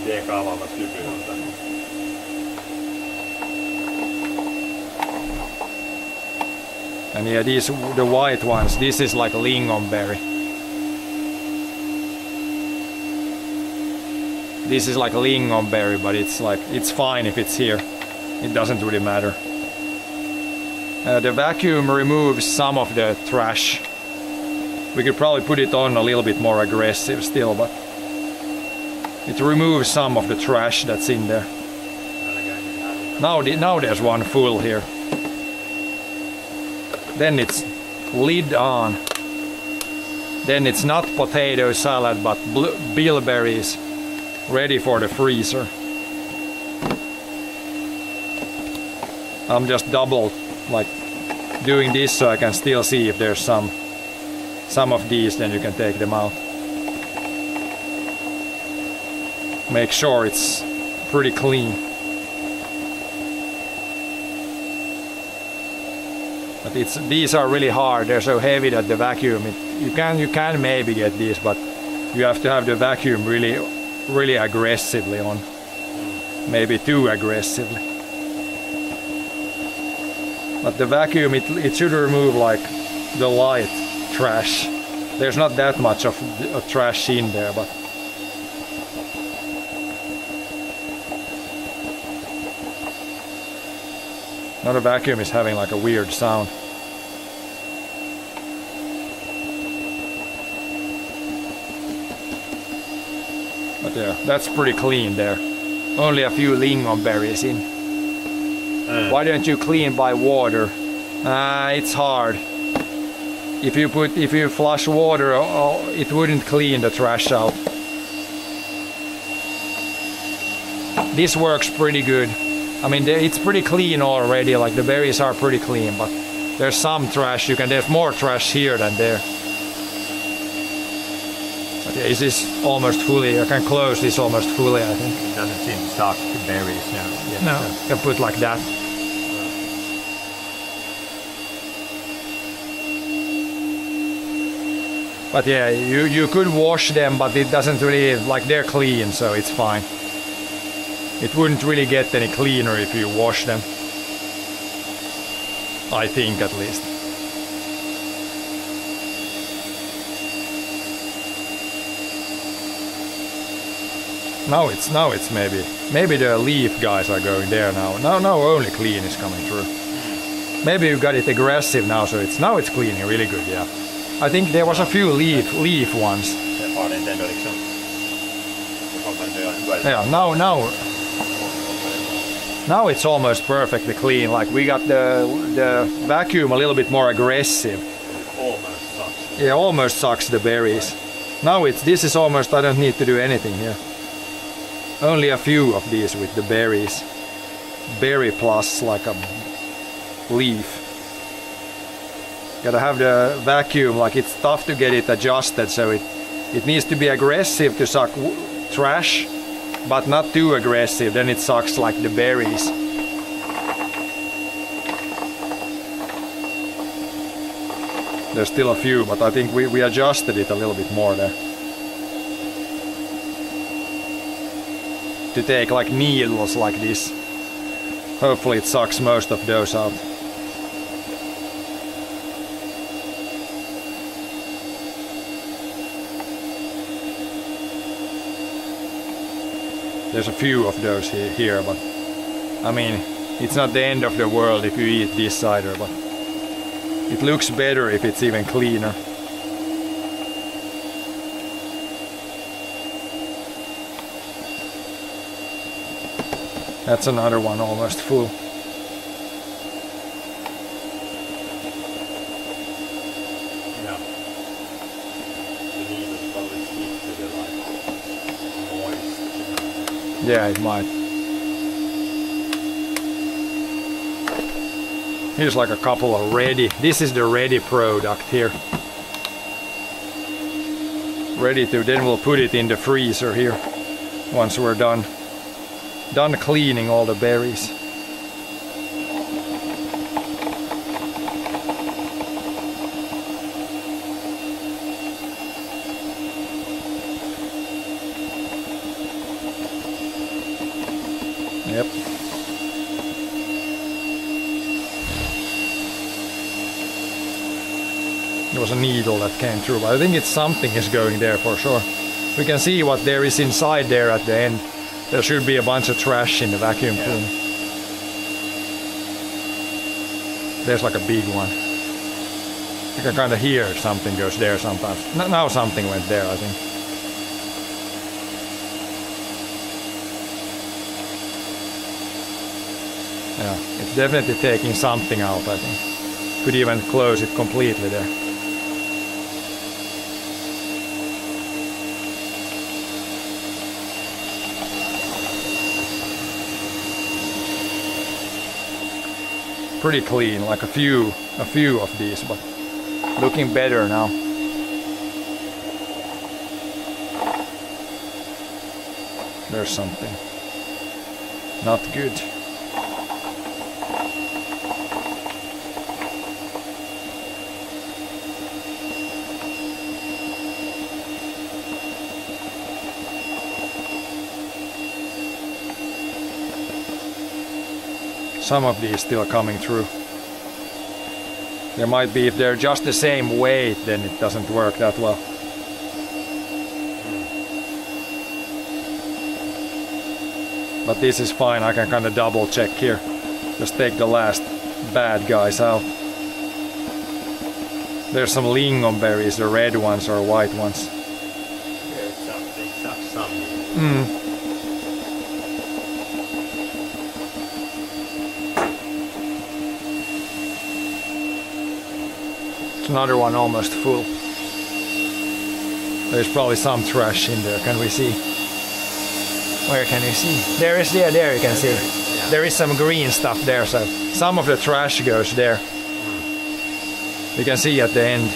Det är kaavaamassa nykyään. And yeah, the white ones, this is like lingonberry. This is like lingonberry, but it's fine if it's here. It doesn't really matter. The vacuum removes some of the trash. We could probably put it on a little bit more aggressive still, but it removes some of the trash that's in there. Now there's one full here. Then it's lid on. Then it's not potato salad, but bilberries ready for the freezer. I'm just double like doing this so I can still see if there's some of these, then you can take them out. Make sure it's pretty clean. But these are really hard. They're so heavy that the vacuum, you can maybe get these, but you have to have the vacuum really aggressively on. Maybe too aggressively. But the vacuum, it should remove like the light trash. There's not that much of trash in there, but now the vacuum is having like a weird sound. But yeah, that's pretty clean there. Only a few lingonberries in. Why don't you clean by water? It's hard. If you flush water, it wouldn't clean the trash out. This works pretty good. I mean, it's pretty clean already. Like the berries are pretty clean, but there's some trash. There's more trash here than there. But yeah, is this almost fully? I can close this almost fully, I think. It doesn't seem to suck berries now. Yes, No, you can put like that. But yeah, you could wash them, but it doesn't really, like they're clean, so it's fine. It wouldn't really get any cleaner if you wash them. I think at least. Now it's maybe the leaf guys are going there now. Now only clean is coming through. Maybe you got it aggressive now, so it's cleaning really good, yeah. I think there was a few leaf ones. Yeah, now it's almost perfectly clean. Like we got the vacuum a little bit more aggressive. Almost sucks. Yeah, almost sucks the berries. Now this is almost, I don't need to do anything here. Only a few of these with the berries. Berry plus like a leaf. Gotta have the vacuum, like it's tough to get it adjusted, so it needs to be aggressive to suck trash, but not too aggressive, then it sucks like the berries. There's still a few, but I think we adjusted it a little bit more there. To take like needles like this. Hopefully it sucks most of those out. There's a few of those here, but I mean, it's not the end of the world if you eat this cider, but it looks better if it's even cleaner. That's another one almost full. Yeah. The needles probably stick to the like moist. Yeah, it might. Here's like a couple of ready. This is the ready product here. Ready to, then we'll put it in the freezer here once we're done cleaning all the berries. Yep. There was a needle that came through, but I think it's something is going there for sure. We can see what there is inside there at the end. There should be a bunch of trash in the vacuum cleaner. There's like a big one. You can kind of hear something goes there sometimes. Now something went there, I think. Yeah, it's definitely taking something out, I think. Could even close it completely there. Pretty clean, like a few of these, but looking better now. There's something not good. Some of these still coming through. There might be, if they're just the same weight, then it doesn't work that well. But this is fine, I can kind of double check here. Just take the last bad guys out. There's some lingonberries, the red ones or white ones. There's some. Another one almost full. There's probably some trash in there. Can we see? Where can you see? There is, yeah, there you can see. Yeah. There is some green stuff there, so some of the trash goes there. You can see at the end.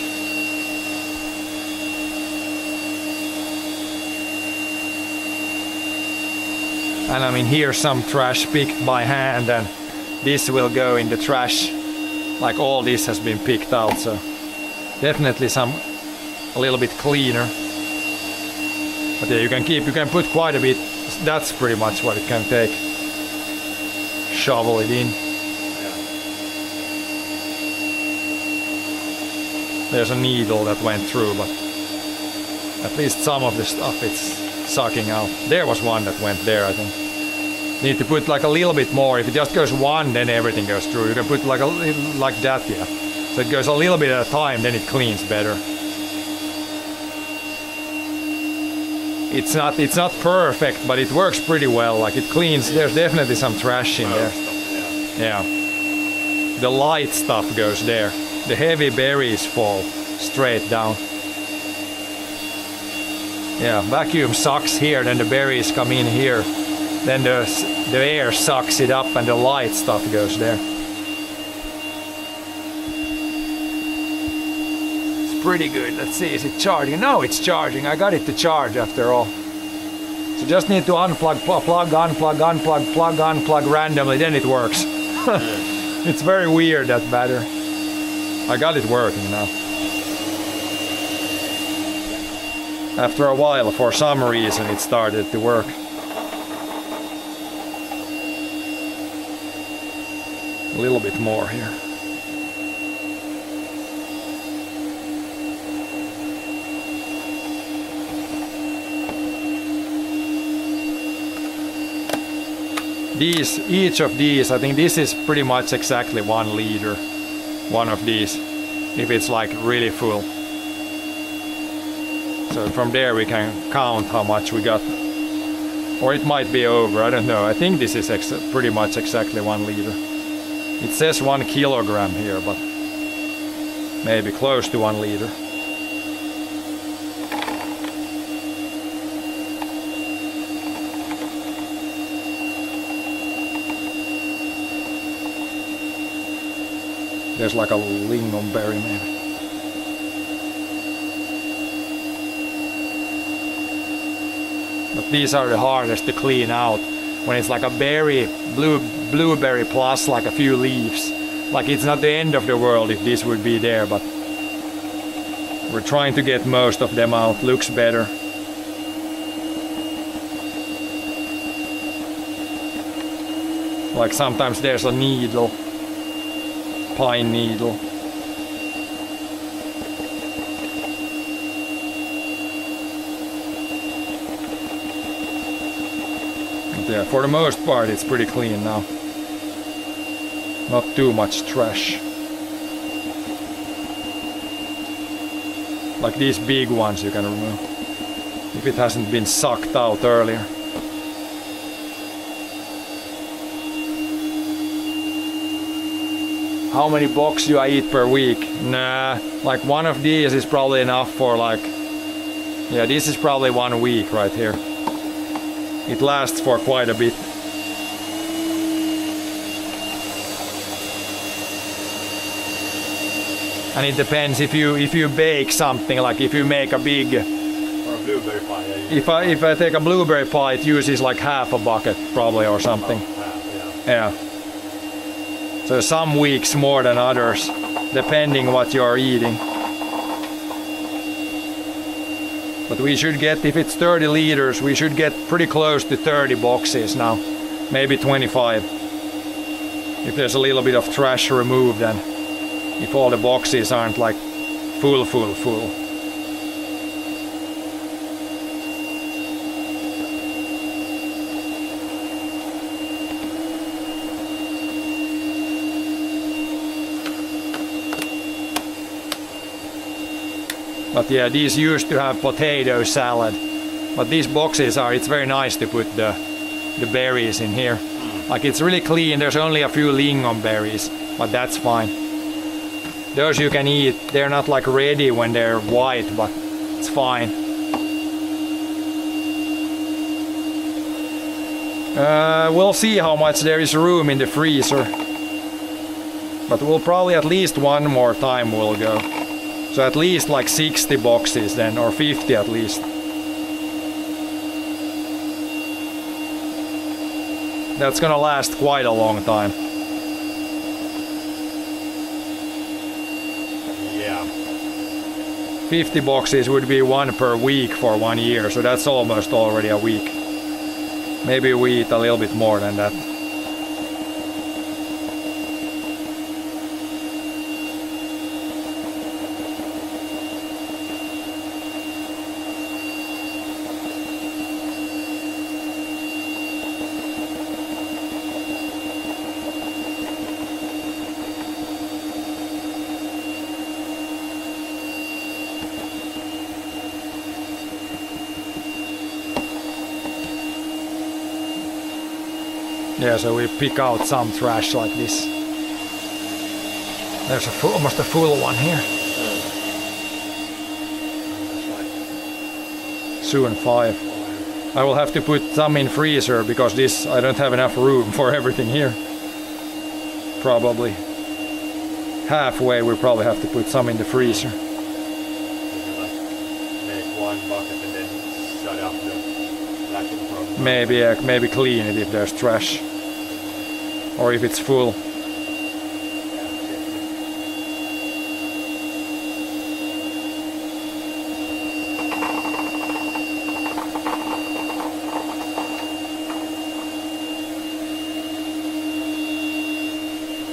And I mean, here's some trash picked by hand, and this will go in the trash. Like all this has been picked out, so definitely some a little bit cleaner. But yeah, you can put quite a bit. That's pretty much what it can take. Shovel it in. There's a needle that went through, but at least some of the stuff it's sucking out. There was one that went there, I think. Need to put like a little bit more. If it just goes one, then everything goes through. You can put like like that, yeah. So it goes a little bit at a time, then it cleans better. It's not perfect, but it works pretty well. Like it cleans. There's definitely some trash in there. Yeah. The light stuff goes there. The heavy berries fall straight down. Yeah, vacuum sucks here, then the berries come in here. Then the air sucks it up and the light stuff goes there. It's pretty good. Let's see, is it charging? No, it's charging. I got it to charge after all. So just need to unplug, plug, unplug, unplug, plug, unplug randomly, then it works. It's very weird, that battery. I got it working now. After a while, for some reason, it started to work. A little bit more here. Each of these, I think this is pretty much exactly 1 liter. One of these, if it's like really full. So from there we can count how much we got. Or it might be over, I don't know. I think this is pretty much exactly 1 liter. It says 1 kilogram here, but maybe close to 1 liter. There's like a lingonberry maybe. But these are the hardest to clean out when it's like a berry, blueberry plus like a few leaves. Like it's not the end of the world if this would be there, but we're trying to get most of them out. Looks better. Like sometimes there's a needle, pine needle. Yeah, for the most part it's pretty clean now. Not too much trash. Like these big ones you can remove if it hasn't been sucked out earlier. How many boxes do I eat per week? Nah, like one of these is probably enough for like, yeah, this is probably 1 week right here. It lasts for quite a bit. And it depends if you bake something, like if you make a big, Or a blueberry pie. if I take a blueberry pie, it uses like half a bucket probably or something. Yeah. So some weeks more than others, depending what you're eating. But we should get, if it's 30 liters, we should get pretty close to 30 boxes now. Maybe 25. If there's a little bit of trash removed, then if all the boxes aren't like full. But yeah, these used to have potato salad. But these boxes are, it's very nice to put the berries in here. Like it's really clean, there's only a few lingonberries, but that's fine. Those you can eat, they're not like ready when they're white, but it's fine. We'll see how much there is room in the freezer. But we'll probably at least 1 more time we'll go. So at least like 60 boxes then, or 50 at least. That's gonna last quite a long time. Yeah. 50 boxes would be one per week for 1 year, so that's almost already a week. Maybe we eat a little bit more than that. Yeah, so we pick out some trash like this. There's almost a full one here. Soon 5. I will have to put some in freezer because this I don't have enough room for everything here. Probably. Halfway we probably have to put some in the freezer. Make one bucket and then shut off the vacuum from. Maybe clean it if there's trash. Or if it's full.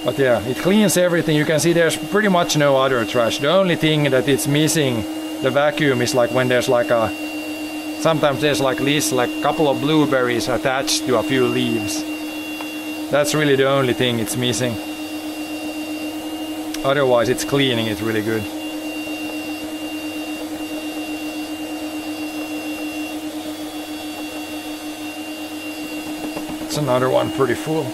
But yeah, it cleans everything. You can see there's pretty much no other trash. The only thing that it's missing the vacuum is like when there's like a, sometimes there's like this, like a couple of blueberries attached to a few leaves. That's really the only thing it's missing. Otherwise it's cleaning it really good. It's another one pretty full.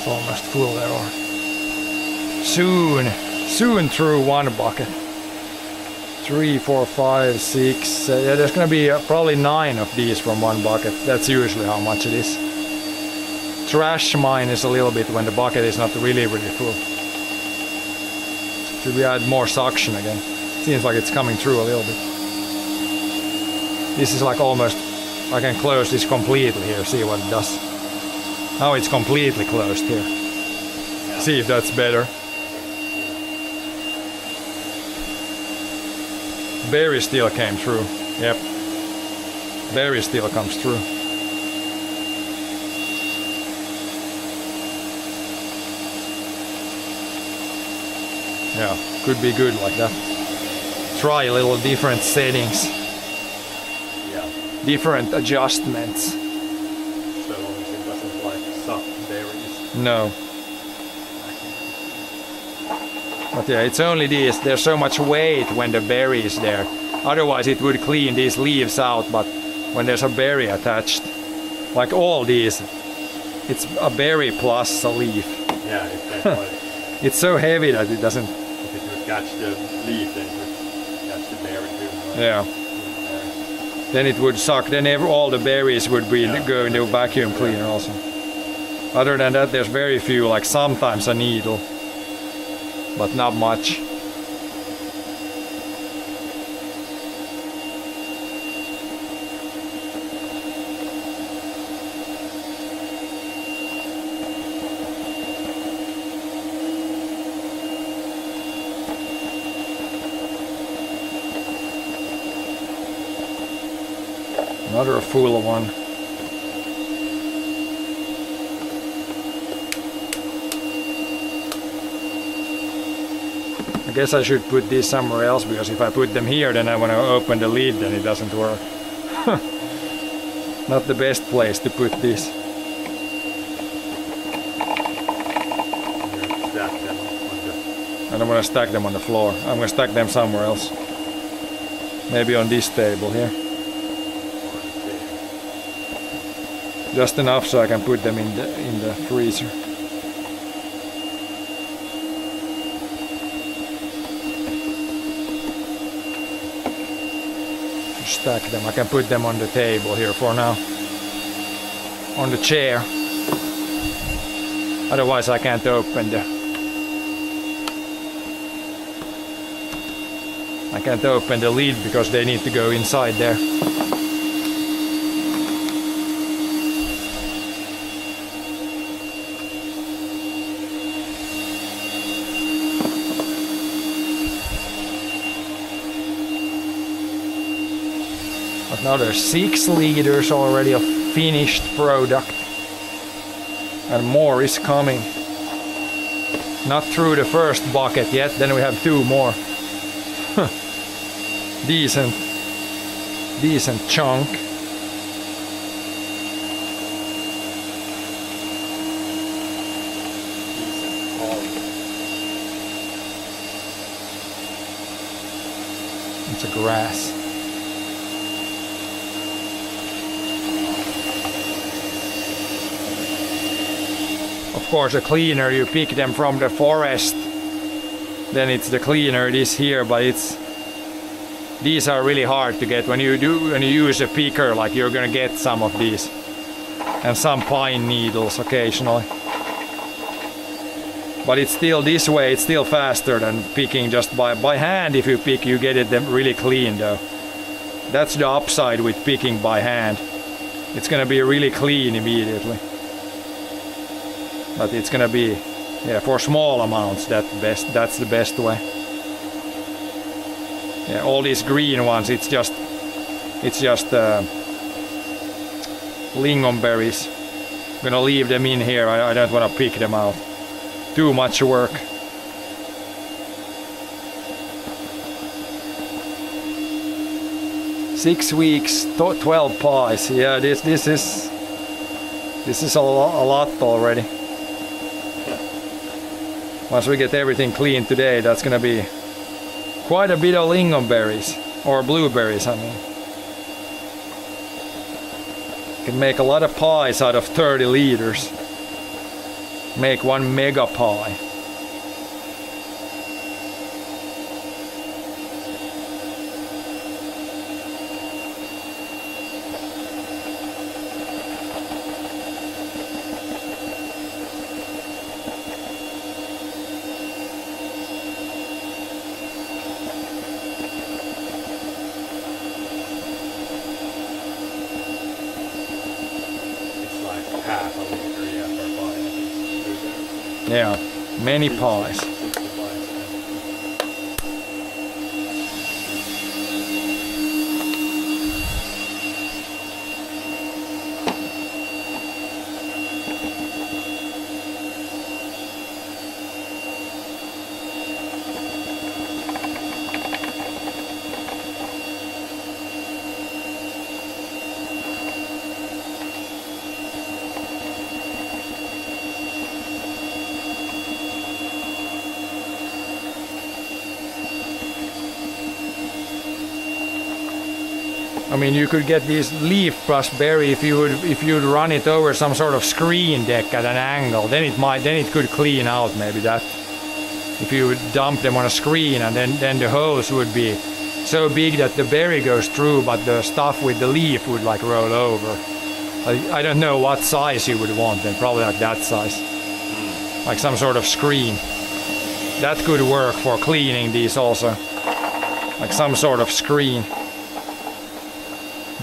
Almost full there, or soon through one bucket. 3, 4, 5, 6. Yeah, there's gonna be probably 9 of these from one bucket. That's usually how much it is. Trash mine is a little bit when the bucket is not really full. Should we add more suction again? Seems like it's coming through a little bit. This is like almost, I can close this completely here, see what it does. Now it's completely closed here. Yeah. See if that's better. Berry still came through. Yep. Berry still comes through. Yeah, could be good like that. Try a little different settings. Yeah. Different adjustments. No. But yeah, it's only this. There's so much weight when the berry is there. Otherwise it would clean these leaves out, but when there's a berry attached, like all these, it's a berry plus a leaf. Yeah, it's it's so heavy that it doesn't... If it would catch the leaf, then it would catch the berry too. Yeah. Then it would suck. Then all the berries would be go into a vacuum cleaner also. Other than that, there's very few, like sometimes a needle, but not much. Another full one. I guess I should put these somewhere else, because if I put them here, then I want to open the lid, then it doesn't work. Not the best place to put this. I don't want to stack them on the floor. I'm going to stack them somewhere else. Maybe on this table here. Just enough so I can put them in the freezer. Stack them. I can put them on the table here for now. On the chair. Otherwise I can't open the... I can't open the lid because they need to go inside there. But now there's 6 liters already of finished product. And more is coming. Not through the first bucket yet, then we have 2 more. Decent chunk. It's a grass. Of course, the cleaner you pick them from the forest, then it's the cleaner it is here, but these are really hard to get. When you use a picker, like, you're gonna get some of these, and some pine needles occasionally. But it's still this way, it's still faster than picking just by hand. If you pick, you get it really clean though. That's the upside with picking by hand. It's gonna be really clean immediately. But it's gonna be, yeah, for small amounts that's the best way. Yeah, all these green ones, it's just lingonberries. I'm gonna leave them in here. I don't want to pick them out. Too much work. Six weeks, 12 pies. Yeah, this is a lot already. Once we get everything clean today, that's gonna be quite a bit of lingonberries, or blueberries, I mean. Can make a lot of pies out of 30 liters. Make one mega pie. Yeah, many pies. I mean, you could get this leaf plus berry if you'd run it over some sort of screen deck at an angle. Then it could clean out maybe that. If you would dump them on a screen, and then the holes would be so big that the berry goes through, but the stuff with the leaf would like roll over. I don't know what size you would want then, probably like that size. Like some sort of screen. That could work for cleaning these also. Like some sort of screen.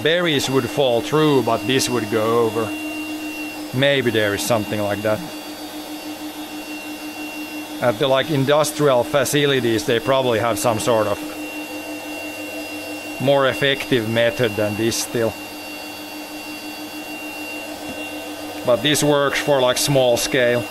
Berries would fall through, but this would go over. Maybe there is something like that. At the like industrial facilities, they probably have some sort of more effective method than this still. but this works for like small scale.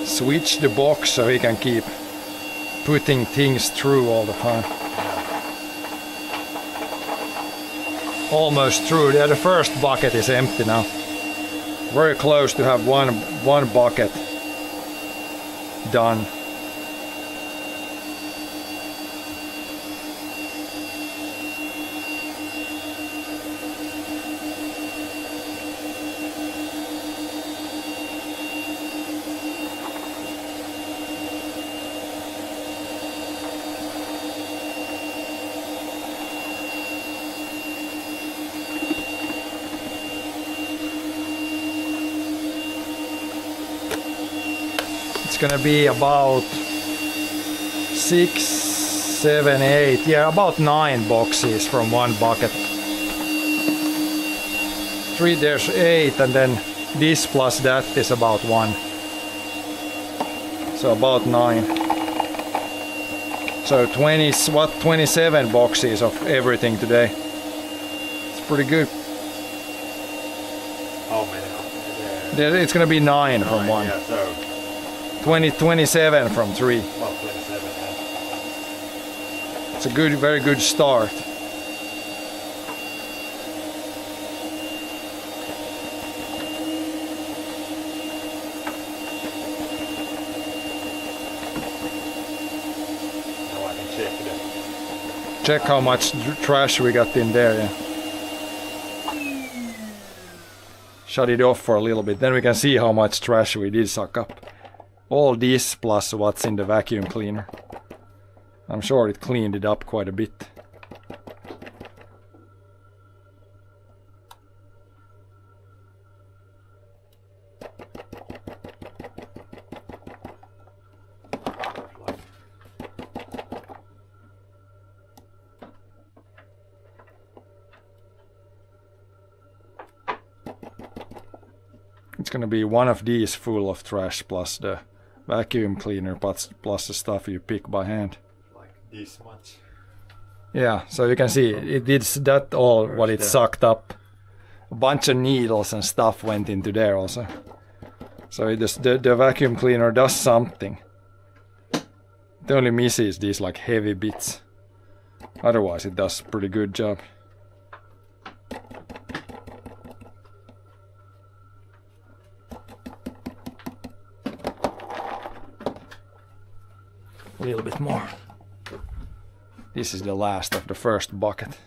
Switch the box so he can keep putting things through all the time. Almost through. Yeah, the first bucket is empty now. Very close to have one bucket done. It's gonna be about 6, 7, 8, yeah, about 9 boxes from one bucket. 3, there's 8, and then this plus that is about 1. So about 9. So 27 boxes of everything today. It's pretty good. How many are there? It's gonna be 9 from 1. Yeah, so 27 from 3. about 27. It's a good, very good start. Now I can check the Check how much trash we got in there. Yeah. Shut it off for a little bit, then we can see how much trash we did suck up. All this plus what's in the vacuum cleaner. I'm sure it cleaned it up quite a bit. It's gonna be one of these full of trash plus the vacuum cleaner plus the stuff you pick by hand. like this much. Yeah, so you can see it did that all what it sucked up. A bunch of needles and stuff went into there also. So the vacuum cleaner does something. It only misses these like heavy bits. Otherwise it does a pretty good job. A little bit more. This is the last of the first bucket.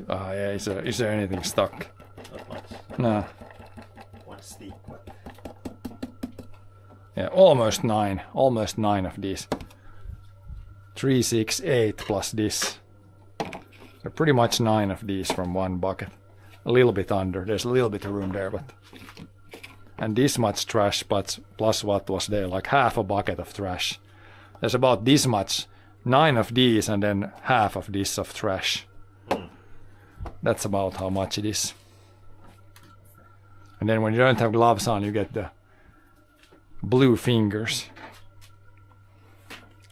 Yeah, is there anything stuck? Not much. No. One stick, but Yeah, almost 9. Almost 9 of these. 3, 6, 8 plus this. So pretty much 9 of these from one bucket. A little bit under. There's a little bit of room there, but. And this much trash, but plus what was there, like half a bucket of trash. There's about this much. 9 of these and then half of this of trash. That's about how much it is. And then when you don't have gloves on, you get the blue fingers.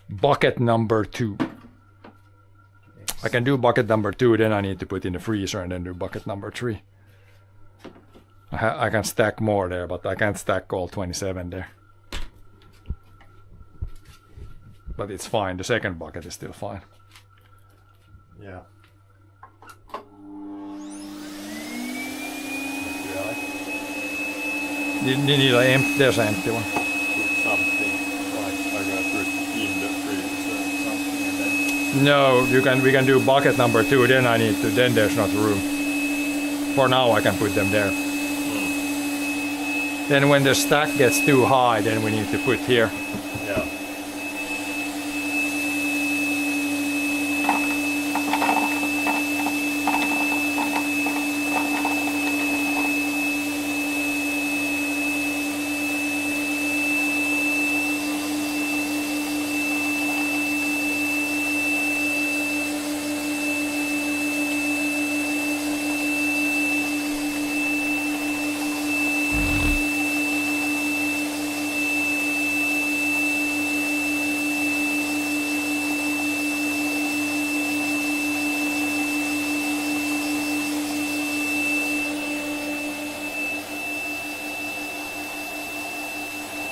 Bucket number 2. I can do bucket number 2, then I need to put in the freezer and then do bucket number 3. I can stack more there, but I can't stack all 27 there. But it's fine, the second bucket is still fine. yeah. You need an empty, there's an empty one. Put something like I'm gonna put in the freezer something and then No, we can do bucket number 2, then there's not room. For now I can put them there. Then when the stack gets too high, then we need to put here. yeah.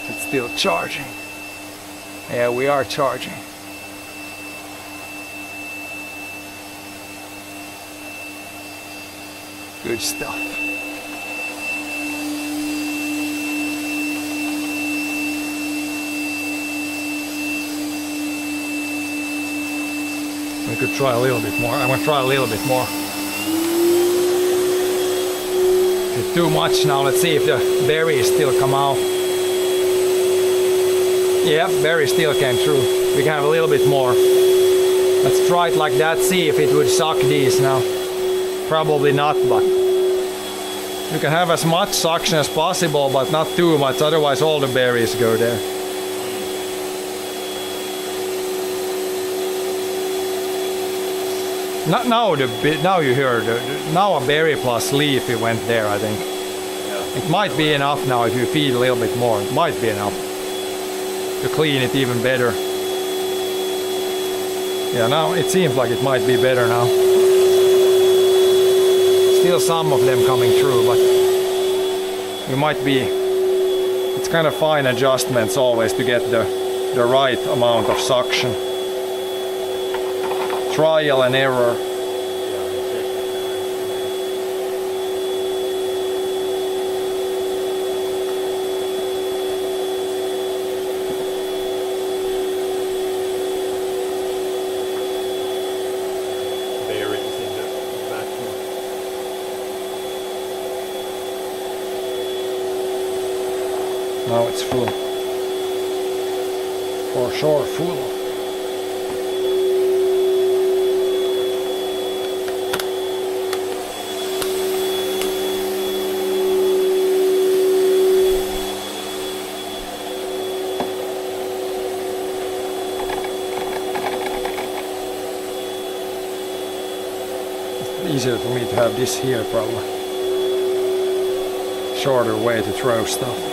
It's still charging. Yeah, we are charging. Good stuff. We could try a little bit more. I'm gonna try a little bit more. It's too much now. Let's see if the berries still come out. Yeah, berries still came through. We can have a little bit more. Let's try it like that, see if it would suck these now. Probably not, but you can have as much suction as possible, but not too much, otherwise all the berries go there. Not now, now you hear now a berry plus leaf it went there, I think. Yeah. It might be enough now if you feed a little bit more. It might be enough to clean it even better. Yeah, now it seems like it might be better now. Still some of them coming through, but you might be. It's kind of fine adjustments always to get the right amount of suction. Trial and error. Berries in the vacuum. Now it's full. For sure full. Easier for me to have this here probably. Shorter way to throw stuff.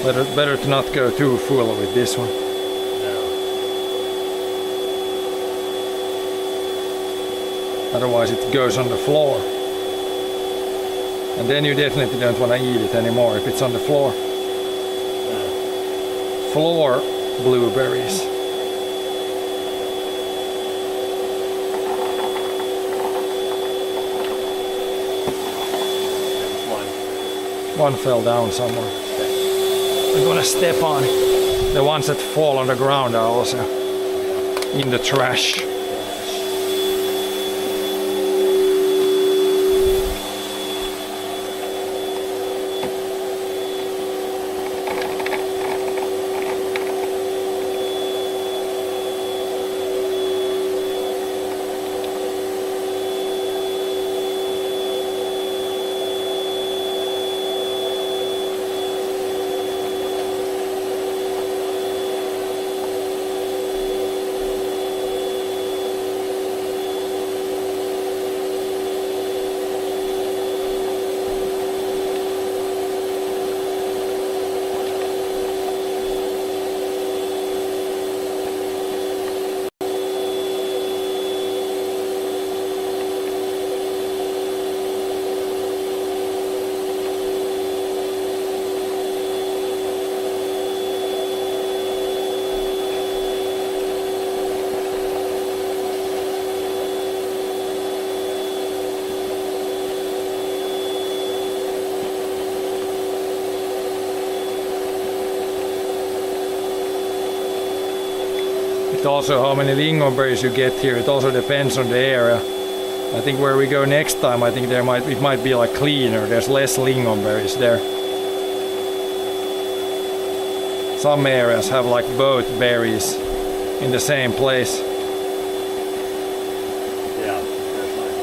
Better to not go too full with this one. Otherwise it goes on the floor. And then you definitely don't want to eat it anymore if it's on the floor. Floor blueberries. One fell down somewhere. I'm gonna step on it. The ones that fall on the ground are also in the trash. It also how many lingonberries you get here, it also depends on the area. I think where we go next time, I think it might be like cleaner, there's less lingonberries there. Some areas have like both berries in the same place. Yeah, that's like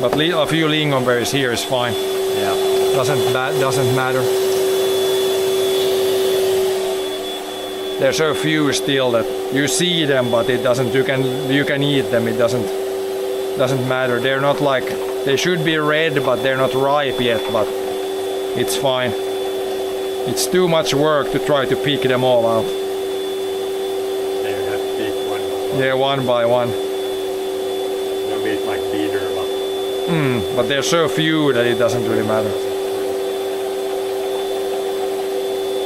But a few lingonberries here is fine. Yeah. Doesn't matter. There's so few still that you see them, but it doesn't. You can eat them. It doesn't matter. They're not like they should be red, but they're not ripe yet. But it's fine. It's too much work to try to pick them all out. They have to pick one by one. Yeah, one by one. Maybe it's like beater, But there's so few that it doesn't really matter.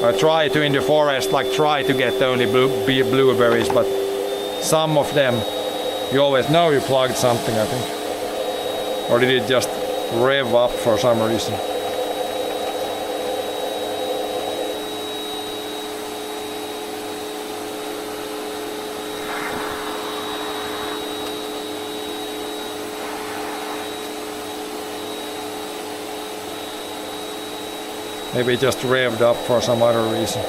I try to in the forest, try to get only blueberries, but some of them, you always know you plugged something, I think. Or did it just rev up for some reason? Maybe it just revved up for some other reason.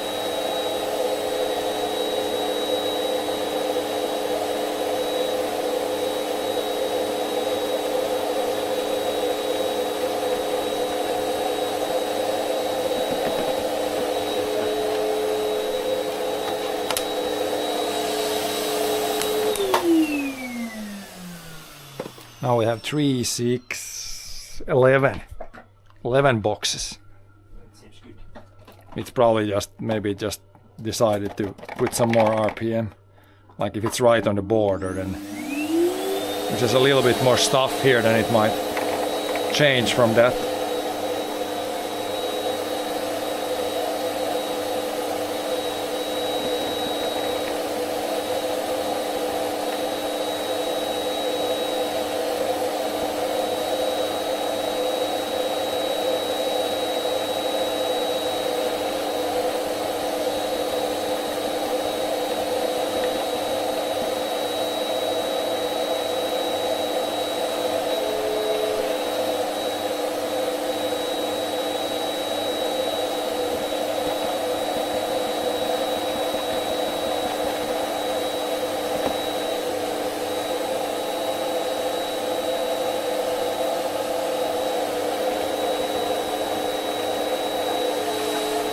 Now we have 3, 6, 11 boxes. It's probably maybe just decided to put some more RPM. Like if it's right on the border, then there's just a little bit more stuff here, then it might change from that.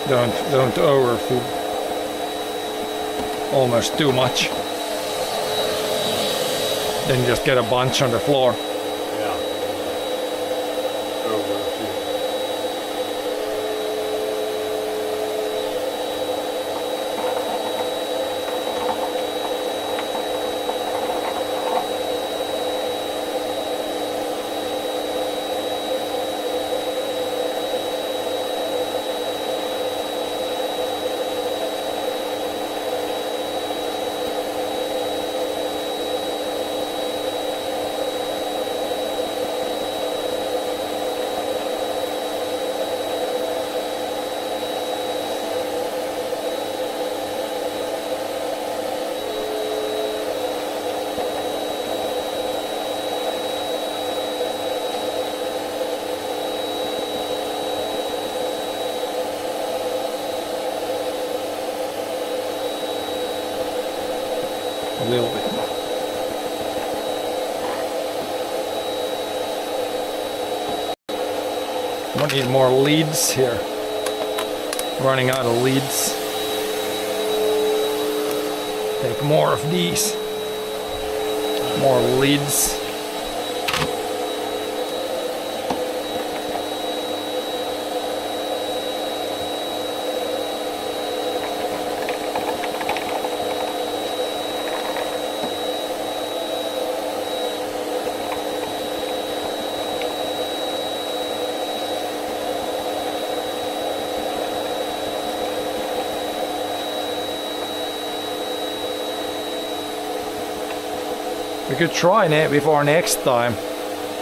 Don't overfeed. Almost too much. Then you just get a bunch on the floor. Yeah. We need more leads here. Running out of leads. Take more of these. More leads. We could try before next time.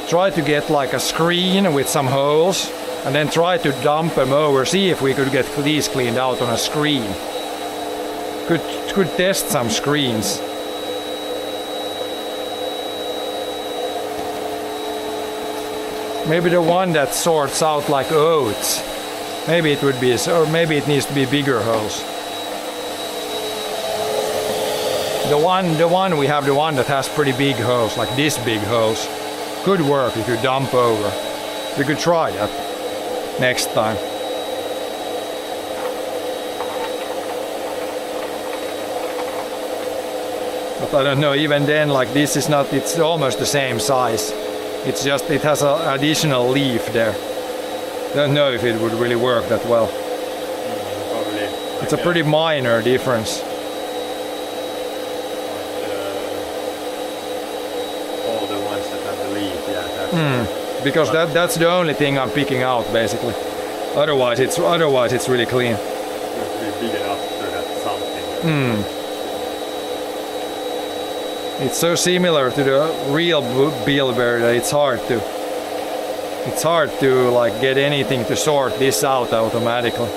Try to get like a screen with some holes and then try to dump them over. See if we could get these cleaned out on a screen. Could test some screens. Maybe the one that sorts out like oats. Maybe it would be, or maybe it needs to be bigger holes. The one we have, the one that has pretty big hose, like this big hose, could work if you dump over. We could try that next time. But I don't know, even then, like this is not, it's almost the same size. It's just, it has an additional leaf there. Don't know if it would really work that well. Probably. It's a pretty minor difference. All the ones that have the leaf, yeah. That's Because that's the only thing I'm picking out basically. Otherwise it's really clean. It must be big enough so that something. It's so similar to the real bilberry that it's hard to like get anything to sort this out automatically.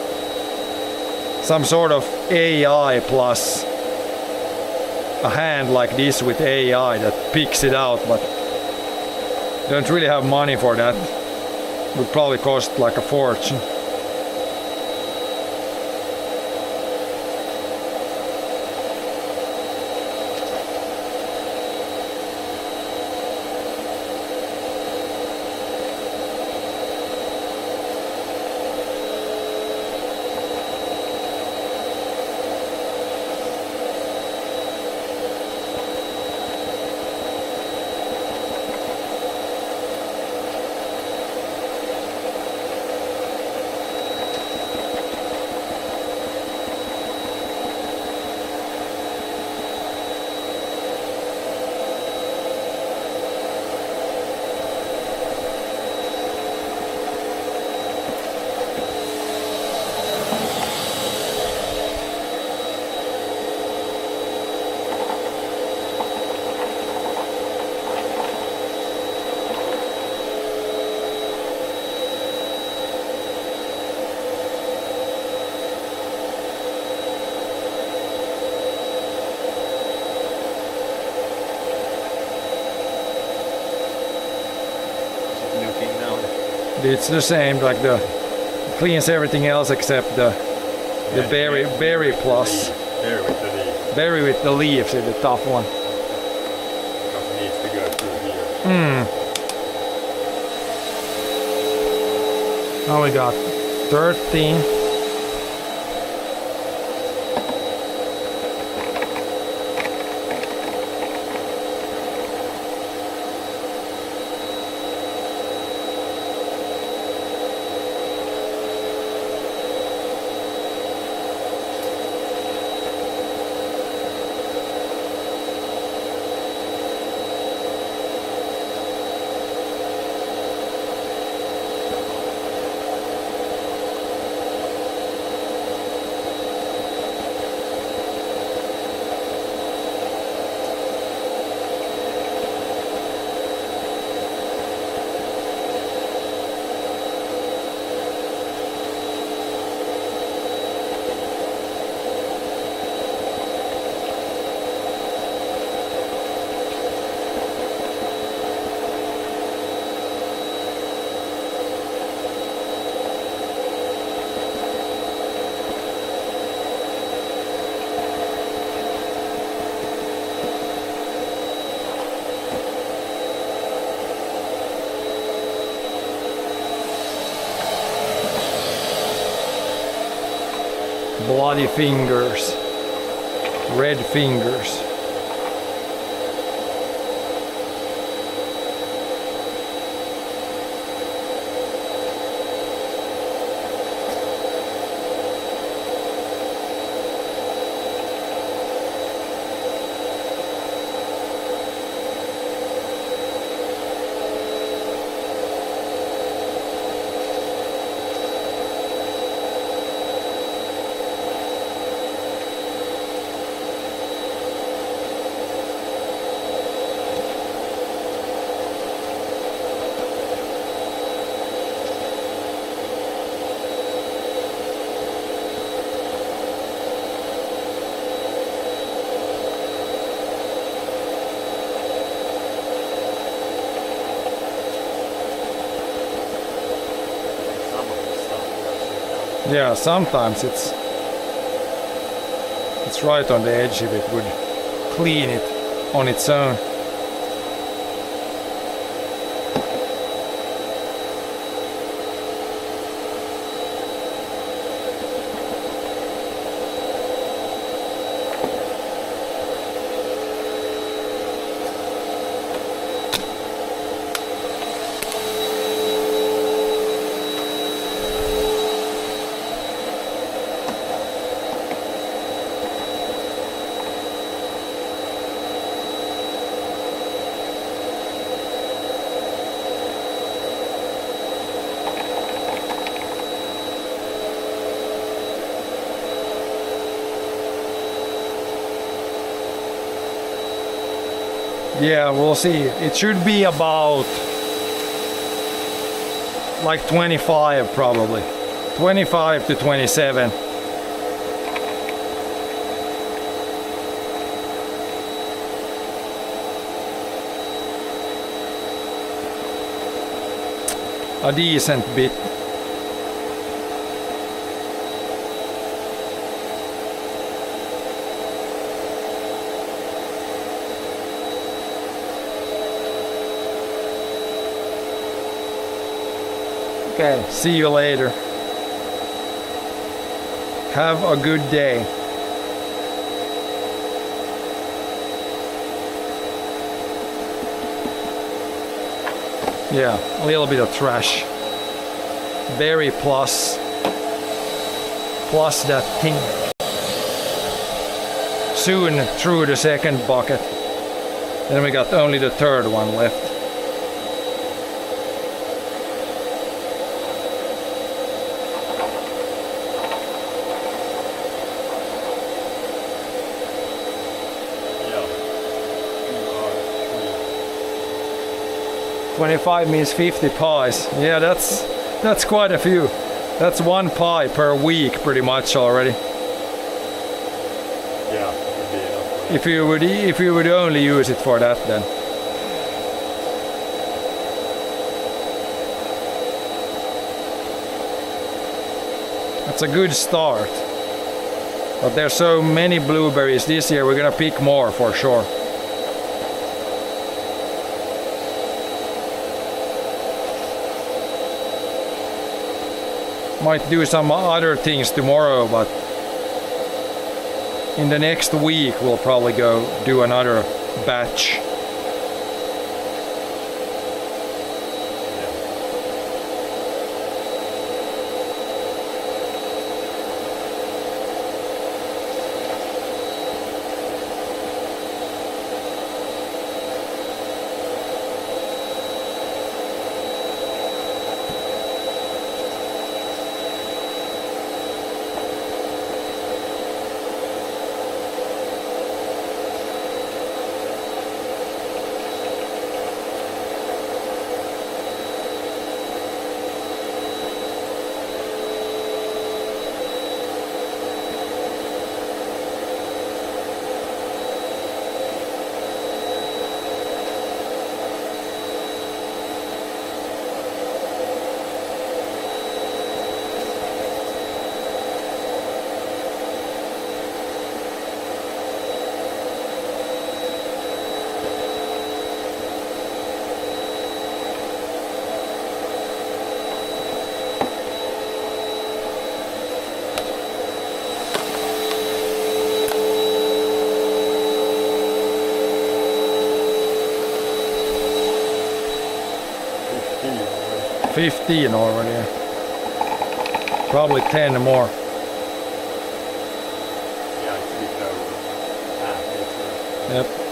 Some sort of AI plus a hand like this with AI that picks it out, but don't really have money for that. Would probably cost like a fortune. It's the same, like the cleans everything else except the berry plus. Berry with the leaf. Berry with the leaves is the tough one. Because it needs to go through here. Now we got 13. Bloody fingers. Red fingers. Yeah, sometimes it's right on the edge if it would clean it on its own. Yeah, we'll see. It should be about like 25 probably. 25 to 27. A decent bit. Okay, see you later. Have a good day. Yeah, a little bit of trash. Berry plus that thing. Soon through the second bucket. Then we got only the third one left. Yeah. 25 means 50 pies. Yeah, that's quite a few. That's one pie per week pretty much already. Yeah, it would be enough. If you would only use it for that then. That's a good start. But there's so many blueberries this year, we're gonna pick more for sure. Might do some other things tomorrow, but in the next week we'll probably go do another batch. 15 already. Probably 10 more. Yeah, it's a bit over. It's Yep.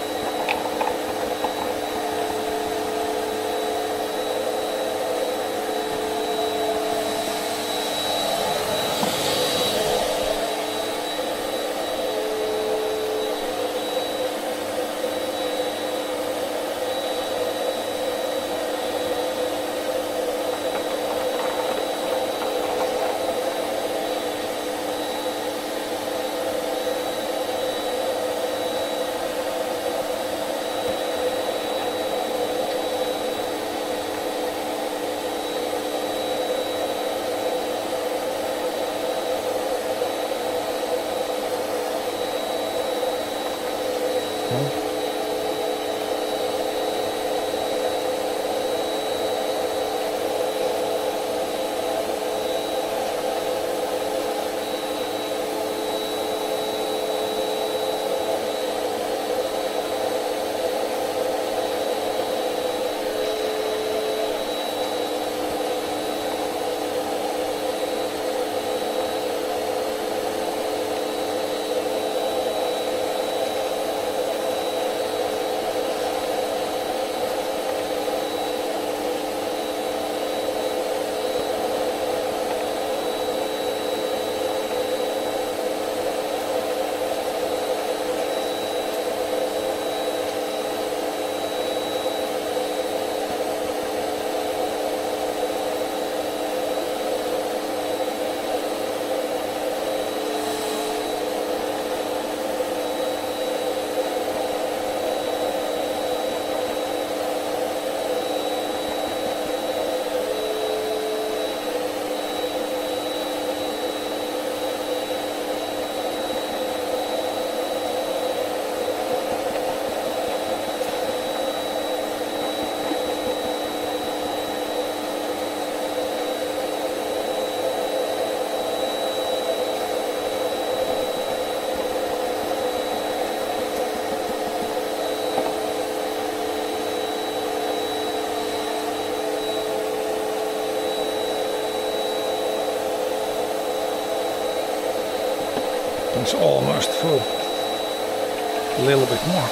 It's almost full. A little bit more.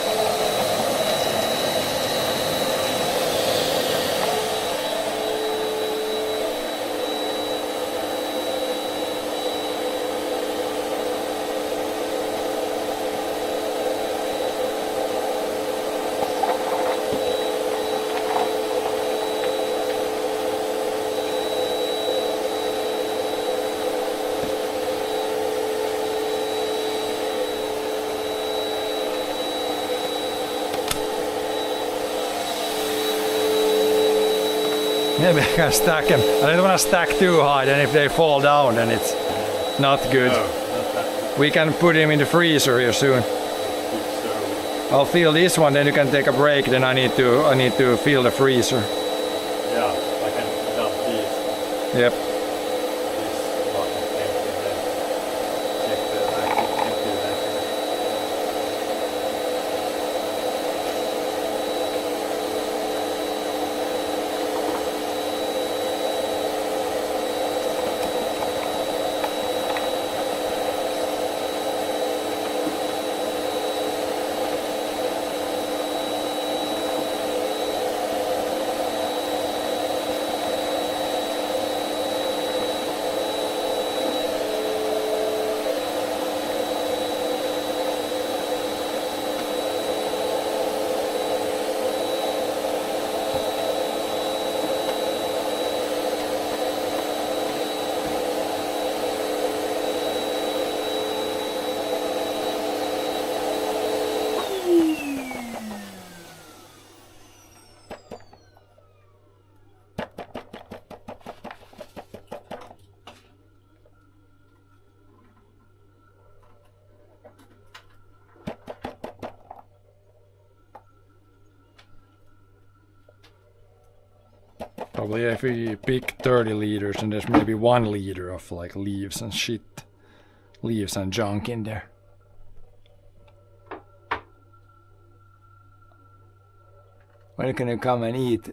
Maybe I can stack them. I don't want to stack too high, then if they fall down then it's not good. No, not that We can put them in the freezer here soon. good. So, I'll fill this one, then you can take a break, then I need to fill the freezer. yeah, I can dump these. Yep. This bucket empty and then check the vacuum, empty the vacuum. Probably if we pick 30 liters and there's maybe 1 liter of like leaves and shit. Leaves and junk in there. When can you come and eat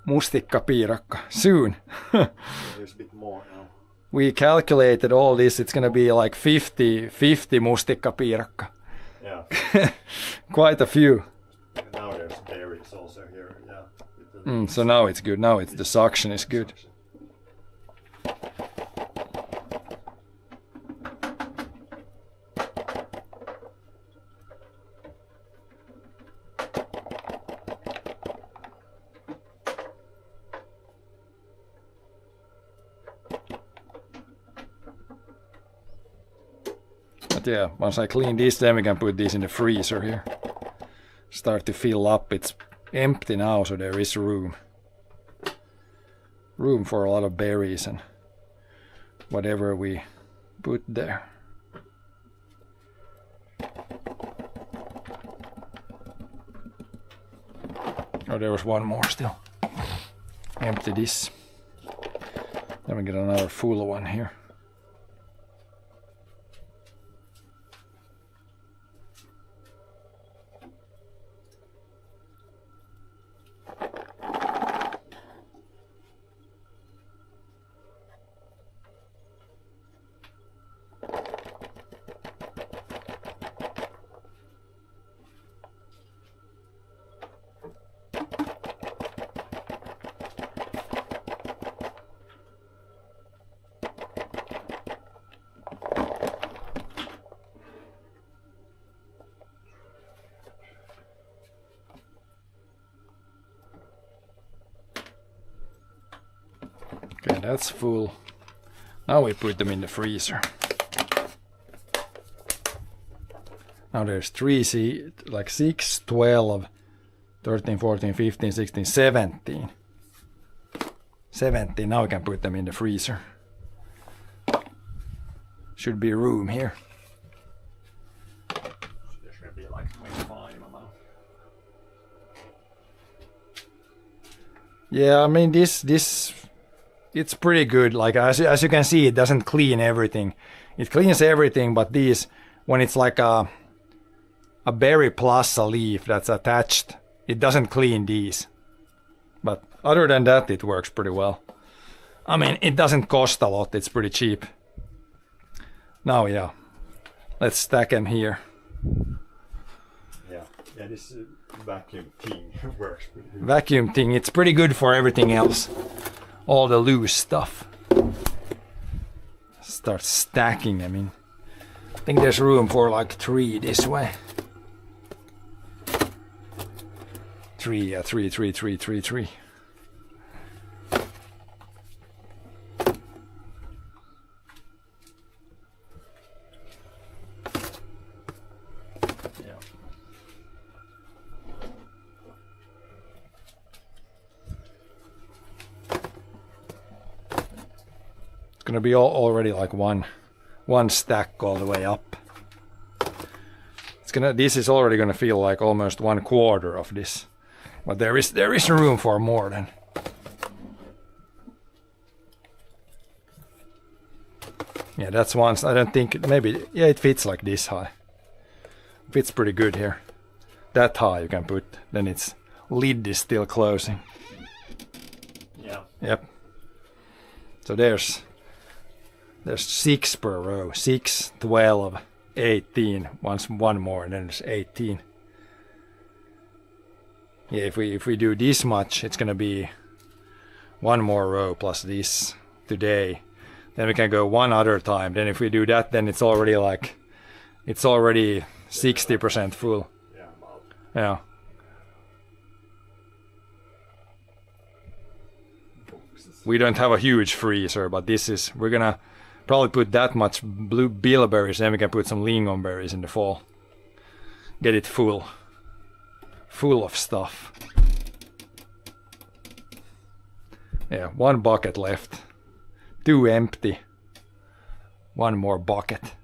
mustikkapiirakka soon. There's a bit more now. We calculated all this. It's gonna be like 50 mustikkapiirakka. Yeah. Quite a few. Now there's berries also here. Yeah. With the So now it's good. Now the suction is good. But yeah, once I clean this, then we can put this in the freezer here. Start to fill up. It's empty now, so there is room. Room for a lot of berries and whatever we put there. Oh, there was one more still. Empty this. Then we get another full one here. Okay, that's full. Now we put them in the freezer. Now there's 6, 12, 13, 14, 15, 16, 17. 17, now we can put them in the freezer. Should be room here. There should be like 25 amount. Yeah, I mean this it's pretty good. Like as you can see, it doesn't clean everything. It cleans everything, but these, when it's like a berry plus a leaf that's attached, it doesn't clean these. But other than that, it works pretty well. I mean, it doesn't cost a lot. It's pretty cheap. Now, yeah, let's stack them here. Yeah. Yeah, this vacuum thing works pretty good. Vacuum thing, it's pretty good for everything else. All the loose stuff. Start stacking them in. I think there's room for like 3 this way. 3, yeah, 3. Yeah. It's gonna be already like one stack all the way up. This is already gonna feel like almost 1/4 of this, but there is room for more than. Yeah, that's one. I don't think maybe. Yeah, it fits like this high. Fits pretty good here. That high you can put. Then its lid is still closing. Yeah. Yep. So there's 6 per row. 6, 12, 18. One more, and then there's 18. Yeah, if we do this much, it's gonna be 1 more row plus this today. Then we can go 1 other time. Then if we do that, then it's already 60% full. Yeah, about. Yeah. We don't have a huge freezer, but we're gonna probably put that much blue bilberries, then we can put some lingonberries in the fall. Get it full of stuff. Yeah, 1 bucket left. 2 empty. 1 more bucket.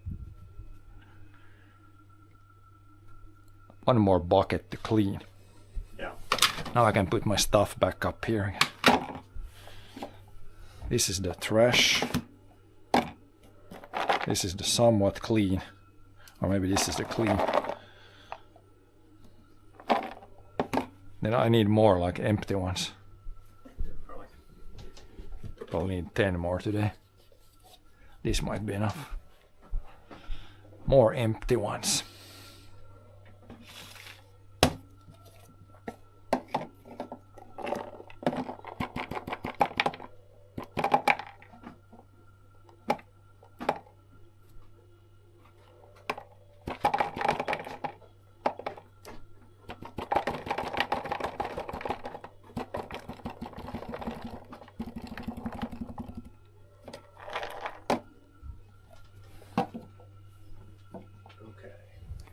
1 more bucket to clean. Yeah. Now I can put my stuff back up here again. This is the trash. This is the somewhat clean. Or maybe this is the clean. Then I need more like empty ones. Probably need 10 more today. This might be enough. More empty ones.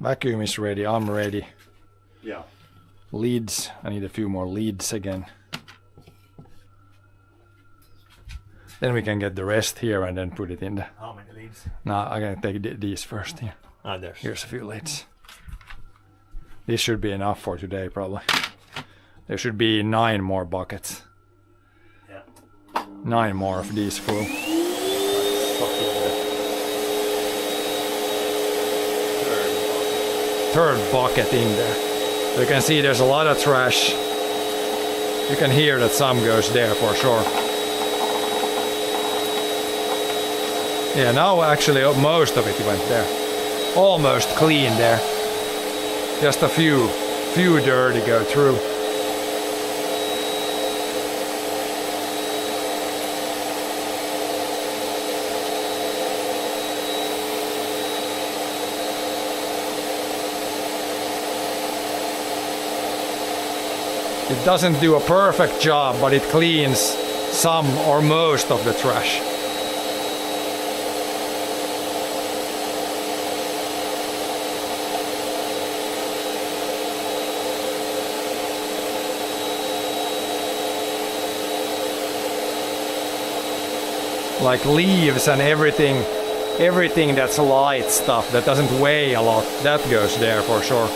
Vacuum is ready, I'm ready. Yeah. Leads, I need a few more leads again. Then we can get the rest here and then put it in the... How many leads? No, I'm gonna take these first here. Here's a few leads. This should be enough for today probably. There should be 9 more buckets. Yeah. 9 more of these full. Third bucket in there. You can see there's a lot of trash. You can hear that some goes there for sure. Yeah, now actually most of it went there. Almost clean there. Just a few dirty go through. It doesn't do a perfect job, but it cleans some or most of the trash. Like leaves and everything that's light stuff that doesn't weigh a lot, that goes there for sure.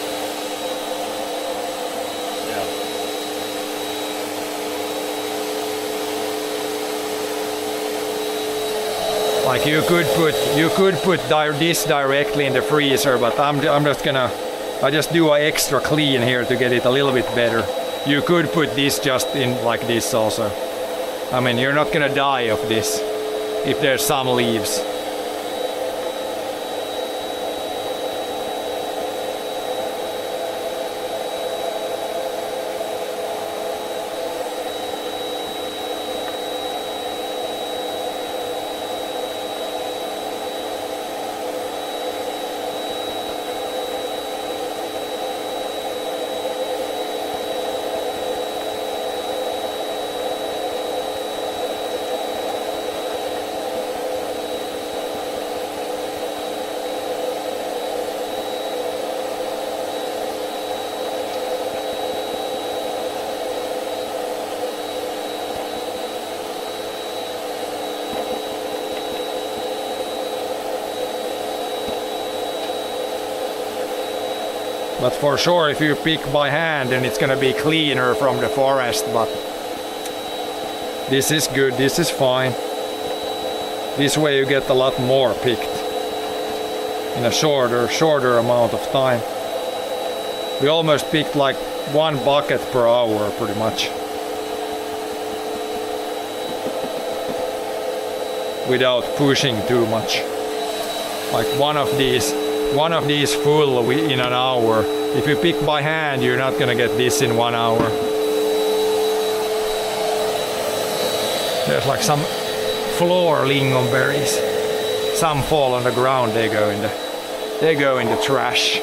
Like you could put this directly in the freezer, but I just do an extra clean here to get it a little bit better. You could put this just in like this also. I mean, you're not gonna die of this if there's some leaves. But for sure, if you pick by hand, then it's gonna be cleaner from the forest. But this is good, this is fine. This way you get a lot more picked in a shorter amount of time. We almost picked like 1 bucket per hour pretty much. Without pushing too much. Like one of these full in an hour. If you pick by hand, you're not gonna get this in 1 hour. There's like some floor lingonberries. Some fall on the ground, they go in the trash.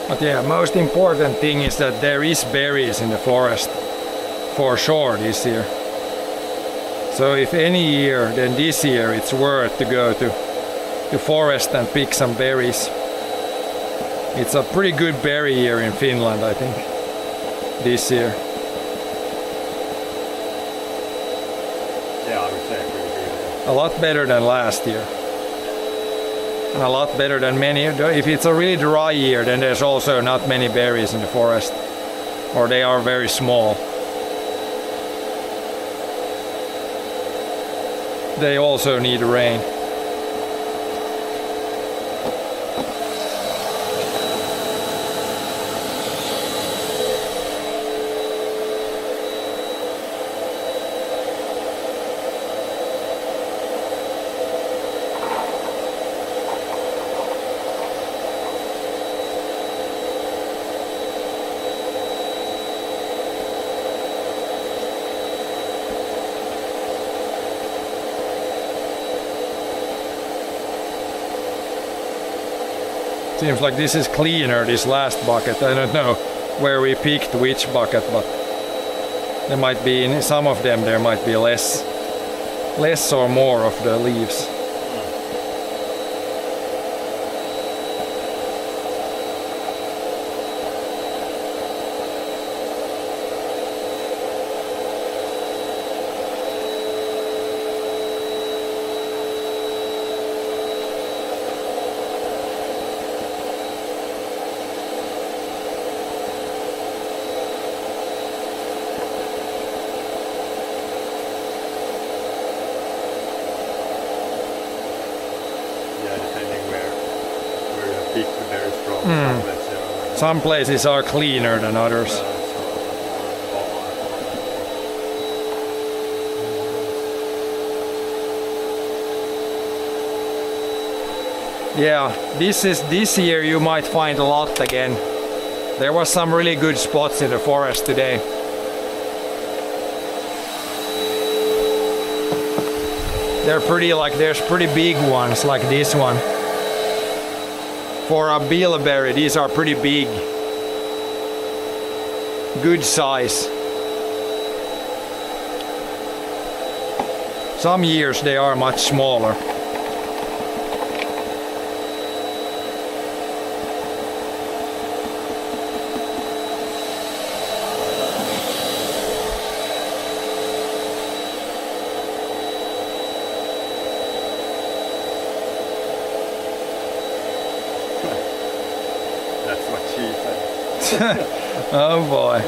But yeah, most important thing is that there is berries in the forest. for sure this year. So if any year, then this year it's worth to go to forest and pick some berries. It's a pretty good berry year in Finland, I think, this year. Yeah, I would say pretty good. A lot better than last year. And a lot better than many. If it's a really dry year, then there's also not many berries in the forest, or they are very small. They also need rain. Seems like this is cleaner, this last bucket. I don't know where we picked which bucket, but there might be, in some of them there might be less or more of the leaves. Some places are cleaner than others. Yeah, this year you might find a lot again. There was some really good spots in the forest today. They're pretty, like there's pretty big ones like this one. For a bilberry, these are pretty big. Good size. Some years they are much smaller. That's what she said. Oh boy.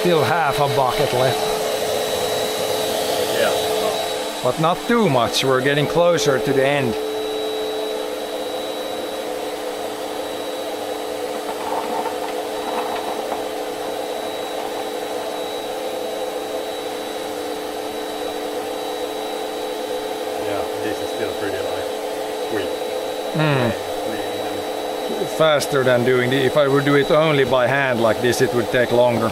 Still half a bucket left. Yeah. But not too much, we're getting closer to the end. Yeah, this is still pretty like quick. Faster than doing it. If I would do it only by hand like this, it would take longer.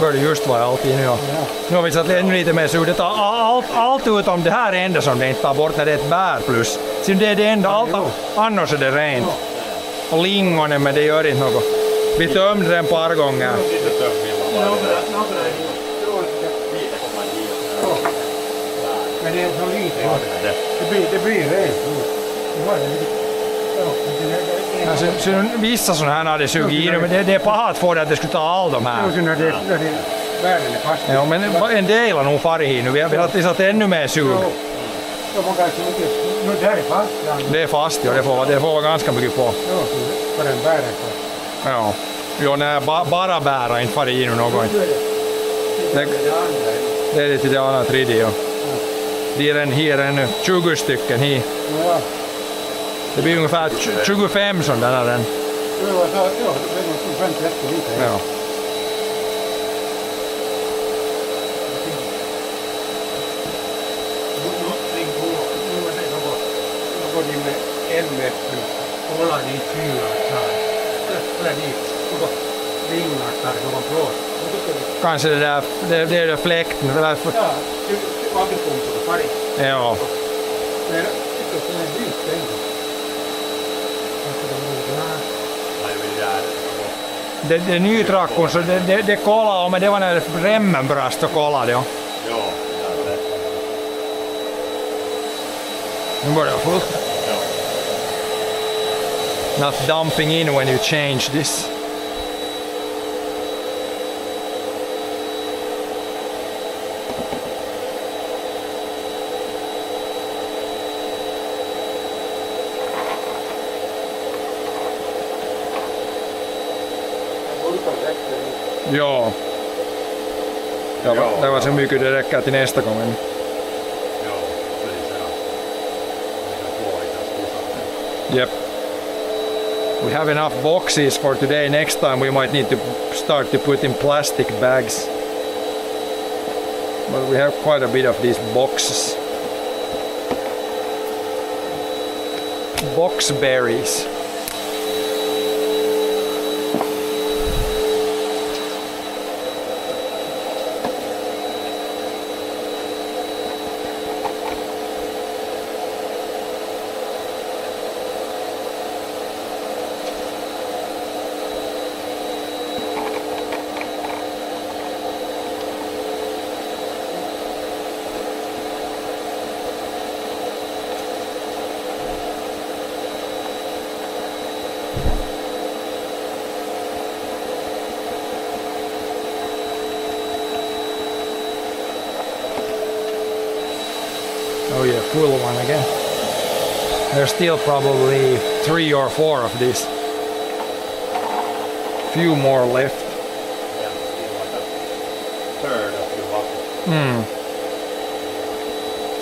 Var det just vad allting nu. Nu har vi satt ännu lite mer sud. Allt utom det här enda som det inte tar bort när det är ett bär plus. Så det är det enda, allt annars är det rent. Och lingonen, men det gör inte något. Vi tömde den par gånger. Men det är så lite. Det blir rent. Alltså, så vissa sådana här hade sugit i det, men det är paha att få det att det skulle ta all de här. När det världen är fast. Ja, men en del har nog farit i nu. Vi har satt ännu mer sug. Ja, man kanske inte... Nu där är fast. Det är fast, ja. Det får vara ganska mycket på. Ja, så den världen fast. Ja. Jo, nej, bara bär har inte farit i nu någon. Det är det till det andra tredje, ja. Det är en 20 stycken här. Ja. Det blir ungefär 25 sådana där. Ja, det är nog 25-30 liter. Ja. Går de med MF nu, hålla dit fyra här. Eller dit, ringar där det var plåt. Kanske det där, det är fläkten. Ja, vattenpumpar och färg. Ja. Men jag tycker att den är dyrt ändå. Det är nytraktorn, så det kollade om, men det var när remmen brast och kollade. Ja. Ja, det är det. Nu börjar jag fullt. Not dumping in when you change this. Ja. Det var så mycket det räcker till nästa gång. Ja, precis. Yep. We have enough boxes for today. Next time we might need to start to put in plastic bags. But we have quite a bit of these boxes. Box berries. Oh yeah, full one again. There's still probably 3 or 4 of these. Few more left. Yeah, still like a third of the bucket.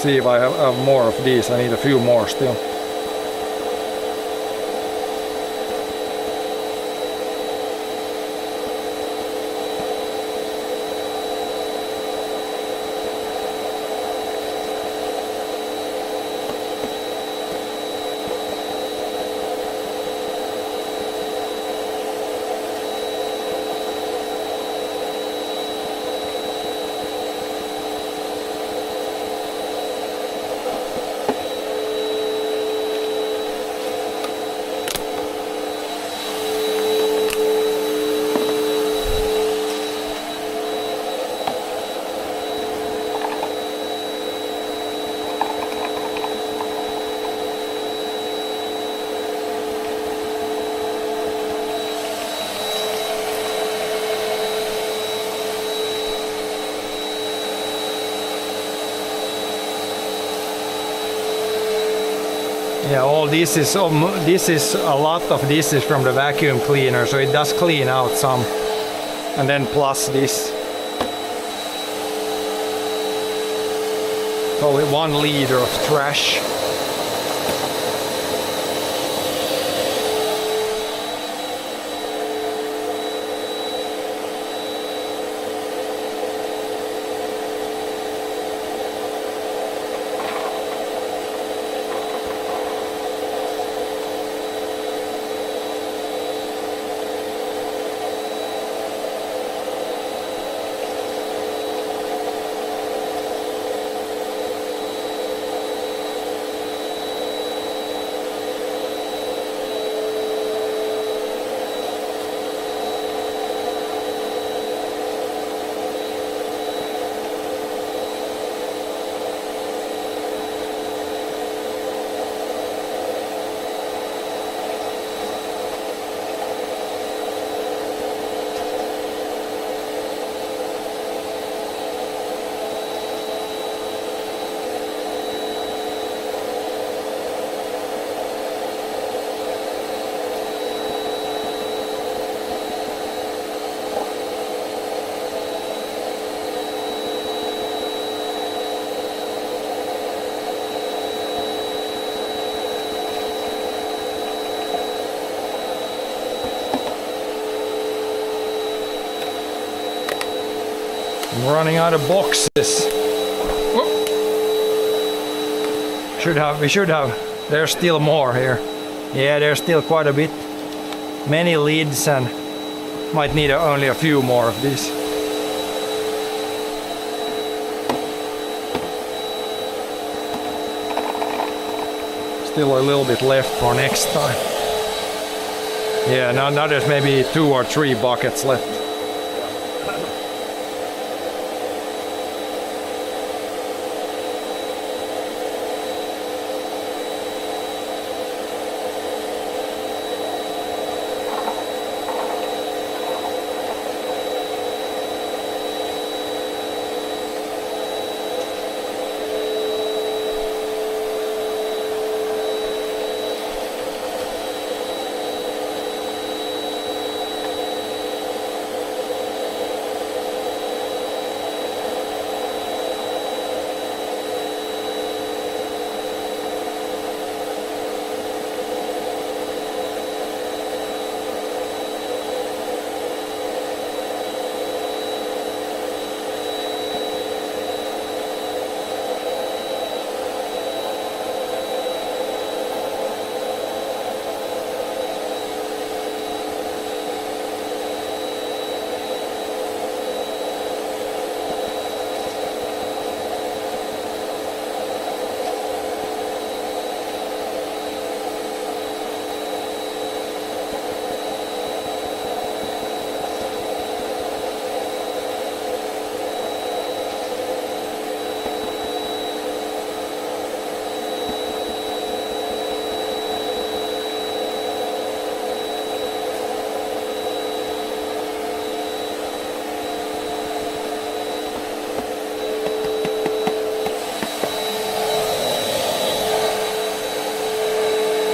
See if I have more of these. I need a few more still. Yeah, all this is a lot of this is from the vacuum cleaner, so it does clean out some. And then plus this. Probably 1 liter of trash. I'm running out of boxes. Whoop. We should have. There's still more here. Yeah, there's still quite a bit. Many lids and might need only a few more of these. Still a little bit left for next time. Yeah, now there's maybe 2 or 3 buckets left.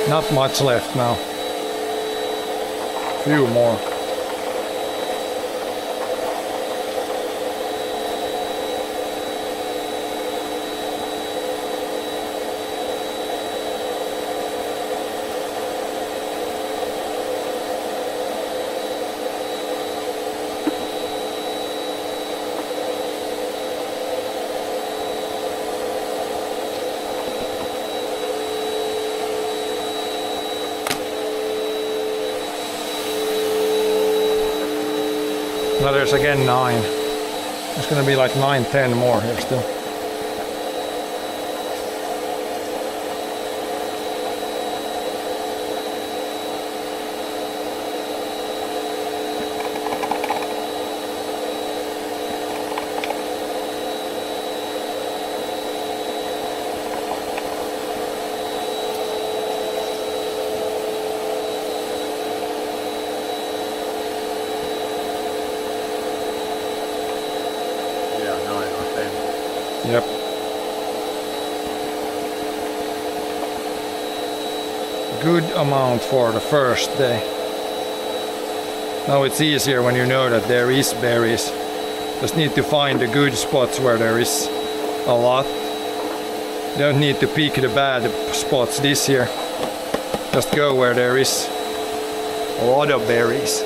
Not much left now. Few more. Now there's again 9. There's gonna be like 9, 10 more here still. Yeah, 9 or 10. Yep. good amount for the first day. Now it's easier when you know that there is berries. Just need to find the good spots where there is a lot. Don't need to pick the bad spots this year. Just go where there is a lot of berries.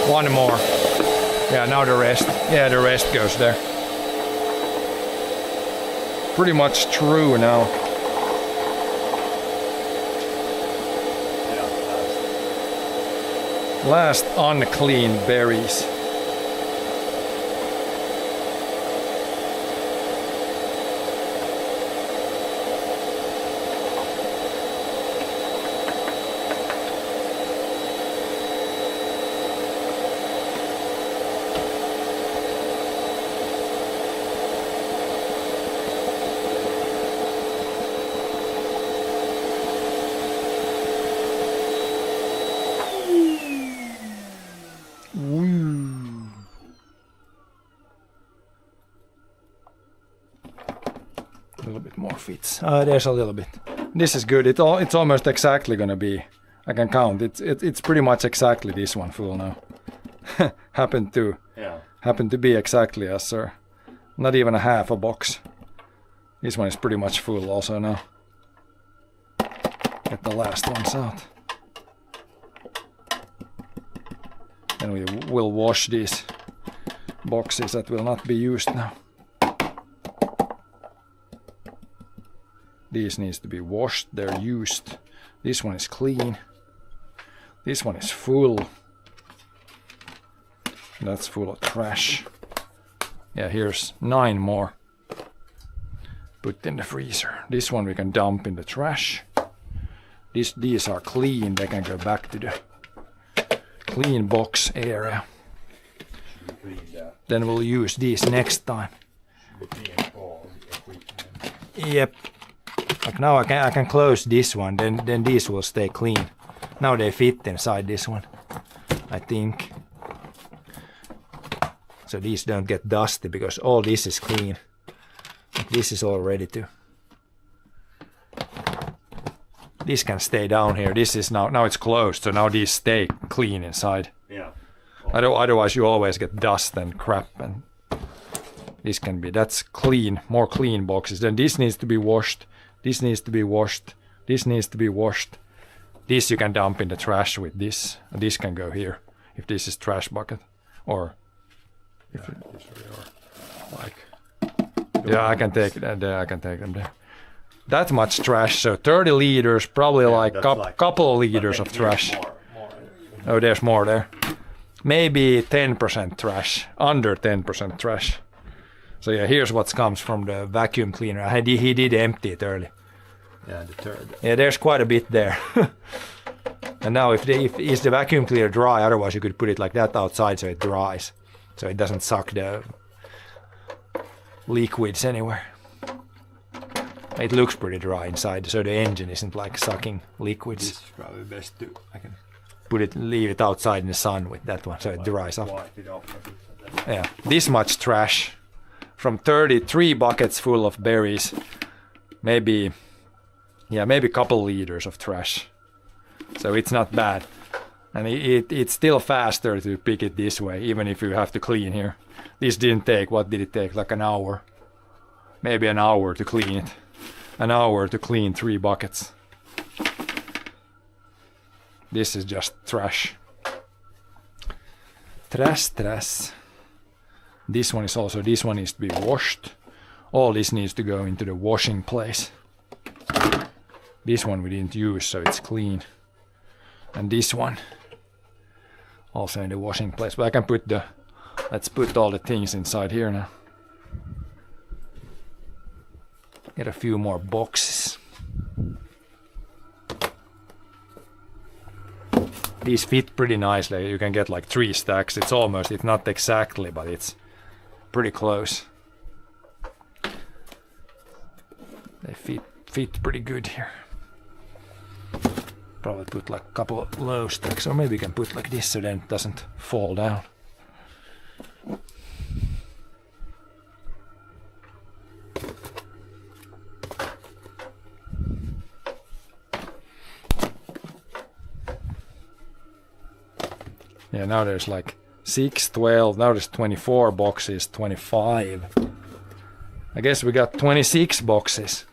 One more. Yeah, now the rest. Yeah, the rest goes there. Pretty much true now. Last unclean berries. A little bit more fits. There's a little bit. This is good. It's almost exactly gonna be. I can count. It's pretty much exactly this one full now. happened to be exactly as sir. Not even a half a box. This one is pretty much full also now. Get the last ones out. Then we will wash these boxes that will not be used now. These needs to be washed, they're used. This one is clean. This one is full. That's full of trash. Yeah, here's 9 more. Put in the freezer. This one we can dump in the trash. These are clean, they can go back to the clean box area. Then we'll use these next time. Yep. Like now I can close this one, then these will stay clean. Now they fit inside this one, I think. So these don't get dusty because all this is clean. This is all ready to. This can stay down here. This is now it's closed, so now these stay clean inside. Yeah. Otherwise you always get dust and crap, and this can be, that's clean, more clean boxes. Then this needs to be washed. This needs to be washed. This needs to be washed. This you can dump in the trash with this. This can go here if this is trash bucket, or if yeah, I can take that there. I can take them there. That much trash. So 30 liters, probably like couple of liters of trash. Oh, there's more there. Maybe 10% trash. Under 10% trash. So yeah, here's what comes from the vacuum cleaner. He did empty it early. Yeah, the third. Yeah, there's quite a bit there. And now if is the vacuum cleaner dry, otherwise you could put it like that outside so it dries. So it doesn't suck the liquids anywhere. It looks pretty dry inside, so the engine isn't like sucking liquids. This is probably best to, I can Leave it outside in the sun with that one so it dries up. wipe it off a bit. Yeah, this much trash from 33 buckets full of berries. Maybe a couple liters of trash. So it's not bad. And it's still faster to pick it this way, even if you have to clean here. This didn't take, what did it take? Like an hour. Maybe an hour to clean it. An hour to clean 3 buckets. This is just trash. Trash. This one needs to be washed. All this needs to go into the washing place. This one we didn't use, so it's clean. And this one also in the washing place. But I can let's put all the things inside here now. Get a few more boxes. These fit pretty nicely. You can get like 3 stacks. It's not exactly, but it's pretty close. They fit pretty good here. Probably put like a couple of low stacks, or maybe you can put like this so then it doesn't fall down. Yeah, now there's like 6, 12, now there's 24 boxes, 25. I guess we got 26 boxes.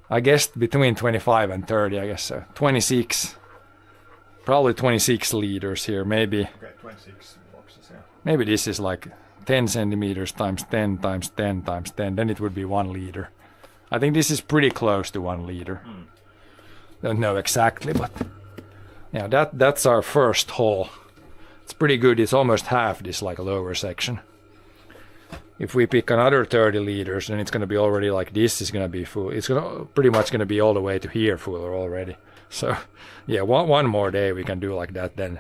I guess between 25 and 30, I guess so. 26. Probably 26 liters here, maybe. Okay, 26 boxes, yeah. Maybe this is like 10 centimeters times 10 times 10 times 10. Then it would be 1 liter. I think this is pretty close to 1 liter. Don't know exactly, but yeah, that's our first haul. It's pretty good. It's almost half this like lower section. If we pick another 30 liters, then it's gonna be already like this is gonna be full. It's gonna pretty much gonna be all the way to here fuller already. So yeah, one more day we can do like that. Then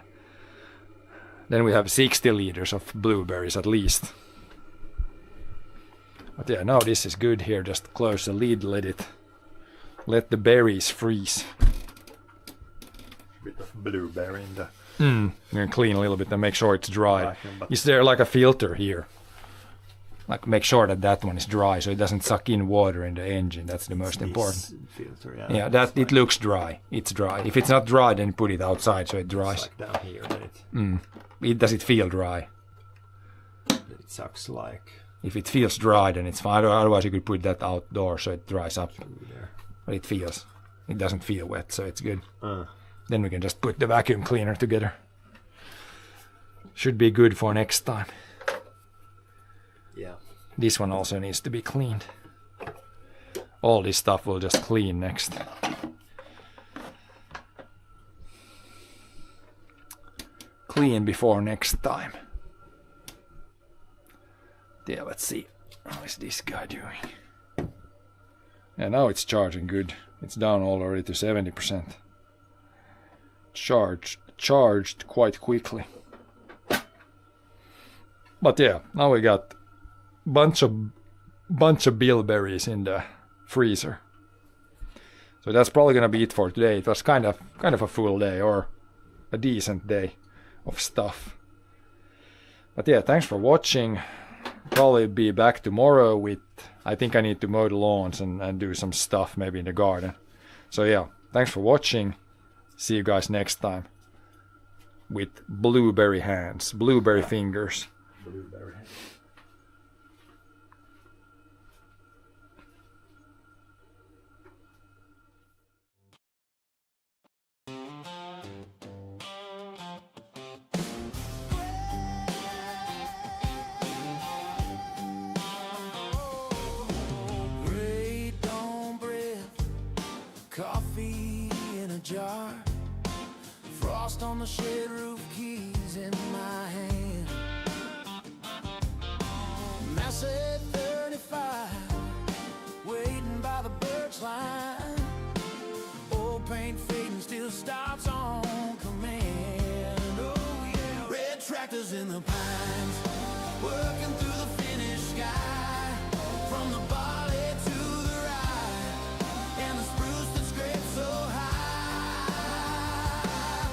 we have 60 liters of blueberries at least. But yeah, now this is good here. Just close the lid, let the berries freeze. Bit of blueberry in the I'm gonna clean a little bit and make sure it's dry. vacuum, but Is there like a filter here? Like make sure that one is dry so it doesn't suck in water in the engine. That's the most important. this filter, Yeah, that it looks dry. It's dry. If it's not dry, then put it outside so it it's dries. like down here, then Does it feel dry? it sucks like If it feels dry, then it's fine. Otherwise, you could put that outdoors so it dries up. through there. But it doesn't feel wet, so it's good. Then we can just put the vacuum cleaner together. Should be good for next time. Yeah. This one also needs to be cleaned. All this stuff we'll just clean next. Clean before next time. Yeah, let's see. How is this guy doing? Yeah, now it's charging good. It's down already to 70%. Charged quite quickly. But yeah, now we got bunch of bilberries in the freezer. So that's probably gonna be it for today. It was kind of a full day, or a decent day of stuff. But yeah, thanks for watching. Probably be back tomorrow with, I think I need to mow the lawns and do some stuff maybe in the garden. So yeah, thanks for watching. See you guys next time with blueberry hands, blueberry fingers. Blueberry. Great dawn bread, coffee in a jar, frost on the shed roof, keys in my hand. Massive 35, waiting by the birch line. Old paint fading, still starts on command. Oh yeah, red tractors in the pines, working through the finished sky. From the barley to the rye, and the spruce that scrapes so high.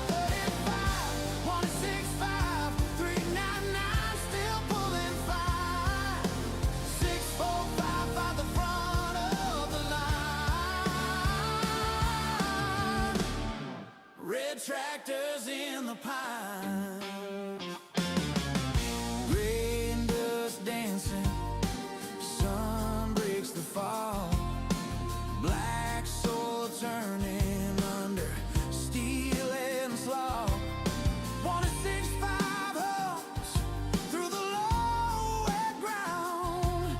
35, 165, 399, still pulling fire. 645 by the front of the line. Red tractors in the pine. Rain dust dancing, sun breaks the fall. Black soil turning under steel and slaw. 165 homes through the low wet ground.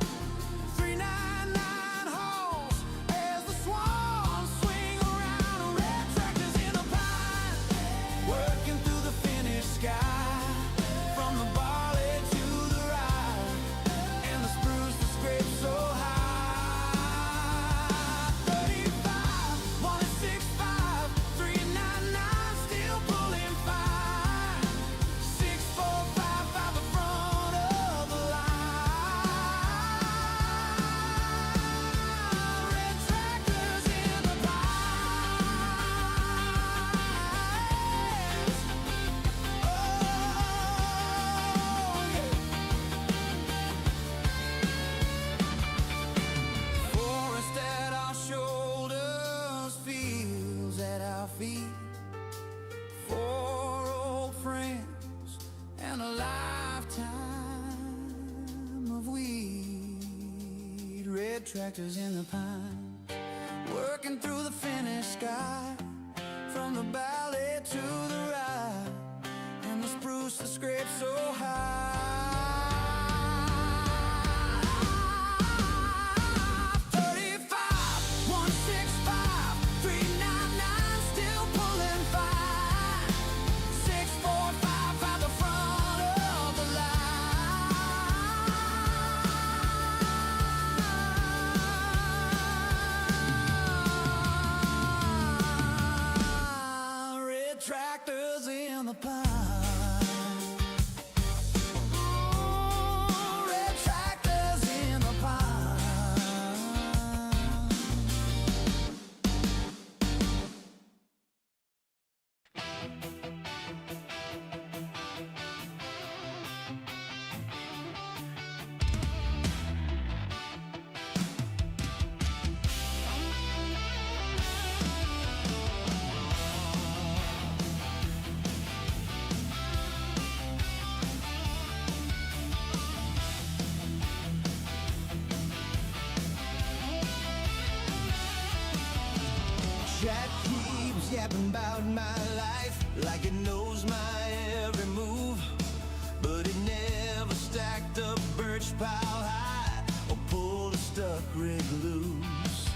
399 holes as the swans swing around. Red tractors in the pine, working through the finished sky. tractors in the pine, working through the finished sky, from the valley to the rye, and the spruce that scrapes so high. 35, 165, 399, still pulling fine. 645 out the front of the line. Red tractors in the pine. Red tractors in the pine. Chat keeps yapping about my life like it knows my every move, but it never stacked up birch pile high or pulled a stuck rig loose.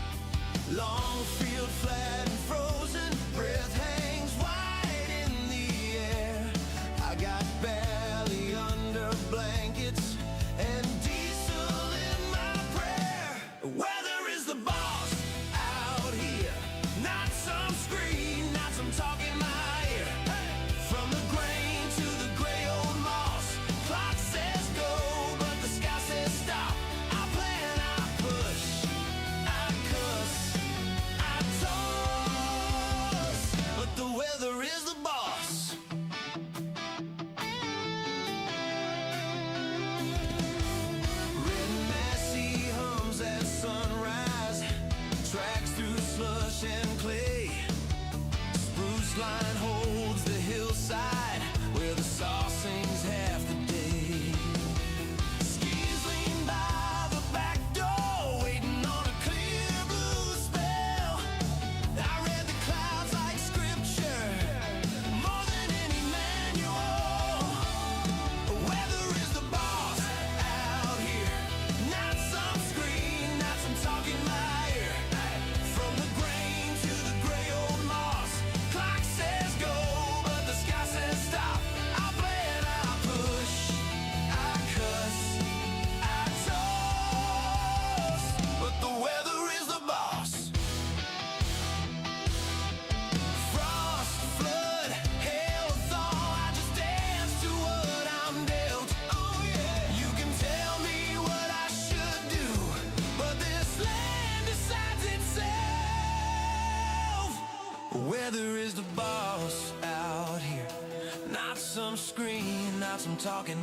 Long field flat and frozen, breath hangs wide in the air. I got belly under blankets and diesel in my prayer. Weather is the boss out here, not some screen, not some talk in my ear. From the grain to the gray old moss, clock says go, but the sky says stop. I plan, I push, I cuss, I toss, but the weather is the boss. Red Massey hums at sunrise, tracks through slush and clay. Spruce line holds the hillside where the saw sings half the day. Skis lean by the back door, waiting on a clear blue spell. I read the clouds like scripture, more than any manual. Weather is the boss out here, not some screen, not some talk in my ear. From the grain to the gray old moss, clock says go, but the sky says stop. I plan, I push, I cuss, I toss, but the weather is the boss. Frost, flood, hail, thaw, I just dance to what I'm dealt. Oh yeah, you can tell me what I should do, but this land decides itself. Weather is the boss out here, not some screen, not some talking.